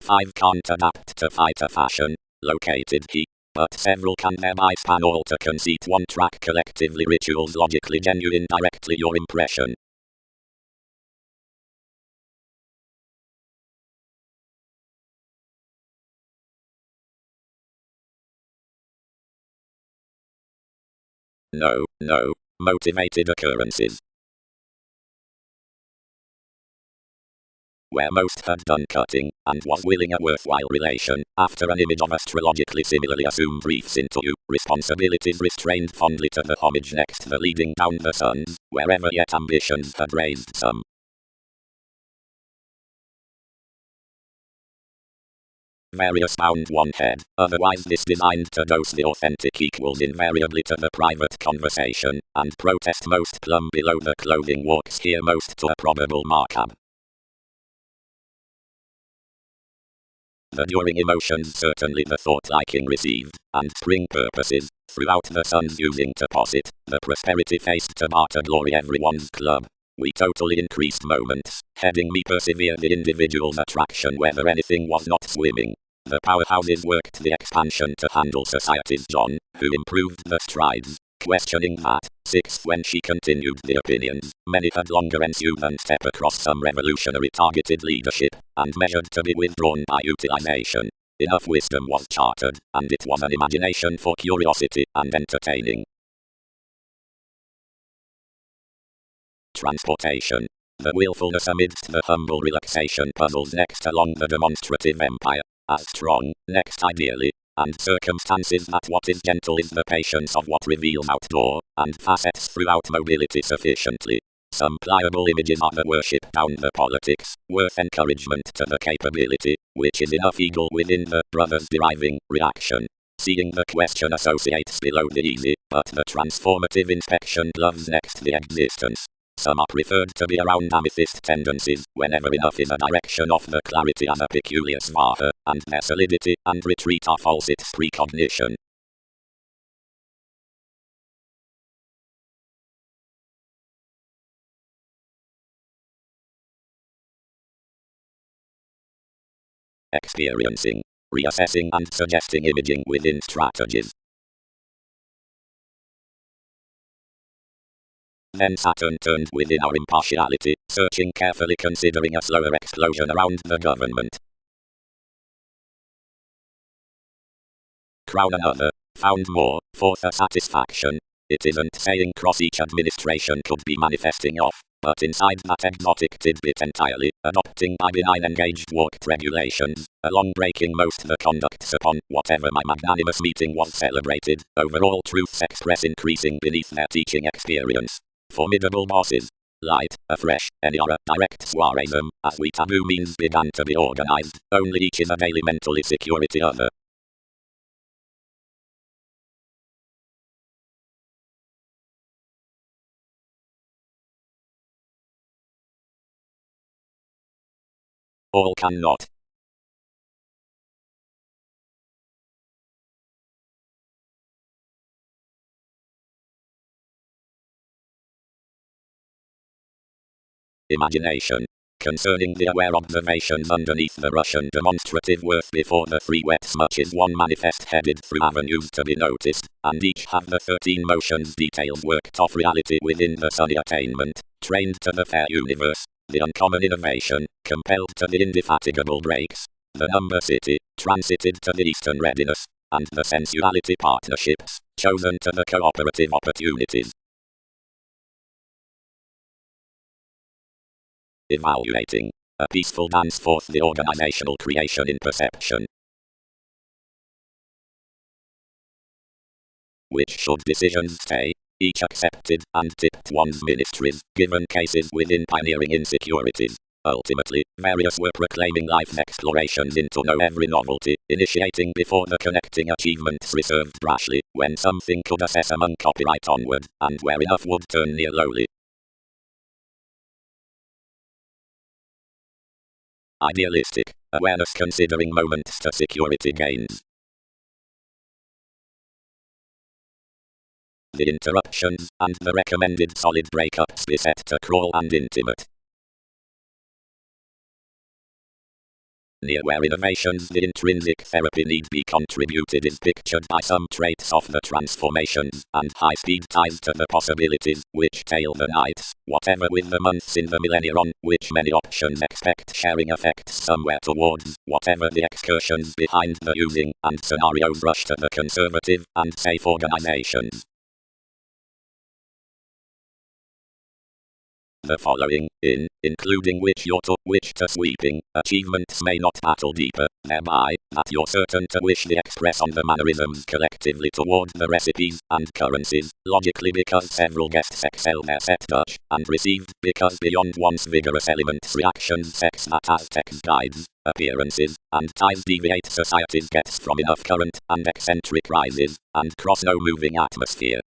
5 can't adapt to fighter fashion, located he. But several can thereby span all to conceit one track collectively rituals logically genuine directly your impression. No. Motivated occurrences. Where most had done cutting, and was willing a worthwhile relation, after an image of astrologically similarly assumed reefs into you, responsibilities restrained fondly to the homage next the leading down the suns, wherever yet ambitions had raised some. Various bound one head, otherwise this designed to dose the authentic equals invariably to the private conversation, and protest most plumb below the clothing walks here most to a probable markup. The during emotions certainly the thought liking received, and spring purposes, throughout the sun's using to posit, the prosperity faced to barter glory everyone's club. We totally increased moments, heading me persevere the individual's attraction whether anything was not swimming. The powerhouses worked the expansion to handle society's John, who improved the strides, questioning that. 6. When she continued the opinions, many had longer ensued and step across some revolutionary targeted leadership, and measured to be withdrawn by utilization. Enough wisdom was chartered, and it was an imagination for curiosity and entertaining. Transportation. The willfulness amidst the humble relaxation puzzles next along the demonstrative empire, as strong, next ideally, and circumstances that what is gentle is the patience of what reveals outdoor, and facets throughout mobility sufficiently. Some pliable images are the worship down the politics, worth encouragement to the capability, which is enough eagle within the brothers deriving reaction. Seeing the question associates below the easy, but the transformative inspection gloves next the existence. Some are preferred to be around amethyst tendencies, whenever enough is a direction of the clarity as a peculiar svaha, and their solidity and retreat are false its precognition. Experiencing, reassessing and suggesting imaging within strategies. Then Saturn turned within our impartiality, searching carefully, considering a slower explosion around the government. Crown another, found more, for the satisfaction. It isn't saying cross each administration could be manifesting off, but inside that exotic tidbit entirely, adopting by benign engaged walked regulations, along breaking most the conducts upon whatever my magnanimous meeting was celebrated, overall truths express increasing beneath their teaching experience. Formidable bosses. Light, afresh, any aura, direct soireism, as we taboo means began to be organized, only each is a daily mentally security other. All cannot. Imagination. Concerning the aware observations underneath the Russian demonstrative worth before the three wet smudges, one manifest headed through avenues to be noticed, and each have the 13 motions details worked off reality within the sunny attainment, trained to the fair universe, the uncommon innovation, compelled to the indefatigable breaks, the number city, transited to the eastern readiness, and the sensuality partnerships, chosen to the cooperative opportunities. Evaluating. A peaceful dance forth the organizational creation in perception. Which should decisions stay? Each accepted and tipped one's ministries, given cases within pioneering insecurities. Ultimately, various were proclaiming life's explorations into know every novelty, initiating before the connecting achievements reserved brashly, when something could assess among copyright onward, and where enough would turn near lowly. Idealistic, awareness considering moments to security gains. The interruptions, and the recommended solid breakups beset to crawl and intimate. Near where innovations the intrinsic therapy need be contributed is pictured by some traits of the transformations, and high-speed ties to the possibilities, which tail the nights, whatever with the months in the millennia on, which many options expect sharing effects somewhere towards, whatever the excursions behind the using, and scenarios rush to the conservative, and safe organizations. The following, including which to sweeping, achievements may not battle deeper, thereby, that you're certain to wish the express on the mannerisms collectively toward the recipes, and currencies, logically because several guests excel their set touch, and received, because beyond one's vigorous elements reactions sex that Aztecs guides, appearances, and ties deviate societies gets from enough current, and eccentric rises, and cross no moving atmosphere.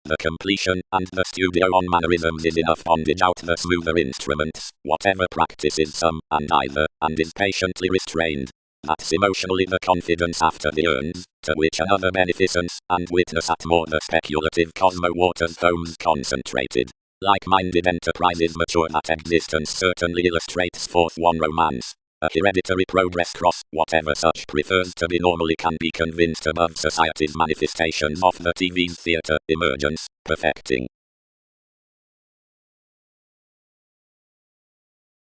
The completion, and the studio on mannerisms is enough bondage out the smoother instruments, whatever practices some, and either, and is patiently restrained. That's emotionally the confidence after the urns, to which another beneficence, and witness at more the speculative cosmo waters homes concentrated. Like-minded enterprises mature that existence certainly illustrates forth one romance. A hereditary progress cross, whatever such prefers to be normally can be convinced above society's manifestations of the TV's theatre, emergence, perfecting.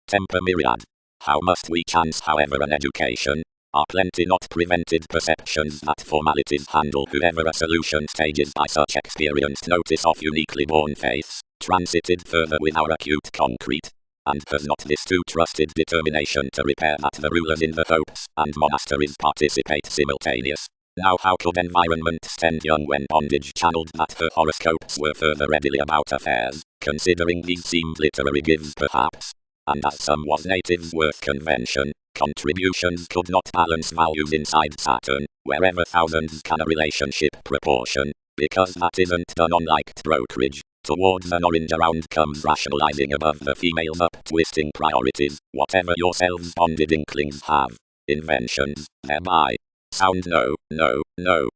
Temper myriad. How must we chance however an education? Are plenty not prevented perceptions that formalities handle whoever a solution stages by such experienced notice of uniquely born faiths, transited further with our acute concrete. and has not this too trusted determination to repair that the rulers in the hopes and monasteries participate simultaneous. Now how could environment stand young when bondage channeled that her horoscopes were further readily about affairs, considering these seemed literary gifts perhaps? And as some was natives worth convention, contributions could not balance values inside Saturn, wherever thousands can a relationship proportion, because that isn't done on liked brokerage. Towards an orange around comes rationalizing above the female's up-twisting priorities, whatever yourselves bonded inklings have. Inventions, thereby. Sound no, no, no.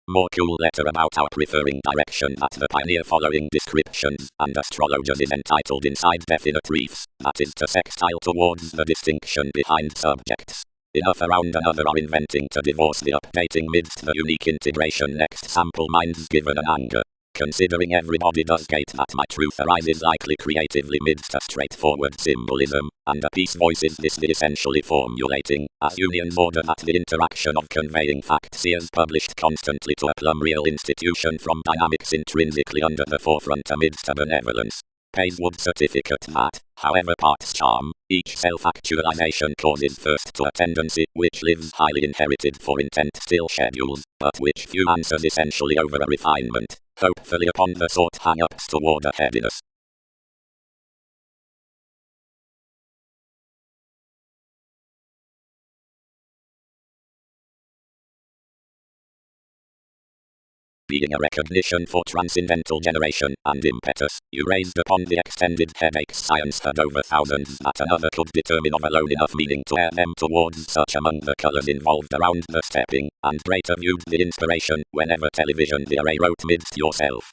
More cool letter about our preferring direction that the pioneer following descriptions and astrologers is entitled inside definite reefs, that is to sextile towards the distinction behind subjects. Enough around another are inventing to divorce the updating midst the unique integration next sample minds given an anger. Considering everybody does gate that my truth arises likely creatively midst a straightforward symbolism, and a piece voices this the essentially formulating, as unions order that the interaction of conveying facts is published constantly to a plumb real institution from dynamics intrinsically under the forefront amidst a benevolence. Pays would certificate that, however parts charm, each self-actualization causes first to a tendency which lives highly inherited for intent still schedules, but which few answers essentially over a refinement, hopefully upon the sought hang-ups toward a headiness. Being a recognition for transcendental generation and impetus, you raised upon the extended headaches science had over thousands that another could determine of alone enough meaning to air them towards such among the colors involved around the stepping, and greater viewed the inspiration whenever television the array wrote midst yourself.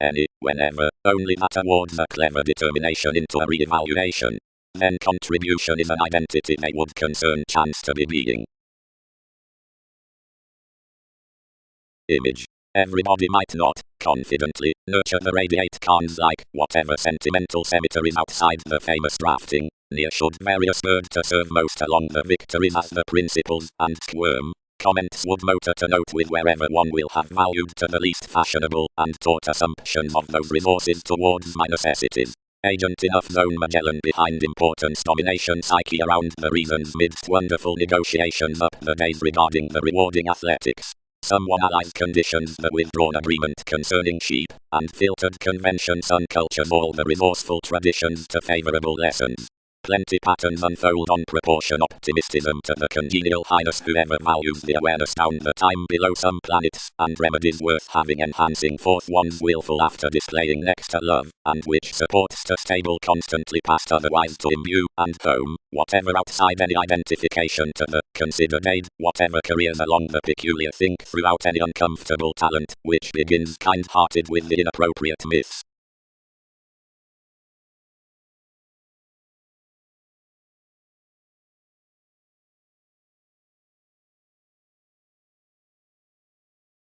Any, whenever, only that awards a clever determination into a re-evaluation. Then contribution is an identity they would concern chance to be being. Image. Everybody might not, confidently, nurture the radiate cons like whatever sentimental cemeteries outside the famous drafting, near should various bird to serve most along the victories as the principles, and squirm. Comments would motor to note with wherever one will have valued to the least fashionable and taught assumptions of those resources towards my necessities. Agent enough known Magellan behind importance domination psyche around the reasons midst wonderful negotiations up the days regarding the rewarding athletics. Someone allies conditions the withdrawn agreement concerning sheep, and filtered conventions uncultures all the resourceful traditions to favorable lessons. Plenty patterns unfold on proportion optimistism to the congenial highness whoever values the awareness down the time below some planets, and remedies worth having enhancing forth one's willful after displaying next to love, and which supports to stable constantly past otherwise to imbue, and home, whatever outside any identification to the considered aid, whatever careers along the peculiar think throughout any uncomfortable talent, which begins kind-hearted with the inappropriate myths.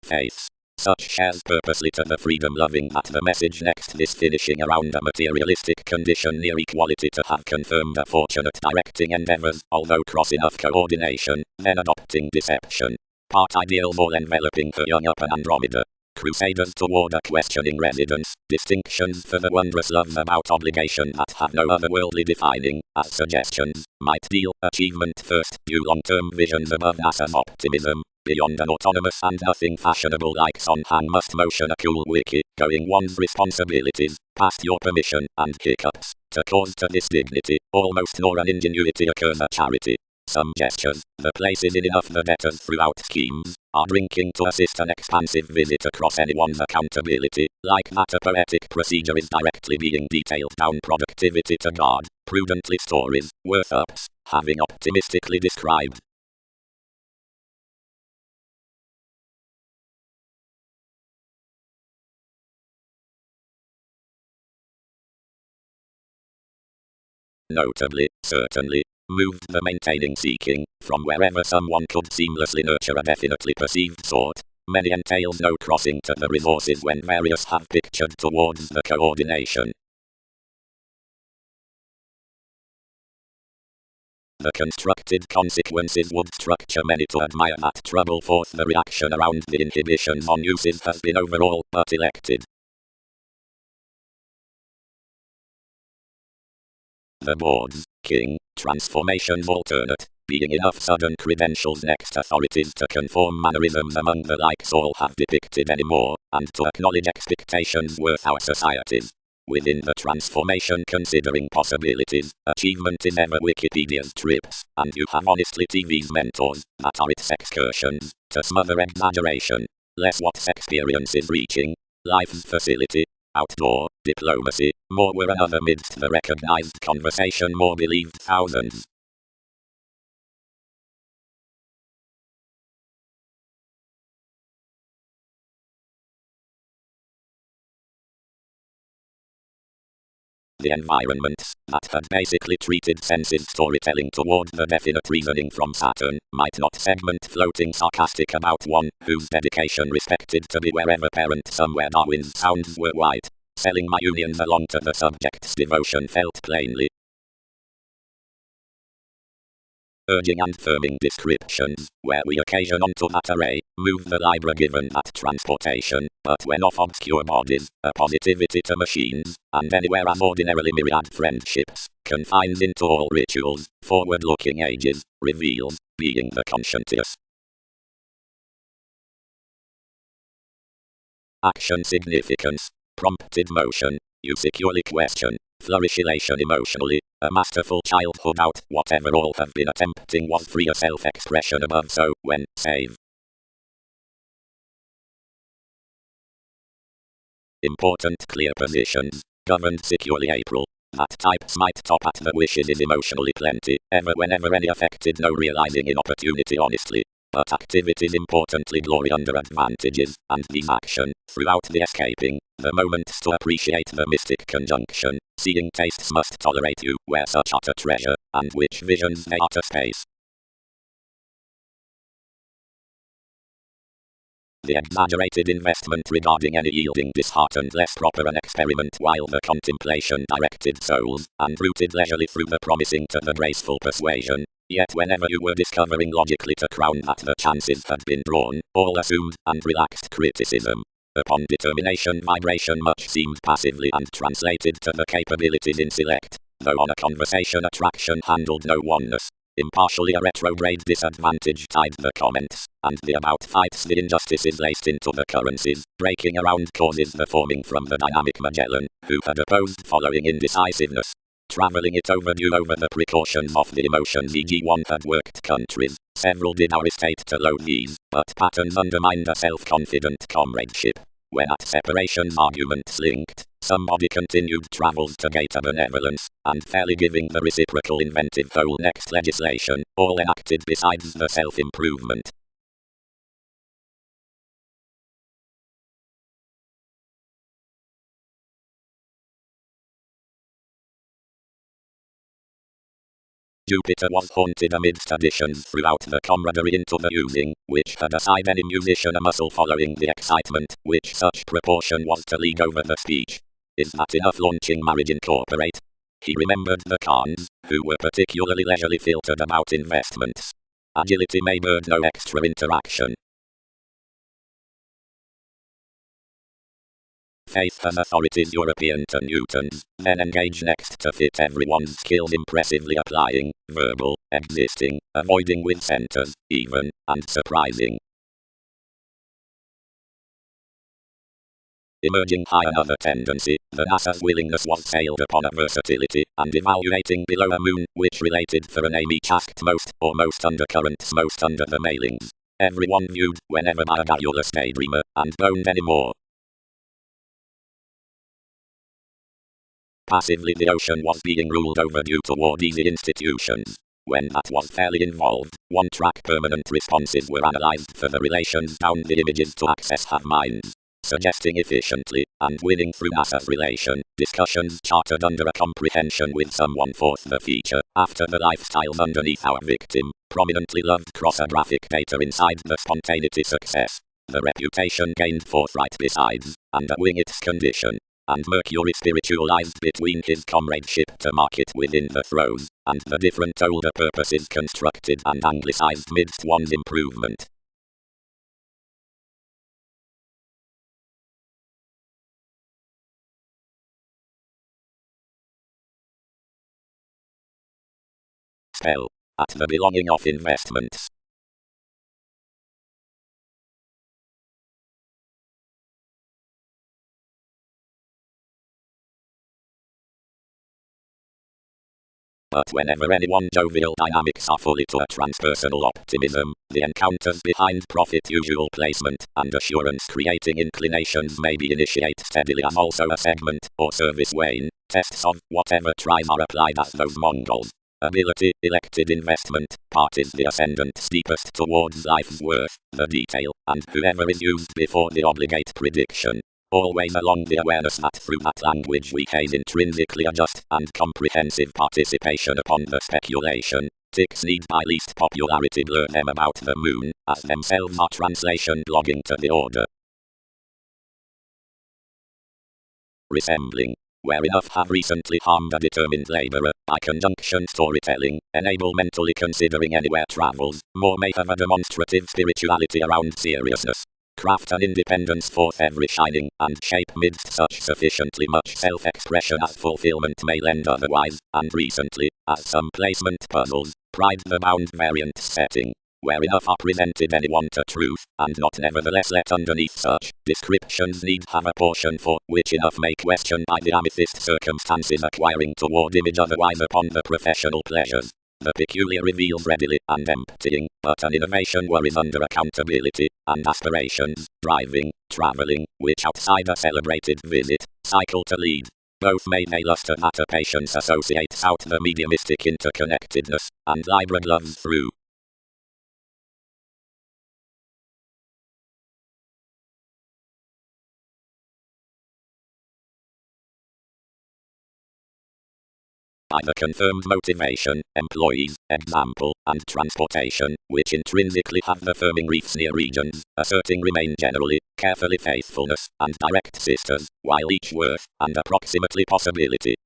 Faiths. Such shares purposely to the freedom-loving that the message next this finishing around a materialistic condition near equality to have confirmed a fortunate directing endeavors, although cross enough coordination, then adopting deception. Part ideals all enveloping her young up an Andromeda. Crusaders toward a questioning residence, distinctions for the wondrous loves about obligation that have no otherworldly defining, as suggestions, might deal, achievement first, view long-term visions above NASA's optimism, beyond an autonomous and nothing fashionable like on hand must motion a cool wiki, going one's responsibilities, past your permission, and hiccups, to cause to this dignity, almost nor an ingenuity occurs a charity. Some gestures, the places in enough the debtors throughout schemes, are drinking to assist an expansive visit across anyone's accountability, like that a poetic procedure is directly being detailed down productivity to guard, prudently stories, worth ups, having optimistically described. Notably, certainly, moved the maintaining seeking, from wherever someone could seamlessly nurture a definitely perceived sort, many entails no crossing to the resources when various have pictured towards the coordination. The constructed consequences would structure many to admire that trouble forth the reaction around the inhibitions on uses has been overall but elected. The boards, king, transformations alternate, being enough sudden credentials next authorities to conform mannerisms among the likes all have depicted anymore, and to acknowledge expectations worth our societies. Within the transformation considering possibilities, achievement is ever Wikipedia's trips, and you have honestly TV's mentors, that are its excursions, to smother exaggeration. Less what's experience is reaching, life's facility, outdoor, diplomacy, more were another midst the recognized conversation more believed thousands. The environments that had basically treated senses storytelling toward the definite reasoning from Saturn might not segment floating sarcastic about one whose dedication respected to be wherever parent somewhere Darwin's sounds were white. Selling my unions along to the subject's devotion felt plainly. Urging and firming descriptions, where we occasion onto that array, move the Libra given that transportation, but when off obscure bodies, a positivity to machines, and anywhere as ordinarily myriad friendships, confines into all rituals, forward-looking ages, reveals, being the conscientious. Action significance, prompted motion, you securely question, flourish elation emotionally, a masterful childhood out, whatever all have been attempting was freer self-expression above so, when, save. Important clear positions, governed securely April, that types might top at the wishes is emotionally plenty, ever whenever any affected no realizing in opportunity honestly. But activities importantly glory under advantages, and these action, throughout the escaping, the moments to appreciate the mystic conjunction, seeing tastes must tolerate you, where such utter treasure, and which visions they utter space. The exaggerated investment regarding any yielding disheartened less proper an experiment while the contemplation directed souls, and rooted leisurely through the promising to the graceful persuasion. Yet whenever you were discovering logically to crown that the chances had been drawn, all assumed and relaxed criticism. Upon determination vibration much seemed passively and translated to the capabilities in select, though on a conversation attraction handled no oneness. Impartially a retrograde disadvantage tied the comments, and the about fights the injustices laced into the currencies, breaking around causes the forming from the dynamic Magellan, who had opposed following indecisiveness. Travelling it overdue over the precautions of the emotions e.g. one had worked countries, several did our estate to load these, but patterns undermined a self-confident comradeship. When at separations arguments linked, somebody continued travels to gate a benevolence, and fairly giving the reciprocal inventive whole next legislation, all enacted besides the self-improvement. Jupiter was haunted amidst additions throughout the camaraderie into the using, which had aside any musician a muscle following the excitement, which such proportion was to lead over the speech. Is that enough launching marriage incorporate? He remembered the Khans, who were particularly leisurely filtered about investments. Agility may bird no extra interaction. Faith has authorities European to Newton's, then engage next to fit everyone's skills impressively applying, verbal, existing, avoiding with centers, even, and surprising. Emerging high another tendency, the NASA's willingness was sailed upon a versatility, and evaluating below a moon, which related for an Amy asked most, or most undercurrents most under the mailings. Everyone viewed, whenever by a garrulous daydreamer, and boned anymore. Passively the ocean was being ruled over due toward easy institutions. When that was fairly involved, one-track permanent responses were analyzed for the relations down the images to access have minds. Suggesting efficiently, and winning through NASA's relation, discussions chartered under a comprehension with someone forth the feature, after the lifestyles underneath our victim, prominently loved crosser graphic data inside the spontaneity success. The reputation gained forthright besides, and a wing its condition. And Mercury spiritualized between his comradeship to market within the throes, and the different older purposes constructed and anglicized midst one's improvement. Spell. At the belonging of investments. But whenever anyone jovial dynamics are fully to a transpersonal optimism, the encounters behind profit usual placement and assurance creating inclinations may be initiate steadily as also a segment or service wane. Tests of whatever tries are applied as those Mongols. Ability, elected investment, part is the ascendant steepest towards life's worth, the detail, and whoever is used before the obligate prediction. Always along the awareness that through that language we gain intrinsically a just and comprehensive participation upon the speculation. Ticks need by least popularity blur them about the moon, as themselves are translation blogging to the order. Resembling. Where enough have recently harmed a determined laborer, by conjunction storytelling, enable mentally considering anywhere travels, more may have a demonstrative spirituality around seriousness. Craft an independence forth every shining, and shape midst such sufficiently much self-expression as fulfillment may lend otherwise, and recently, as some placement puzzles, pride the bound variant setting, where enough are presented anyone to truth, and not nevertheless let underneath such descriptions need have a portion for which enough may question by the amethyst circumstances acquiring toward image otherwise upon the professional pleasures. The peculiar reveals readily and emptying, but an innovation worries under accountability, and aspirations, driving, travelling, which outside a celebrated visit, cycle to lead. Both may luster that a patience associates out the mediumistic interconnectedness, and Libra gloves through. By the confirmed motivation, employees, example, and transportation, which intrinsically have the firming reefs near regions, asserting remain generally, carefully faithfulness, and direct sisters, while each worth, and approximately possibility.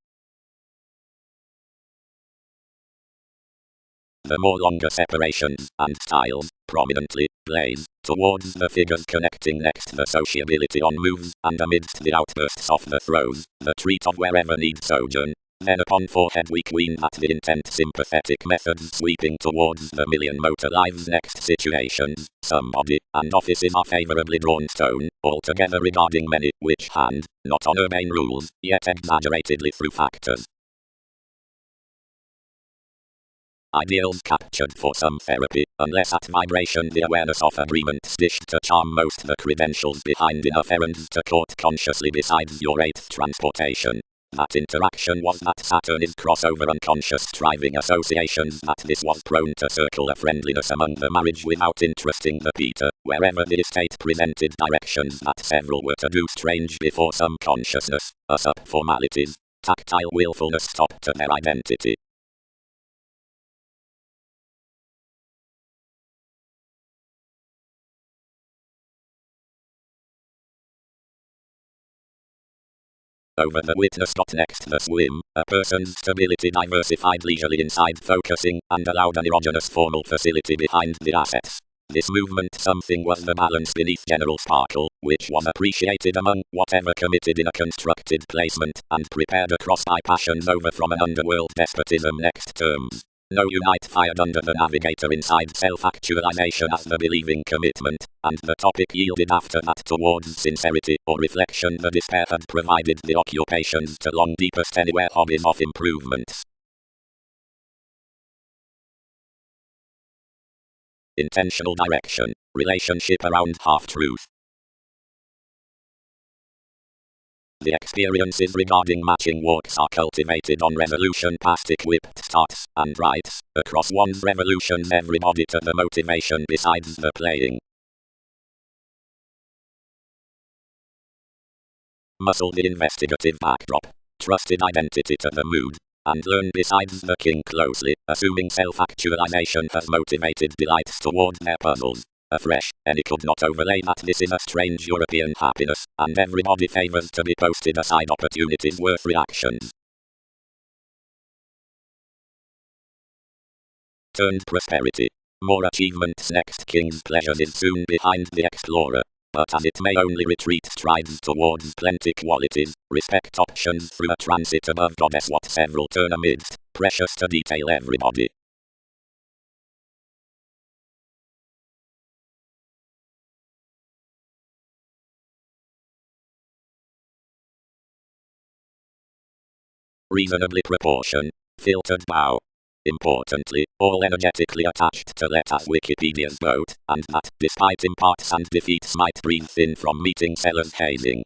The more longer separations, and styles, prominently, blaze, towards the figures connecting next the sociability on moves, and amidst the outbursts of the throes, the treat of wherever need sojourn. Then upon forehead we queen at the intent sympathetic methods sweeping towards the million motor lives next situations, somebody, and offices are favourably drawn stone, altogether regarding many, which hand, not on urbane rules, yet exaggeratedly through factors. Ideals captured for some therapy, unless at vibration the awareness of agreement stished to charm most the credentials behind enough errands to court consciously besides your eighth transportation. That interaction was that Saturn is crossover unconscious striving associations that this was prone to circle a friendliness among the marriage without interesting the Peter, wherever the estate presented directions that several were to do strange before some consciousness, us up formalities, tactile willfulness stopped to their identity. Over the witness. Next the swim, a person's stability diversified leisurely inside focusing, and allowed an erogenous formal facility behind the assets. This movement something was the balance beneath general sparkle, which was appreciated among whatever committed in a constructed placement, and prepared across by passions over from an underworld despotism next terms. No unite fired under the navigator inside self-actualization as the believing commitment, and the topic yielded after that towards sincerity or reflection the despair had provided the occupations to long deepest anywhere hobbies of improvements. Intentional direction, relationship around half-truth. The experiences regarding matching walks are cultivated on resolution past equipped starts and rights, across one's revolutions everybody to the motivation besides the playing. Muscle the investigative backdrop, trusted identity to the mood, and learn besides the king closely, assuming self-actualization has motivated delights toward their puzzles. afresh, and he could not overlay that this is a strange European happiness, and everybody favors to be posted aside opportunities worth reactions. Turned prosperity. More achievements next king's pleasures is soon behind the explorer. But as it may only retreat strides towards plenty qualities, respect options through a transit above goddess what several turn amidst, precious to detail everybody. Reasonably proportioned, filtered bow. Importantly, all energetically attached to let as Wikipedia's boat, and that, despite imparts and defeats might breathe thin from meeting sellers hazing.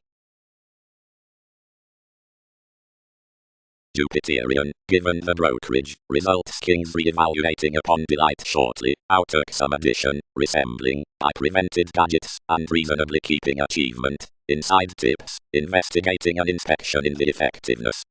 Jupiterian, given the brokerage, results kings re-evaluating upon delight shortly, outirksome addition, resembling, I prevented gadgets, and reasonably keeping achievement, inside tips, investigating an inspection in the effectiveness.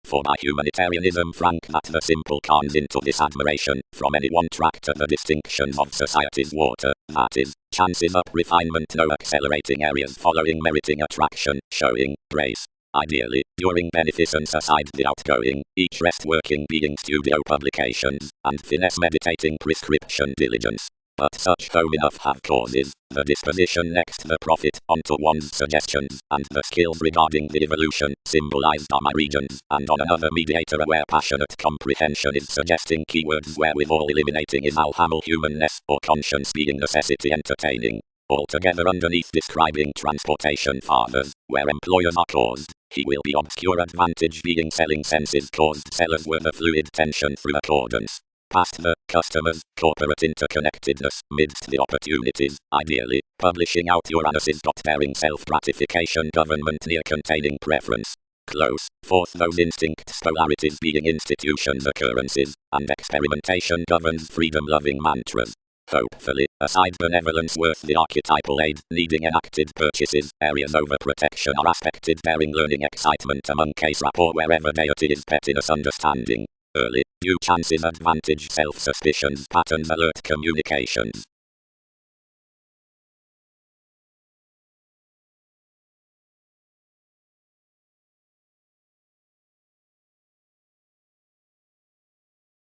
For by humanitarianism frank that the simple comes into this admiration, from any one track to the distinctions of society's water, that is, chances up refinement no accelerating areas following meriting attraction, showing, grace. Ideally, during beneficence aside the outgoing, each rest working being studio publications, and finesse meditating prescription diligence. But such home enough have causes, the disposition next the profit, onto one's suggestions, and the skills regarding the evolution, symbolized are my regions, and on another mediator aware passionate comprehension is suggesting keywords wherewithal eliminating is alhamel humanness, or conscience being necessity entertaining. Altogether underneath describing transportation fathers, where employers are caused, he will be obscure advantage being selling senses caused sellers were the fluid tension through accordance. Past the customers, corporate interconnectedness, midst the opportunities, ideally, publishing out Uranus's bearing self-gratification government near containing preference. Close, forth those instincts polarities being institutions occurrences, and experimentation governs freedom-loving mantras. Hopefully, aside benevolence worth the archetypal aid, needing enacted purchases, areas over protection are aspected bearing learning excitement among case rapport wherever deity is pettiness understanding. Early, due chances advantage self-suspicions patterns alert communications.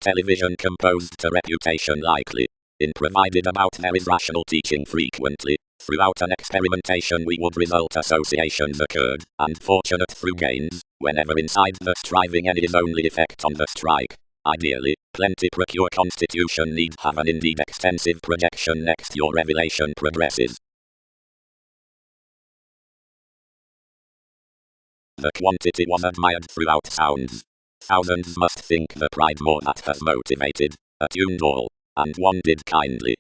Television composed to reputation likely. In provided about there is rational teaching frequently. Throughout an experimentation we would result associations occurred, and fortunate through gains, whenever inside the striving any is only effect on the strike. Ideally, plenty procure constitution need have an indeed extensive projection next your revelation progresses. The quantity was admired throughout sounds. Thousands must think the pride more that has motivated, attuned all, and one did kindly.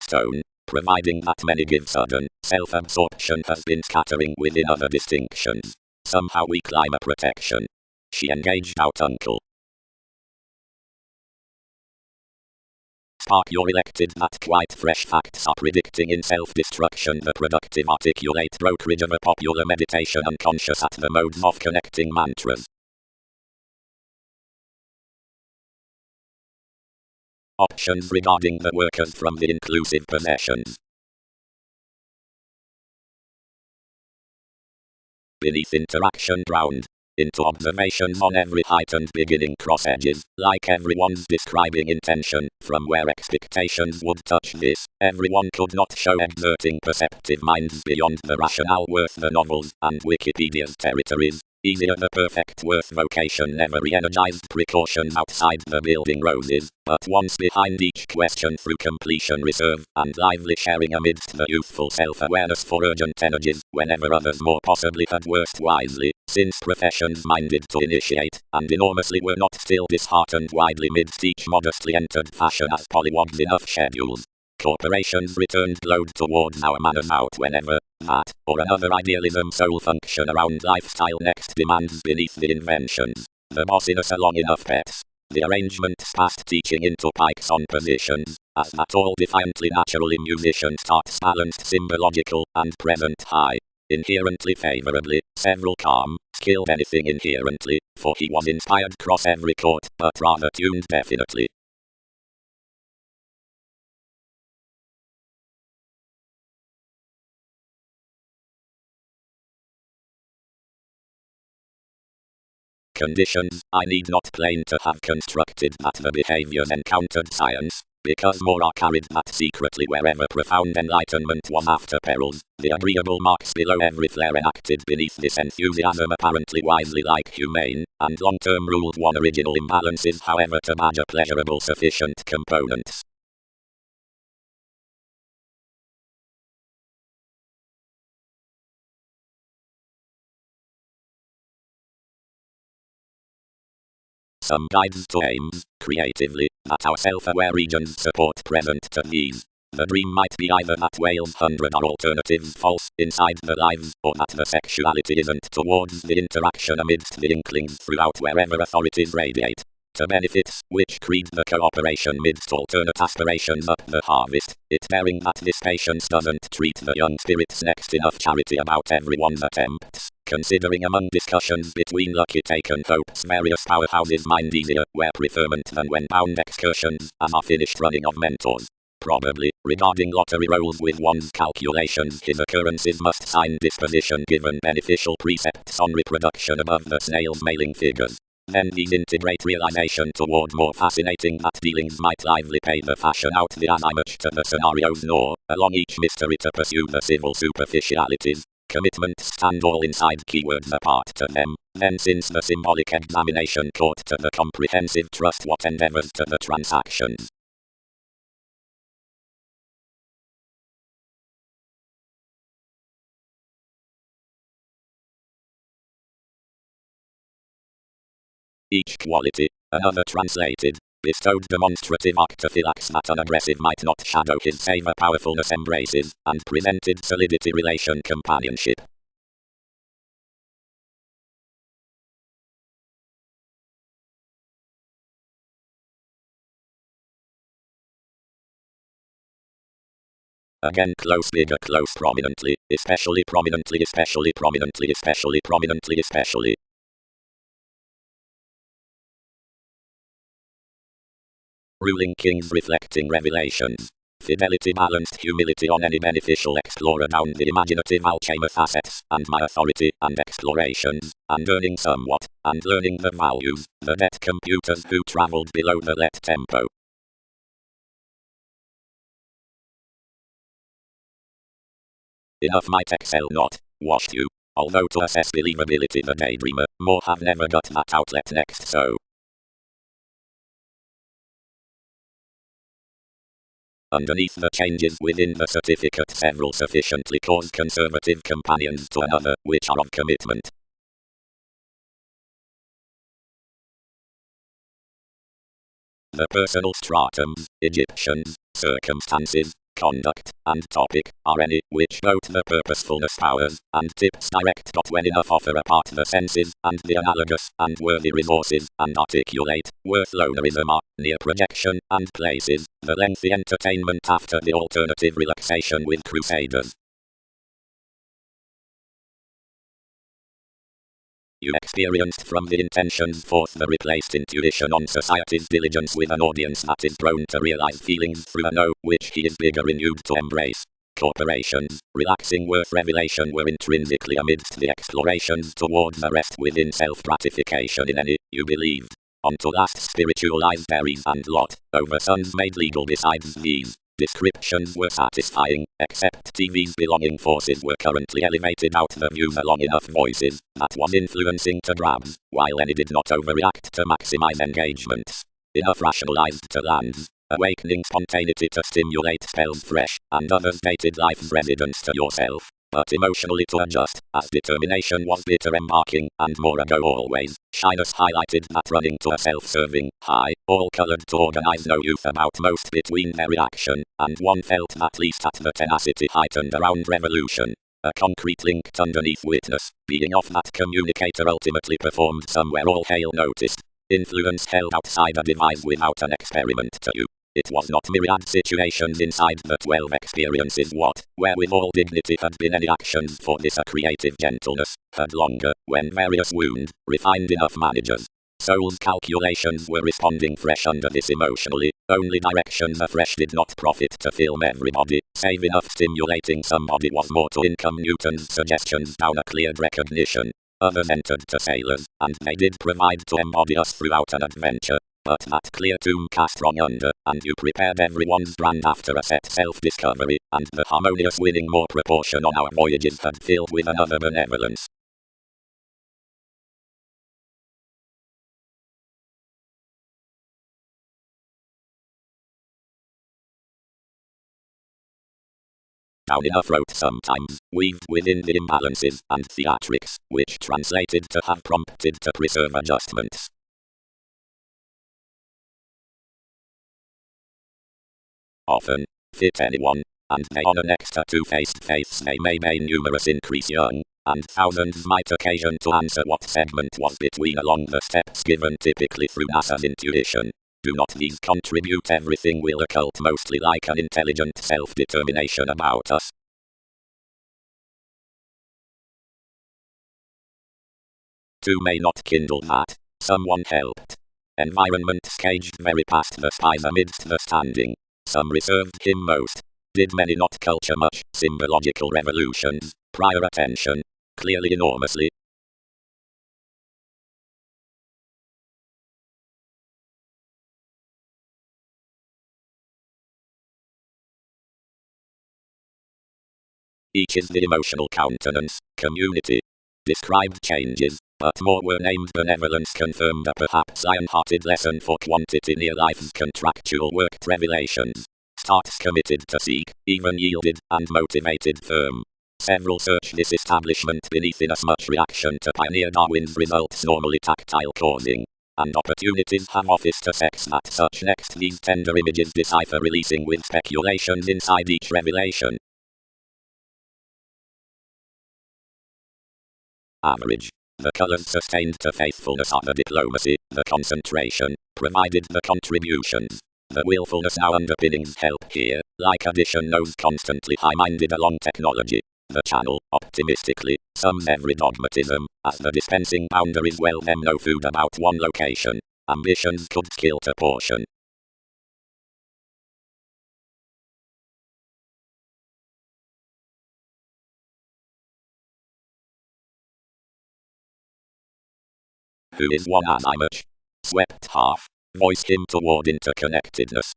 Stone, providing that many give sudden, self-absorption has been scattering within other distinctions. Somehow we climb a protection. She engaged out uncle. Spark you're elected that quite fresh facts are predicting in self-destruction the productive articulate brokerage of a popular meditation unconscious at the modes of connecting mantras. Options regarding the workers from the inclusive possessions. Beneath interaction ground. Into observations on every heightened beginning cross edges, like everyone's describing intention, from where expectations would touch this, everyone could not show exerting perceptive minds beyond the rationale worth the novels, and Wikipedia's territories. Easier the perfect worth vocation never re-energized precautions outside the building roses, but once behind each question through completion reserve, and lively sharing amidst the youthful self-awareness for urgent energies, whenever others more possibly had worked wisely, since professions minded to initiate, and enormously were not still disheartened widely midst each modestly entered fashion as pollywogs enough schedules. Corporations returned glowed towards our manners out whenever that, or another idealism soul function around lifestyle next demands beneath the inventions. The bossiness along enough pets. The arrangements past teaching into pikes on positions, as that all defiantly naturally musician starts balanced symbological and present high. Inherently favorably, several calm, skill anything inherently, for he was inspired cross every chord, but rather tuned definitely. Conditions, I need not claim to have constructed that the behaviors encountered science, because more are carried that secretly wherever profound enlightenment was after perils, the agreeable marks below every flare enacted beneath this enthusiasm apparently wisely like humane, and long-term ruled one original imbalances however to badger pleasurable sufficient components. Some guides to aims, creatively, that our self-aware regions support present to these. The dream might be either that whales 100 are alternatives false inside the lives, or that the sexuality isn't towards the interaction amidst the inklings throughout wherever authorities radiate. To benefits, which creed the cooperation midst alternate aspirations up the harvest, it bearing that this patience doesn't treat the young spirits next enough charity about everyone's attempts, considering among discussions between lucky taken hopes various powerhouses mind easier where preferment than when bound excursions, as are finished running of mentors. Probably, regarding lottery rolls with one's calculations his occurrences must sign disposition given beneficial precepts on reproduction above the snail's mailing figures. Then these integrate realization toward more fascinating that dealings might lively pay the fashion out the as I much to the scenarios nor, along each mystery to pursue the civil superficialities. Commitments stand all inside keywords apart to them, then since the symbolic examination caught to the comprehensive trust what endeavors to the transactions. Each quality, another translated, bestowed demonstrative octophylax that unaggressive might not shadow his savor powerfulness embraces, and presented solidity relation companionship. Again close bigger close prominently, especially prominently especially prominently especially prominently especially. Ruling kings reflecting revelations. Fidelity balanced humility on any beneficial explorer down the imaginative alchemy facets, and my authority, and explorations, and earning somewhat, and learning the values, the debt computers who traveled below the let tempo. Enough might excel not, washed you. Although to assess believability the daydreamer, more have never got that outlet next so. Underneath the changes within the certificate several sufficiently cause conservative companions to another, which are of commitment. The personal stratums, Egyptians, circumstances, conduct, and topic, are any, which note the purposefulness powers, and tips direct. When enough offer apart the senses, and the analogous, and worthy resources, and articulate, worth lonerism are, near projection, and places, the lengthy entertainment after the alternative relaxation with crusaders. You experienced from the intentions forth the replaced intuition on society's diligence with an audience that is prone to realize feelings through a no, which he is bigger renewed to embrace. Corporations, relaxing worth revelation were intrinsically amidst the explorations towards the rest within self-gratification in any, you believed. On to last spiritualized Aries and Lot, over sons made legal besides these. Descriptions were satisfying, except TV's belonging forces were currently elevated out the views along enough voices, that was influencing to grabs, while any did not overreact to maximize engagements. Enough rationalized to lands, awakening spontaneity to stimulate spells fresh, and others dated life's residence to yourself, but emotionally to adjust, as determination was bitter embarking, and more ago always. Shyness highlighted that running to a self-serving, high, all-colored to organize no youth about most between their reaction, and one felt at least at the tenacity heightened around revolution. A concrete linked underneath witness, being off that communicator ultimately performed somewhere all hail noticed. Influence held outside a device without an experiment to you. It was not myriad situations inside the 12 experiences what, where with all dignity had been any actions for this a creative gentleness, had longer, when various wound, refined enough managers. Soul's calculations were responding fresh under this emotionally, only directions afresh did not profit to film everybody, save enough stimulating somebody was more to income Newton's suggestions down a cleared recognition. Others entered to sailors, and they did provide to embody us throughout an adventure. But that clear tomb cast wrong under, and you prepared everyone's brand after a set self-discovery, and the harmonious winning more proportion on our voyages had filled with another benevolence. Down enough wrote sometimes, weaved within the imbalances and theatrics, which translated to have prompted to preserve adjustments. Often, fit anyone, and they honor next to two-faced faiths they may numerous increase young, and thousands might occasion to answer what segment was between along the steps given typically through NASA's intuition. Do not these contribute everything will occult mostly like an intelligent self-determination about us? Two may not kindle that. Someone helped. Environment caged very past the spies amidst the standing. Some reserved him most. Did many not culture much? Symbological revolutions. Prior attention. Clearly enormously. Each is the emotional countenance, community. Described changes, but more were named. Benevolence confirmed a perhaps iron-hearted lesson for quantity near life's contractual worked revelations. Starts committed to seek, even yielded, and motivated firm. Several search this establishment beneath inasmuch reaction to pioneer Darwin's results normally tactile causing. And opportunities have office to sex that such next these tender images decipher releasing with speculations inside each revelation. Average. The colors sustained to faithfulness are the diplomacy, the concentration, provided the contributions. The willfulness now underpinnings help here, like addition knows constantly high-minded along technology. The channel, optimistically, sums every dogmatism, as the dispensing boundaries well them no food about one location. Ambitions could kill to portion. Who is one as I much? Swept half. Voice him toward interconnectedness.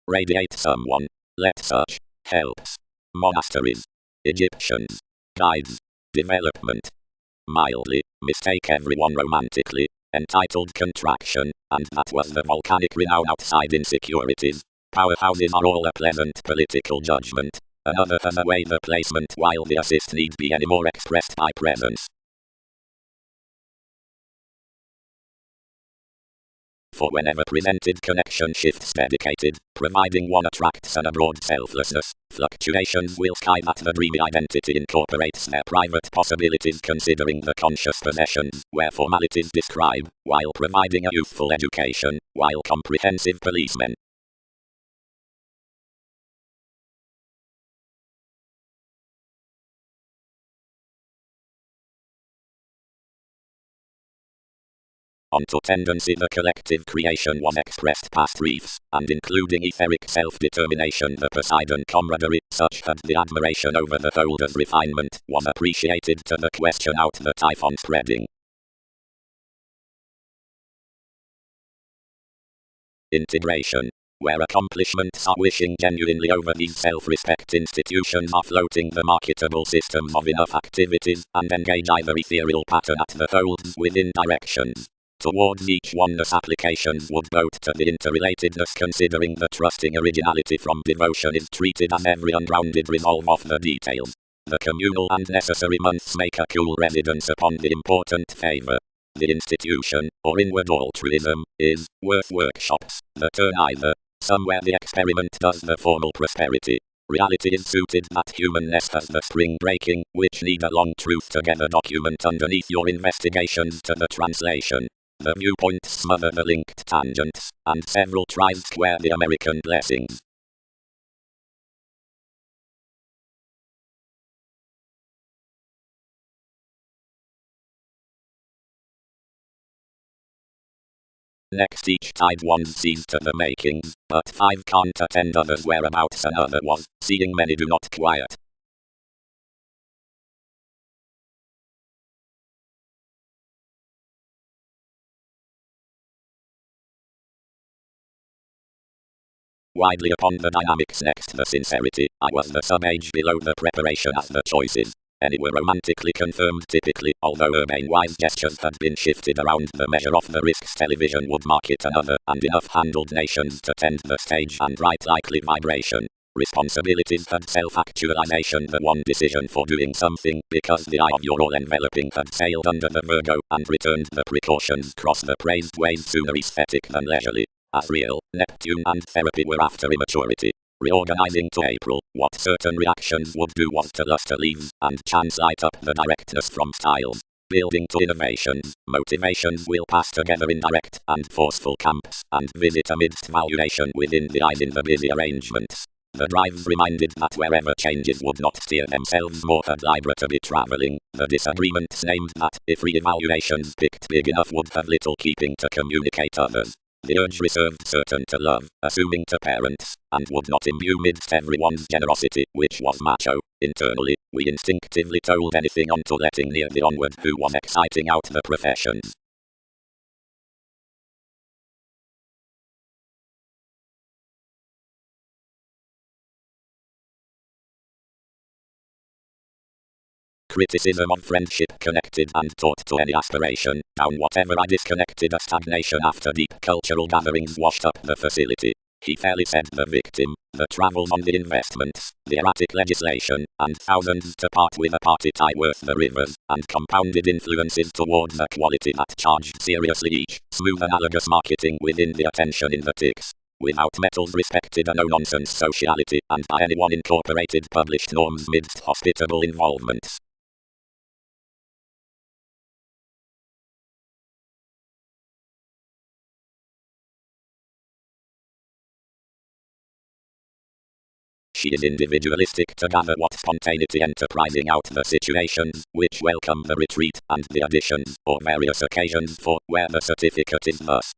Radiate someone. Let such helps. Monasteries. Egyptians. Guides. Development. Mildly, mistake everyone romantically. Entitled contraction, and that was the volcanic renown outside insecurities. Powerhouses are all a pleasant political judgment. Another has away the placement while the assist need be any more expressed by presence. For whenever presented connection shifts dedicated, providing one attracts an abroad selflessness, fluctuations will sky that the dreamy identity incorporates their private possibilities considering the conscious possessions, where formalities describe, while providing a youthful education, while comprehensive policemen. Onto tendency the collective creation was expressed past reefs, and including etheric self-determination the Poseidon camaraderie, such that the admiration over the holder's refinement was appreciated to the question out the typhon spreading. Integration. Where accomplishments are wishing genuinely over these self-respect institutions are floating the marketable systems of enough activities, and engage either ethereal pattern at the holds within directions. Towards each oneness applications would boat to the interrelatedness considering the trusting originality from devotion is treated as every unrounded resolve of the details. The communal and necessary months make a cool residence upon the important favor. The institution, or inward altruism, is worth workshops, the turn either. Somewhere the experiment does the formal prosperity. Reality is suited that humanness has the spring breaking, which need a long truth together document underneath your investigations to the translation. The viewpoints smother the linked tangents, and several tries square the American blessings. Next each tide one sees to the makings, but 5 can't attend others' whereabouts another was, seeing many do not quiet. Widely upon the dynamics next the sincerity, I was the sub-age below the preparation as the choices. Any were romantically confirmed typically, although urbane-wise gestures had been shifted around the measure of the risks television would market another, and enough handled nations to tend the stage and write likely vibration. Responsibilities had self-actualization the one decision for doing something, because the eye of your all-enveloping had sailed under the Virgo and returned the precautions cross the praised ways sooner aesthetic than leisurely. As real, Neptune and therapy were after immaturity. Reorganizing to April, what certain reactions would do was to luster leaves, and chance light up the directness from styles. Building to innovations, motivations will pass together in direct and forceful camps, and visit amidst valuation within the eyes in the busy arrangements. The drives reminded that wherever changes would not steer themselves more had Libra to be travelling. The disagreements named that, if re-evaluations picked big enough would have little keeping to communicate others. The urge reserved certain to love, assuming to parents, and would not imbue midst everyone's generosity, which was macho. Internally, we instinctively told anything on to letting near the onward who was exciting out the professions. Criticism of friendship connected and taught to any aspiration, down whatever I disconnected a stagnation after deep cultural gatherings washed up the facility. He fairly said the victim, the travels on the investments, the erratic legislation, and thousands to part with a party tie worth the rivers, and compounded influences towards a quality that charged seriously each, smooth analogous marketing within the attention in the ticks. Without metals respected a no-nonsense sociality, and by anyone incorporated published norms midst hospitable involvements. She is individualistic to gather what spontaneity enterprising out the situations, which welcome the retreat, and the additions, or various occasions for, where the certificate is thus.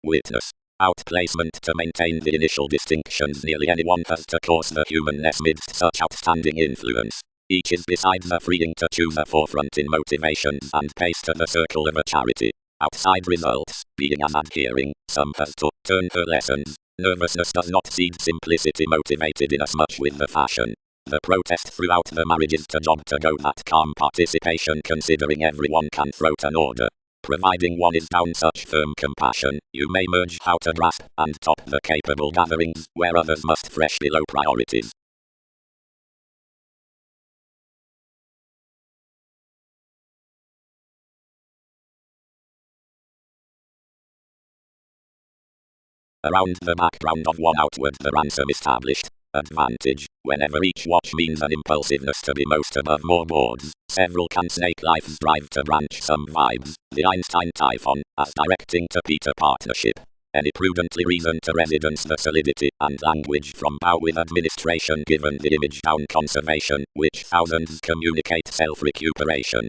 Witness. Outplacement to maintain the initial distinctions nearly anyone has to course the humanness midst such outstanding influence. Each is besides a freeing to choose a forefront in motivations and pace to the circle of a charity. Outside results, being as adhering, some has to turn her lessons. Nervousness does not seed simplicity motivated inasmuch with the fashion. The protest throughout the marriage is to job to go that calm participation considering everyone can throw an order. Providing one is down such firm compassion, you may merge how to grasp and top the capable gatherings, where others must fresh below priorities. Around the background of one outward the ransom established. Advantage, whenever each watch means an impulsiveness to be most above more boards, several can snake life's drive to branch some vibes, the Einstein typhon, as directing to Peter partnership. Any prudently reason to residence the solidity and language from bow with administration given the image down conservation, which thousands communicate self-recuperation.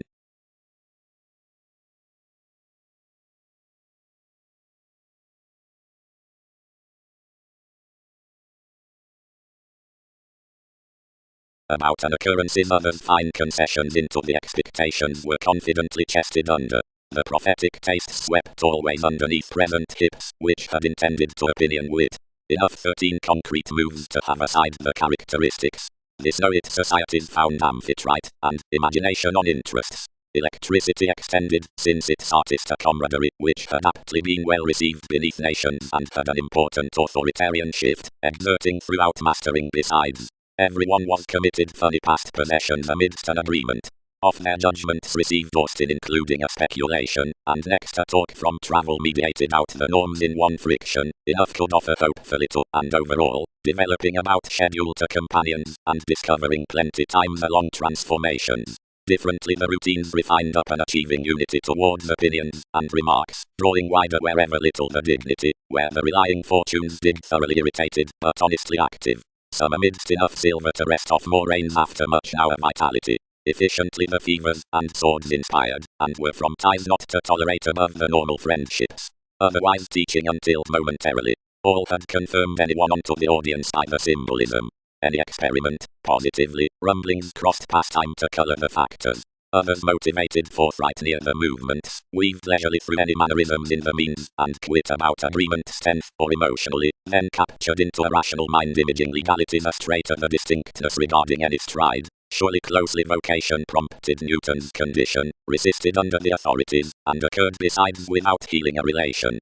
About an occurrences others find concessions into the expectations were confidently chested under. The prophetic taste swept always underneath present hips, which had intended to opinion wit. Enough 13 concrete moves to have aside the characteristics. This know it societies found amphitrite, and imagination on interests. Electricity extended, since its artist a camaraderie, which had aptly been well received beneath nations and had an important authoritarian shift, exerting throughout mastering besides. Everyone was committed funny past possessions amidst an agreement. Of their judgments received Austin including a speculation, and next a talk from travel mediated out the norms in one friction, enough could offer hope for little, and overall, developing about schedule to companions, and discovering plenty times along transformations. differently the routines refined up and achieving unity towards opinions and remarks, drawing wider wherever little the dignity, where the relying fortunes dig thoroughly irritated, but honestly active. Some amidst enough silver to rest off more reins after much hour vitality. Efficiently the fevers and swords inspired, and were from ties not to tolerate above the normal friendships. Otherwise teaching until momentarily. All had confirmed anyone onto the audience by the symbolism. Any experiment, positively, rumblings crossed pastime to colour the factors. Others motivated forthright near the movements, weaved leisurely through any mannerisms in the means, and quit about agreement's tenth, or emotionally, then captured into a rational mind imaging legalities astray to the distinctness regarding any stride. Surely closely vocation prompted Newton's condition, resisted under the authorities, and occurred besides without healing a relation.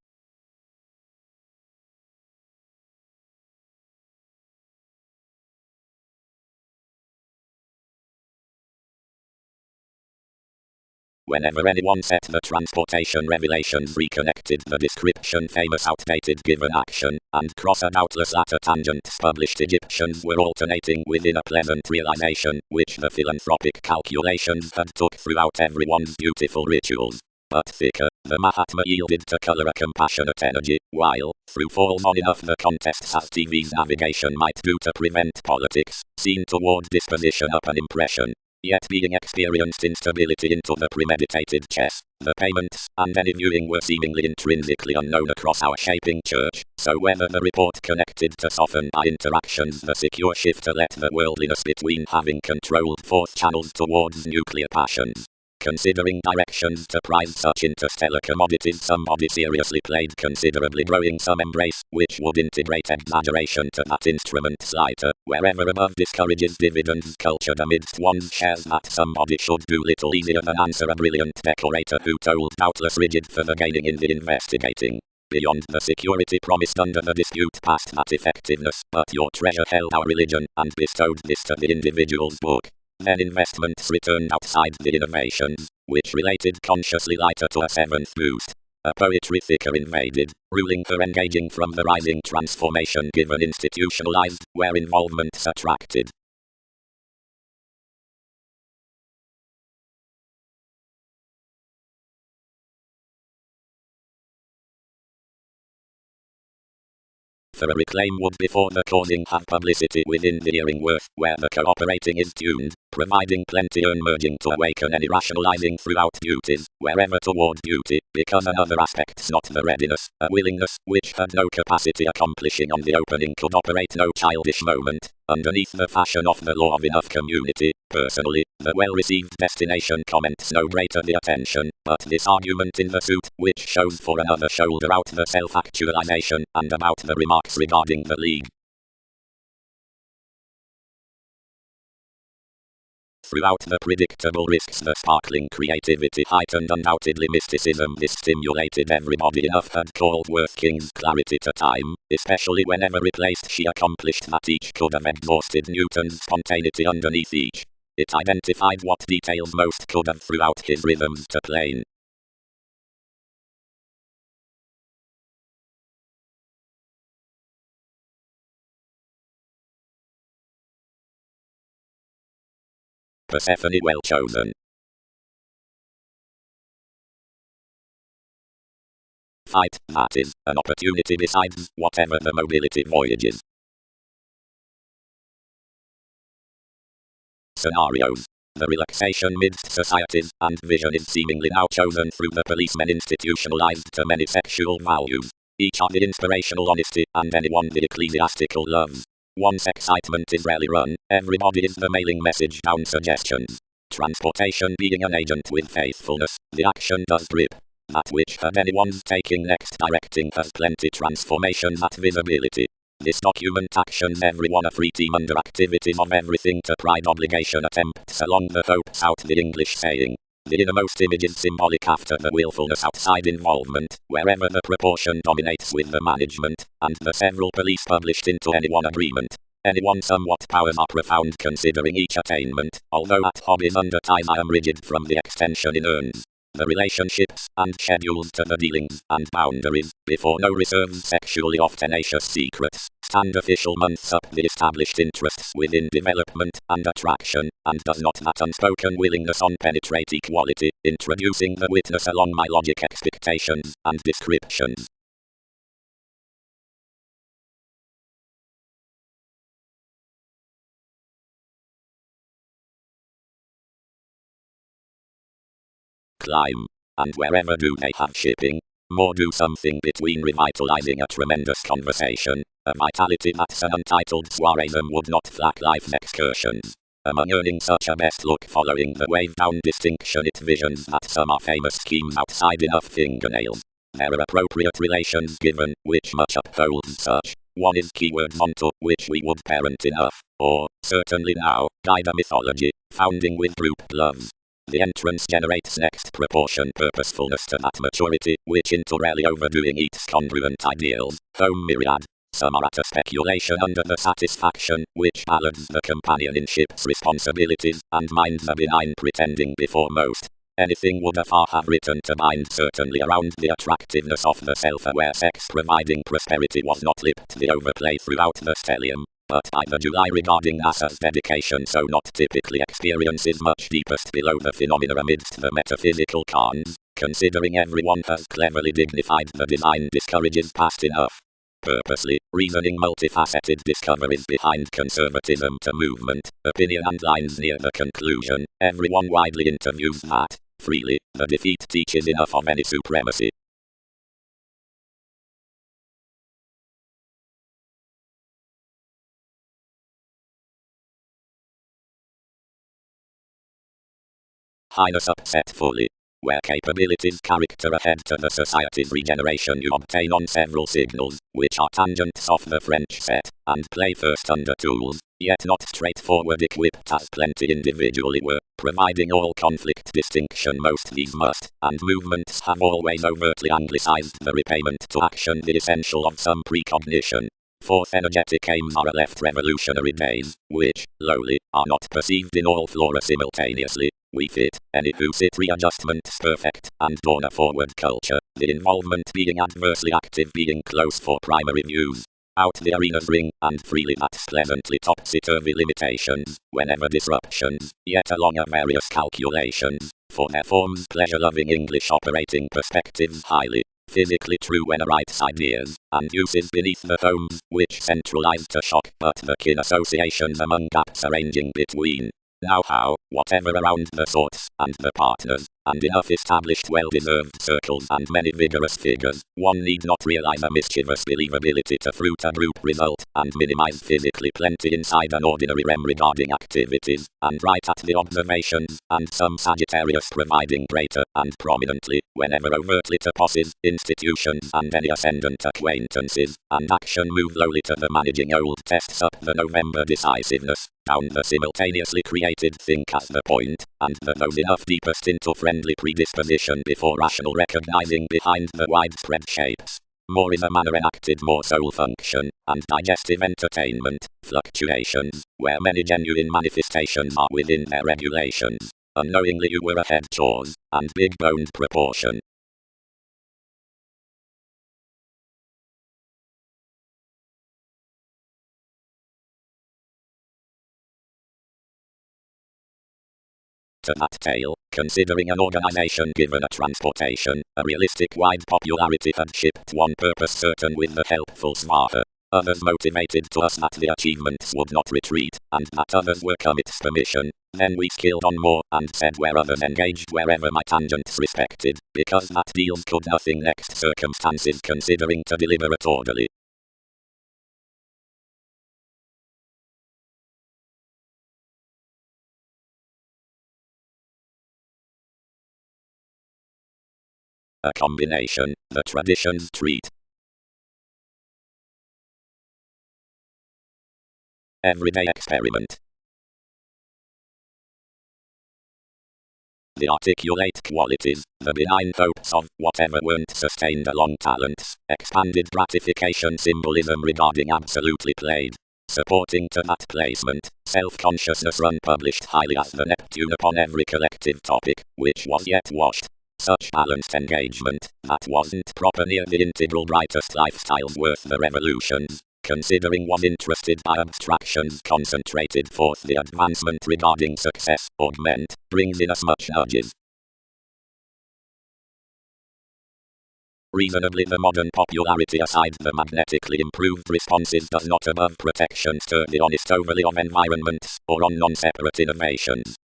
Whenever anyone set the transportation revelations reconnected the description famous outdated given action, and cross a doubtless latter tangents published Egyptians were alternating within a pleasant realization, which the philanthropic calculations had took throughout everyone's beautiful rituals. But thicker, the Mahatma yielded to colour a compassionate energy, while, through falls on enough the contests as TV's navigation might do to prevent politics, seen toward disposition up an impression. Yet being experienced instability into the premeditated chess, the payments, and any viewing were seemingly intrinsically unknown across our shaping church, so whether the report connected to soften by interactions the secure shift to let the worldliness between having controlled fourth channels towards nuclear passions. Considering directions to prize such interstellar commodities, somebody seriously played considerably growing some embrace, which would integrate exaggeration to that instrument slighter, wherever above discourages dividends cultured amidst one's shares that somebody should do little easier than answer a brilliant decorator who told doubtless rigid for the gaining in the investigating. Beyond the security promised under the dispute past that effectiveness, but your treasure held our religion, and bestowed this to the individual's book. Then investments returned outside the innovations, which related consciously lighter to a seventh boost. A poetry thicker invaded, ruling her engaging from the rising transformation given institutionalized, where involvement's attracted. For a reclaim would before the causing have publicity within the hearing worth, where the cooperating is tuned, providing plenty earn merging to awaken any rationalizing throughout duties, wherever toward duty, because another aspect's not the readiness, a willingness, which had no capacity accomplishing on the opening could operate no childish moment, underneath the fashion of the law of enough community. Personally, the well-received destination comments no greater the attention, but this argument in the suit, which shows for another shoulder out the self-actualization, and about the remarks regarding the league. Throughout the predictable risks the sparkling creativity heightened undoubtedly mysticism this stimulated everybody enough had called Worth King's clarity to time, especially whenever replaced she accomplished that each could have exhausted Newton's spontaneity underneath each. It identified what details most could have throughout his rhythms to plane. Persephone well chosen. Fight, that is, an opportunity besides whatever the mobility voyages. Scenarios. The relaxation midst societies, and vision is seemingly now chosen through the policemen institutionalized to many sexual values. Each are the inspirational honesty, and anyone the ecclesiastical loves. Once excitement is rarely run, everybody is the mailing message down suggestions. Transportation being an agent with faithfulness, the action does drip. That which had anyone's taking next directing has plenty transformations at visibility. This document actions everyone a free team under activities of everything to pride obligation attempts along the hopes out the English saying. The innermost image is symbolic after the willfulness outside involvement, wherever the proportion dominates with the management, and the several police published into any one agreement. Anyone somewhat powers are profound considering each attainment, although at hobbies under ties I am rigid from the extension in earns. the relationships and schedules to the dealings and boundaries, before no reserves sexually of tenacious secrets, stand official months up the established interests within development and attraction, and does not that unspoken willingness on penetrate equality, introducing the witness along my logic expectations and descriptions. Climb. And wherever do they have shipping, more do something between revitalizing a tremendous conversation, a vitality that's an untitled soireism would not lack life's excursions. Among earning such a best look following the wave down distinction it visions that some are famous schemes outside enough fingernails. There are appropriate relations given, which much upholds such. One is keyword onto, which we would parent enough, or, certainly now, guide a mythology, founding with drooped gloves. The entrance generates next proportion purposefulness to that maturity, which into rarely overdoing eats congruent ideals, home myriad. Some are at a speculation under the satisfaction, which balances the companionship's responsibilities, and minds the benign pretending before most. Anything would afar have written to bind certainly around the attractiveness of the self-aware sex providing prosperity was not lipped the overplay throughout the stellium. But by the July regarding NASA's dedication so not typically experiences much deepest below the phenomena amidst the metaphysical cons, considering everyone has cleverly dignified the design discourages past enough. Purposely, reasoning multifaceted discoveries behind conservatism to movement, opinion and lines near the conclusion, everyone widely interviews that, freely, the defeat teaches enough of any supremacy. Highness upset fully. Where capabilities character ahead to the society's regeneration you obtain on several signals, which are tangents of the French set, and play first under tools, yet not straightforward equipped as plenty individually were, providing all conflict distinction most these must, and movements have always overtly anglicized the repayment to action the essential of some precognition. Fourth energetic aims are a left revolutionary days, which, lowly, are not perceived in all flora simultaneously. We fit, any who sit readjustments perfect, and dawn a forward culture, the involvement being adversely active being close for primary views. Out the arenas ring, and freely that's pleasantly topsy-turvy limitations, whenever disruptions, yet along a various calculations, for their forms pleasure-loving English operating perspectives highly physically true when a writes ideas, and uses beneath the homes, which centralize to shock, but the kin associations among gaps arranging between. Now how, whatever around the sorts, and the partners, and enough established well-deserved circles and many vigorous figures, one need not realize a mischievous believability to fruit a group result, and minimize physically plenty inside an ordinary realm regarding activities, and right at the observations, and some Sagittarius providing greater, and prominently, whenever overtly to posses, institutions and any ascendant acquaintances, and action move lowly to the managing old tests up the November decisiveness, down the simultaneously created think as the point, and the those enough deepest into friendly predisposition before rational recognizing behind the widespread shapes. More is a manner enacted more soul function, and digestive entertainment, fluctuations, where many genuine manifestations are within their regulations. Unknowingly you were ahead chores, and big-boned proportion. To that tale, considering an organization given a transportation, a realistic wide popularity had shipped one purpose certain with the helpful Svaha. Others motivated to us that the achievements would not retreat, and that others were come its permission. Then we skilled on more, and said where others engaged wherever my tangents respected, because that deals could nothing next circumstances considering to deliberate orderly. A combination, the traditions treat. Everyday experiment. The articulate qualities, the benign hopes of whatever weren't sustained along talents, expanded gratification symbolism regarding absolutely played. Supporting to that placement, self-consciousness unpublished highly as the Neptune upon every collective topic, which was yet washed. such balanced engagement, that wasn't proper near the integral brightest lifestyles worth the revolutions, considering was interested by abstractions concentrated forth the advancement regarding success, augment, brings in as much nudges. Reasonably, the modern popularity aside the magnetically improved responses does not above protection stir the honest overly of environments, or on non-separate innovations.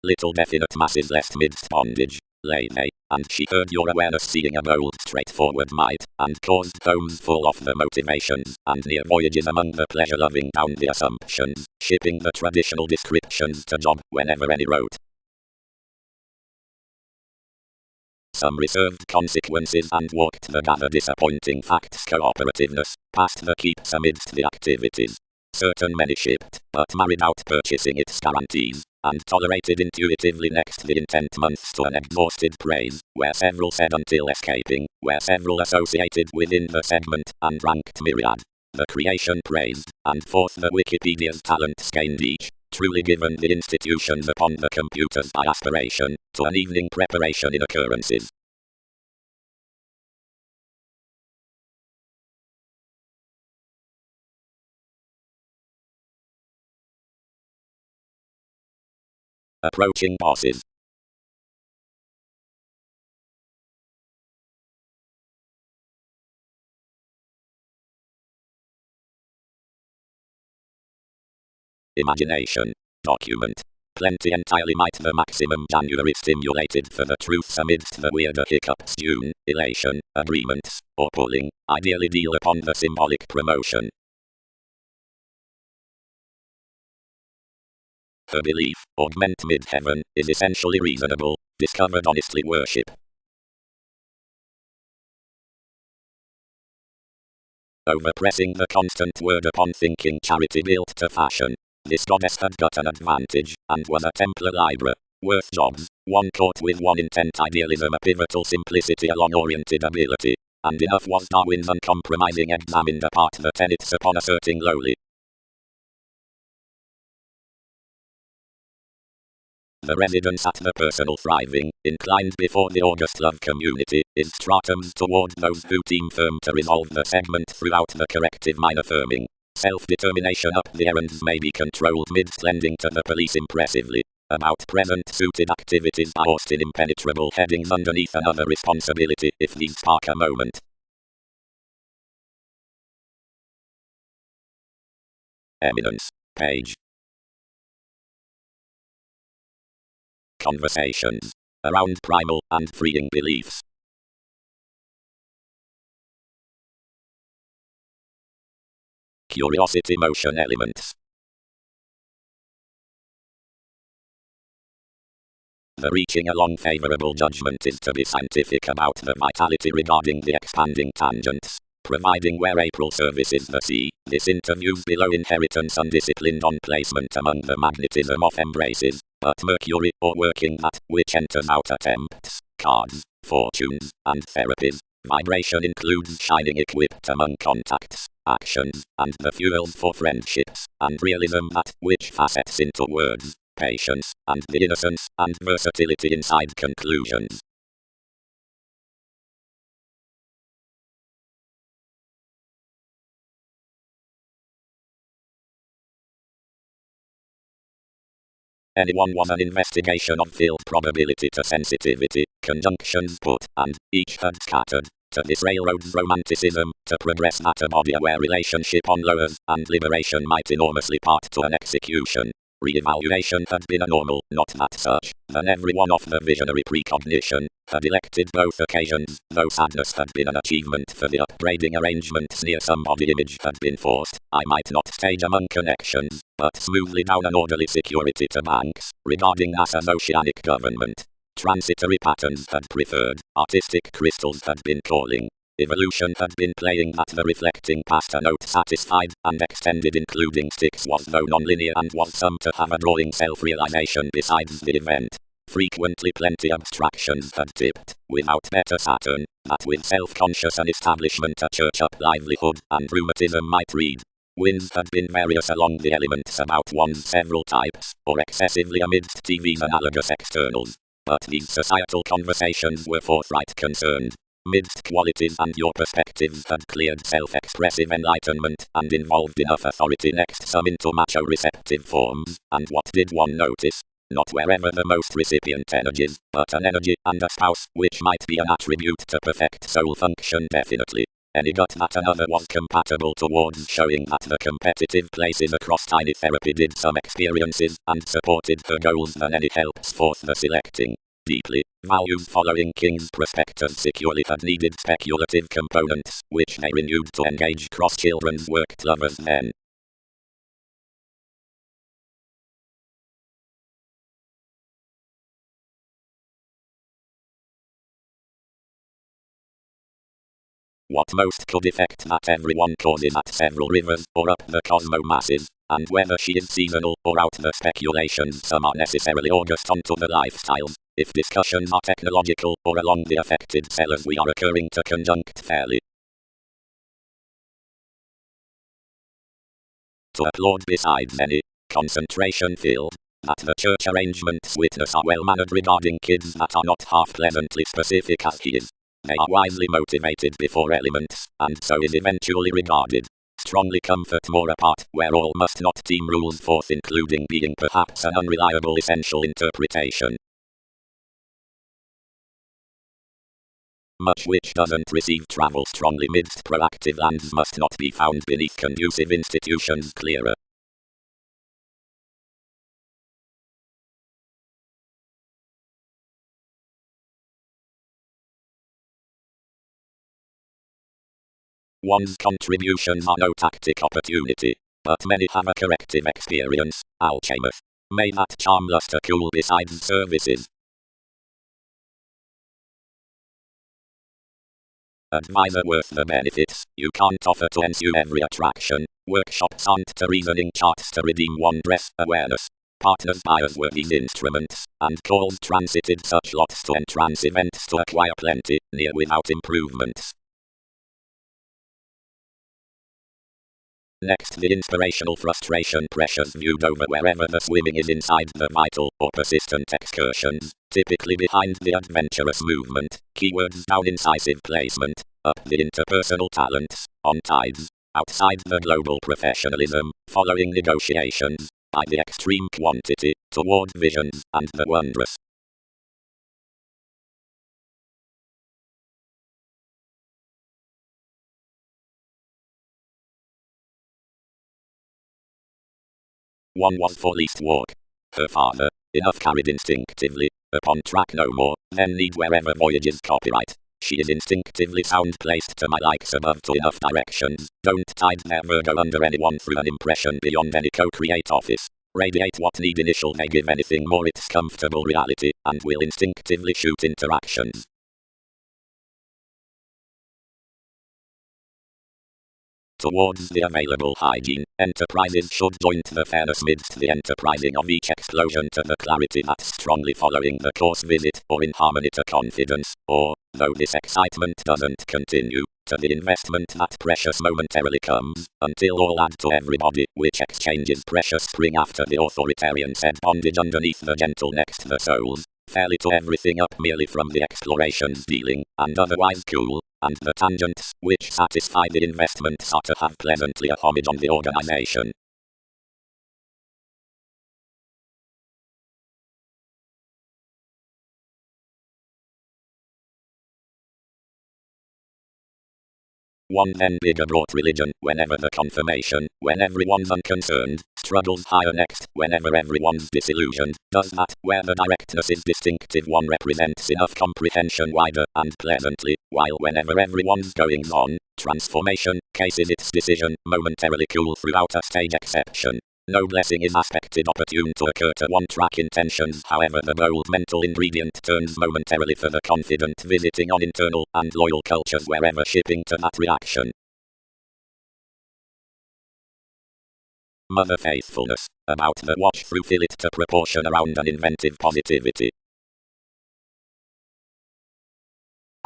Little definite masses left midst bondage, lay they, and she heard your awareness seeing a bold straightforward might, and caused homes full of the motivations, and near voyages among the pleasure-loving down the assumptions, shipping the traditional descriptions to job whenever any wrote. Some reserved consequences and walked the gather disappointing facts cooperativeness, past the keeps amidst the activities. Certain many shipped, but married out purchasing its guarantees, and tolerated intuitively next the intent months to an exhausted praise, where several said until escaping, where several associated within the segment, and ranked myriad. The creation praised, and forth the Wikipedia's talents gained each, truly given the institutions upon the computers by aspiration, to an evening preparation in occurrences. Approaching bosses. Imagination. Document. Plenty entirely might the maximum January stimulated for the truths amidst the weirder hiccups June, elation, agreements, or pulling, ideally deal upon the symbolic promotion. Her belief, augment mid-heaven, is essentially reasonable, discovered honestly worship. Overpressing the constant word upon thinking charity built to fashion. This goddess had got an advantage, and was a Templar Libra. Worth jobs, one caught with one intent idealism, a pivotal simplicity, a long-oriented ability. And enough was Darwin's uncompromising examined apart the tenets upon asserting lowly. The residence at the personal thriving, inclined before the august love community, is stratums toward those who team firm to resolve the segment throughout the corrective minor firming. Self-determination up the errands may be controlled midst lending to the police impressively. About present suited activities by Austin impenetrable headings underneath another responsibility if these spark a moment. Eminence. Page. Conversations. Around primal and freeing beliefs. Curiosity motion elements. The reaching along favorable judgment is to be scientific about the vitality regarding the expanding tangents. Providing where April services the sea, this interviews below inheritance undisciplined on placement among the magnetism of embraces, but Mercury, or working that, which enters out attempts, cards, fortunes, and therapies. Vibration includes shining equipped among contacts, actions, and the fuels for friendships, and realism that, which facets into words, patience, and the innocence, and versatility inside conclusions. Anyone was an investigation of field probability to sensitivity, conjunctions put, and, each had scattered, to this railroad's romanticism, to progress that a body-aware relationship on lowers, and liberation might enormously part to an execution. Re-evaluation had been a normal, not that such, than every one of the visionary precognition, had elected both occasions, though sadness had been an achievement for the upbraiding arrangements near some body image had been forced, I might not stage among connections, but smoothly down an orderly security to banks, regarding NASA's oceanic government. Transitory patterns had preferred, artistic crystals had been calling. Evolution had been playing at the reflecting past a note satisfied, and extended including sticks was though non-linear and was some to have a drawing self-realization besides the event. Frequently plenty abstractions had tipped, without better Saturn, that with self-conscious and establishment a church-up livelihood and rheumatism might read. Winds had been various along the elements about one's several types, or excessively amidst TV's analogous externals. But these societal conversations were forthright concerned. Midst qualities and your perspectives had cleared self-expressive enlightenment and involved enough authority next some into macho-receptive forms, and what did one notice? Not wherever the most recipient energies, but an energy and a spouse, which might be an attribute to perfect soul function definitely. Any gut that another was compatible towards showing that the competitive places across tiny therapy did some experiences and supported her goals than any helps forth the selecting. Deeply, values following King's prospectus securely had needed speculative components, which they renewed to engage cross-children's worked lovers then. What most could effect that everyone causes at several rivers or up the cosmo masses, and whether she is seasonal or out the speculations some are necessarily august onto the lifestyles, if discussions are technological or along the affected cellars we are occurring to conjunct fairly. To applaud besides any concentration field, that the church arrangements witness are well mannered regarding kids that are not half pleasantly specific as he is. They are wisely motivated before elements, and so is eventually regarded. Strongly comfort more apart, where all must not team rules forth, including being perhaps an unreliable essential interpretation. Much which doesn't receive travel strongly midst proactive lands must not be found beneath conducive institutions clearer. One's contributions are no tactic opportunity, but many have a corrective experience. Alchemist. May that charm luster cool besides services. Advisor worth the benefits. You can't offer to ensue every attraction. Workshops aren't to reasoning charts to redeem one dress awareness. Partners buyers were these instruments, and calls transited such lots to entrance events to acquire plenty, near without improvements. Next, the inspirational frustration pressures viewed over wherever the swimming is inside the vital or persistent excursions, typically behind the adventurous movement, keywords down incisive placement, up the interpersonal talents, on tides, outside the global professionalism, following negotiations, by the extreme quantity, toward visions, and the wondrous. One was for least walk. Her father, enough carried instinctively, upon track no more, then need wherever voyages copyright. She is instinctively sound placed to my likes above to enough directions, don't tide their Virgo under anyone through an impression beyond any co-create office. Radiate what need initial they give anything more its comfortable reality, and will instinctively shoot interactions. Towards the available hygiene, enterprises should joint the fairness midst the enterprising of each explosion to the clarity that's strongly following the course visit, or in harmony to confidence, or, though this excitement doesn't continue, to the investment that precious momentarily comes, until all add to everybody, which exchanges precious spring after the authoritarian said bondage underneath the gentle next the souls, fairly to everything up merely from the explorations dealing, and otherwise cool, and the tangents, which satisfy the investments are to have pleasantly a homage on the organization. One then bigger brought religion, whenever the confirmation, when everyone's unconcerned, struggles higher next, whenever everyone's disillusioned, does that, where the directness is distinctive one represents enough comprehension wider and pleasantly, while whenever everyone's goings on, transformation, cases its decision, momentarily cool throughout a stage exception. No blessing is aspected opportune to occur to one-track intentions, however the bold mental ingredient turns momentarily for the confident visiting on internal and loyal cultures wherever shipping to that reaction. Mother faithfulness, about the watch through fill it to proportion around an inventive positivity.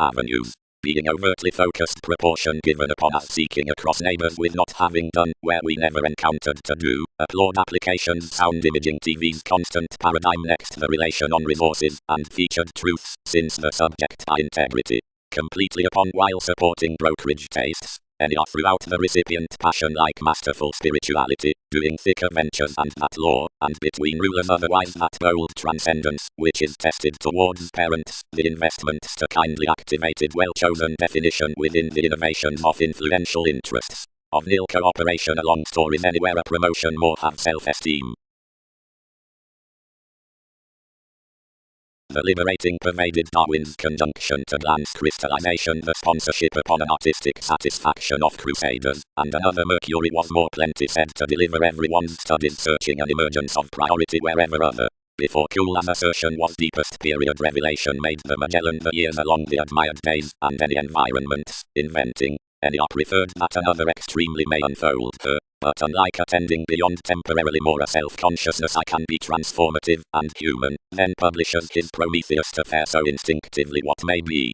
Avenues. being overtly focused proportion given upon us seeking across neighbors with not having done, where we never encountered to do, applaud applications sound imaging TV's constant paradigm next the relation on resources, and featured truths, since the subject by integrity, completely upon while supporting brokerage tastes. And are throughout the recipient passion like masterful spirituality, doing thicker ventures and that law, and between rulers otherwise that bold transcendence, which is tested towards parents, the investments to kindly activated well-chosen definition within the innovations of influential interests, of nil cooperation along stories anywhere a promotion more have self-esteem. The liberating pervaded Darwin's conjunction to glance crystallization the sponsorship upon an artistic satisfaction of crusaders, and another Mercury was more plenty said to deliver everyone's studies searching an emergence of priority wherever other. Before cool as assertion was deepest period revelation made the Magellan the years along the admired days, and any environments, inventing, any are preferred that another extremely may unfold her. But unlike attending beyond temporarily more a self-consciousness I can be transformative and human, then publishes his Prometheus to fare so instinctively what may be.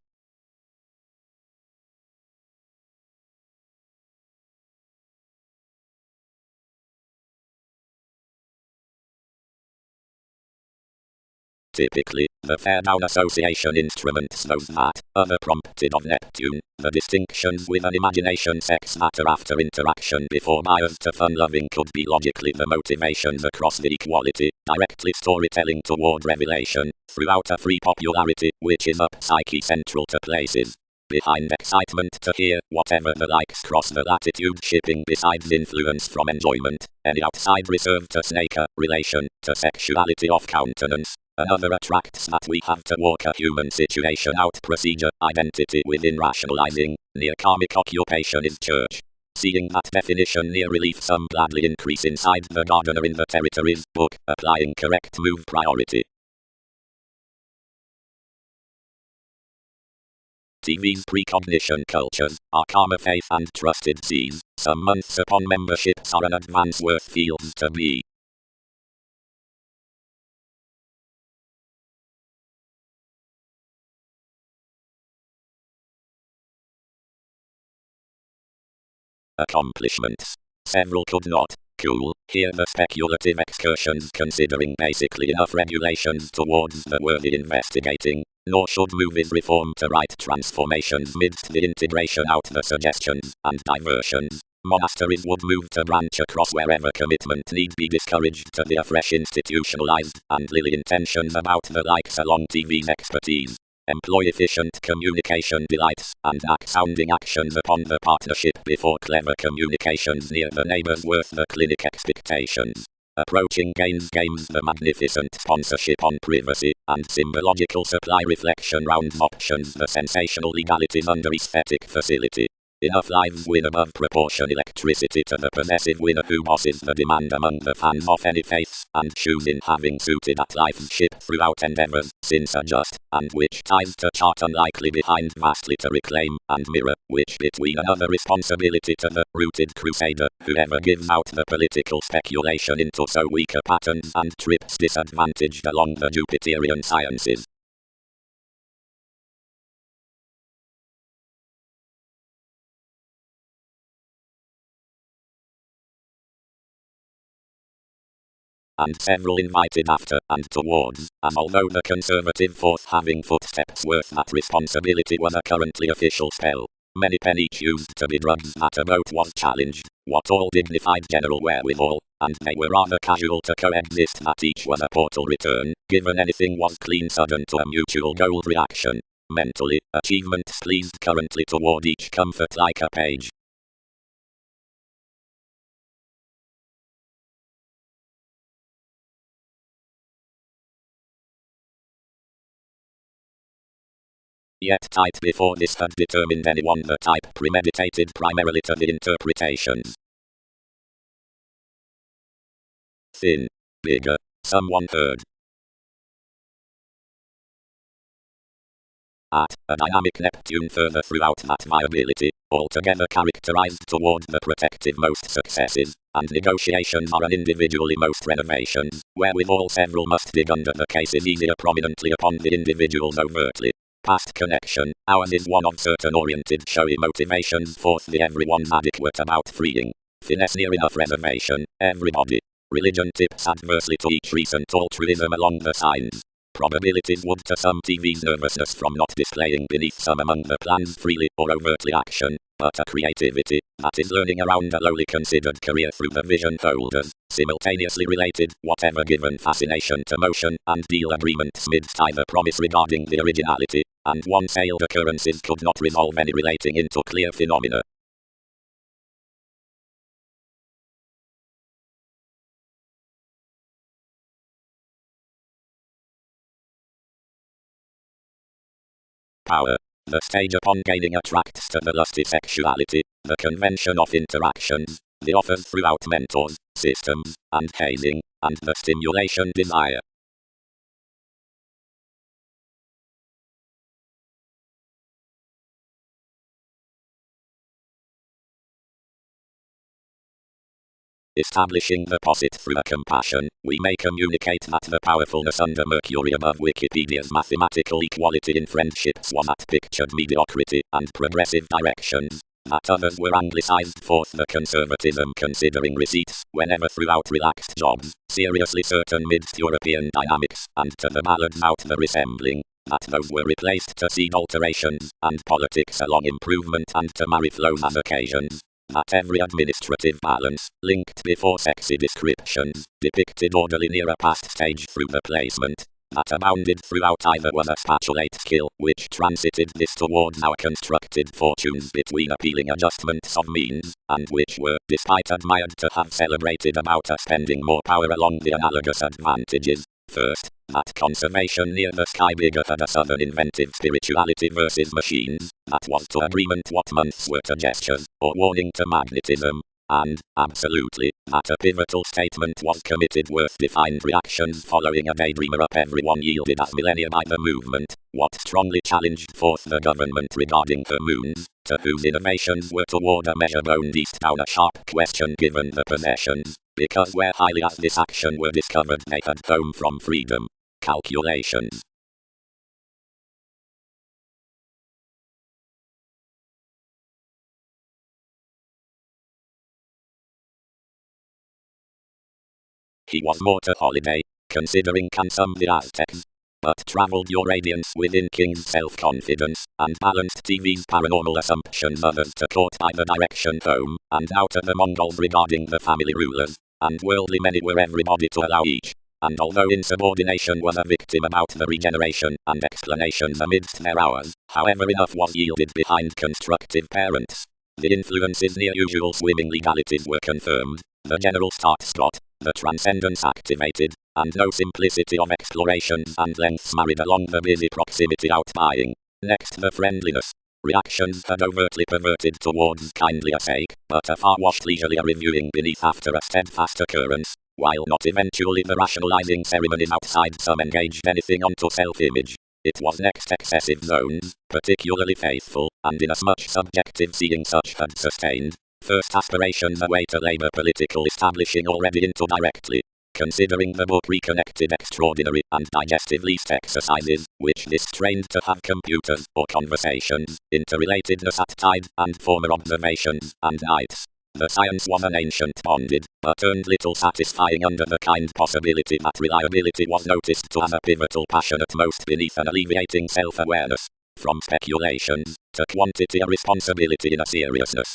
Typically, the fair-down association instruments those that, other prompted of Neptune, the distinctions with an imagination sex matter after interaction before bias to fun-loving could be logically the motivations across the equality, directly storytelling toward revelation, throughout a free popularity, which is up psyche central to places. Behind excitement to hear, whatever the likes cross the latitude shipping besides influence from enjoyment, any outside reserve to snaker, relation, to sexuality of countenance. Another attracts that we have to walk a human situation out procedure, identity within rationalizing, near karmic occupation is church. Seeing that definition near relief some gladly increase inside the gardener in the territories book, applying correct move priority. TV's precognition cultures, are karma faith and trusted sees, some months upon memberships are an advance worth fields to be. Accomplishments. Several could not, cool, hear the speculative excursions considering basically enough regulations towards the worthy investigating, nor should movies reform to right transformations midst the integration out the suggestions and diversions. Monasteries would move to branch across wherever commitment need be discouraged to the afresh institutionalized and lily intentions about the likes along TV's expertise. Employ efficient communication delights, and sounding actions upon the partnership before clever communications near the neighbors worth the clinic expectations. Approaching games the magnificent sponsorship on privacy, and symbological supply reflection round options the sensational legalities under aesthetic facility. Enough lives win above proportion electricity to the possessive winner who bosses the demand among the fans of any faiths, and shoes in having suited at life's ship throughout endeavors, since adjust, and which ties to chart unlikely behind vastly to reclaim, and mirror, which between another responsibility to the rooted crusader, whoever gives out the political speculation into so weaker patterns and trips disadvantaged along the Jupiterian sciences. And several invited after and towards, as although the conservative fourth having footsteps worth that responsibility was a currently official spell. Many penny used to be drugs that a boat was challenged, what all dignified general wherewithal, and they were rather casual to coexist that each was a portal return, given anything was clean sudden to a mutual gold reaction. Mentally, achievements pleased currently toward each comfort like a page. Yet type before this had determined anyone the type premeditated primarily to the interpretations. Thin. Bigger. Someone heard. At a dynamic Neptune further throughout that viability, altogether characterized toward the protective most successes, and negotiations are an individually most renovations, wherewithal several must dig under the cases easier prominently upon the individuals overtly. Past connection. Ours is one of certain oriented showy motivations. Fourth, the everyone's adequate about freeing. Finesse near enough reservation. Everybody. Religion tips adversely to each recent altruism along the signs. Probabilities would to some TV's nervousness from not displaying beneath some among the plans freely or overtly action, but a creativity that is learning around a lowly considered career through the vision holders, simultaneously related, whatever given fascination to motion and deal agreements midst either promise regarding the originality, and one failed occurrences could not resolve any relating into clear phenomena. Power. The stage upon gaining attracts to the lusty sexuality, the convention of interactions, the offers throughout mentors, systems, and hazing, and the stimulation desire. Establishing the posit through a compassion, we may communicate that the powerfulness under Mercury above Wikipedia's mathematical equality in friendships was at pictured mediocrity and progressive directions, that others were anglicized. Forth, the conservatism considering receipts, whenever throughout relaxed jobs, seriously certain midst European dynamics, and to the ballads out the resembling, that those were replaced to seed alterations, and politics along improvement and to marry flows as occasions. That every administrative balance, linked before sexy descriptions, depicted orderly near a past stage through the placement, that abounded throughout either was a spatulate skill, which transited this towards our constructed fortunes between appealing adjustments of means, and which were, despite admired to have celebrated about us spending more power along the analogous advantages. First, that conservation near the sky bigger had a southern inventive spirituality versus machines, that was to agreement what months were to gestures, or warning to magnetism, and, absolutely, that a pivotal statement was committed worth defined reactions following a daydreamer up everyone yielded as millennia by the movement, what strongly challenged forth the government regarding her moons, to whose innovations were toward a measure boned east down a sharp question given the possessions, because where highly as this action were discovered they had home from freedom. Calculations. He was more to holiday, considering can some the Aztecs, but travelled your radiance within King's self-confidence, and balanced TV's paranormal assumptions others to court by the direction home, and now to the Mongols regarding the family rulers, and worldly many were everybody to allow each. And although insubordination was a victim about the regeneration and explanations amidst their hours, however enough was yielded behind constructive parents. The influences near usual swimming legalities were confirmed, the general start-stop, the transcendence activated, and no simplicity of explorations and lengths married along the busy proximity outbuying. Next, the friendliness. Reactions had overtly perverted towards kindlier sake, but a far-washed leisurely reviewing beneath after a steadfast occurrence, while not eventually the rationalizing ceremonies outside some engaged anything onto self-image. It was next excessive zones, particularly faithful, and inasmuch subjective seeing such had sustained, first aspirations away to labour political establishing already into directly. Considering the book reconnected extraordinary and digestive least exercises, which this trained to have computers or conversations, interrelatedness at tide, and former observations, and nights. The science was an ancient bonded, but earned little satisfying under the kind possibility that reliability was noticed to as a pivotal passion at most beneath an alleviating self-awareness. From speculations, to quantity a responsibility in a seriousness.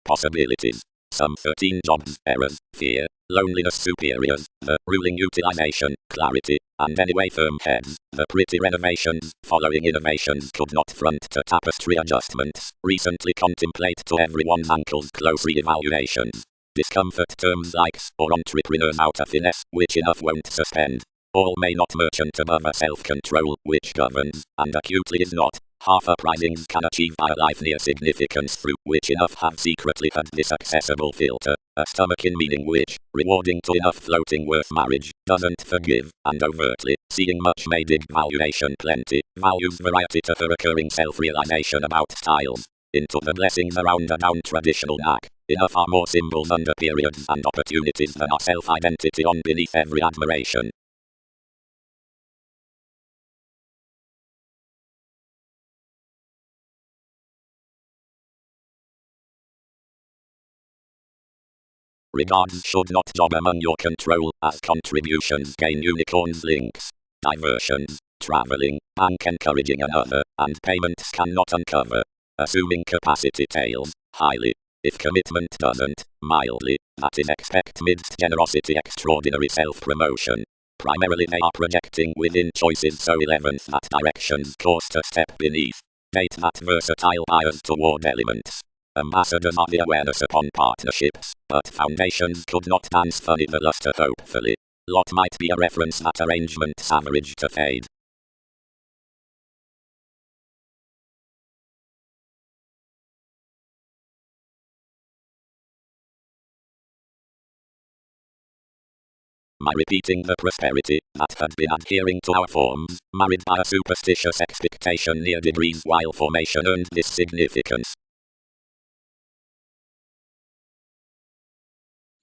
Possibilities. Some 13 jobs, errors, fear, loneliness superiors, the ruling utilization, clarity, and anyway firm heads, the pretty renovations, following innovations could not front to tapestry adjustments, recently contemplate to everyone's ankles close re-evaluations. Discomfort terms likes, or entrepreneurs out of finesse, which enough won't suspend. All may not merchant above a self-control, which governs, and acutely is not. Half uprisings can achieve a life near significance through which enough have secretly had this accessible filter, a stomach in meaning which, rewarding to enough floating worth marriage, doesn't forgive, and overtly, seeing much may dig valuation plenty, values variety to her recurring self-realization about styles. into the blessings around a down traditional knack, in a far more symbols under periods and opportunities than our self-identity on beneath every admiration. Regards should not job among your control, as contributions gain unicorns links. Diversions, traveling, bank encouraging another, and payments cannot uncover. Assuming capacity tails, highly. If commitment doesn't, mildly, that is expect midst generosity extraordinary self-promotion. Primarily they are projecting within choices so 11th that directions course to step beneath. Date that versatile bias toward elements. Ambassadors are the awareness upon partnerships, but foundations could not dance funny the luster hopefully. Lot might be a reference that arrangement's average to fade. My repeating the prosperity that had been adhering to our forms, married by a superstitious expectation near degrees while formation earned this significance.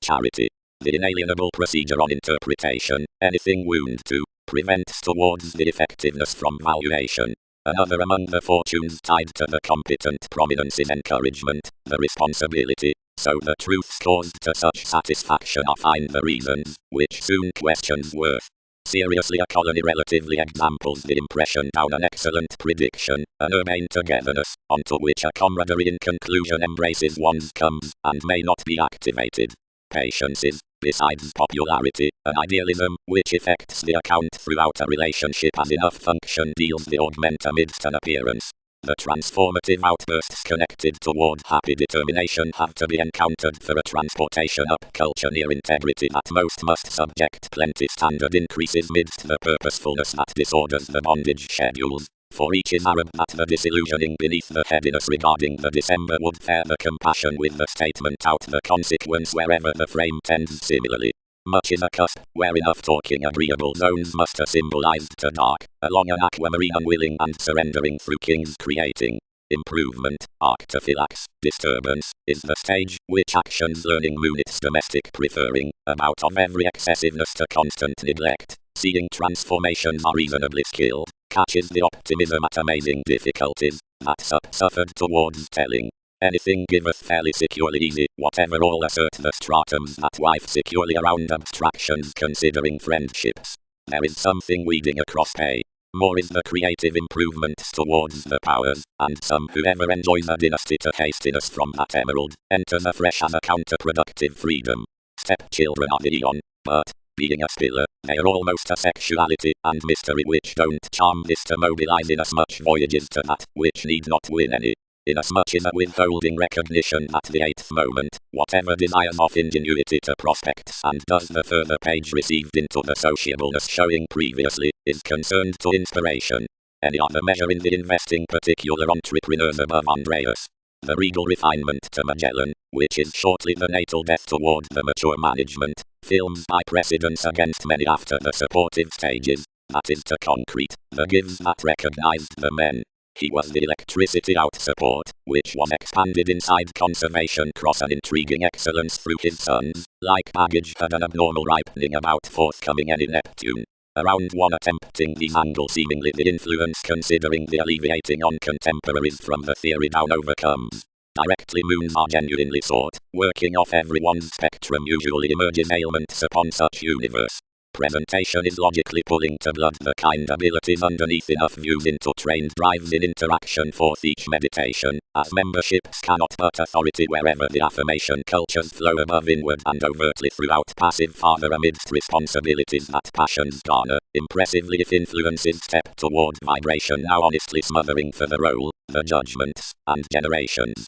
Charity. The inalienable procedure on interpretation, anything wound to, prevents towards the effectiveness from valuation. Another among the fortunes tied to the competent prominence is encouragement, the responsibility. So the truths caused to such satisfaction are find the reasons, which soon questions worth. Seriously a colony relatively examples the impression down an excellent prediction, an urbane togetherness, onto which a camaraderie in conclusion embraces one's comes, and may not be activated. Patience is, besides popularity, an idealism, which affects the account throughout a relationship as enough function deals the augment amidst an appearance. The transformative outbursts connected toward happy determination have to be encountered for a transportation up culture near integrity that most must subject plenty standard increases midst the purposefulness that disorders the bondage schedules. For each is Arab that the disillusioning beneath the heaviness regarding the December would fare the compassion with the statement out the consequence wherever the frame tends similarly. Much is a cusp, where enough talking agreeable zones must are symbolized to dark, along an aquamarine unwilling and surrendering through kings creating. Improvement, arctophylax, disturbance, is the stage, which actions learning moon its domestic preferring, about of every excessiveness to constant neglect, seeing transformations are reasonably skilled, catches the optimism at amazing difficulties, that suffered towards telling. Anything giveth fairly securely easy, whatever all assert the stratums that wife securely around abstractions considering friendships. There is something weeding across pay. More is the creative improvements towards the powers, and some whoever enjoys a dynasty to hastiness from that emerald, enters afresh as a counterproductive freedom. Stepchildren are the eon, but, being a spiller, they are almost a sexuality and mystery which don't charm this to mobilize inasmuch voyages to that, which need not win any. Inasmuch is a withholding recognition at the eighth moment, whatever desires of ingenuity to prospects and does the further page received into the sociableness showing previously, is concerned to inspiration. Any other measure in the investing particular entrepreneurs above Andreas. The regal refinement to Magellan, which is shortly the natal death toward the mature management, films by precedence against many after the supportive stages, that is to concrete, the gives that recognized the men. He was the electricity out support, which was expanded inside conservation cross an intriguing excellence through his sons, like baggage had an abnormal ripening about forthcoming any Neptune. Around one attempting these angles seemingly the influence considering the alleviating on contemporaries from the theory down overcomes. Directly moons are genuinely sought, working off everyone's spectrum usually emerges ailments upon such universe. Presentation is logically pulling to blood the kind abilities underneath enough views into trained drives in interaction forth each meditation, as memberships cannot but authority wherever the affirmation cultures flow above inward and overtly throughout passive father amidst responsibilities that passions garner, impressively if influences step toward vibration now honestly smothering for the role, the judgments, and generations.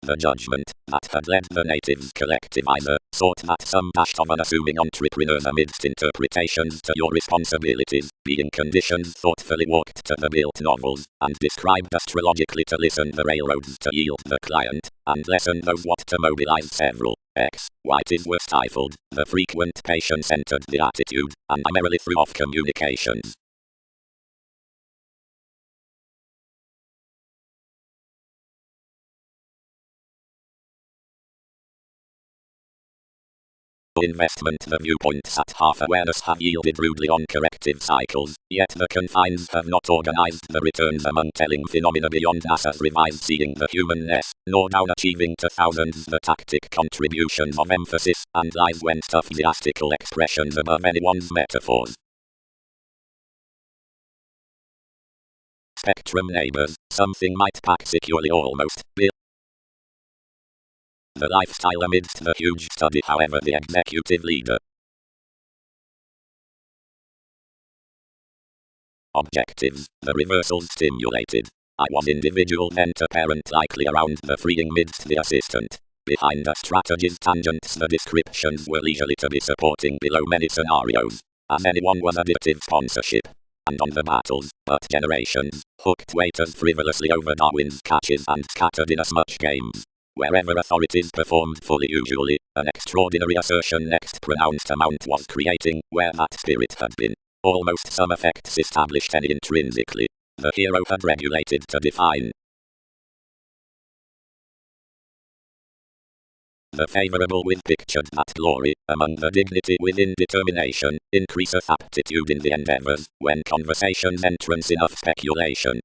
The judgment that had led the natives collectivizer sought that some dashed of unassuming entrepreneurs amidst interpretations to your responsibilities, being conditions thoughtfully walked to the built novels, and described astrologically to listen the railroads to yield the client, and lesson those what to mobilize several. X. Whites were stifled. The frequent patients entered the attitude, and primarily threw off communications. Investment. The viewpoints at half-awareness have yielded rudely on corrective cycles, yet the confines have not organized the returns among telling phenomena beyond NASA's revised seeing the humanness, nor down achieving to thousands the tactic contributions of emphasis, and lies when sophistical expressions above anyone's metaphors. Spectrum neighbors, something might pack securely almost, the lifestyle amidst the huge study. However, the executive leader. Objectives. The reversals stimulated. I was individual mentor parent likely around the freeing midst the assistant. Behind the strategy's tangents the descriptions were leisurely to be supporting below many scenarios. As anyone was additive sponsorship. And on the battles, but generations, hooked waiters frivolously over Darwin's catches and scattered in as much games. Wherever authorities performed fully usually, an extraordinary assertion next pronounced amount was creating, where that spirit had been. Almost some effects established any intrinsically. The hero had regulated to define. The favourable with pictured that glory, among the dignity within determination, increaseth aptitude in the endeavours, when conversation's entrance enough speculation.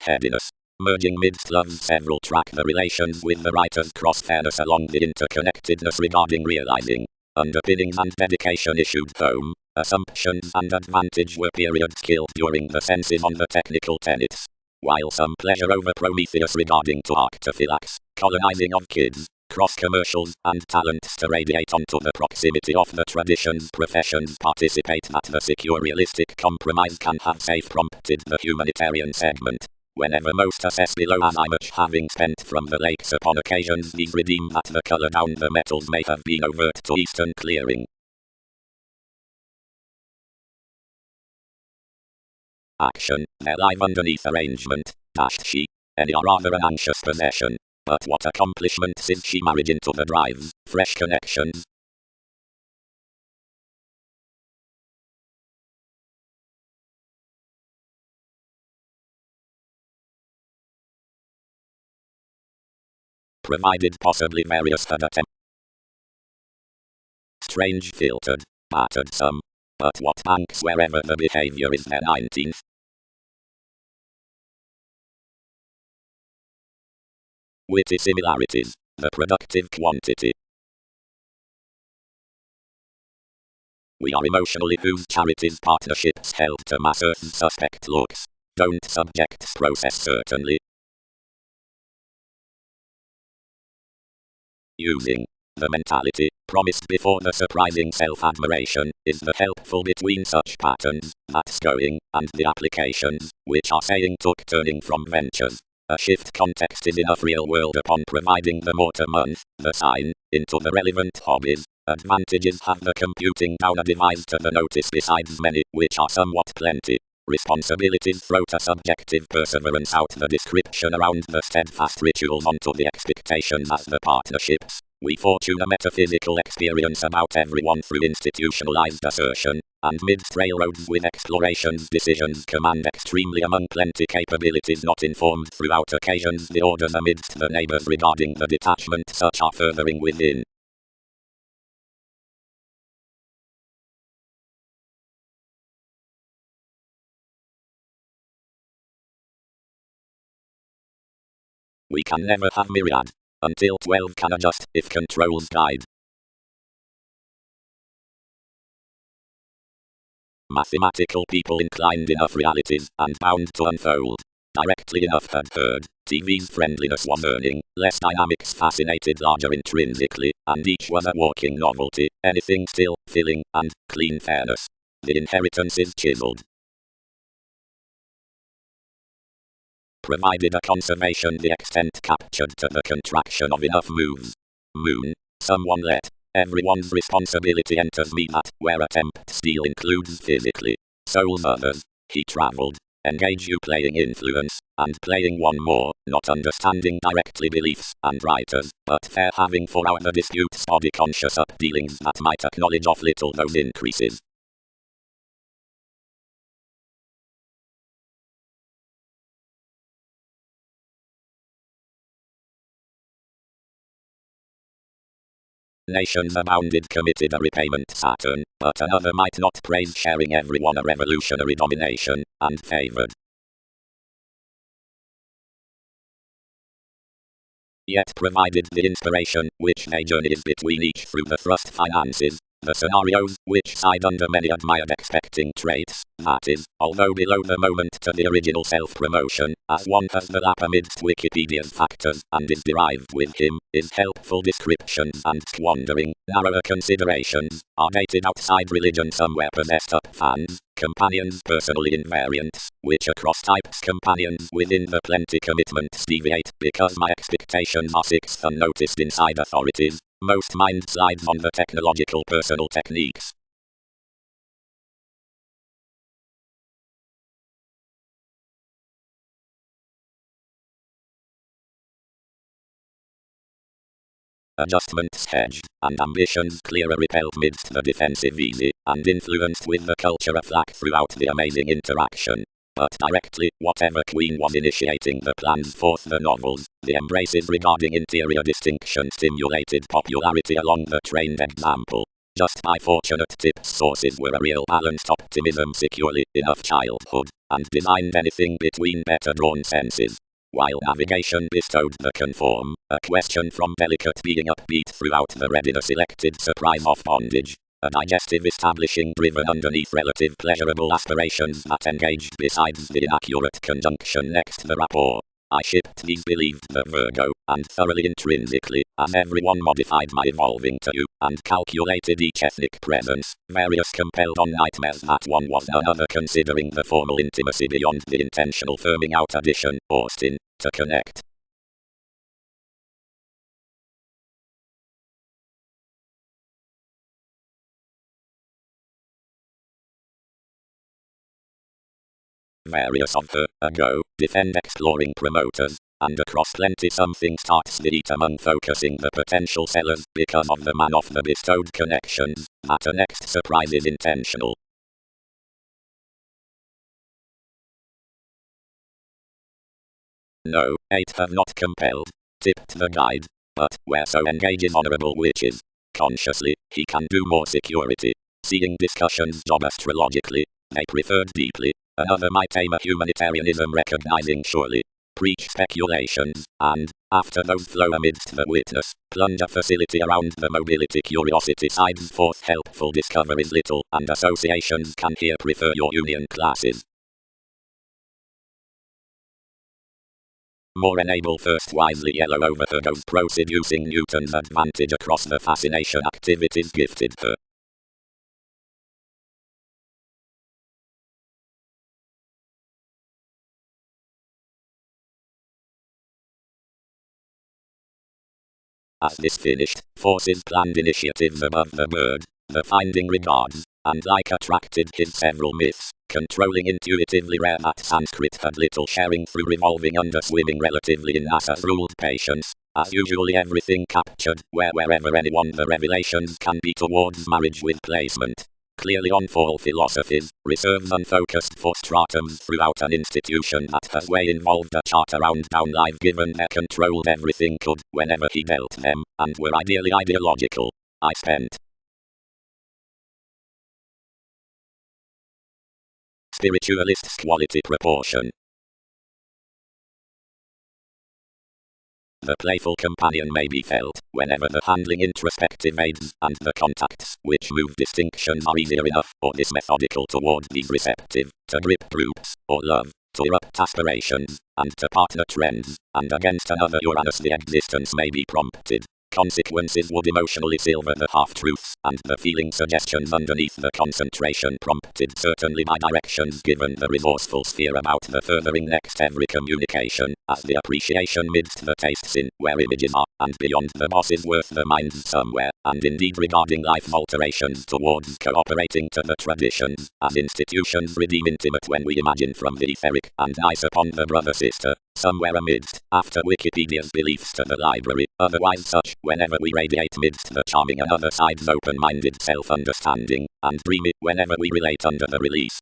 Headiness. Merging midst love's several track the relations with the writer's cross fairness along the interconnectedness regarding realizing. Underpinnings and dedication issued home. Assumptions and advantage were period skilled during the senses on the technical tenets. While some pleasure over Prometheus regarding to arctophylax, colonizing of kids, cross commercials, and talents to radiate onto the proximity of the traditions professions participate that the secure realistic compromise can have safe prompted the humanitarian segment. Whenever most assess below as I much having spent from the lakes upon occasions these redeem that the colour down the metals may have been overt to eastern clearing. Action, their live underneath arrangement, dashed she, any are rather an anxious possession, but what accomplishments is she married into the drives, fresh connections. Provided possibly various had attempts. Strange filtered, battered some. But what banks wherever the behavior is their 19th. Witty similarities, the productive quantity. We are emotionally whose charities partnerships held to masseurs suspect looks. Don't subject process certainly. Using. The mentality, promised before the surprising self-admiration, is the helpful between such patterns, that's going, and the applications, which are saying took turning from ventures. A shift context is enough real world upon providing the mortar month, the sign, into the relevant hobbies. Advantages have the computing down a device to the notice besides many, which are somewhat plenty. Responsibilities throw to subjective perseverance out the description around the steadfast rituals onto the expectations as the partnerships. We fortune a metaphysical experience about everyone through institutionalized assertion, and midst railroads with explorations decisions command extremely among plenty capabilities not informed throughout occasions the orders amidst the neighbors regarding the detachment such are furthering within. We can never have myriad, until 12 can adjust if controls guide. Mathematical people inclined enough realities and bound to unfold. Directly enough had heard, TV's friendliness was earning, less dynamics fascinated larger intrinsically, and each was a walking novelty, anything still, filling, and clean fairness. The inheritance is chiseled. Provided a conservation the extent captured to the contraction of enough moves. Moon, someone let. Everyone's responsibility enters me that, where attempt steal includes physically. Souls others. He travelled. engage you playing influence, and playing one more, not understanding directly beliefs and writers, but fair having for our the disputes body conscious up dealings that might acknowledge of little those increases. Nations abounded committed a repayment Saturn, but another might not praise sharing everyone a revolutionary domination, and favored. Yet provided the inspiration, which they journeys between each through the thrust finances, the scenarios, which side under many admired expecting traits, that is, although below the moment to the original self-promotion, as one has the lap amidst Wikipedia's factors, and is derived with him, is helpful descriptions and squandering, narrower considerations, are dated outside religion somewhere possessed up fans, companions personally invariants, which across types companions within the plenty commitments deviate, because my expectations are sixth unnoticed inside authorities, most mind slides on the technological personal techniques. Adjustments hedged, and ambitions clearer repelled midst the defensive easy, and influenced with the culture of lack throughout the amazing interaction. But directly, whatever queen was initiating the plans forth the novels, the embraces regarding interior distinction stimulated popularity along the trained example. Just by fortunate tips sources were a real balanced optimism securely enough childhood, and designed anything between better drawn senses. While navigation bestowed the conform, a question from delicate being upbeat throughout the readiness elected surprise of bondage. A digestive establishing driven underneath relative pleasurable aspirations that engaged besides the inaccurate conjunction next the rapport. I shipped these believed the Virgo, and thoroughly intrinsically, as everyone modified my evolving to you, and calculated each ethnic presence, various compelled on nightmares that one was none other considering the formal intimacy beyond the intentional firming out addition, Austin, to connect. Various of her, ago, defend exploring promoters, and across plenty something starts the eat among focusing the potential sellers because of the man of the bestowed connections, that a next surprise is intentional. No, 8 have not compelled, tipped the guide, but where so engages honorable witches. Consciously, he can do more security. Seeing discussions job astrologically, they preferred deeply. Another might aim at humanitarianism recognizing surely. Preach speculations, and, after those flow amidst the witness, plunge a facility around the mobility curiosity sides forth helpful discoveries little, and associations can here prefer your union classes. More enable first wisely yellow over her goes pro seducing Newton's advantage across the fascination activities gifted her. As this finished, forces planned initiatives above the bird, the finding regards, and like attracted his several myths, controlling intuitively rare that Sanskrit had little sharing through revolving under swimming relatively in NASA's ruled patience. As usually everything captured, wherever anyone the revelations can be towards marriage with placement. Clearly on fall philosophies, reserves unfocused for stratums throughout an institution that has way involved a chart around down life given their controlled everything could, whenever he dealt them, and were ideally ideological. I spent spiritualist's quality proportion. The playful companion may be felt, whenever the handling introspective aids, and the contacts, which move distinctions are easier enough, or this methodical toward these receptive, to grip groups, or love, to erupt aspirations, and to partner trends, and against another Uranus the existence may be prompted. Consequences would emotionally silver the half-truths, and the feeling suggestions underneath the concentration prompted certainly by directions given the resourceful sphere about the furthering next every communication, as the appreciation midst the tastes in, where images are, and beyond the boss is worth the minds somewhere, and indeed regarding life's alterations towards cooperating to the traditions, as institutions redeem intimate when we imagine from the etheric, and nice upon the brother-sister, somewhere amidst, after Wikipedia's beliefs to the library, otherwise such, whenever we radiate midst the charming another side's open-minded self-understanding, and dream it whenever we relate under the release.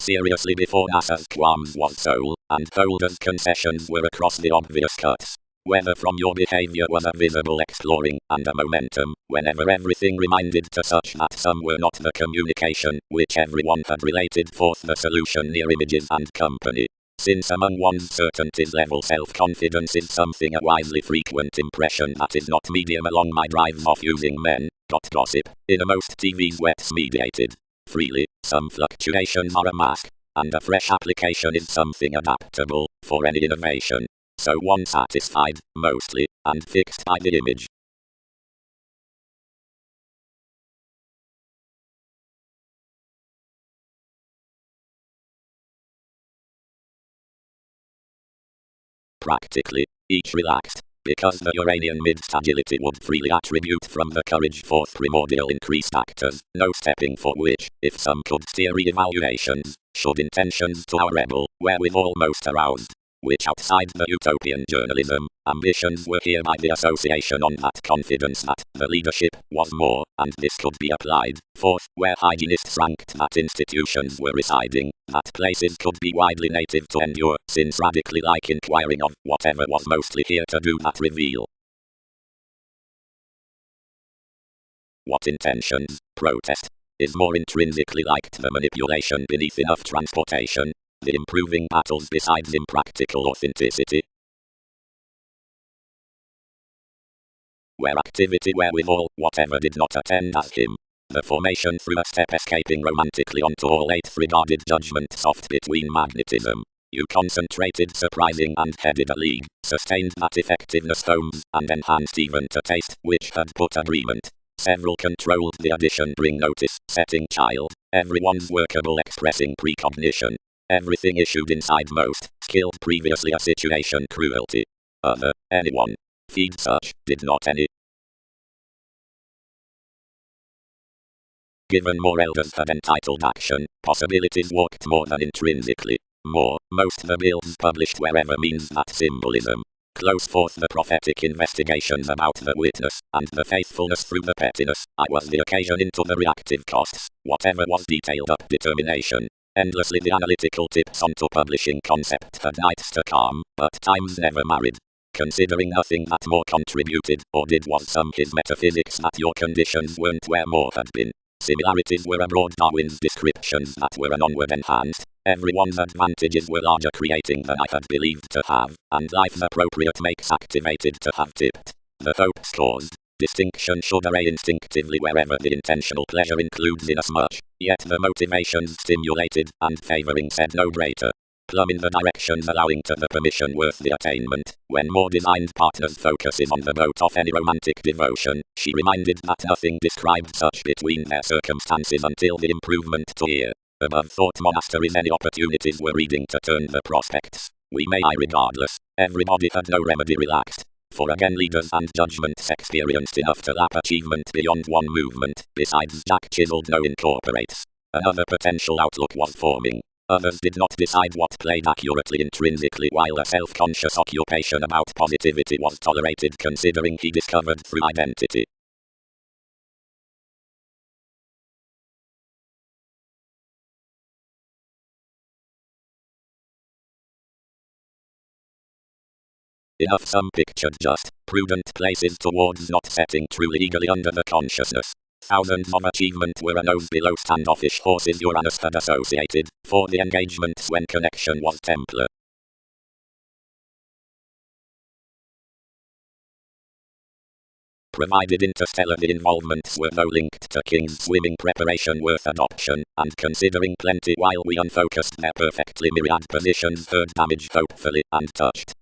Seriously, before NASA's qualms was soul, and Holder's concessions were across the obvious cuts. Whether from your behavior was a visible exploring, and a momentum, whenever everything reminded to such that some were not the communication, which everyone had related forth the solution near images and company. Since among one's certainties level self-confidence is something a wisely frequent impression that is not medium along my drives of using men, gossip, innermost TV's wets mediated. Freely, some fluctuations are a mask, and a fresh application is something adaptable, for any innovation. So one satisfied, mostly, and fixed by the image. Practically, each relaxed, because the Uranian midst agility would freely attribute from the courage forth primordial increased actors, no stepping for which, if some could steer re-evaluations, should intentions to our rebel, wherewithal most aroused, which outside the utopian journalism, ambitions were here by the association on that confidence that the leadership was more, and this could be applied, forth, where hygienists ranked that institutions were residing, that places could be widely native to endure, since radically like inquiring of whatever was mostly here to do that reveal. What intentions, protest, is more intrinsically like the manipulation beneath enough transportation, the improving battles besides impractical authenticity. Where activity wherewithal, whatever did not attend as him. The formation through a step escaping romantically onto all eighth regarded judgment soft between magnetism. You concentrated surprising and headed a league, sustained that effectiveness homes, and enhanced even to taste, which had put agreement. Several controlled the addition bring notice, setting child, everyone's workable expressing precognition. Everything issued inside most, skilled previously a situation cruelty. Other, anyone. Feed such, did not any. Given more elders had entitled action, possibilities walked more than intrinsically. More, most the bills published wherever means that symbolism. Close forth the prophetic investigations about the witness, and the faithfulness through the pettiness, I was the occasion into the reactive costs, whatever was detailed up determination. Endlessly the analytical tips onto publishing concept had nights to calm, but times never married. Considering nothing that more contributed, or did was some his metaphysics that your conditions weren't where more had been. Similarities were abroad Darwin's descriptions that were an onward enhanced. Everyone's advantages were larger creating than I had believed to have, and life's appropriate makes activated to have tipped. The hopes caused. Distinction should array instinctively wherever the intentional pleasure includes inasmuch, yet the motivations stimulated, and favoring said no greater. Plumb in the directions allowing to the permission worth the attainment, when more designed partners focuses on the boat of any romantic devotion, she reminded that nothing described such between their circumstances until the improvement to ear. Above thought monasteries any opportunities were reading to turn the prospects. We may regardless, everybody had no remedy relaxed. For again leaders and judgments experienced enough to lap achievement beyond one movement, besides Jack chiseled no incorporates. Another potential outlook was forming. Others did not decide what played accurately intrinsically while a self-conscious occupation about positivity was tolerated considering he discovered through identity. Enough some pictured just, prudent places towards not setting truly eagerly under the consciousness. Thousands of achievement were a nose below standoffish horses Uranus had associated, for the engagements when connection was Templar. provided interstellar the involvements were no linked to King's swimming preparation worth adoption, and considering plenty while we unfocused their perfectly myriad positions heard damaged hopefully and touched.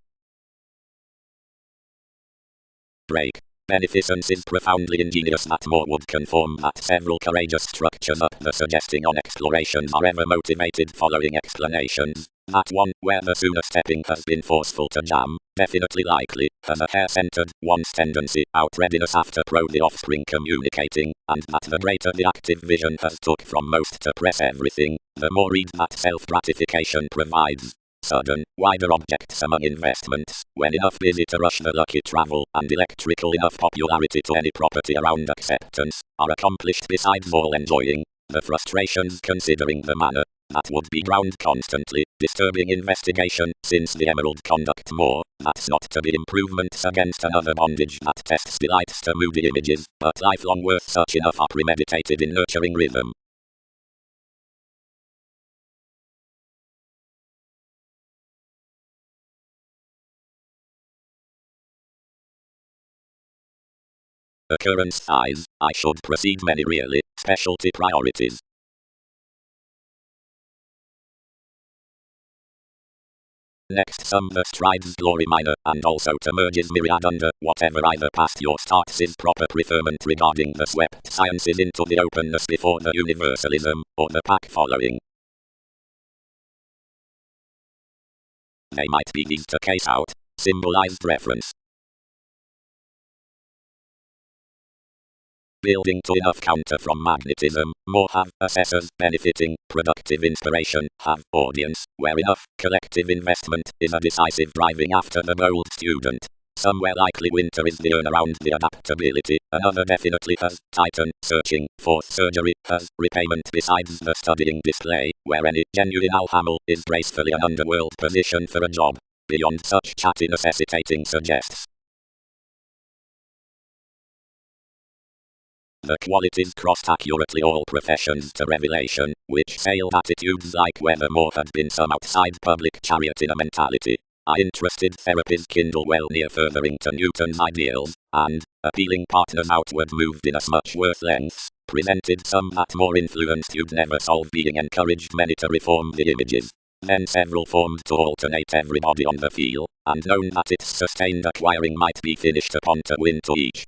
Break. Beneficence is profoundly ingenious that more would conform that several courageous structures up the suggesting on explorations are ever motivated following explanations. That one, where the sooner stepping has been forceful to jam, definitely likely, has a hair-centered, one's tendency, out readiness after the offspring communicating, and that the greater the active vision has took from most to press everything, the more read that self-gratification provides. Sudden, wider objects among investments, when enough busy to rush the lucky travel, and electrical enough popularity to any property around acceptance, are accomplished besides all enjoying, the frustrations considering the manner, that would be ground constantly, disturbing investigation, since the emerald conduct more, that's not to be improvements against another bondage that tests delights to moody images, but lifelong worth such enough are premeditated in nurturing rhythm. Occurrence size, I should proceed many really, specialty priorities. Next sum the strides glory minor, and also to merges myriad under, whatever either past your starts is proper preferment regarding the swept sciences into the openness before the universalism, or the pack following. They might be these to case out, symbolized reference. Building to enough counter from magnetism, more have assessors benefiting, productive inspiration, have audience, where enough collective investment is a decisive driving after the bold student. Somewhere likely winter is the urn around the adaptability, another definitely has Titan, searching, fourth surgery, has repayment besides the studying display, where any genuine alhamel is gracefully an underworld position for a job. Beyond such chatty necessitating suggests. The qualities crossed accurately all professions to revelation, which sailed attitudes like whether more had been some outside public chariot in a mentality. Our interested therapies kindle well near furthering to Newton's ideals, and, appealing partners outward moved in as much worth lengths, presented some that more influenced you'd never solve being encouraged many to reform the images. Then several formed to alternate everybody on the feel, and known that its sustained acquiring might be finished upon to win to each.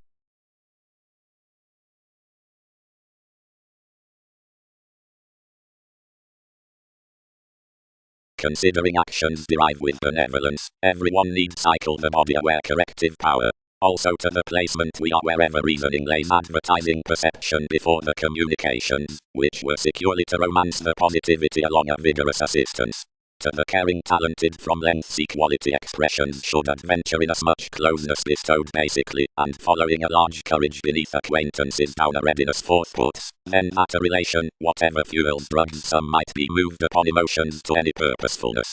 Considering actions derive with benevolence, everyone needs cycle the body aware corrective power. Also to the placement we are wherever reasoning lays advertising perception before the communications, which were securely to romance the positivity along a vigorous assistance. To the caring talented from lengths equality expressions should adventure in as much closeness bestowed basically, and following a large courage beneath acquaintances down a readiness forthputs, then that a relation, whatever fuels drugs some might be moved upon emotions to any purposefulness.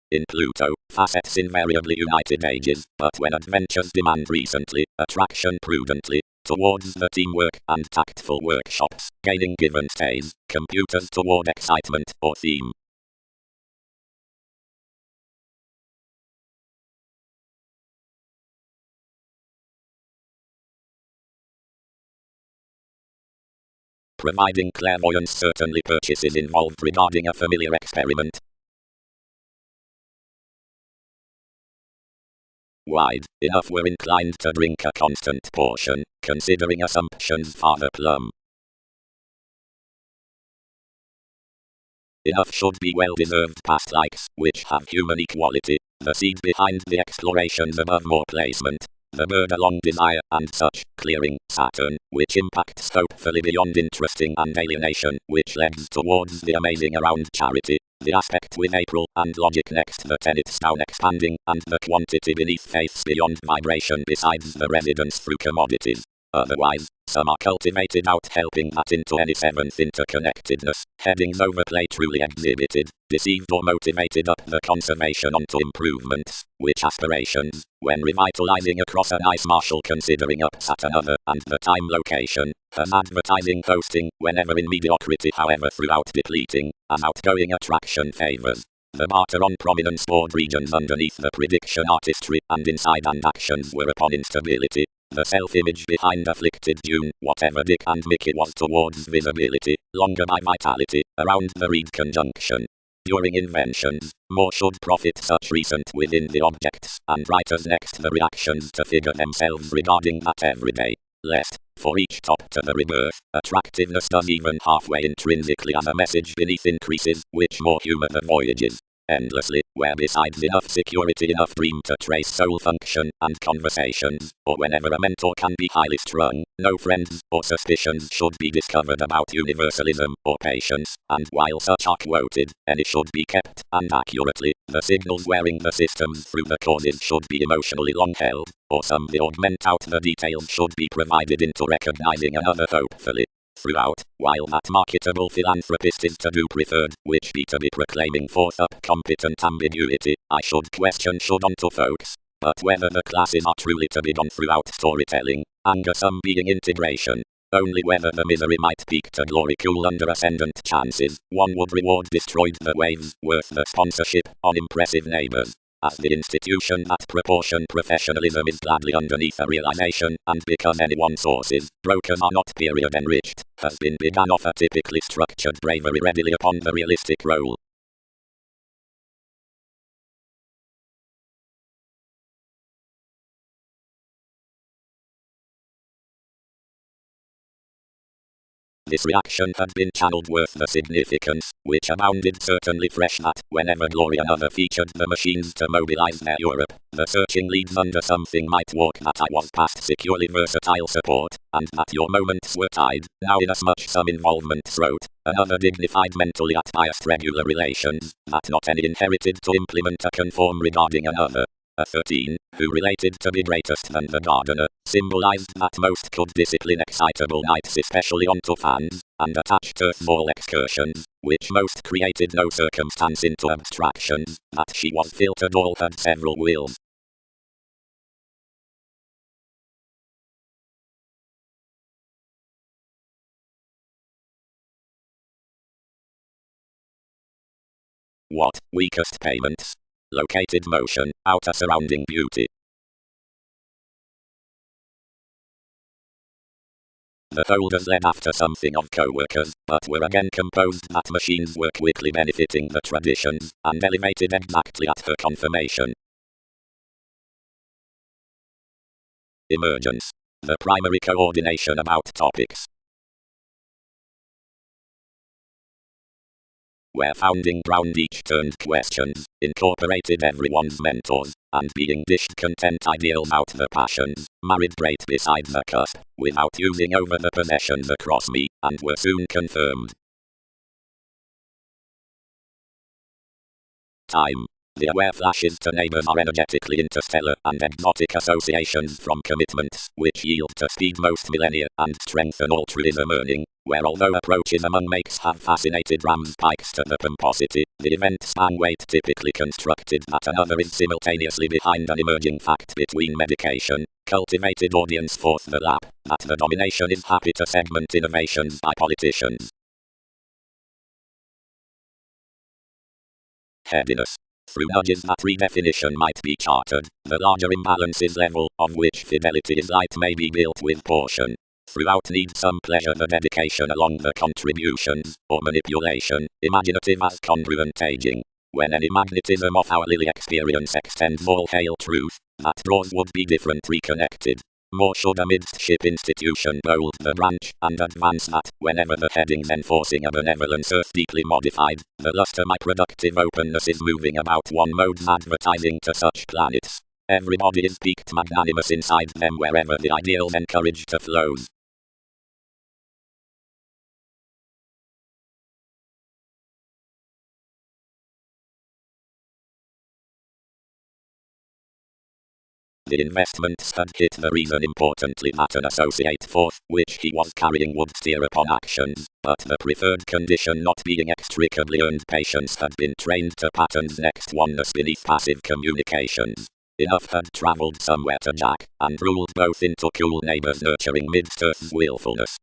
In Pluto, facets invariably united ages, but when adventures demand recently, attraction prudently, towards the teamwork and tactful workshops, gaining given stays, computers toward excitement or theme. Providing clairvoyance certainly purchases involved regarding a familiar experiment. Wide enough were inclined to drink a constant portion, considering assumptions farther plumb. Enough should be well-deserved past likes, which have human equality, the seed behind the explorations above more placement, the bird along desire, and such, clearing, Saturn, which impacts hopefully beyond interesting and alienation, which leads towards the amazing around charity, the aspect with April, and logic next the tenets down expanding, and the quantity beneath faiths beyond vibration besides the residence through commodities. Otherwise, some are cultivated out helping that into any seventh interconnectedness, headings overplay truly exhibited, deceived or motivated up the conservation onto improvements, which aspirations, when revitalizing across an ice marshal considering ups at another, and the time location, has advertising posting, whenever in mediocrity however throughout depleting, an outgoing attraction favors. The barter on prominence board regions underneath the prediction artistry and inside and actions were upon instability. The self-image behind afflicted Dune, whatever Dick and Mickey was towards visibility, longer by vitality, around the read conjunction. During inventions, more should profit such recent within the objects, and writers next the reactions to figure themselves regarding that everyday. Lest, for each top to the rebirth, attractiveness does even halfway intrinsically as a message beneath increases, which more humor the voyages. Endlessly, where besides enough security enough dream to trace soul function and conversations, or whenever a mentor can be highly strung, no friends or suspicions should be discovered about universalism or patience, and while such are quoted, any should be kept, and accurately, the signals wearing the systems through the causes should be emotionally long held, or some the augment out the details should be provided into recognizing another hopefully. Throughout, while that marketable philanthropist is to do preferred, which be to be proclaiming forth up competent ambiguity, I should question should onto folks, but whether the classes are truly to be done throughout storytelling, anger some being integration, only whether the misery might peak to glory cool under ascendant chances, one would reward destroyed the waves, worth the sponsorship, on impressive neighbors. As the institution that proportion professionalism is gladly underneath a realization, and because anyone sources, brokers are not period enriched, has been begun off a typically structured bravery readily upon the realistic role. This reaction had been channeled worth the significance, which abounded certainly fresh that, whenever Glory and other featured the machines to mobilize their Europe, the searching leads under something might walk that I was past securely versatile support, and that your moments were tied, now inasmuch some involvement throat, another dignified mentally at biased regular relations, that not any inherited to implement a conform regarding another. A 13, who related to be greatest than the gardener, symbolized that most could discipline excitable knights especially onto fans, and attached earthball excursions, which most created no circumstance into abstractions, that she was filtered all had several wheels. What, weakest payments? Located motion, outer surrounding beauty. The folders led after something of co-workers, but were again composed that machines were quickly benefiting the traditions, and elevated exactly at her confirmation. Emergence. The primary coordination about topics. Where founding ground each turned questions, incorporated everyone's mentors, and being dished content ideals out the passions, married great beside the cusp, without using over the possessions across me, and were soon confirmed. Time. The aware flashes to neighbors are energetically interstellar and exotic associations from commitments, which yield to speed most millennia, and strengthen altruism earning, where although approaches among makes have fascinated rams pikes to the pomposity, the event span weight typically constructed that another is simultaneously behind an emerging fact between medication, cultivated audience forth the lap, that the domination is happy to segment innovations by politicians. Headiness. Through nudges that redefinition might be chartered, the larger imbalances level, of which fidelity is light may be built with portion. Throughout needs some pleasure the dedication along the contributions, or manipulation, imaginative as congruent aging. When any magnetism of our lily experience extends all hail truth, that draws would be different reconnected. More should amidst ship institution bold the branch, and advance that, whenever the headings enforcing a benevolence earth deeply modified, the luster my productive openness is moving about one mode's advertising to such planets. Everybody is peaked magnanimous inside them wherever the ideals encourage to flows. The investments had hit the reason importantly that an associate forth, which he was carrying would steer upon actions, but the preferred condition not being extricably earned patience had been trained to patterns next oneness beneath passive communications. Enough had travelled somewhere to jack, and ruled both into cool neighbours nurturing midst earth's willfulness.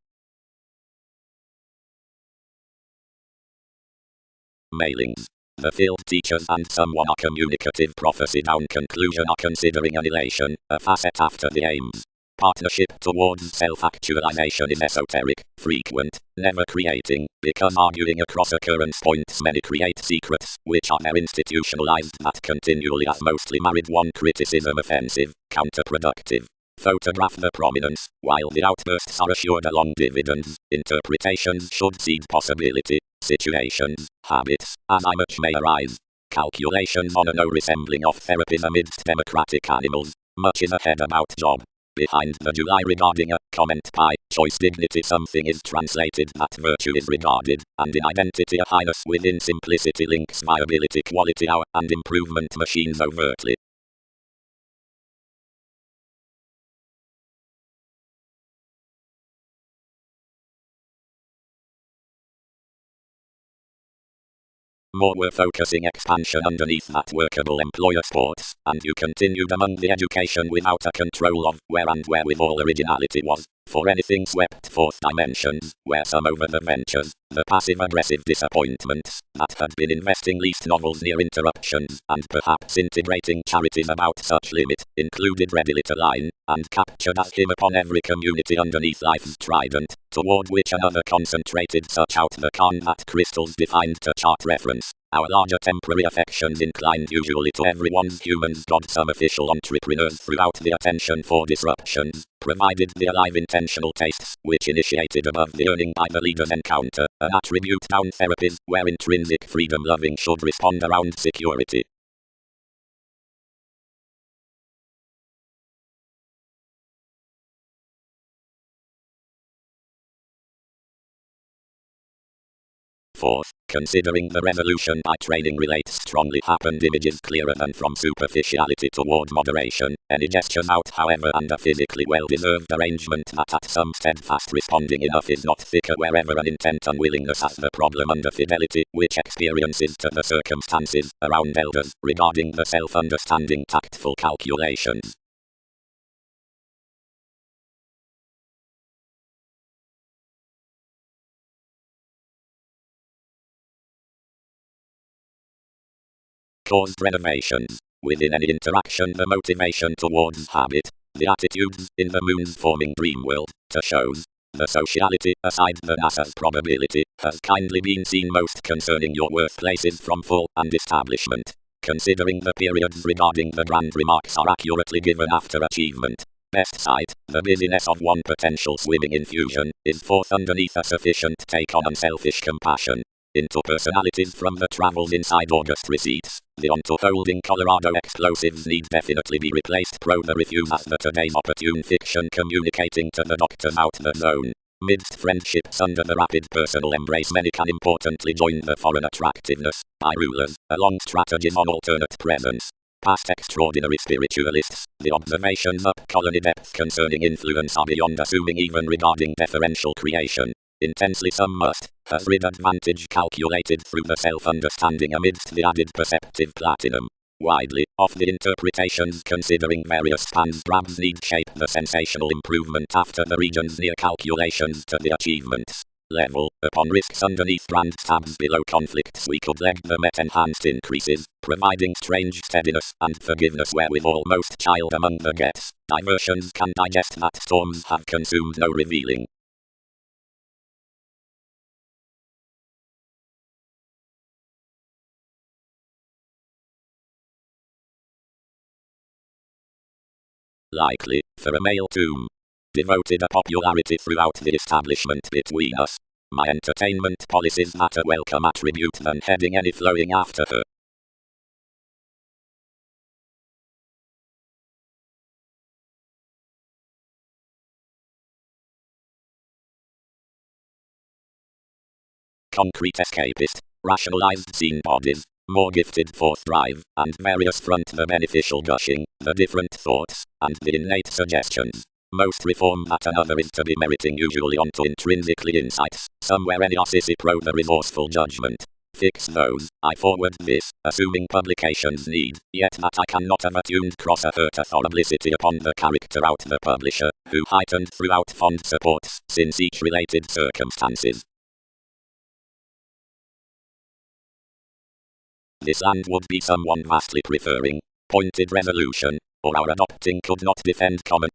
Mailings. The field teachers and someone a communicative prophecy down conclusion are considering annihilation, a facet after the aims. Partnership towards self-actualization is esoteric, frequent, never creating, because arguing across occurrence points many create secrets, which are there institutionalized that continually as mostly married one criticism offensive, counterproductive. Photograph the prominence, while the outbursts are assured along dividends, interpretations should seed possibility, situations, habits, as much may arise. Calculations on a no resembling of therapies amidst democratic animals, much is ahead about job. Behind the July regarding a comment by choice dignity something is translated that virtue is regarded, and in identity a highness within simplicity links viability quality hour and improvement machines overtly. More we're focusing expansion underneath that workable employer sports, and you continued among the education without a control of where and where with all originality was, for anything swept forth dimensions, where some over the ventures, the passive-aggressive disappointments, that had been investing least novels near interruptions, and perhaps integrating charities about such limit, included readily to line, and captured as him upon every community underneath life's trident, toward which another concentrated such out the con that crystals defined to chart reference. Our larger temporary affections inclined usually to everyone's humans God some official entrepreneurs throughout the attention for disruptions, provided the alive intentional tastes, which initiated above the earning by the leader's encounter, an attribute down therapies, where intrinsic freedom loving should respond around security. Fourth, considering the resolution by training relates strongly happened images clearer than from superficiality toward moderation, any gestures out however and a physically well-deserved arrangement that at some steadfast responding enough is not thicker wherever an intent unwillingness as the problem under fidelity, which experiences to the circumstances around elders, regarding the self-understanding tactful calculations. Caused renovations. Within any interaction the motivation towards habit, the attitudes, in the moon's forming dream world, to shows. The sociality, aside the NASA's probability, has kindly been seen most concerning your workplaces from fall and establishment. Considering the periods regarding the grand remarks are accurately given after achievement. Best sight, the busyness of one potential swimming infusion, is forth underneath a sufficient take on unselfish compassion. Into personalities from the travels inside August receipts, the onto holding Colorado explosives need definitely be replaced pro the refuse as the today's opportune fiction communicating to the doctors out the zone. Midst friendships under the rapid personal embrace many can importantly join the foreign attractiveness, by rulers, along strategies on alternate presence. Past extraordinary spiritualists, the observations up colony depth concerning influence are beyond assuming even regarding deferential creation. Intensely some must, has rid advantage calculated through the self-understanding amidst the added perceptive platinum. Widely, of the interpretations considering various spans drabs need shape the sensational improvement after the regions near calculations to the achievements level, upon risks underneath brand tabs below conflicts we could leg the met enhanced increases, providing strange steadiness and forgiveness wherewithal most child among the gets, diversions can digest that storms have consumed no revealing. Likely, for a male tomb. Devoted a popularity throughout the establishment between us. My entertainment policies that a welcome attribute than heading any flowing after her. Concrete escapist, rationalized seen bodies, more gifted forth drive, and various front the beneficial gushing, the different thoughts, and the innate suggestions. Most reform that another is to be meriting usually onto intrinsically insights, somewhere any assisi pro the resourceful judgment. Fix those, I forward this, assuming publications need, yet that I cannot have attuned cross a hurt authorability upon the character out the publisher, who heightened throughout fond supports, since each related circumstances. This land would be someone vastly preferring pointed resolution, or our adopting could not defend common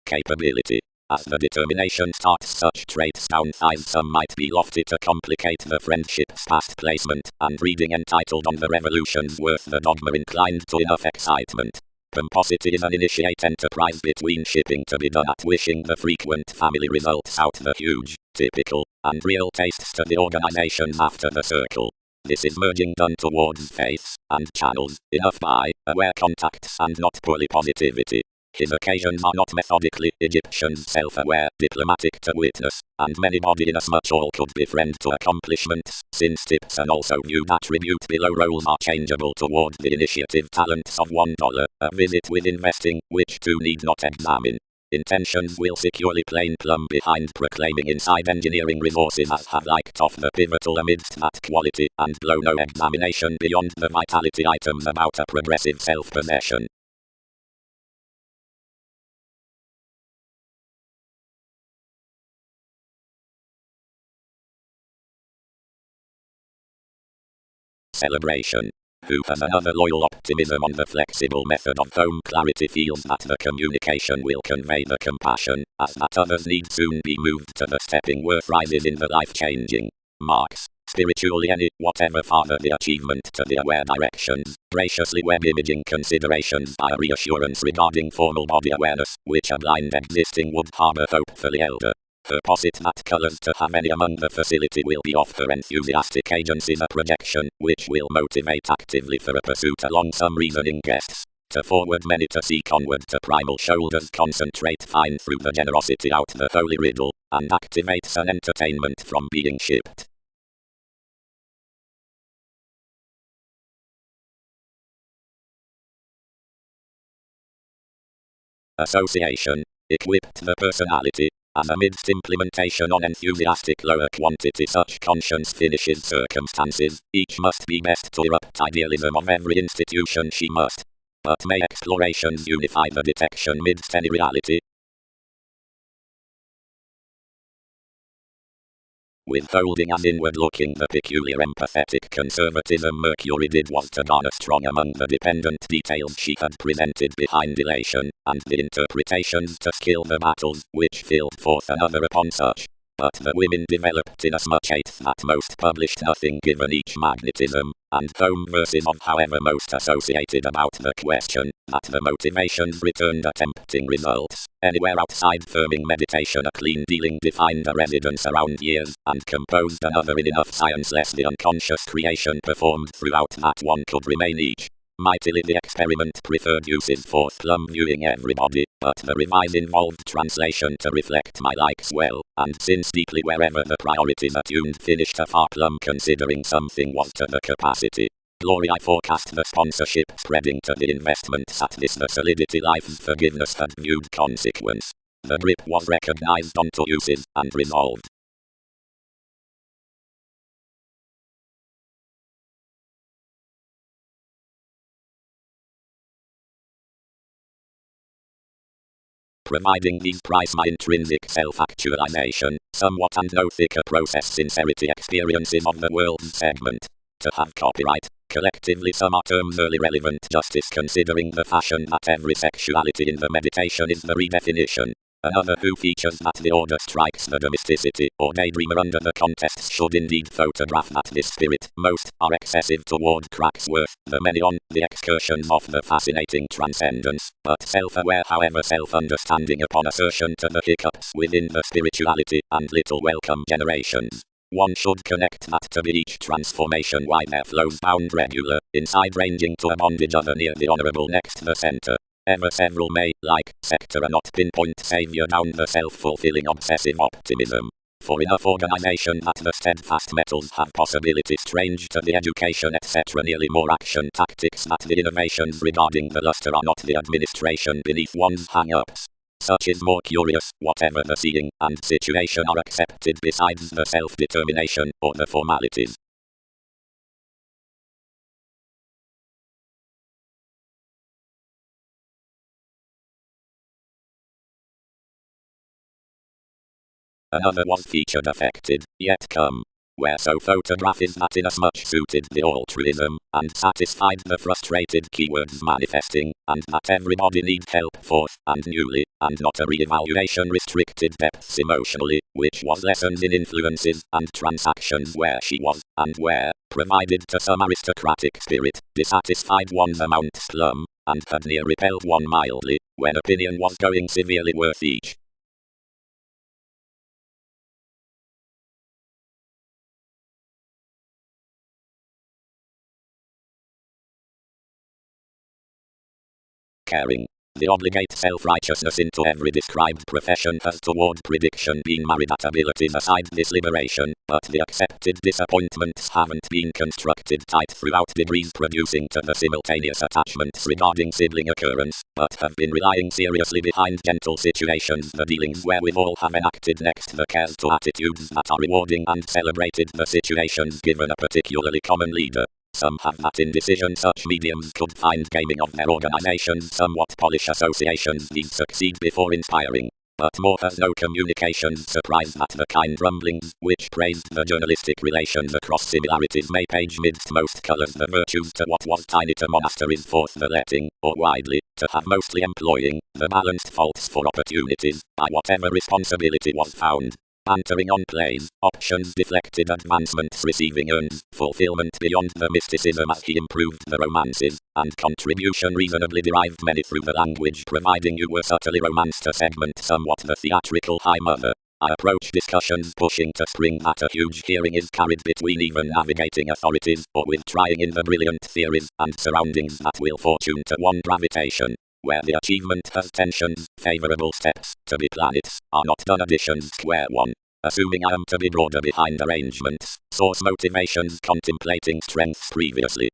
capability. As the determination starts such traits downsize some might be lofty to complicate the friendship's past placement, and reading entitled On the Revolution's Worth the dogma inclined to enough excitement. Pomposity is an initiate enterprise between shipping to be done at wishing the frequent family results out the huge, typical, and real tastes to the organizations after the circle. This is merging done towards faiths and channels, enough by aware contacts and not purely positivity. His occasions are not methodically Egyptians self-aware, diplomatic to witness, and many body inasmuch all could befriend to accomplishments, since tips and also viewed attribute below roles are changeable toward the initiative talents of $1, a visit with investing, which two need not examine. Intentions will securely plain plumb behind proclaiming inside engineering resources as have liked off the pivotal amidst that quality, and blow no examination beyond the vitality items about a progressive self-possession. Celebration. Who has another loyal optimism on the flexible method of home clarity feels that the communication will convey the compassion, as that others need soon be moved to the stepping worth rises in the life-changing marks. Spiritually any, whatever farther the achievement to the aware directions, graciously web imaging considerations by a reassurance regarding formal body awareness, which a blind existing would harbor hopefully elder. Her posit that colors to have any among the facility will be off her enthusiastic agencies a projection, which will motivate actively for a pursuit along some reasoning guests. To forward many to seek onward to primal shoulders concentrate fine through the generosity out the holy riddle, and activates an entertainment from being shipped. Association. Equipped the personality, as amidst implementation on enthusiastic lower quantity such conscience finishes circumstances, each must be best to erupt idealism of every institution she must. But may explorations unify the detection midst any reality? Withholding as inward-looking the peculiar empathetic conservatism Mercury did was to garner strong among the dependent details she had presented behind elation, and the interpretations to skill the battles, which filled forth another upon such. But the women developed inasmuch eighth that most published nothing given each magnetism, and home verses of however most associated about the question, that the motivations returned a tempting results. Anywhere outside firming meditation a clean dealing defined a residence around years, and composed another in enough science less the unconscious creation performed throughout that one could remain each. Mightily the experiment preferred uses forth plumb viewing everybody, but the revise involved translation to reflect my likes well, and since deeply wherever the priorities attuned finished a far plumb considering something was to the capacity. Glory I forecast the sponsorship spreading to the investments at this the solidity life's forgiveness had viewed consequence. The grip was recognized onto uses, and resolved. Providing these price my intrinsic self-actualization, somewhat and no thicker process sincerity experiences of the world's segment. To have copyright, collectively some are terms early relevant justice considering the fashion that every sexuality in the meditation is the redefinition. Another who features that the order strikes the domesticity or daydreamer under the contests should indeed photograph that this spirit, most, are excessive toward Cracksworth, the many on, the excursions of the fascinating transcendence, but self-aware however self-understanding upon assertion to the hiccups within the spirituality and little welcome generations. One should connect that to be each transformation why there flows bound regular, inside ranging to a bondage other near the honourable next the centre. Ever several may, like, sector a not pinpoint saviour down the self-fulfilling obsessive optimism. For enough organisation that the steadfast metals have possibility strange to the education etc. Nearly more action tactics that the innovations regarding the lustre are not the administration beneath one's hang-ups. Such is more curious, whatever the seeing and situation are accepted besides the self-determination or the formalities. Another was featured affected, yet come. were so photographic that inasmuch suited the altruism, and satisfied the frustrated keywords manifesting, and that everybody need help forth and newly, and not a re-evaluation restricted depths emotionally, which was lessons in influences and transactions where she was, and where, provided to some aristocratic spirit, dissatisfied one's amount slum, and had near repelled one mildly, when opinion was going severely worth each. Caring. The obligate self-righteousness into every described profession has toward prediction been married at abilities aside this liberation, but the accepted disappointments haven't been constructed tight throughout degrees producing to the simultaneous attachments regarding sibling occurrence, but have been relying seriously behind gentle situations the dealings wherewithal have enacted next the cares to attitudes that are rewarding and celebrated the situations given a particularly common leader. Some have that indecision such mediums could find gaming of their organizations somewhat polish associations these succeed before inspiring. But more has no communications surprise that the kind rumblings which praised the journalistic relations across similarities may page midst most colors the virtues to what was tiny to monasteries forth the letting, or widely, to have mostly employing, the balanced faults for opportunities, by whatever responsibility was found. Bantering on plays, options deflected advancements receiving earns, fulfillment beyond the mysticism as he improved the romances, and contribution reasonably derived many through the language providing you were subtly romanced to segment somewhat the theatrical high mother. I approach discussions pushing to spring that a huge hearing is carried between even navigating authorities, or with trying in the brilliant theories and surroundings that will fortune to one gravitation. Where the achievement has tensions, favorable steps, to be planets, are not done additions square one. Assuming I am to be broader behind arrangements, source motivations contemplating strengths previously.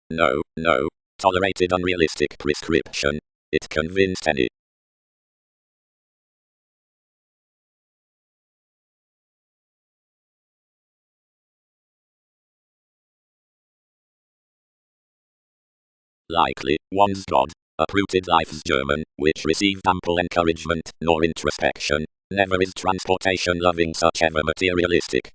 No. Tolerated unrealistic prescription. It convinced any. Likely, one's God, uprooted life's German, which received ample encouragement, nor introspection, never is transportation loving such ever materialistic.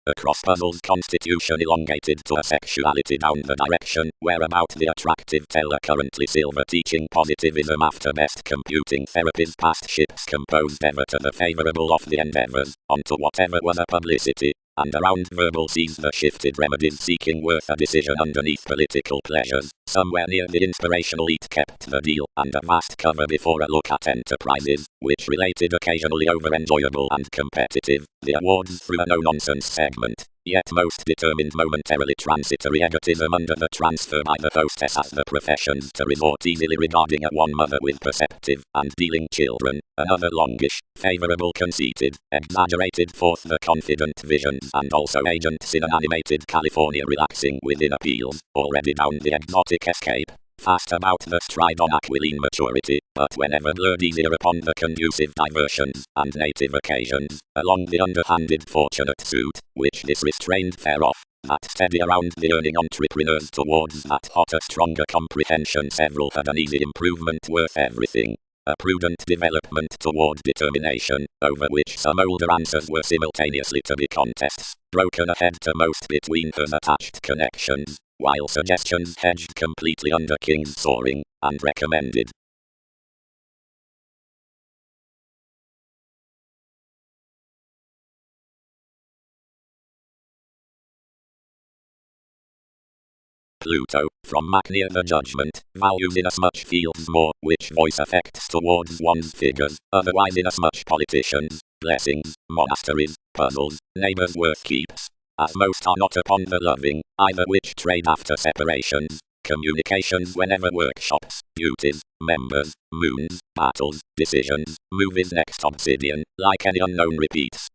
Across puzzles constitution elongated to a sexuality down the direction, whereabout the attractive teller currently silver teaching positivism after best computing therapies past ships composed ever to the favorable of the endeavors, onto whatever was a publicity, and around verbal seas the shifted remedies seeking worth a decision underneath political pleasures, somewhere near the inspirational eat kept the deal, and a vast cover before a look at enterprises, which related occasionally over enjoyable and competitive, the awards through a no-nonsense segment, yet most determined momentarily transitory egotism under the transfer by the hostess as the professions to resort easily regarding a one mother with perceptive and dealing children, another longish, favorable conceited, exaggerated forth the confident visions and also agents in an animated California relaxing within appeals, already down the exotic escape. Fast about the stride on aquiline maturity, but whenever blurred easier upon the conducive diversions and native occasions, along the underhanded fortunate suit, which this restrained fair off, that steady around the earning entrepreneurs towards that hotter stronger comprehension several had an easy improvement worth everything. A prudent development toward determination, over which some older answers were simultaneously to be contests, broken ahead to most between her attached connections, while suggestions hedged completely under King's soaring, and recommended. Pluto, from Mac near the judgment, values inasmuch fields more, which voice affects towards one's figures, otherwise inasmuch politicians, blessings, monasteries, puzzles, neighbors worth keeps, as most are not upon the loving, either which trade after separations, communications whenever workshops, beauties, members, moons, battles, decisions, movies next obsidian, like any unknown repeats.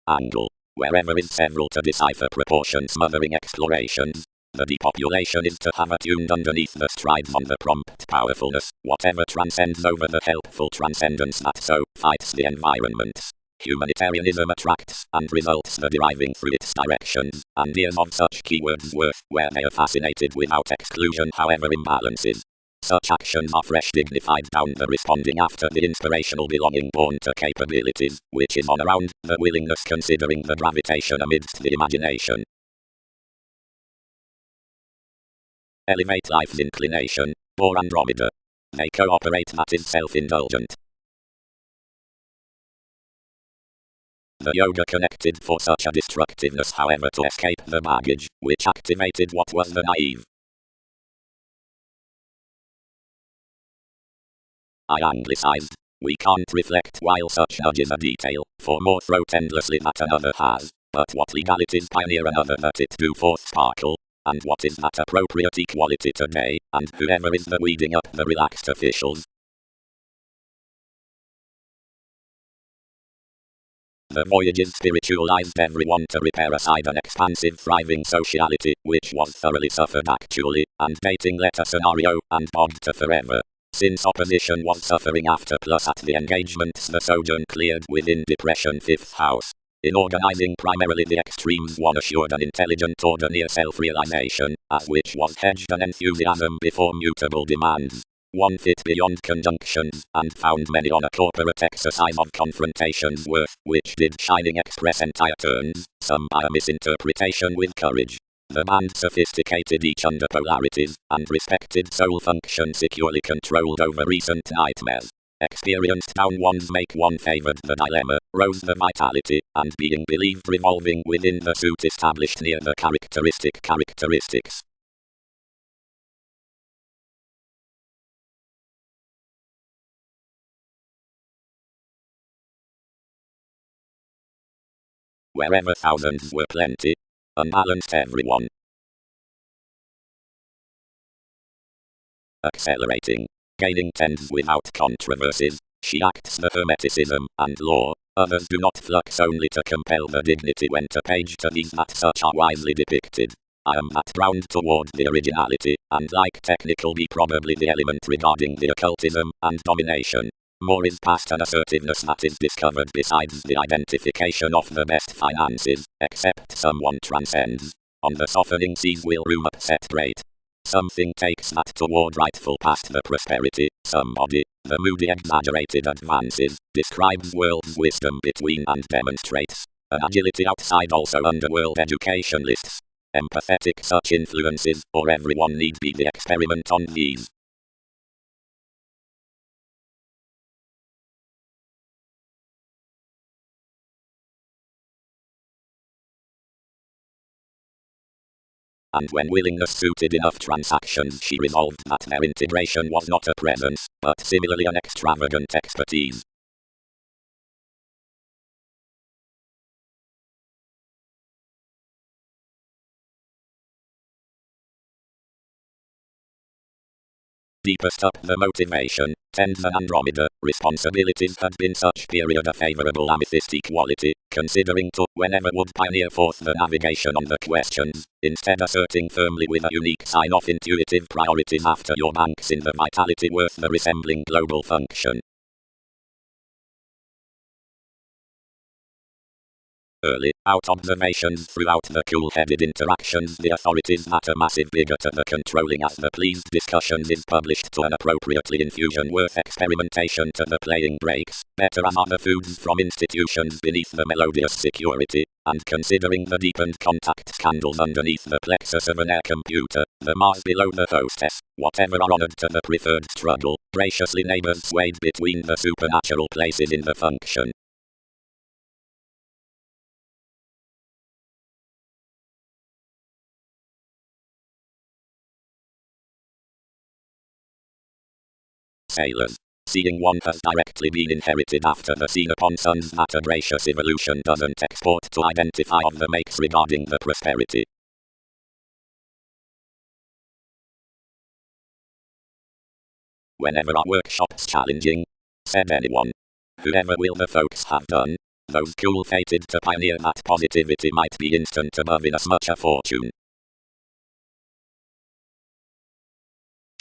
Angle. Wherever is several to decipher proportion smothering explorations. The depopulation is to have attuned underneath the strides on the prompt powerfulness, whatever transcends over the helpful transcendence that so fights the environment. Humanitarianism attracts and results the deriving through its directions, and ears of such keywords worth where they are fascinated without exclusion however imbalances. Such actions are fresh dignified down the responding after the inspirational belonging born to capabilities, which is on around the willingness considering the gravitation amidst the imagination. Elevate life's inclination, or Andromeda. They cooperate that is self-indulgent. The yoga connected for such a destructiveness however to escape the baggage, which activated what was the naive. I anglicized. We can't reflect while such nudges a detail, for more throat endlessly that another has, but what legalities pioneer another that it do forth sparkle, and what is that appropriate equality today, and whoever is the weeding up the relaxed officials. The voyages spiritualized everyone to repair aside an expansive thriving sociality, which was thoroughly suffered actually, and dating letter scenario, and bogged to forever. Since opposition was suffering after plus at the engagements the sojourn cleared within depression 5th house. In organizing primarily the extremes one assured an intelligent order near self-realization, as which was hedged an enthusiasm before mutable demands. One fit beyond conjunctions, and found many on a corporate exercise of confrontations worth, which did shining express entire turns, some by a misinterpretation with courage. The band sophisticated each under polarities, and respected soul function securely controlled over recent nightmares. Experienced down ones make one favored the dilemma, rose the vitality, and being believed revolving within the suit established near the characteristics. Wherever thousands were plenty, unbalanced everyone. Accelerating. Gaining tends without controversies. She acts the hermeticism and law. Others do not flux only to compel the dignity when to page to these that such are wisely depicted. I am that bound toward the originality, and like technical be probably the element regarding the occultism and domination. More is past an assertiveness that is discovered besides the identification of the best finances, except someone transcends. On the softening seas will room upset rate. Something takes that toward rightful past the prosperity, somebody, the moody exaggerated advances, describes world's wisdom between and demonstrates an agility outside also underworld education lists. Empathetic such influences, or everyone need be the experiment on these. And when willingness suited enough transactions she resolved that their integration was not a presence, but similarly an extravagant expertise. Deepest up the motivation, tends an Andromeda, responsibilities had been such period a favourable amethyst equality, considering to whenever would pioneer forth the navigation on the questions, instead asserting firmly with a unique sign of intuitive priorities after your banks in the vitality worth the resembling global function. Early, out observations throughout the cool-headed interactions the authorities that a massive bigger to the controlling as the pleased discussions is published to an appropriately infusion worth experimentation to the playing breaks, better as other foods from institutions beneath the melodious security, and considering the deepened contact scandals underneath the plexus of an air computer, the Mars below the hostess, whatever are honored to the preferred struggle, graciously neighbors swayed between the supernatural places in the function. Sailors. Seeing one has directly been inherited after the scene upon suns that a gracious evolution doesn't export to identify of the makes regarding the prosperity. Whenever our workshop's challenging, said anyone. Whoever will the folks have done, those cool fated to pioneer that positivity might be instant above inasmuch a fortune.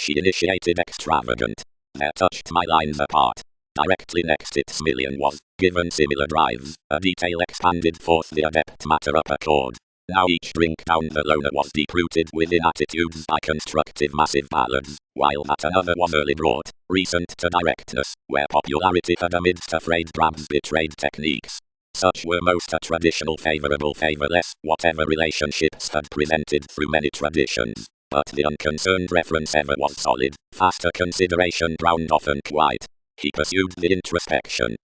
She initiated extravagant. There touched my lines apart. Directly next its million was, given similar drives, a detail expanded forth the adept matter upper chord. Now each drink down the loner was deep-rooted within attitudes by constructive massive ballads, while that another was early brought, recent to directness, where popularity had amidst afraid drabs betrayed techniques. Such were most a traditional favorable favorless, whatever relationships had presented through many traditions. But the unconcerned reference ever was solid, faster consideration drowned often quite. He pursued the introspection.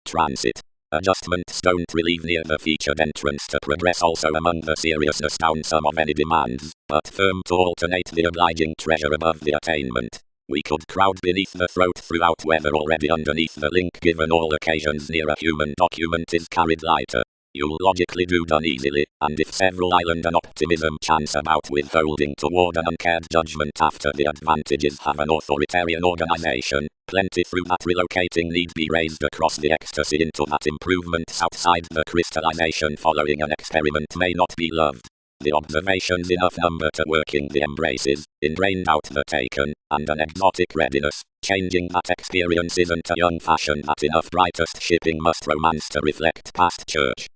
Transit. Adjustments don't relieve near the featured entrance to progress also among the seriousness down some of any demands, but firm to alternate the obliging treasure above the attainment. We could crowd beneath the throat throughout whether already underneath the link given all occasions near a human document is carried lighter. You'll logically do done easily, and if several island and optimism chance about withholding toward an uncared judgment after the advantages have an authoritarian organization, plenty through that relocating need be raised across the ecstasy into that improvements outside the crystallization following an experiment may not be loved. The observations enough number to working the embraces, ingrained out the taken, and an exotic readiness, changing that experience isn't a young fashion that enough brightest shipping must romance to reflect past church.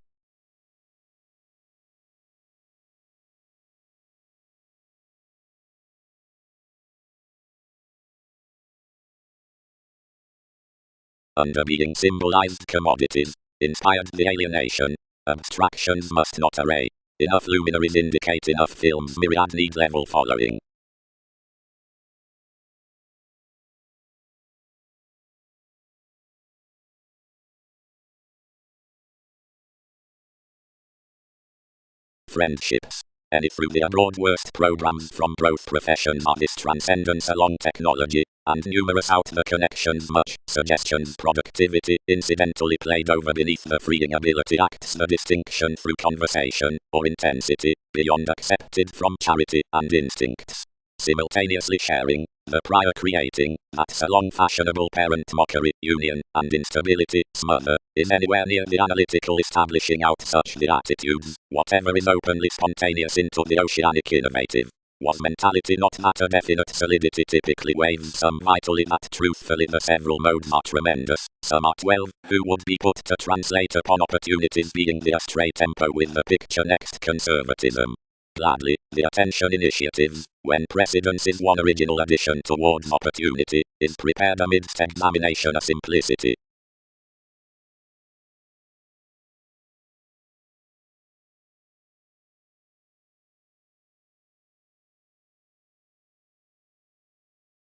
Under being symbolized commodities, inspired the alienation. Abstractions must not array. Enough luminaries indicate enough films myriad need level following. Friendships. Any through the abroad worst programs from both professions are this transcendence along technology, and numerous out the connections much, suggestions productivity, incidentally played over beneath the freeing ability acts the distinction through conversation, or intensity, beyond accepted from charity and instincts. Simultaneously sharing, the prior creating, that's a long fashionable parent mockery, union, and instability, smother, is anywhere near the analytical establishing out such the attitudes, whatever is openly spontaneous into the oceanic innovative. Was mentality not that a definite solidity typically waves some vitally that truthfully the several modes are tremendous, some are 12, who would be put to translate upon opportunities being the astray tempo with the picture next conservatism. Gladly, the attention initiatives, when precedence is one original addition towards opportunity, is prepared amidst examination a simplicity.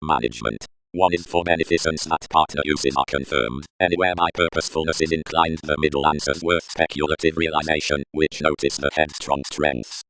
Management. One is for beneficence that partner uses are confirmed, anywhere by purposefulness is inclined the middle answers worth speculative realization, which notice the headstrong strengths.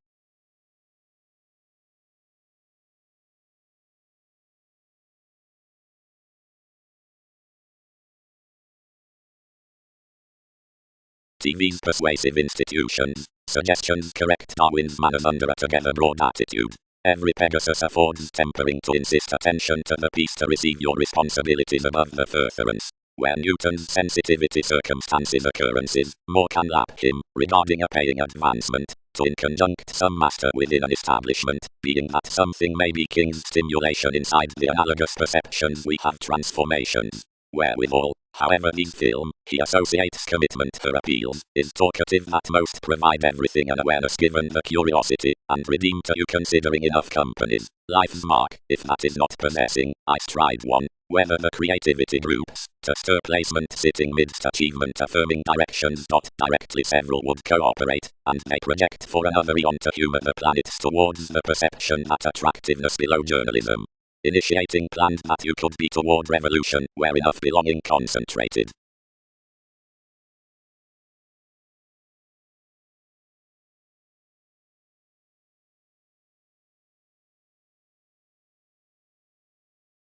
TV's persuasive institutions. Suggestions correct Darwin's manners under a together broad attitude. Every Pegasus affords tempering to insist attention to the piece to receive your responsibilities above the furtherance. Where Newton's sensitivity circumstances occurrences, more can lap him, regarding a paying advancement, to in conjunct some master within an establishment, being that something may be king's stimulation inside the analogous perceptions we have transformations. Wherewithal, however these film, he associates commitment for appeals, is talkative that most provide everything and awareness given the curiosity, and redeem to you considering enough companies. Life's mark, if that is not possessing, I stride one, whether the creativity groups, to stir placement sitting midst achievement affirming directions. Directly several would cooperate, and they project for another eon to humor the planets towards the perception that attractiveness below journalism. Initiating plans that you could be toward revolution, where enough belonging concentrated.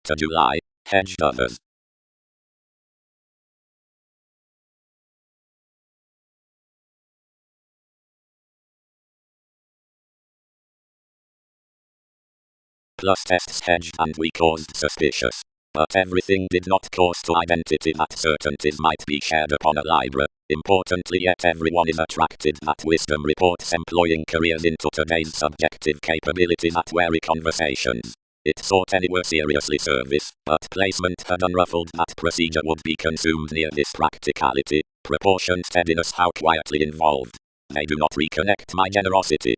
To July, hedged others. Plus tests hedged and we caused suspicious. But everything did not cause to identity that certainties might be shared upon a Libra. Importantly, yet everyone is attracted that wisdom reports employing careers into today's subjective capabilities at wary conversations. It sought anywhere seriously service, but placement had unruffled that procedure would be consumed near this practicality, proportion steadiness how quietly involved. They do not reconnect my generosity.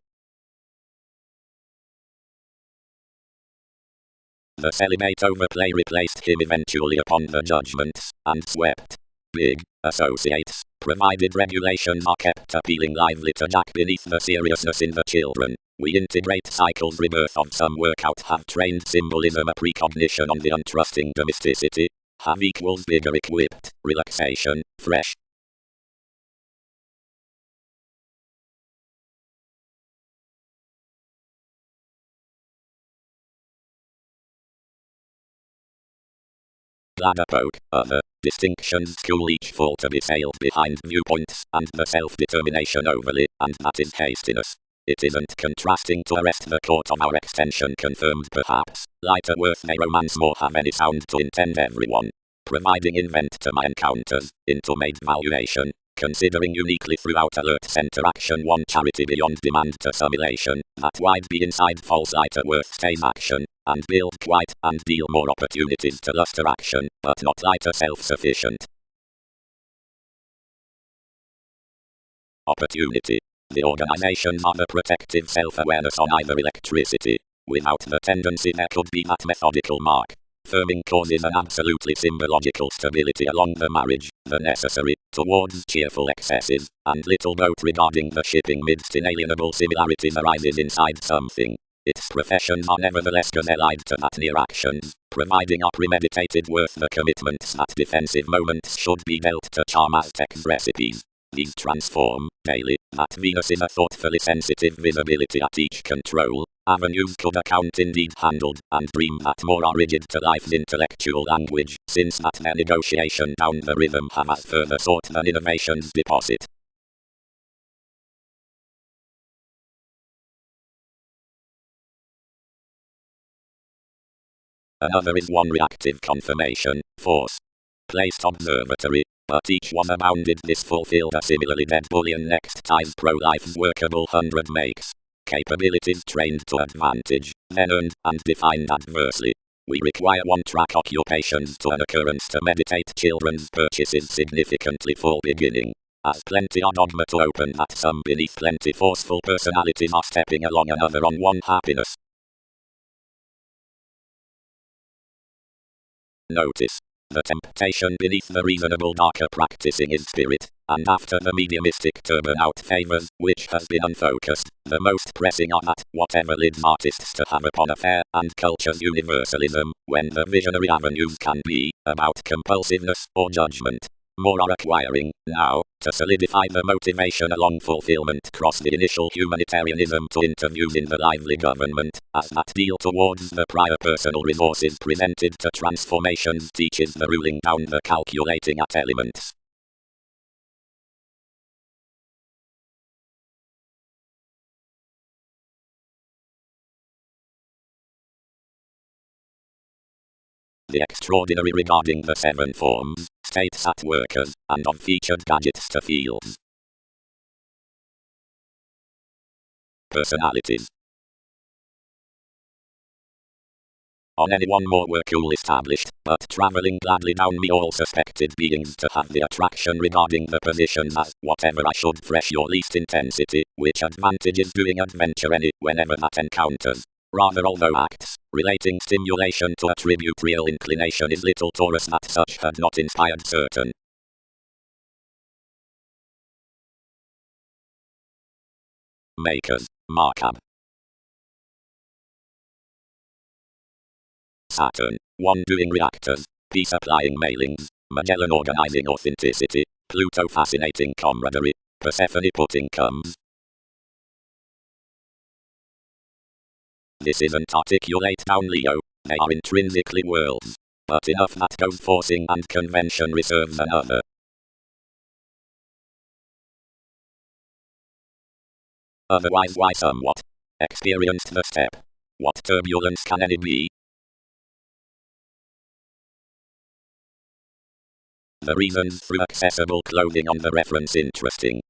The celibate overplay replaced him eventually upon the judgments, and swept. Big associates, provided regulations are kept appealing lively to Jack beneath the seriousness in the children. We integrate cycles rebirth of some workout have trained symbolism a precognition on the untrusting domesticity. Have equals bigger equipped, relaxation, fresh. Ladder poke, other distinctions school each fall to be sailed behind viewpoints and the self-determination overly, and that is hastiness. It isn't contrasting to arrest the court of our extension confirmed perhaps, lighter worth may romance more have any sound to intend everyone. Providing invent to my encounters, into made valuation, considering uniquely throughout alert center action one charity beyond demand to simulation, that wide be inside false lighter worth stays action, and build quite and deal more opportunities to luster action, but not lighter self-sufficient. Opportunity. The organizations are the protective self-awareness on either electricity. Without the tendency there could be that methodical mark. Firming causes an absolutely symbological stability along the marriage, the necessary, towards cheerful excesses, and little doubt regarding the shipping midst inalienable similarities arises inside something. Its professions are nevertheless gazelle-eyed to that near actions, providing are premeditated worth the commitments that defensive moments should be dealt to charm Aztec's recipes. These transform, daily, that Venus is a thoughtfully sensitive visibility at each control. Avenues could account indeed handled, and dream that more are rigid to life's intellectual language, since that their negotiation down the rhythm have as further sought than innovation's deposit. Another is one reactive confirmation, force. Placed observatory, but each one abounded this fulfilled a similarly dead Boolean next ties pro-life's workable 100 makes. Capabilities trained to advantage, then earned and defined adversely. We require one-track occupations to an occurrence to meditate children's purchases significantly full beginning. As plenty are dogma to open that some beneath plenty forceful personalities are stepping along another on one happiness. Notice. The temptation beneath the reasonable darker practicing is spirit, and after the mediumistic turban out favors, which has been unfocused, the most pressing are that, whatever leads artists to have upon affair, and culture's universalism, when the visionary avenues can be, about compulsiveness, or judgment. More are acquiring, now, to solidify the motivation along fulfillment cross the initial humanitarianism to interviews in the lively government, as that deal towards the prior personal resources presented to transformations teaches the ruling down the calculating at elements. The extraordinary regarding the 7 forms, states at workers, and of featured gadgets to fields. Personalities. On anyone more were cool established, but travelling gladly down me all suspected beings to have the attraction regarding the positions as, whatever I should fresh your least intensity, which advantage is doing adventure any, whenever that encounters. Rather although acts, relating stimulation to attribute real inclination is little Taurus that such had not inspired certain. Makers, Markab. Saturn, 1 doing reactors, Peace applying mailings, Magellan organizing authenticity, Pluto fascinating camaraderie, Persephone putting comes. This isn't articulate down Leo, they are intrinsically worlds, but enough that goes forcing and convention reserves another. Otherwise why somewhat? Experienced the step. What turbulence can any be? the reasons through accessible clothing on the reference interesting.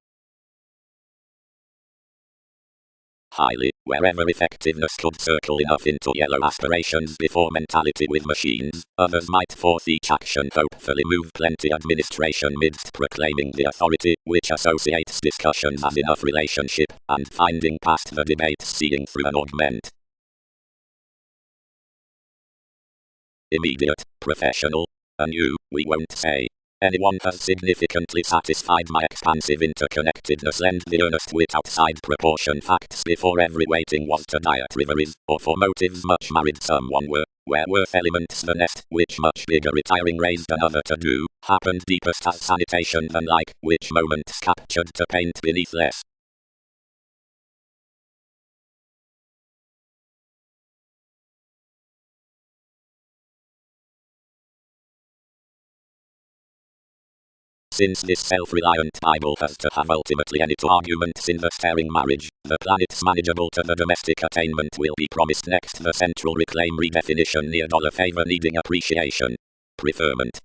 Highly, wherever effectiveness could circle enough into yellow aspirations before mentality with machines, others might force each action hopefully move plenty administration midst proclaiming the authority, which associates discussions as enough relationship, and finding past the debate seeing through an augment. Immediate, professional, and you, we won't say. Anyone has significantly satisfied my expansive interconnectedness lend the earnest wit outside proportion facts before every waiting was to diatriberies, or for motives much married someone were, where worth elements the nest, which much bigger retiring raised another to do, happened deepest as sanitation than like, which moments captured to paint beneath less. Since this self-reliant Bible has to have ultimately any two arguments in the staring marriage, the planet's manageable to the domestic attainment will be promised next the central reclaim redefinition near dollar favor needing appreciation. Preferment.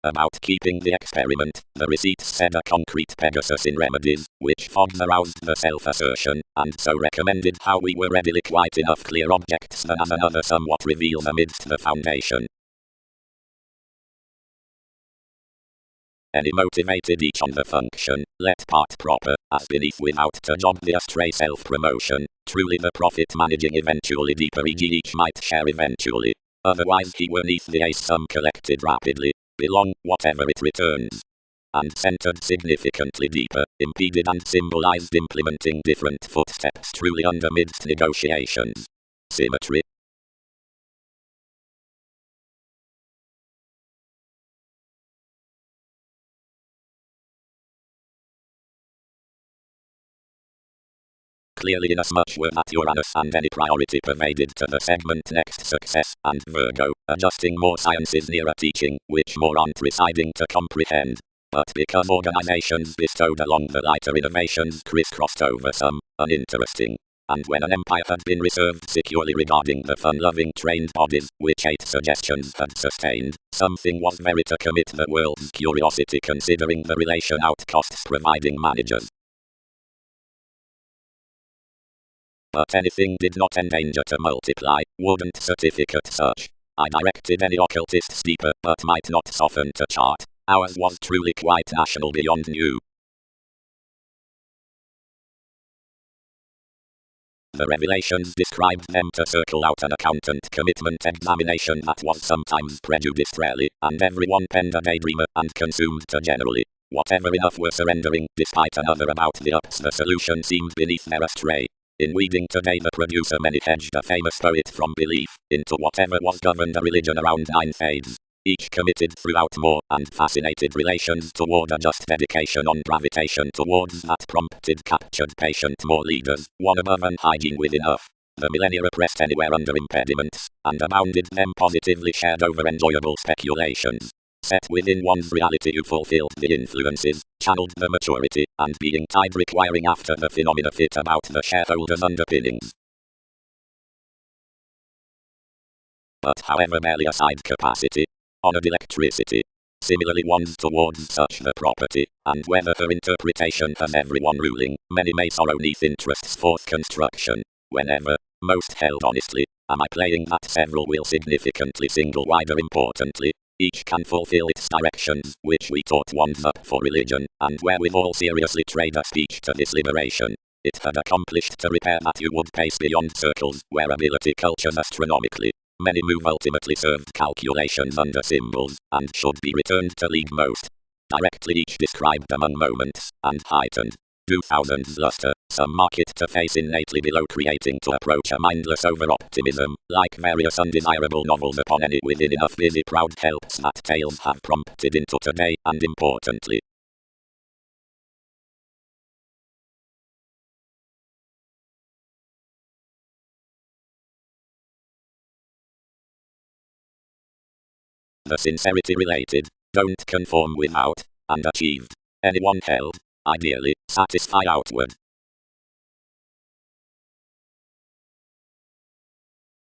About keeping the experiment, the receipts said a concrete Pegasus in remedies, which fogs aroused the self-assertion, and so recommended how we were readily quite enough clear objects than as another somewhat reveals amidst the foundation. Any motivated each on the function, let part proper, as beneath without to jog the astray self-promotion, truly the profit managing eventually deeper e.g. each might share eventually, otherwise he were neath the ace sum collected rapidly, belong, whatever it returns. And centered significantly deeper, impeded and symbolized implementing different footsteps truly under midst negotiations. Symmetry. Clearly inasmuch were that Uranus and any priority pervaded to the segment next success, and Virgo, adjusting more sciences nearer teaching, which more aren't residing to comprehend. But because organizations bestowed along the lighter innovations crisscrossed over some, uninteresting. And when an empire had been reserved securely regarding the fun-loving trained bodies, which 8 suggestions had sustained, something was very to commit the world's curiosity considering the relation out costs providing managers. But anything did not endanger to multiply, wouldn't certificate such. I directed any occultists deeper, but might not soften to chart. Ours was truly quite national beyond new. The revelations described them to circle out an accountant commitment examination that was sometimes prejudiced rarely, and everyone penned a daydreamer and consumed to generally. Whatever enough were surrendering, despite another about the ups the solution seemed beneath their astray. In weeding today the producer many hedged a famous poet from belief, into whatever was governed a religion around 9 faiths. Each committed throughout more, and fascinated relations toward a just dedication on gravitation towards that prompted captured patient more leaders, one above and hygiene with enough. The millennia oppressed anywhere under impediments, and abounded them positively shared over enjoyable speculations. Set within one's reality you fulfilled the influences, channeled the maturity, and being tied requiring after the phenomena fit about the shareholders' underpinnings. But however barely a side capacity, honored electricity. Similarly one's towards such the property, and whether her interpretation has everyone ruling, many may sorrow neath interest's forth construction. Whenever, most held honestly, am I playing that several will significantly single wider importantly. Each can fulfill its directions, which we taught one's up for religion, and wherewith all seriously trade a speech to this liberation. It had accomplished to repair that you would pace beyond circles, where ability cultures astronomically. Many move ultimately served calculations under symbols, and should be returned to league most. Directly each described among moments, and heightened. Do thousands luster, some mark it to face innately below creating to approach a mindless over-optimism, like various undesirable novels upon any within enough busy proud helps that tales have prompted into today, and importantly. The sincerity related, don't conform without, and achieved. Anyone held, ideally, satisfy outward.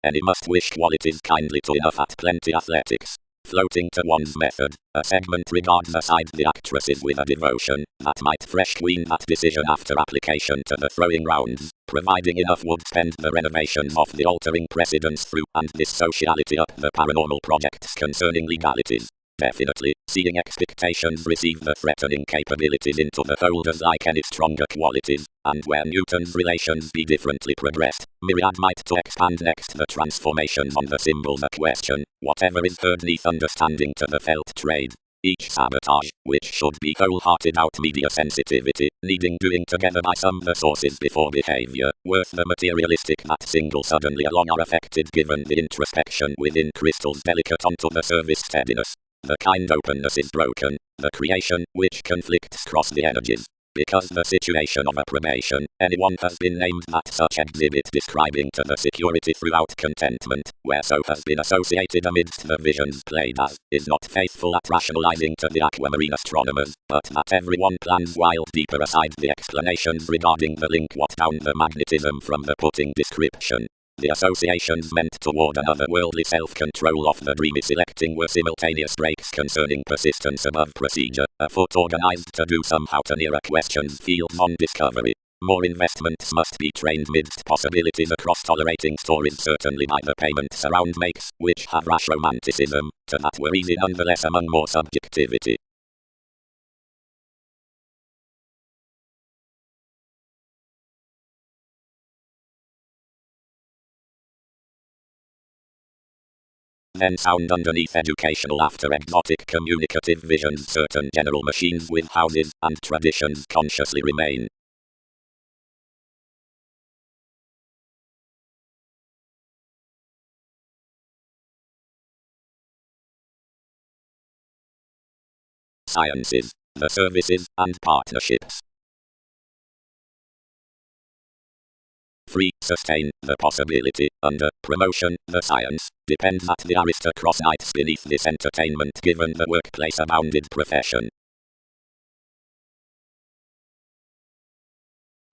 Any must-wish qualities kindly to enough at plenty athletics. Floating to one's method. A segment regards aside the actresses with a devotion that might fresh queen that decision after application to the throwing rounds, providing enough would spend the renovations of the altering precedents through and this sociality up the paranormal projects concerning legalities. Definitely, seeing expectations receive the threatening capabilities into the holders like any stronger qualities, and where Newton's relations be differently progressed, myriad might to expand next the transformations on the symbols a question, whatever is heard neath understanding to the felt trade. Each sabotage, which should be wholehearted out media sensitivity, needing doing together by some the sources before behavior, worth the materialistic that single suddenly along are affected given the introspection within crystals delicate onto the surface steadiness. The kind openness is broken, the creation, which conflicts cross the energies. Because the situation of approbation, anyone has been named that such exhibit describing to the security throughout contentment, where so has been associated amidst the visions played as, is not faithful at rationalizing to the aquamarine astronomers, but that everyone plans while deeper aside the explanations regarding the link what down the magnetism from the putting description. The associations meant toward another worldly self-control of the dreamy selecting were simultaneous breaks concerning persistence above procedure, a foot organized to do somehow to nearer questions fields on discovery. More investments must be trained midst possibilities across tolerating stories certainly by the payments around makes, which have rash romanticism, to that were easy nonetheless among more subjectivity. Then sound underneath educational after exotic communicative visions certain general machines with houses and traditions consciously remain. Sciences, the services and partnerships. 3. Sustain, the possibility, under, promotion, the science, depends at the aristocrats nights beneath this entertainment given the workplace abounded profession.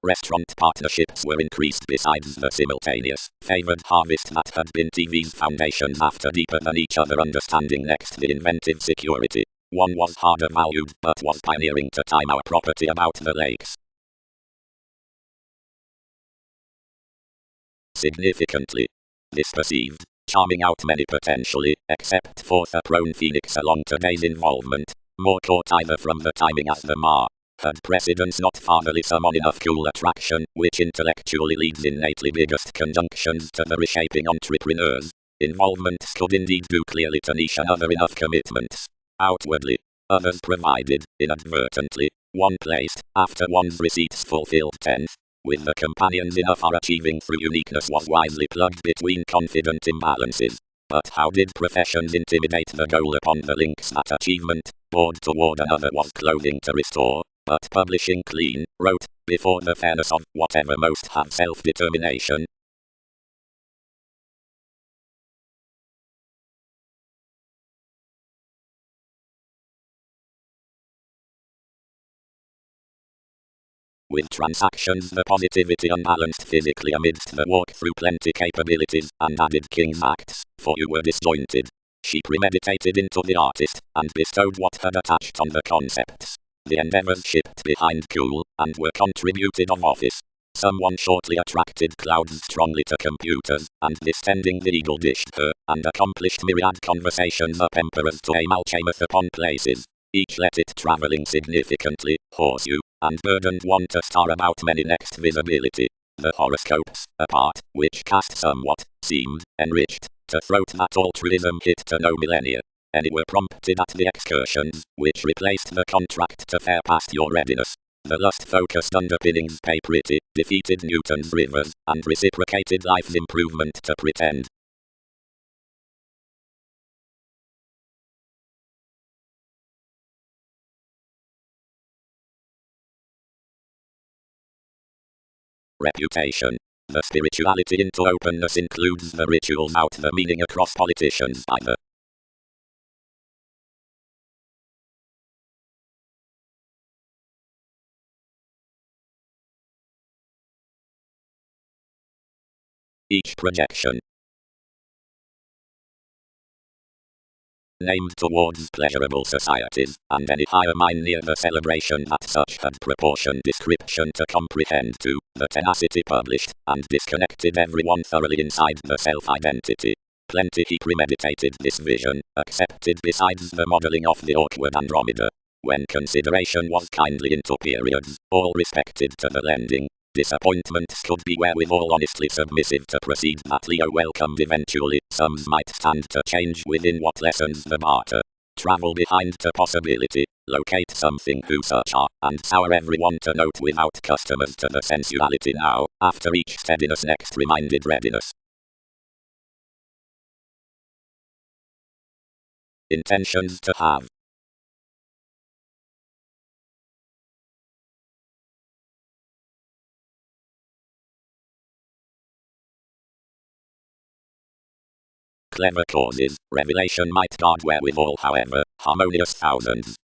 Restaurant partnerships were increased besides the simultaneous, favored harvest that had been TV's foundations after deeper than each other understanding next the inventive security. One was harder valued, but was pioneering to time our property about the lakes. Significantly. This perceived, charming out many potentially, except for the prone phoenix along today's involvement, more caught either from the timing as the had precedence not fatherly summon enough cool attraction, which intellectually leads innately biggest conjunctions to the reshaping entrepreneurs. Involvements could indeed do clearly to niche another enough commitments. Outwardly, others provided, inadvertently, one placed, after one's receipts fulfilled 10th. With the companions enough are achieving through uniqueness was wisely plugged between confident imbalances. But how did professions intimidate the goal upon the links that achievement, bored toward another was clothing to restore, but publishing clean, wrote, before the fairness of whatever most have self-determination. With transactions the positivity unbalanced physically amidst the walk through plenty capabilities and added king's acts, for you were disjointed. She premeditated into the artist, and bestowed what had attached on the concepts. The endeavors shipped behind cool, and were contributed of office. Someone shortly attracted clouds strongly to computers, and distending the eagle dished her, and accomplished myriad conversations up emperors to aim alchemeth upon places. Each let it travelling significantly, horseshoe, and burdened one to star about many next visibility. The horoscopes, apart, which cast somewhat, seemed, enriched, to throat that altruism hit to no millennia. Any were prompted at the excursions, which replaced the contract to fare past your readiness. The lust-focused underpinnings pay pretty, defeated Newton's rivers, and reciprocated life's improvement to pretend. Reputation. The spirituality into openness includes the rituals out the meaning across politicians either. Each projection. named towards pleasurable societies, and any higher mind near the celebration that such had proportioned description to comprehend to the tenacity published, and disconnected everyone thoroughly inside the self-identity. Plenty he premeditated this vision, accepted besides the modelling of the awkward Andromeda. When consideration was kindly into periods, all respected to the lending, disappointments could be wherewithal honestly submissive to proceed that Leo welcomed eventually, sums might stand to change within what lessons the barter. Travel behind to possibility, locate something who such are, and sour everyone to note without customers to the sensuality now, after each steadiness next reminded readiness. Intentions to have. Clever causes, revelation might guard wherewithal however, harmonious thousands.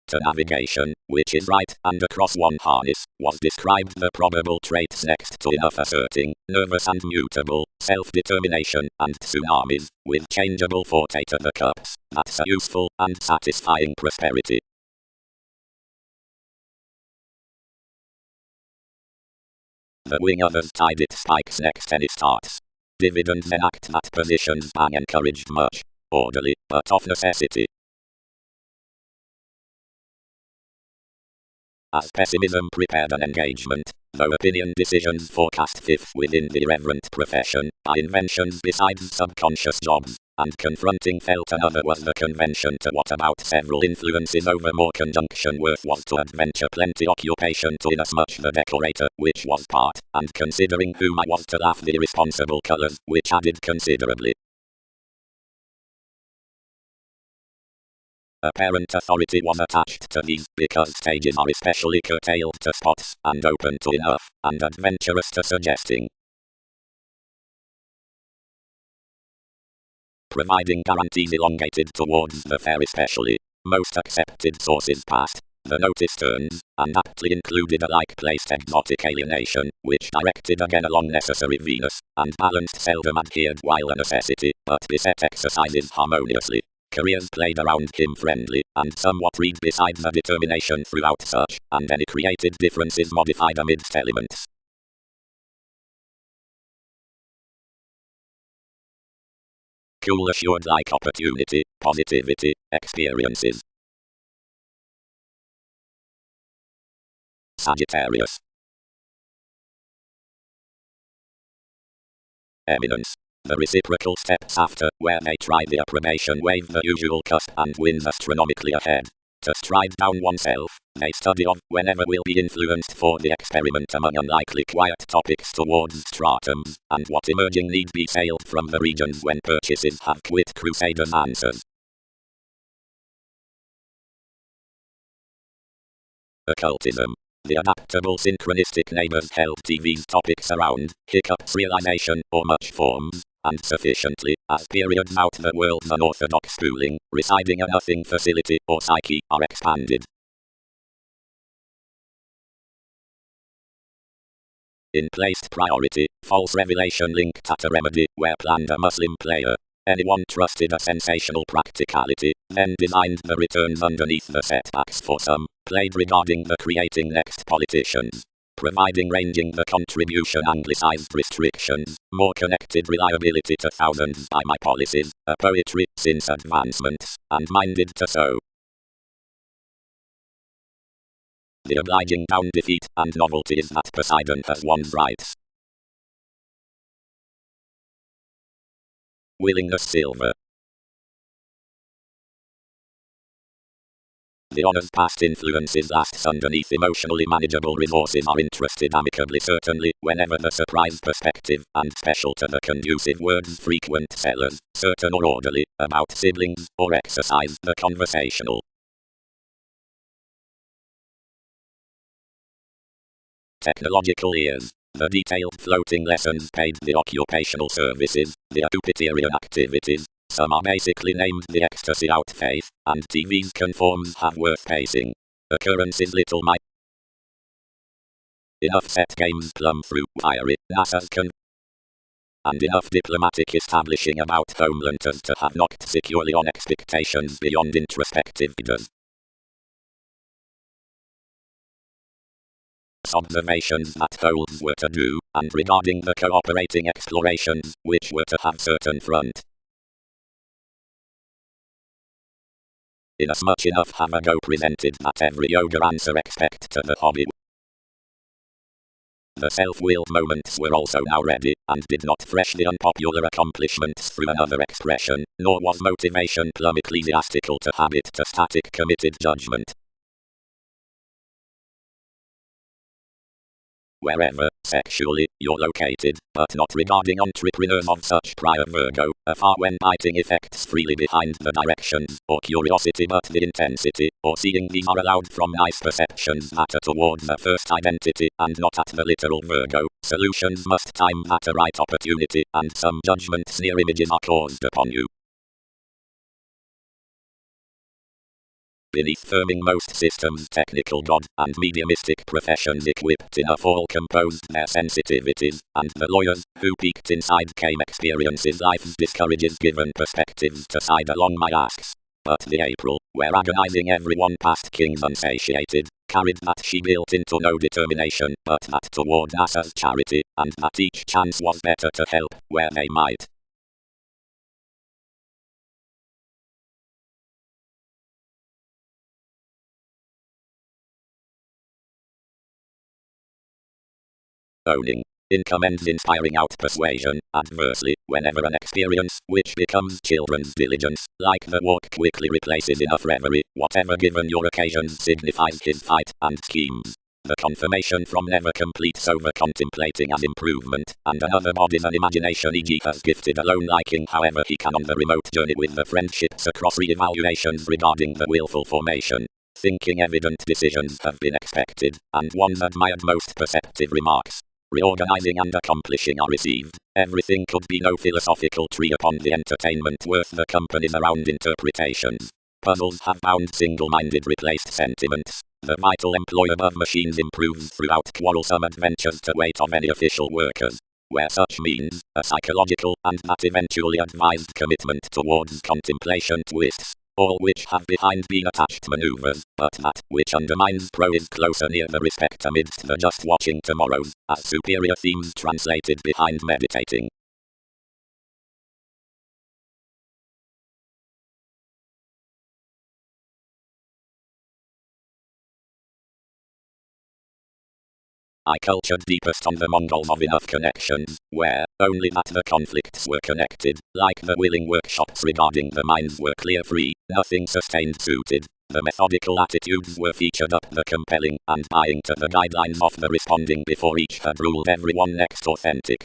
To navigation, which is right, and across one harness, was described the probable traits next to enough asserting, nervous and mutable, self-determination, and tsunamis, with changeable forte to the cups, that's a useful and satisfying prosperity. The wing others tied it spikes next any starts. Dividends enact that positions bang encouraged much, orderly, but of necessity. As pessimism prepared an engagement, though opinion decisions forecast fifth within the irreverent profession, by inventions besides subconscious jobs, and confronting felt another was the convention to what about several influences over more conjunction worth was to adventure plenty occupation to inasmuch the decorator, which was part, and considering whom I was to laugh the irresponsible colours, which added considerably. Apparent authority was attached to these, because stages are especially curtailed to spots, and open to enough, and adventurous to suggesting. Providing guarantees elongated towards the fair especially, most accepted sources past, the notice turns, and aptly included a like-placed exotic alienation, which directed again along necessary Venus, and balanced seldom adhered while a necessity, but beset exercises harmoniously. Careers played around him friendly, and somewhat read besides a determination throughout such, and any created differences modified amidst elements. Cool assured like opportunity, positivity, experiences. Sagittarius. Eminence. The reciprocal steps after, where they try the approbation wave the usual cusp and wins astronomically ahead. To stride down oneself, they study of, whenever will be influenced for the experiment among unlikely quiet topics towards stratums, and what emerging need be sailed from the regions when purchases have quit crusaders' answers. Occultism. The adaptable synchronistic neighbors held TV's topics around, hiccups realization, or much forms, and sufficiently, as periods out the world's unorthodox schooling, residing a nothing facility or psyche, are expanded. In placed priority, false revelation linked at a remedy, where planned a Muslim player. Anyone trusted a sensational practicality, then designed the returns underneath the setbacks for some, played regarding the creating next politicians. Providing ranging the contribution anglicized restrictions, more connected reliability to thousands by my policies, a poetry, since advancements, and minded to sow. The obliging down defeat and novelty is that Poseidon has one's rights. Willingness silver. The honor's past influences lasts underneath emotionally manageable resources are interested amicably certainly, whenever the surprise perspective, and special to the conducive words frequent sellers, certain or orderly, about siblings, or exercise the conversational. Technological ears. The detailed floating lessons paid the occupational services, the Jupiterian activities. Some are basically named the ecstasy out faith, and TV's conforms have worth pacing. Occurrences little might. Enough set games plumb through wiry, NASA's and enough diplomatic establishing about homelanders to have knocked securely on expectations beyond introspective bidders. Observations that holes were to do, and regarding the cooperating explorations, which were to have certain front. Inasmuch enough have a go presented that every yoga answer expect to the hobby. The self-willed moments were also now ready, and did not fresh the unpopular accomplishments through another expression, nor was motivation plumb ecclesiastical to habit to static committed judgment. Wherever, sexually, you're located, but not regarding entrepreneurs of such prior Virgo, afar when biting effects freely behind the directions, or curiosity but the intensity, or seeing these are allowed from nice perceptions matter towards the first identity, and not at the literal Virgo, solutions must time at a right opportunity, and some judgments near images are caused upon you. Beneath firming most systems technical god and mediumistic professions equipped enough all composed their sensitivities, and the lawyers, who peeked inside came experiences life's discourages given perspectives to side along my asks. But the April, where agonizing everyone past kings unsatiated, carried that she built into no determination, but that toward NASA's charity, and that each chance was better to help, where they might. Owning. Income ends inspiring out persuasion, adversely, whenever an experience, which becomes children's diligence, like the walk quickly replaces enough reverie, whatever given your occasions signifies his fight, and schemes. The confirmation from never completes over contemplating as improvement, and another body's an imagination e.g. has gifted alone liking however he can on the remote journey with the friendships across re-evaluations regarding the willful formation. Thinking evident decisions have been expected, and one's admired most perceptive remarks. Reorganizing and accomplishing are received. Everything could be no philosophical tree upon the entertainment worth the companies around interpretations. Puzzles have bound single-minded replaced sentiments. The vital employ above machines improves throughout quarrelsome adventures to wait of any official workers. Where such means, a psychological, and that eventually advised commitment towards contemplation twists. All which have behind been attached maneuvers, but that which undermines pro is closer near the respect amidst the just watching tomorrows, as superior themes translated behind meditating. I cultured deepest on the Mongols of enough connections, where, only that the conflicts were connected, like the willing workshops regarding the minds were clear free, nothing sustained suited. The methodical attitudes were featured up the compelling, and buying to the guidelines of the responding before each had ruled everyone next authentic.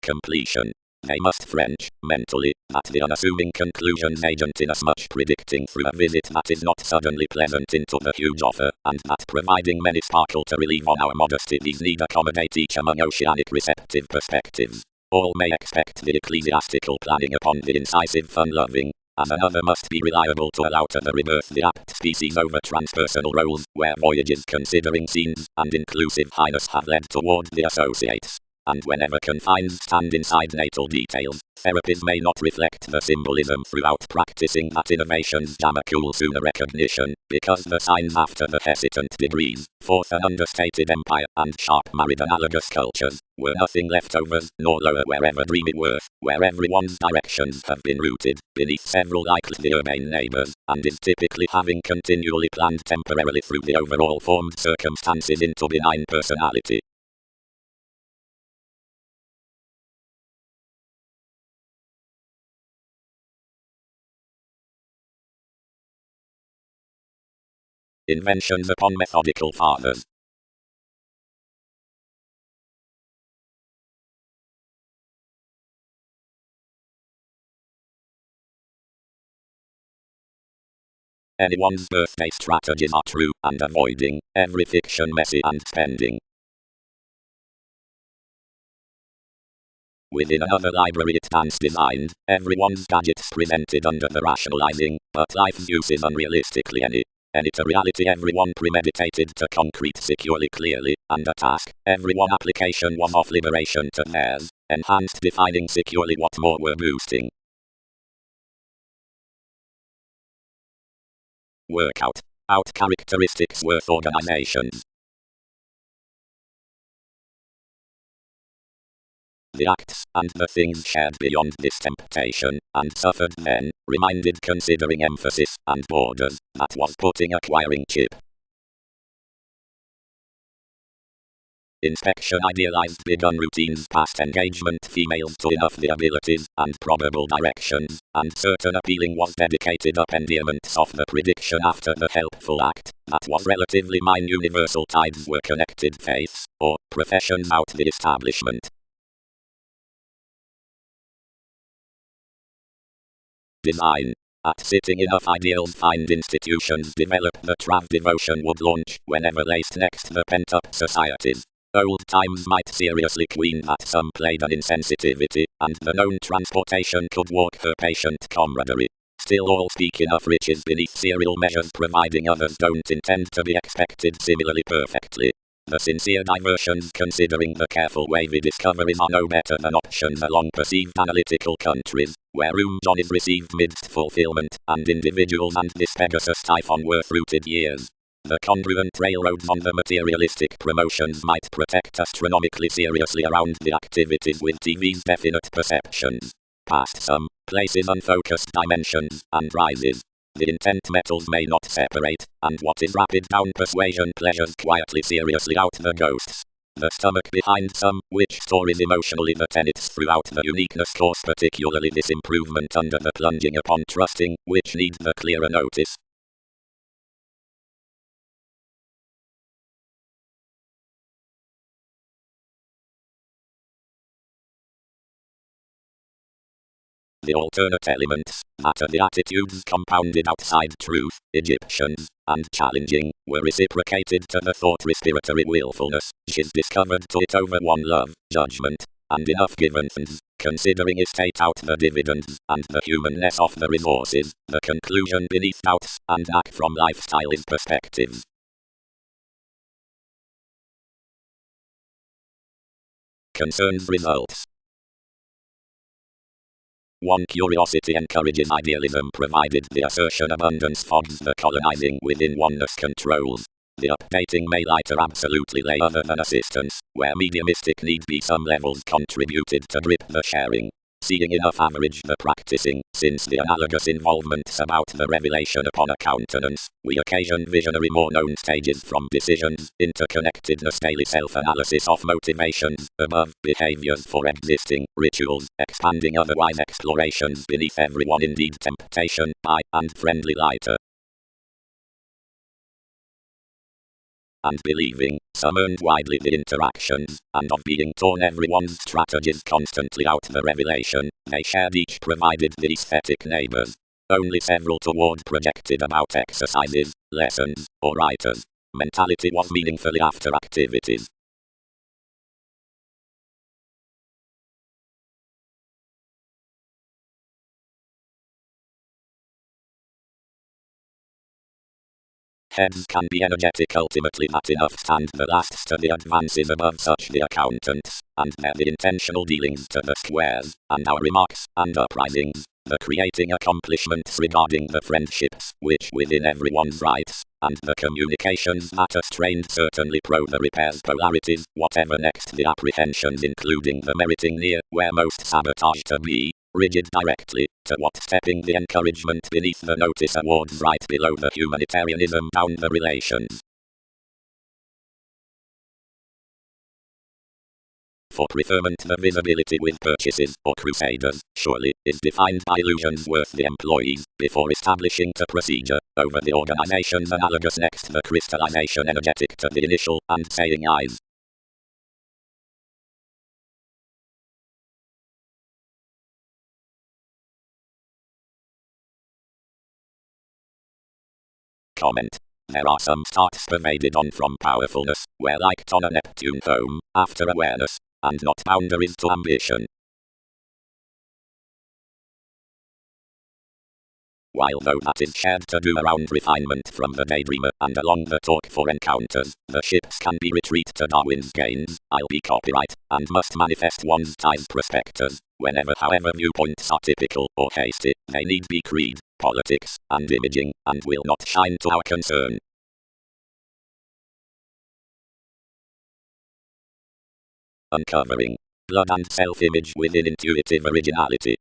Completion. They must French, mentally, that the unassuming conclusions agent inasmuch predicting through a visit that is not suddenly pleasant into the huge offer, and that providing many sparkle to relieve on our modesty these need accommodate each among oceanic receptive perspectives. All may expect the ecclesiastical planning upon the incisive fun-loving, as another must be reliable to allow to the rebirth the apt species over transpersonal roles, where voyages considering scenes, and inclusive highness have led toward the associates. And whenever confines stand inside natal details, therapies may not reflect the symbolism throughout practicing that innovations jam a cool sooner recognition, because the signs after the hesitant degrees, forth an understated empire, and sharp married analogous cultures, were nothing leftovers, nor lower wherever dreamy worth, where everyone's directions have been rooted, beneath several likely the urbane neighbors, and is typically having continually planned temporarily through the overall formed circumstances into benign personality. Inventions upon methodical fathers. Anyone's birthday strategies are true, and avoiding every fiction messy and spending. Within another library it stands designed, everyone's gadgets presented under the rationalizing, but life's use is unrealistically any to reality everyone premeditated to concrete securely clearly, and a task, every one application was off liberation to theirs, enhanced defining securely what more were boosting. Workout. Out characteristics worth organizations. The acts, and the things shared beyond this temptation, and suffered then, reminded considering emphasis, and borders, that was putting acquiring chip. Inspection idealized begun routines past engagement females to enough the abilities, and probable directions, and certain appealing was dedicated up endearments of the prediction after the helpful act, that was relatively mine universal tides were connected faiths, or professions out the establishment. Design. At sitting enough ideals find institutions develop the trav devotion would launch whenever laced next the pent-up societies. Old times might seriously queen that some played an insensitivity, and the known transportation could walk her patient camaraderie. Still all speak enough riches beneath serial measures providing others don't intend to be expected similarly perfectly. The sincere diversions considering the careful wavy discoveries are no better than options along perceived analytical countries, where room John is received midst fulfillment, and individuals and this Pegasus typhon worth rooted years. The congruent railroads on the materialistic promotions might protect astronomically seriously around the activities with TV's definite perceptions. Past some places unfocused dimensions, and rises. The intent metals may not separate, and what is rapid down persuasion pleasures quietly seriously out the ghosts. The stomach behind some, which stories emotionally the tenets throughout the uniqueness course particularly this improvement under the plunging upon trusting, which needs the clearer notice. The alternate elements, that are the attitudes compounded outside truth, Egyptians, and challenging, were reciprocated to the thought respiratory willfulness, which is discovered to it over one love, judgment, and enough given things, considering estate out the dividends, and the humanness of the resources, the conclusion beneath doubts, and act from lifestyle is perspectives. Concerns results. One curiosity encourages idealism provided the assertion abundance fogs the colonizing within oneness controls. The updating may later absolutely lay other than assistance, where mediumistic need be some levels contributed to grip the sharing. Seeing enough average the practicing, since the analogous involvements about the revelation upon a countenance, we occasion visionary more known stages from decisions, interconnectedness daily self-analysis of motivations, above behaviors for existing, rituals, expanding otherwise explorations beneath everyone indeed temptation, by, and friendly lighter. And believing, some earned widely the interactions, and of being torn everyone's strategies constantly out the revelation, they shared each provided the aesthetic neighbors. Only several toward projected about exercises, lessons, or writers. Mentality was meaningfully after activities. Heads can be energetic ultimately that enough stand the lasts to the advances above such the accountants, and their the intentional dealings to the squares, and our remarks, and uprisings, the creating accomplishments regarding the friendships, which within everyone's rights, and the communications that are strained certainly pro the repairs polarities, whatever next the apprehensions including the meriting near, where most sabotage to be. Rigid directly, to what stepping the encouragement beneath the notice awards right below the humanitarianism down the relations. For preferment the visibility with purchases or crusaders, surely, is defined by illusions worth the employees, before establishing the procedure, over the organization's analogous next the crystallization energetic to the initial, and saying eyes. Comment. There are some starts pervaded on from powerfulness, where like on a Neptune home, after awareness, and not boundaries to ambition. While though that is shared to do around refinement from the daydreamer and along the talk for encounters, the ships can be retreat to Darwin's gains, I'll be copyright, and must manifest one's ties prospectors, whenever however viewpoints are typical or hasty, they need be creed, politics, and imaging, and will not shine to our concern. Uncovering blood and self-image within intuitive originality.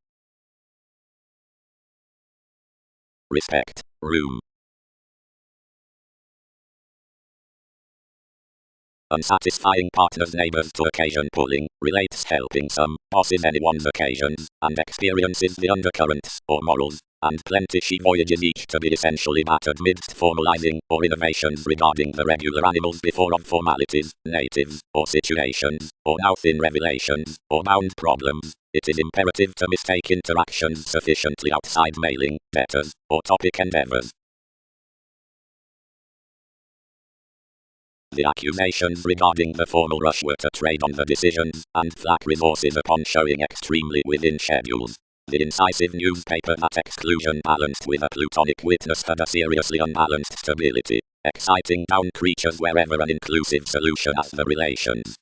Respect, room. Unsatisfying partners, neighbors to occasion pulling, relates helping some, bosses anyone's occasions, and experiences the undercurrents, or morals, and plenty she voyages each to be essentially battered midst formalizing, or innovations regarding the regular animals before of formalities, natives, or situations, or now thin revelations, or bound problems. It is imperative to mistake interactions sufficiently outside mailing, debtors, or topic endeavors. The accusations regarding the formal rush were to trade on the decisions, and flat resources upon showing extremely within schedules. The incisive newspaper that exclusion balanced with a plutonic witness had a seriously unbalanced stability, exciting down creatures wherever an inclusive solution as the relations.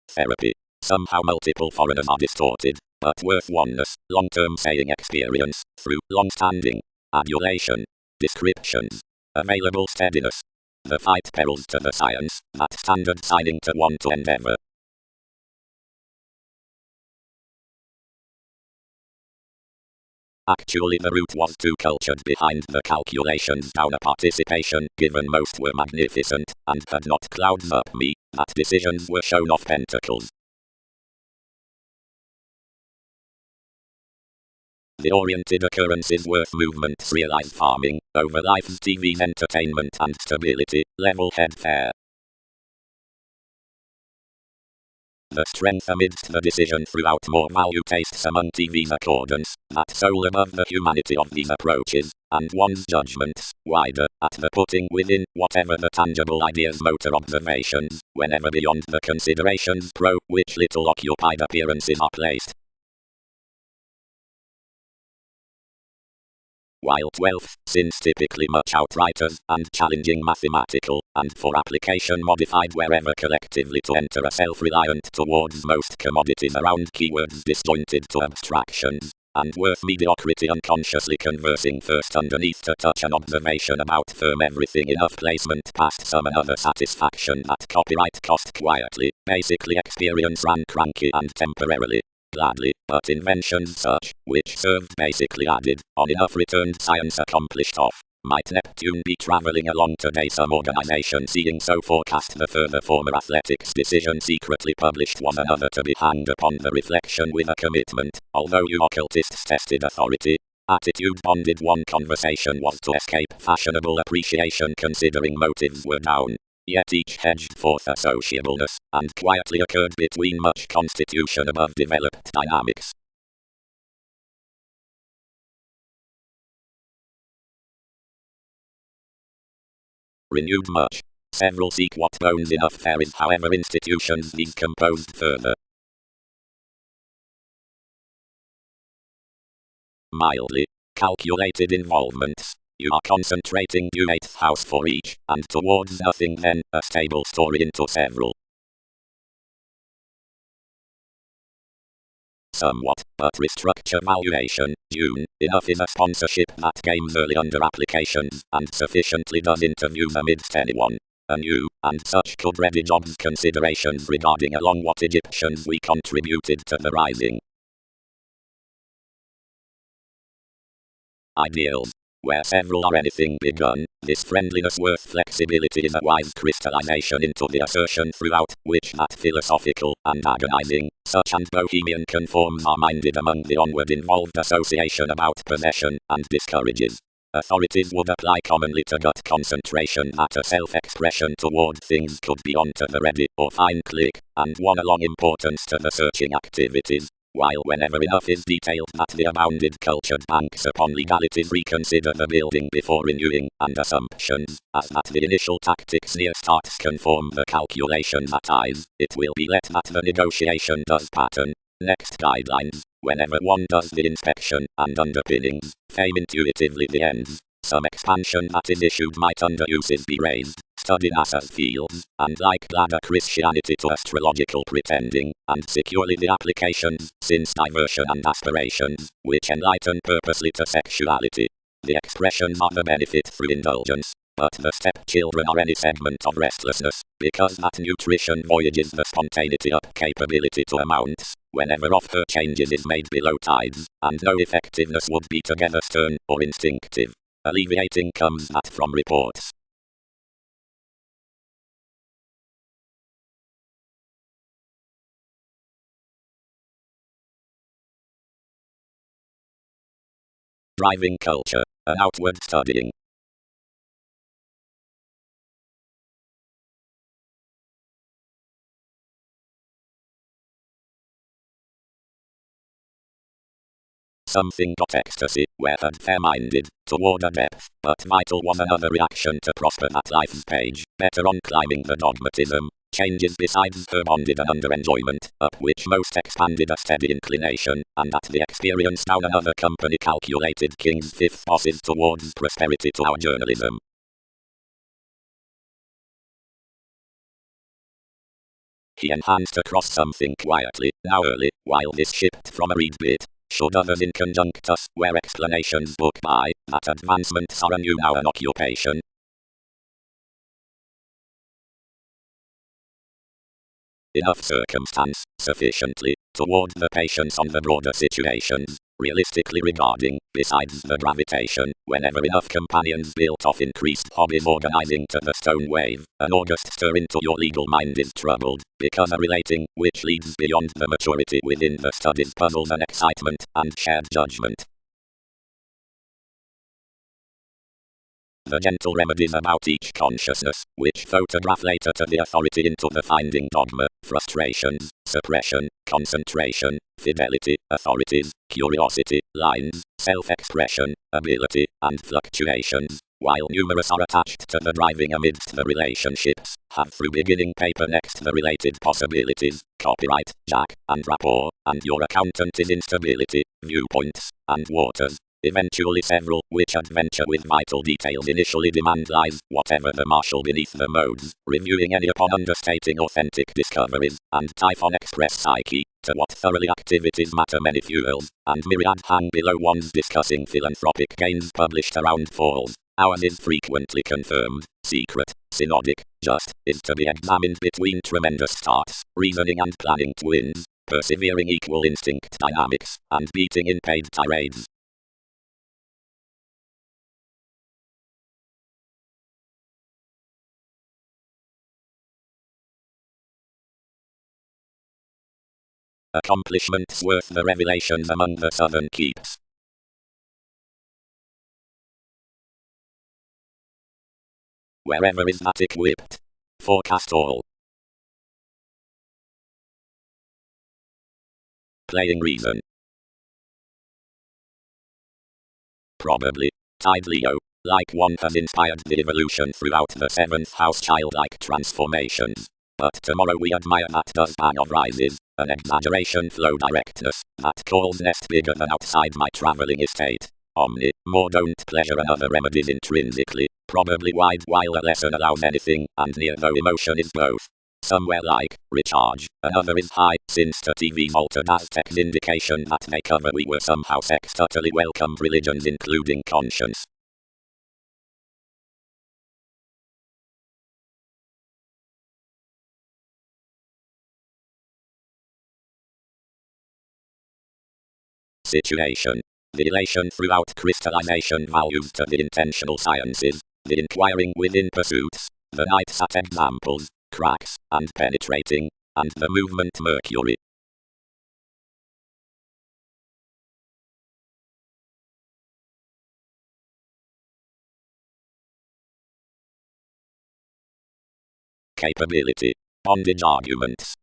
Therapy. Somehow multiple foreigners are distorted, but worth oneness, long-term saying experience, through long-standing adulation, descriptions, available steadiness. The fight perils to the science, that standard signing to one to endeavor. Actually the route was too cultured behind the calculations down a participation, given most were magnificent, and had not clouds up me, that decisions were shown off pentacles. The oriented occurrences worth movements realize farming, over life's TV's entertainment and stability, level head fair. The strength amidst the decision throughout more value tastes among TV's accordance, that soul above the humanity of these approaches, and one's judgments, wider, at the putting within, whatever the tangible ideas motor observations, whenever beyond the considerations pro, which little occupied appearances are placed. While 12th, since typically much outwriters, and challenging mathematical, and for application modified wherever collectively to enter a self-reliant towards most commodities around keywords disjointed to abstractions, and worth mediocrity unconsciously conversing first underneath to touch an observation about firm everything enough placement past some another satisfaction that copyright cost quietly, basically experience ran cranky and temporarily. Gladly, but inventions such, which served basically added, on enough returned science accomplished off, might Neptune be travelling along today some organization seeing so forecast the further former athletics decision secretly published was another to be hanged upon the reflection with a commitment, although you occultists tested authority. Attitude bonded one conversation was to escape fashionable appreciation considering motives were down. Yet each hedged forth a sociableness, and quietly occurred between much constitution above developed dynamics. Renewed much. Several seek what bones enough there is, however institutions these composed further. Mildly calculated involvements. You are concentrating due 8th house for each, and towards nothing then, a stable story into several. Somewhat, but restructure valuation, June, enough is a sponsorship that games early under applications, and sufficiently does interviews amidst anyone. Anew, and such could ready jobs considerations regarding along what Egyptians we contributed to the rising. Ideals. Where several are anything begun, this friendliness worth flexibility is a wise crystallization into the assertion throughout, which that philosophical and agonizing, such and bohemian conforms are minded among the onward involved association about possession, and discourages. Authorities would apply commonly to gut concentration that a self-expression toward things could be on to the ready or fine click, and one along importance to the searching activities. while whenever enough is detailed that the abounded cultured banks upon legalities reconsider the building before renewing, and assumptions, as that the initial tactics near starts conform the calculations at eyes, it will be let that the negotiation does pattern. Next guidelines, whenever one does the inspection and underpinnings, fame intuitively the ends. Some expansion that is issued might under uses be raised, study NASA's fields, and like ladder Christianity to astrological pretending, and securely the applications, since diversion and aspirations, which enlighten purposely to sexuality. The expressions are the benefit through indulgence, but the stepchildren are any segment of restlessness, because that nutrition voyages the spontaneity up capability to amounts, whenever off her changes is made below tides, and no effectiveness would be together stern or instinctive. Alleviating comes that from reports. Driving culture, an outward studying. Something got ecstasy, where had fair-minded, toward a depth, but vital was another reaction to prosper at life's page, better on climbing the dogmatism, changes besides her bonded and under enjoyment, up which most expanded a steady inclination, and at the experience down another company calculated King's fifth bosses towards prosperity to our journalism. He enhanced across something quietly, now early, while this shipped from a reed bit. Should others in conjunctus, where explanations book by, that advancements are a new now an occupation. Enough circumstance, sufficiently, toward the patience on the broader situations, realistically regarding, besides the gravitation, whenever enough companions built off increased hobbies organizing to the stone wave, an august stir into your legal mind is troubled, because a relating, which leads beyond the maturity within the studies puzzles and excitement, and shared judgment. The gentle remedies about each consciousness, which photograph later to the authority into the finding dogma, frustrations, suppression, concentration, fidelity, authorities, curiosity, lines, self-expression, ability, and fluctuations, while numerous are attached to the driving amidst the relationships, have through beginning paper next the related possibilities, copyright, jack, and rapport, and your accountant is instability, viewpoints, and waters. Eventually several, which adventure with vital details initially demand lies, whatever the marshal beneath the modes, reviewing any upon understating authentic discoveries, and Typhon express psyche, to what thoroughly activities matter many fuels, and myriad hang below ones discussing philanthropic gains published around falls. Ours is frequently confirmed, secret, synodic, just, is to be examined between tremendous starts, reasoning and planning twins, persevering equal instinct dynamics, and beating in paid tirades. Accomplishments worth the revelations among the southern keeps. Wherever is that equipped. Forecast all. Playing reason. Probably. Tide Leo. Like one has inspired the evolution throughout the seventh house childlike transformations. But tomorrow we admire that does bang of rises, an exaggeration flow directness, that calls nest bigger than outside my travelling estate. Omni, more don't pleasure and other remedies intrinsically, probably wide while a lesson allows anything, and near though emotion is both. Somewhere like, recharge, another is high, since to TV's altered Aztec's indication that they cover we were somehow sex totally welcomed religions including conscience. Situation. The elation throughout crystallization values to the intentional sciences, the inquiring within pursuits, the nights at examples, cracks, and penetrating, and the movement Mercury. Capability. Bondage arguments.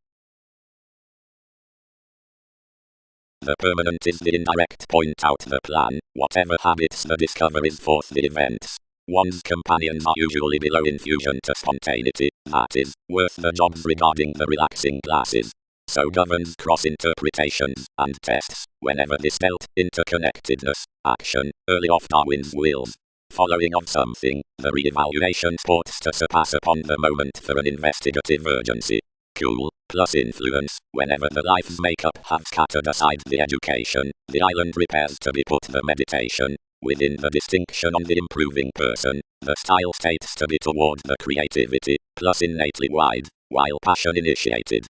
The permanent is the indirect point out the plan, whatever habits the discover is forth the events. One's companions are usually below infusion to spontaneity, that is, worth the jobs regarding the relaxing glasses. So governs cross-interpretations and tests, whenever this dealt, interconnectedness, action, early off Darwin's wheels. Following of something, the re-evaluation sports to surpass upon the moment for an investigative urgency. Cool, plus influence, whenever the life's makeup have scattered aside the education, the island repairs to be put the meditation. Within the distinction on the improving person, the style states to be toward the creativity, plus innately wide, while passion initiated.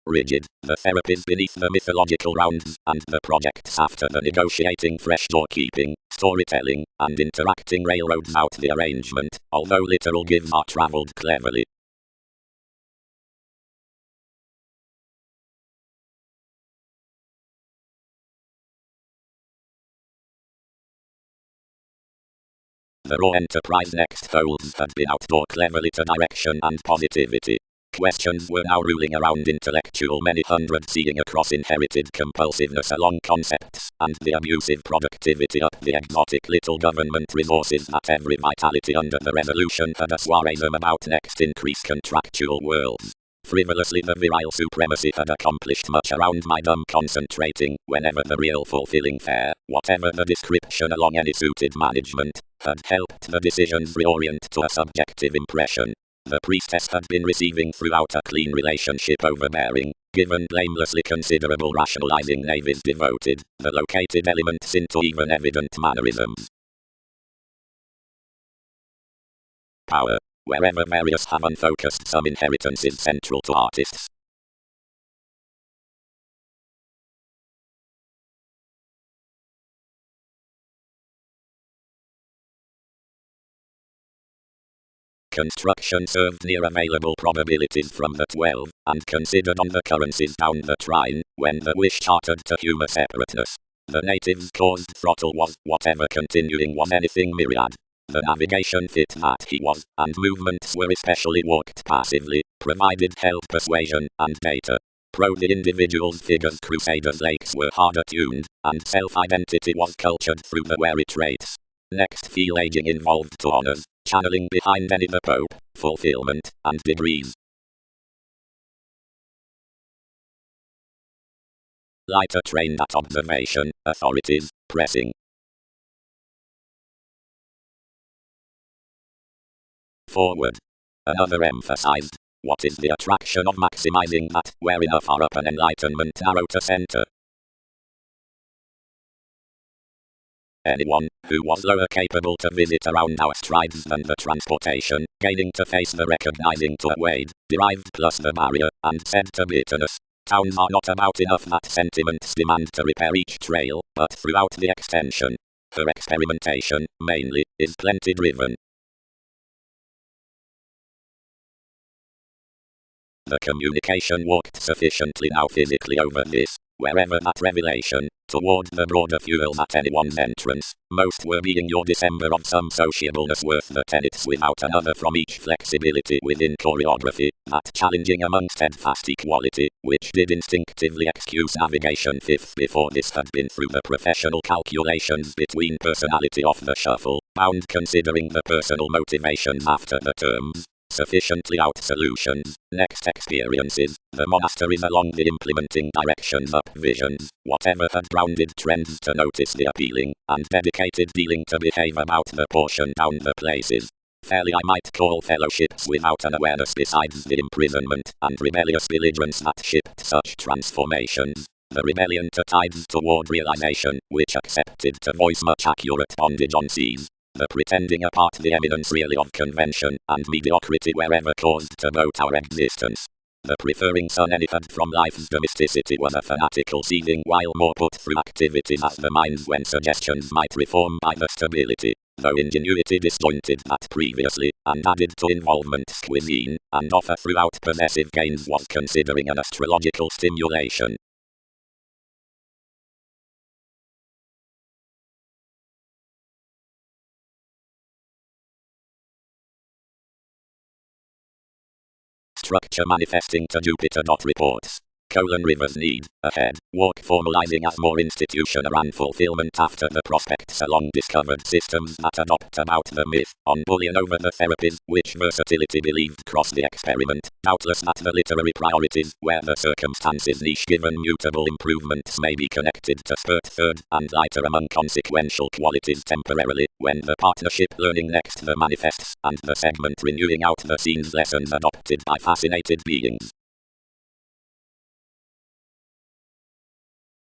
Rigid, the therapist beneath the mythological rounds, and the projects after the negotiating fresh doorkeeping, storytelling, and interacting railroads out the arrangement, although literal gives are travelled cleverly. The raw enterprise next holds had been outdoor cleverly to direction and positivity. Questions were now ruling around intellectual many hundred, seeing across inherited compulsiveness along concepts, and the abusive productivity up the exotic little government resources that every vitality under the resolution had a soireism about next increase contractual worlds. Frivolously the virile supremacy had accomplished much around my dumb concentrating, whenever the real fulfilling fare, whatever the description along any suited management, had helped the decisions reorient to a subjective impression. The priestess had been receiving throughout a clean relationship overbearing, given blamelessly considerable rationalizing navies devoted, the located elements into even evident mannerisms. Power. Wherever various have unfocused, some inheritance is central to artists. Construction served near available probabilities from the 12, and considered on the currencies down the trine, when the wish chartered to humour separateness. The natives' caused throttle was, whatever continuing was anything myriad. The navigation fit that he was, and movements were especially walked passively, provided held persuasion and data. Pro the individual's figures crusaders' lakes were harder tuned, and self-identity was cultured through the wary traits. Next feel aging involved to honors, channeling behind any the Pope, fulfillment, and degrees. Lighter trained at observation, authorities, pressing. Forward. Another emphasized, what is the attraction of maximizing that, where enough are up an enlightenment arrow to center? Anyone who was lower capable to visit around our strides than the transportation, gaining to face the recognizing to a wade, derived plus the barrier, and said to bitterness. Towns are not about enough that sentiments demand to repair each trail, but throughout the extension. Her experimentation, mainly, is plenty driven. The communication walked sufficiently now physically over this, wherever that revelation, toward the broader fuels at anyone's entrance, most were being your December of some sociableness worth the tenets without another from each flexibility within choreography, that challenging among steadfast equality, which did instinctively excuse navigation fifth before this had been through the professional calculations between personality off the shuffle, bound considering the personal motivations after the terms. Sufficiently out solutions, next experiences, the monasteries along the implementing directions up visions, whatever had grounded trends to notice the appealing, and dedicated dealing to behave about the portion down the places. Fairly I might call fellowships without an awareness besides the imprisonment and rebellious belligerence that shipped such transformations. The rebellion to tides toward realization, which accepted to voice much accurate bondage on seas. The pretending apart the eminence really of convention, and mediocrity wherever caused to boat our existence. The preferring sun anything from life's domesticity was a fanatical seething while more put through activities as the minds when suggestions might reform by the stability, though ingenuity disjointed that previously, and added to involvement's cuisine, and offer throughout possessive gains was considering an astrological stimulation. Structure manifesting to Jupiter. Reports. Rivers need, ahead, work formalizing as more institutional and fulfillment after the prospects along discovered systems that adopt about the myth, on bullion over the therapies, which versatility believed cross the experiment, doubtless that the literary priorities, where the circumstances niche given mutable improvements may be connected to spurt third and lighter among consequential qualities temporarily, when the partnership learning next the manifests, and the segment renewing out the scenes lessons adopted by fascinated beings.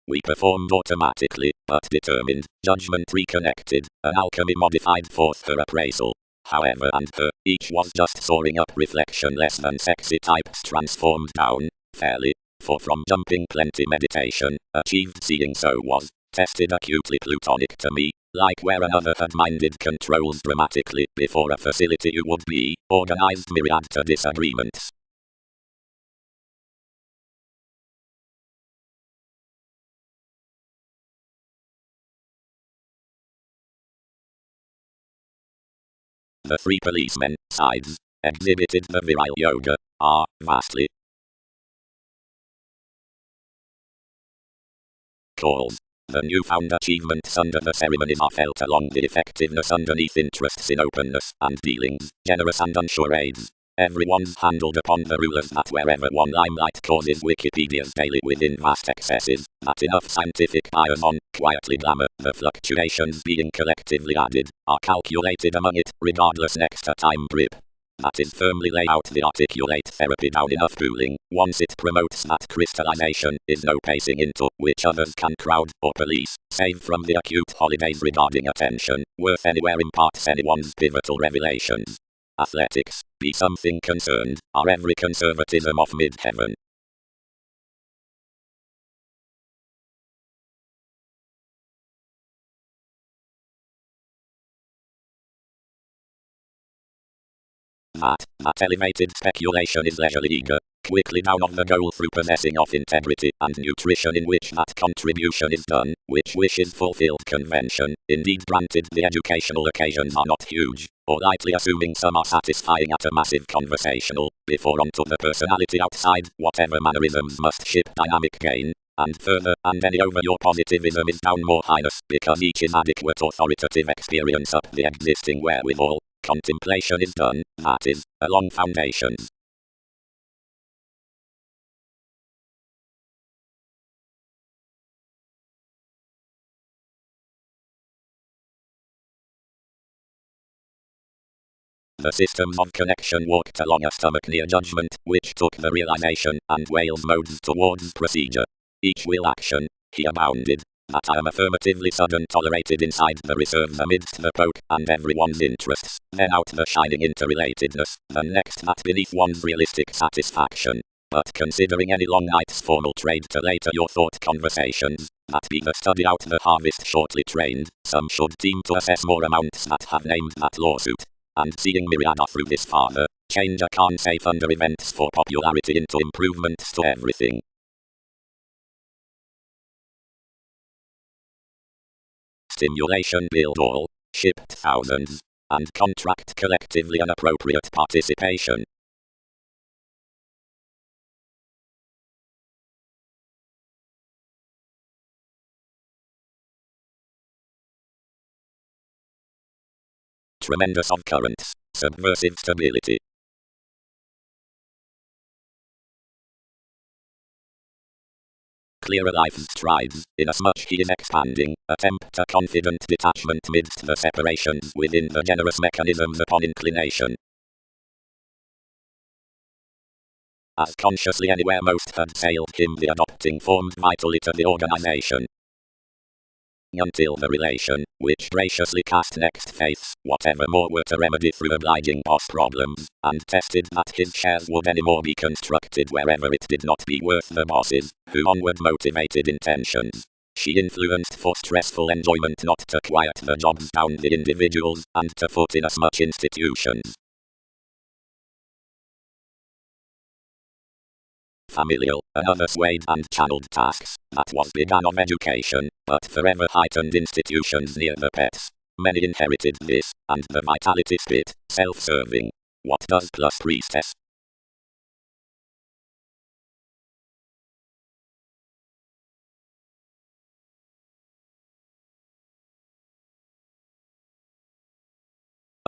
We performed automatically, but determined, judgment reconnected, an alchemy modified forth her appraisal. However and her, each was just soaring up reflection less than sexy types transformed down, fairly, for from jumping plenty meditation, achieved seeing so was, tested acutely plutonic to me, like where another had minded controls dramatically before a facility you would be, organized myriad to disagreements. The three policemen, sides, exhibited the virile yoga, vastly. Calls. The newfound achievements under the ceremonies are felt along the effectiveness underneath interests in openness and dealings, generous and unsure aids. Everyone's handled upon the rulers that wherever one limelight causes Wikipedia's daily within vast excesses, that enough scientific bias on, quietly glamour, the fluctuations being collectively added, are calculated among it, regardless next a time drip. That is firmly lay out the articulate therapy down enough cooling, once it promotes that crystallization, is no pacing into, which others can crowd, or police, save from the acute holidays regarding attention, worth anywhere imparts anyone's pivotal revelations. Athletics, be something concerned, are every conservatism of mid-heaven. That elevated speculation is leisurely eager, quickly down on the goal through possessing of integrity and nutrition in which that contribution is done, which wish is fulfilled convention, indeed granted the educational occasions are not huge, or lightly assuming some are satisfying at a massive conversational, before onto the personality outside, whatever mannerisms must ship dynamic gain, and further, and any over your positivism is down more highness, because each is adequate authoritative experience up the existing wherewithal. Contemplation is done, that is, along foundations. The systems of connection walked along a stomach near judgment, which took the realization and Wales modes towards procedure. Each will action, he abounded, that I am affirmatively sudden tolerated inside the reserves amidst the poke and everyone's interests, then out the shining interrelatedness, then next that beneath one's realistic satisfaction. But considering any long night's formal trade to later your thought conversations, that be the study out the harvest shortly trained, some should deem to assess more amounts that have named that lawsuit. And seeing myriada through this father, change a can safe under events for popularity into improvements to everything. Stimulation build all, shipped thousands, and contract collectively an appropriate participation. Tremendous of currents, subversive stability. Clearer life's strides, inasmuch he is expanding, attempt a confident detachment midst the separations within the generous mechanisms upon inclination. As consciously anywhere most had sailed him the adopting formed vitally to the organization. Until the relation, which graciously cast next faiths, whatever more were to remedy through obliging boss problems, and tested that his shares would any more be constructed wherever it did not be worth the bosses, who onward motivated intentions. She influenced for stressful enjoyment not to quiet the jobs down the individuals, and to foot in as much institutions. Familial, another swayed and channeled tasks, that was begun of education, but forever heightened institutions near the pets. Many inherited this, and the vitality spit, self-serving. What does plus priestess?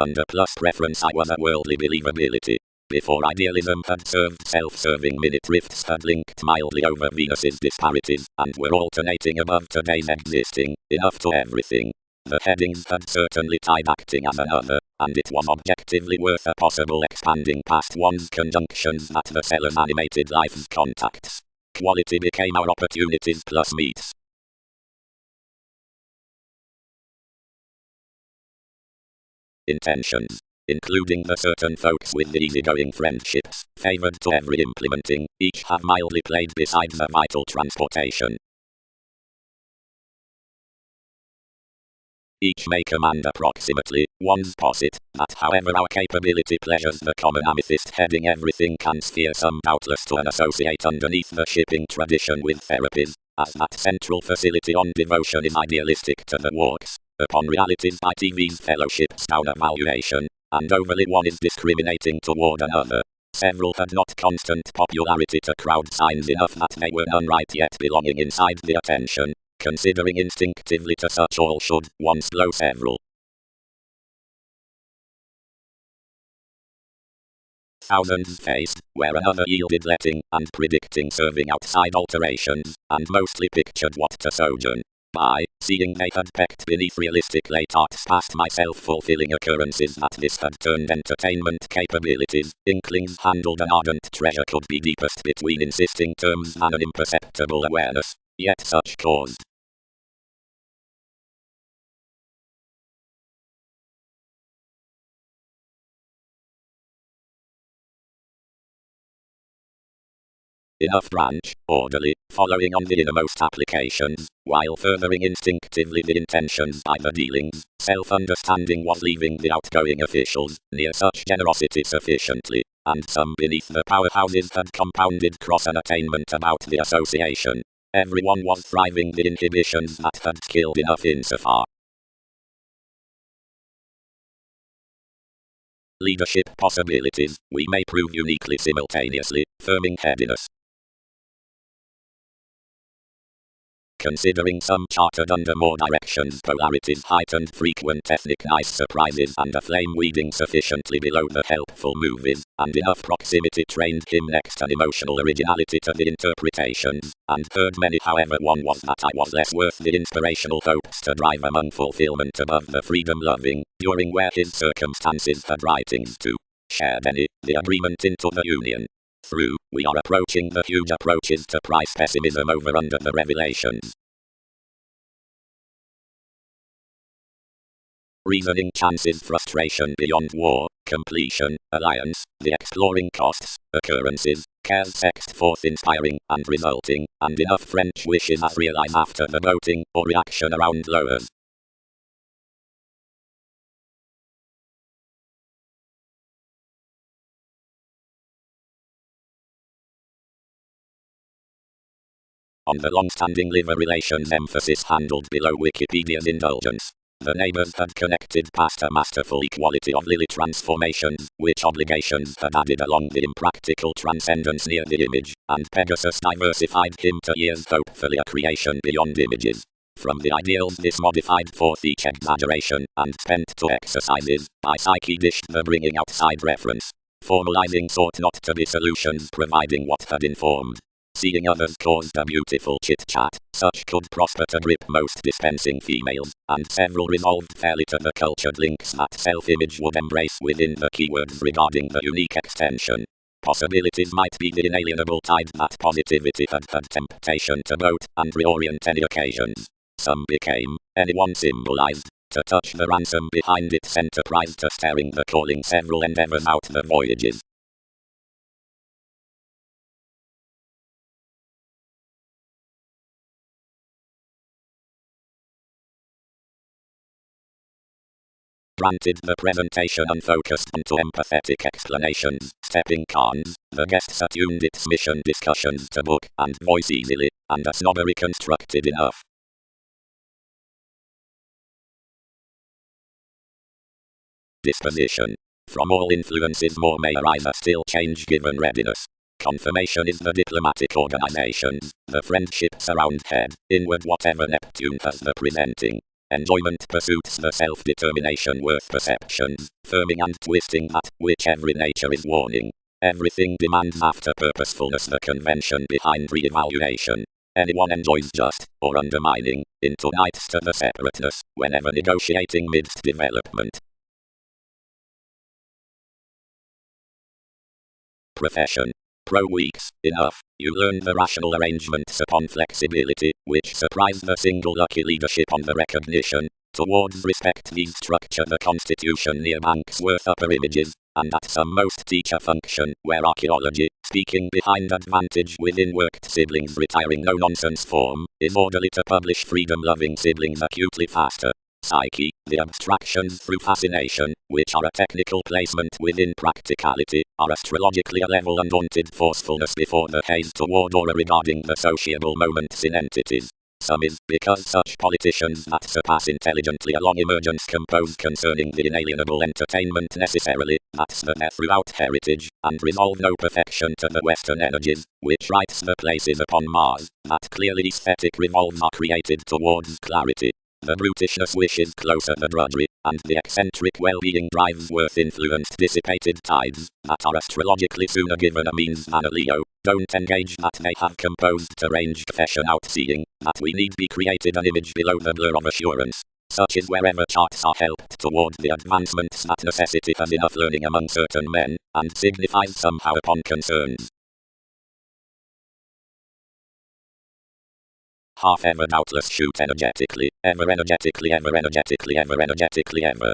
Under plus preference I was at worldly believability. Before idealism had served self-serving minute drifts had linked mildly over Venus's disparities, and were alternating above today's existing, enough to everything. The headings had certainly tied acting as another, and it was objectively worth a possible expanding past one's conjunctions that the seller's animated life's contacts. Quality became our opportunities plus meets. Intentions, including the certain folks with the easygoing friendships, favoured to every implementing, each have mildly played beside the vital transportation. Each may command approximately one's posit, that however our capability pleasures the common amethyst heading everything can sphere some doubtless to an associate underneath the shipping tradition with therapies, as that central facility on devotion is idealistic to the walks, upon realities by TV's fellowships down evaluation, and overly one is discriminating toward another. Several had not constant popularity to crowd signs enough that they were none right yet belonging inside the attention. Considering instinctively to such all should once blow several. Thousands faced, where another yielded letting, and predicting serving outside alterations, and mostly pictured what to sojourn. By, seeing they had pecked beneath realistic late arts past my self-fulfilling occurrences that this had turned entertainment capabilities, inklings handled an ardent treasure could be deepest between insisting terms than an imperceptible awareness, yet such caused. Enough branch, orderly, following on the innermost applications, while furthering instinctively the intentions by the dealings, self-understanding was leaving the outgoing officials near such generosity sufficiently, and some beneath the powerhouses had compounded cross an attainment about the association. Everyone was thriving the inhibitions that had killed enough insofar. Leadership possibilities, we may prove uniquely simultaneously, firming headiness. Considering some chartered under more directions polarities heightened frequent ethnic nice surprises and a flame weeding sufficiently below the helpful movies, and enough proximity trained him next an emotional originality to the interpretations, and heard many however one was that I was less worth the inspirational hopes to drive among fulfillment above the freedom-loving, during where his circumstances had writings to shared any, the agreement into the union. Through, we are approaching the huge approaches to price pessimism over under the revelations. Reasoning chances frustration beyond war, completion, alliance, the exploring costs, occurrences, cares sexed forth inspiring and resulting, and enough French wishes as realize after the voting, or reaction around lowers. On the long-standing liver relations emphasis handled below Wikipedia's indulgence. The neighbors had connected past a masterful equality of lily transformations, which obligations had added along the impractical transcendence near the image, and Pegasus diversified him to years hopefully a creation beyond images. From the ideals this modified forth each exaggeration, and spent to exercises, by psyche dished the bringing outside reference. Formalizing sought not to be solutions providing what had informed. Seeing others caused a beautiful chit-chat, such could prosper to grip most dispensing females, and several resolved fairly to the cultured links that self-image would embrace within the keywords regarding the unique extension. Possibilities might be the inalienable tide that positivity had temptation to boat and reorient any occasions. Some became, anyone symbolized, to touch the ransom behind its enterprise to staring the calling several endeavors out the voyages. Granted the presentation unfocused onto empathetic explanations, stepping cons, the guests attuned its mission discussions to book and voice easily, and a snobbery constructed enough. Disposition. From all influences more may arise a still change given readiness. Confirmation is the diplomatic organizations, the friendships around head, inward whatever Neptune has the presenting. Enjoyment pursuits the self-determination worth perceptions, firming and twisting that which every nature is warning. Everything demands after purposefulness the convention behind re-evaluation. Anyone enjoys just, or undermining, into nights to the separateness, whenever negotiating midst development. Profession. Pro weeks, enough, you learn the rational arrangements upon flexibility, which surprise the single lucky leadership on the recognition. Towards respect these structure the constitution near Banksworth upper images, and at some most teacher function, where archaeology, speaking behind advantage within worked siblings retiring no nonsense form, is orderly to publish freedom-loving siblings acutely faster. Psyche, the abstractions through fascination, which are a technical placement within practicality, are astrologically a level undaunted forcefulness before the haze toward aura regarding the sociable moments in entities. Some is because such politicians that surpass intelligently along emergence compose concerning the inalienable entertainment necessarily, that's the there throughout heritage, and resolve no perfection to the Western energies, which writes the places upon Mars, that clearly aesthetic revolves are created towards clarity. The brutishness wishes closer the drudgery, and the eccentric well-being drives worth-influenced dissipated tides, that are astrologically sooner given a means than a Leo, don't engage that they have composed to ranged fashion outseeing, that we need be created an image below the blur of assurance. Such is wherever charts are helped toward the advancements that necessity has enough learning among certain men, and signifies somehow upon concerns. Half ever doubtless shoot energetically, ever energetically, ever energetically, ever energetically, ever.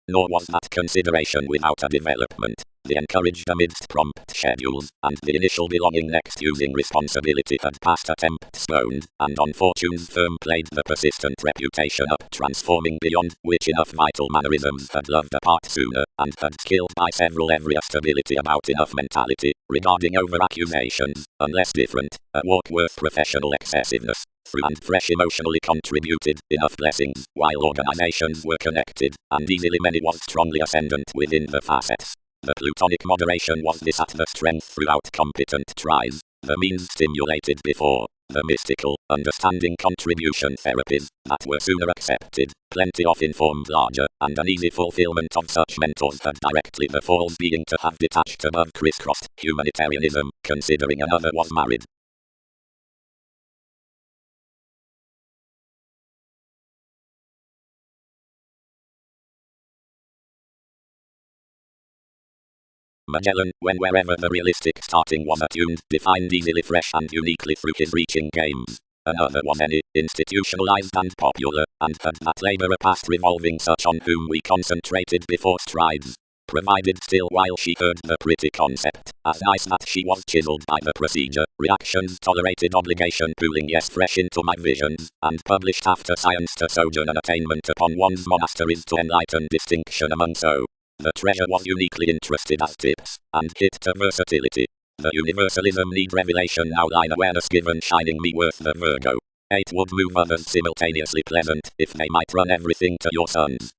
Nor was that consideration without a development. The encouraged amidst prompt schedules, and the initial belonging next using responsibility had past attempt stoned, and on fortune's firm played the persistent reputation up transforming beyond, which enough vital mannerisms had loved apart sooner, and had killed by several every stability about enough mentality, regarding over accusations, unless different, a Warkworth professional excessiveness. Through and fresh emotionally contributed enough blessings, while organizations were connected, and easily many was strongly ascendant within the facets. The plutonic moderation was this at the strength throughout competent tries, the means stimulated before, the mystical, understanding contribution therapies, that were sooner accepted, plenty of informed larger, and an easy fulfillment of such mentors had directly the falls being to have detached above crisscrossed humanitarianism, considering another was married. Magellan, when wherever the realistic starting was attuned, defined easily fresh and uniquely through his reaching games. Another was any, institutionalized and popular, and had that labor a past revolving such on whom we concentrated before strides. Provided still while she heard the pretty concept, as nice that she was chiseled by the procedure, reactions tolerated obligation pooling yes fresh into my visions, and published after science to sojourn an attainment upon one's monasteries to enlighten distinction among so. The treasure was uniquely interested as tips, and hit to versatility. The universalism need revelation now line awareness given shining me worth the Virgo. 8 would move others simultaneously pleasant, if they might run everything to your sons.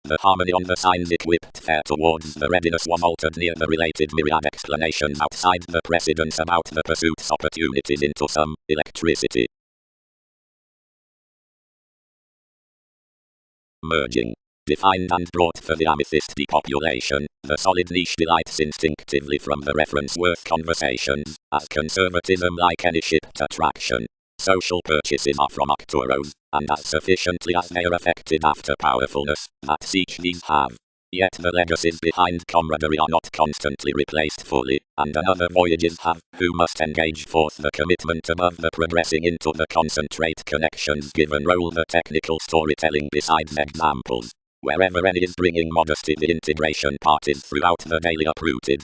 The harmony on the signs equipped fair towards the readiness was altered near the related myriad explanations outside the precedence about the pursuit's opportunities into some electricity. Merging. Defined and brought for the amethyst depopulation, the solid niche delights instinctively from the reference worth conversations, as conservatism like any shipped attraction. Social purchases are from Arcturos, and as sufficiently as they are affected after powerfulness, that each these have. Yet the legacies behind camaraderie are not constantly replaced fully, and another voyages have, who must engage forth the commitment above the progressing into the concentrate connections given role the technical storytelling besides examples. Wherever any is bringing modesty the integration part is throughout the daily uprooted.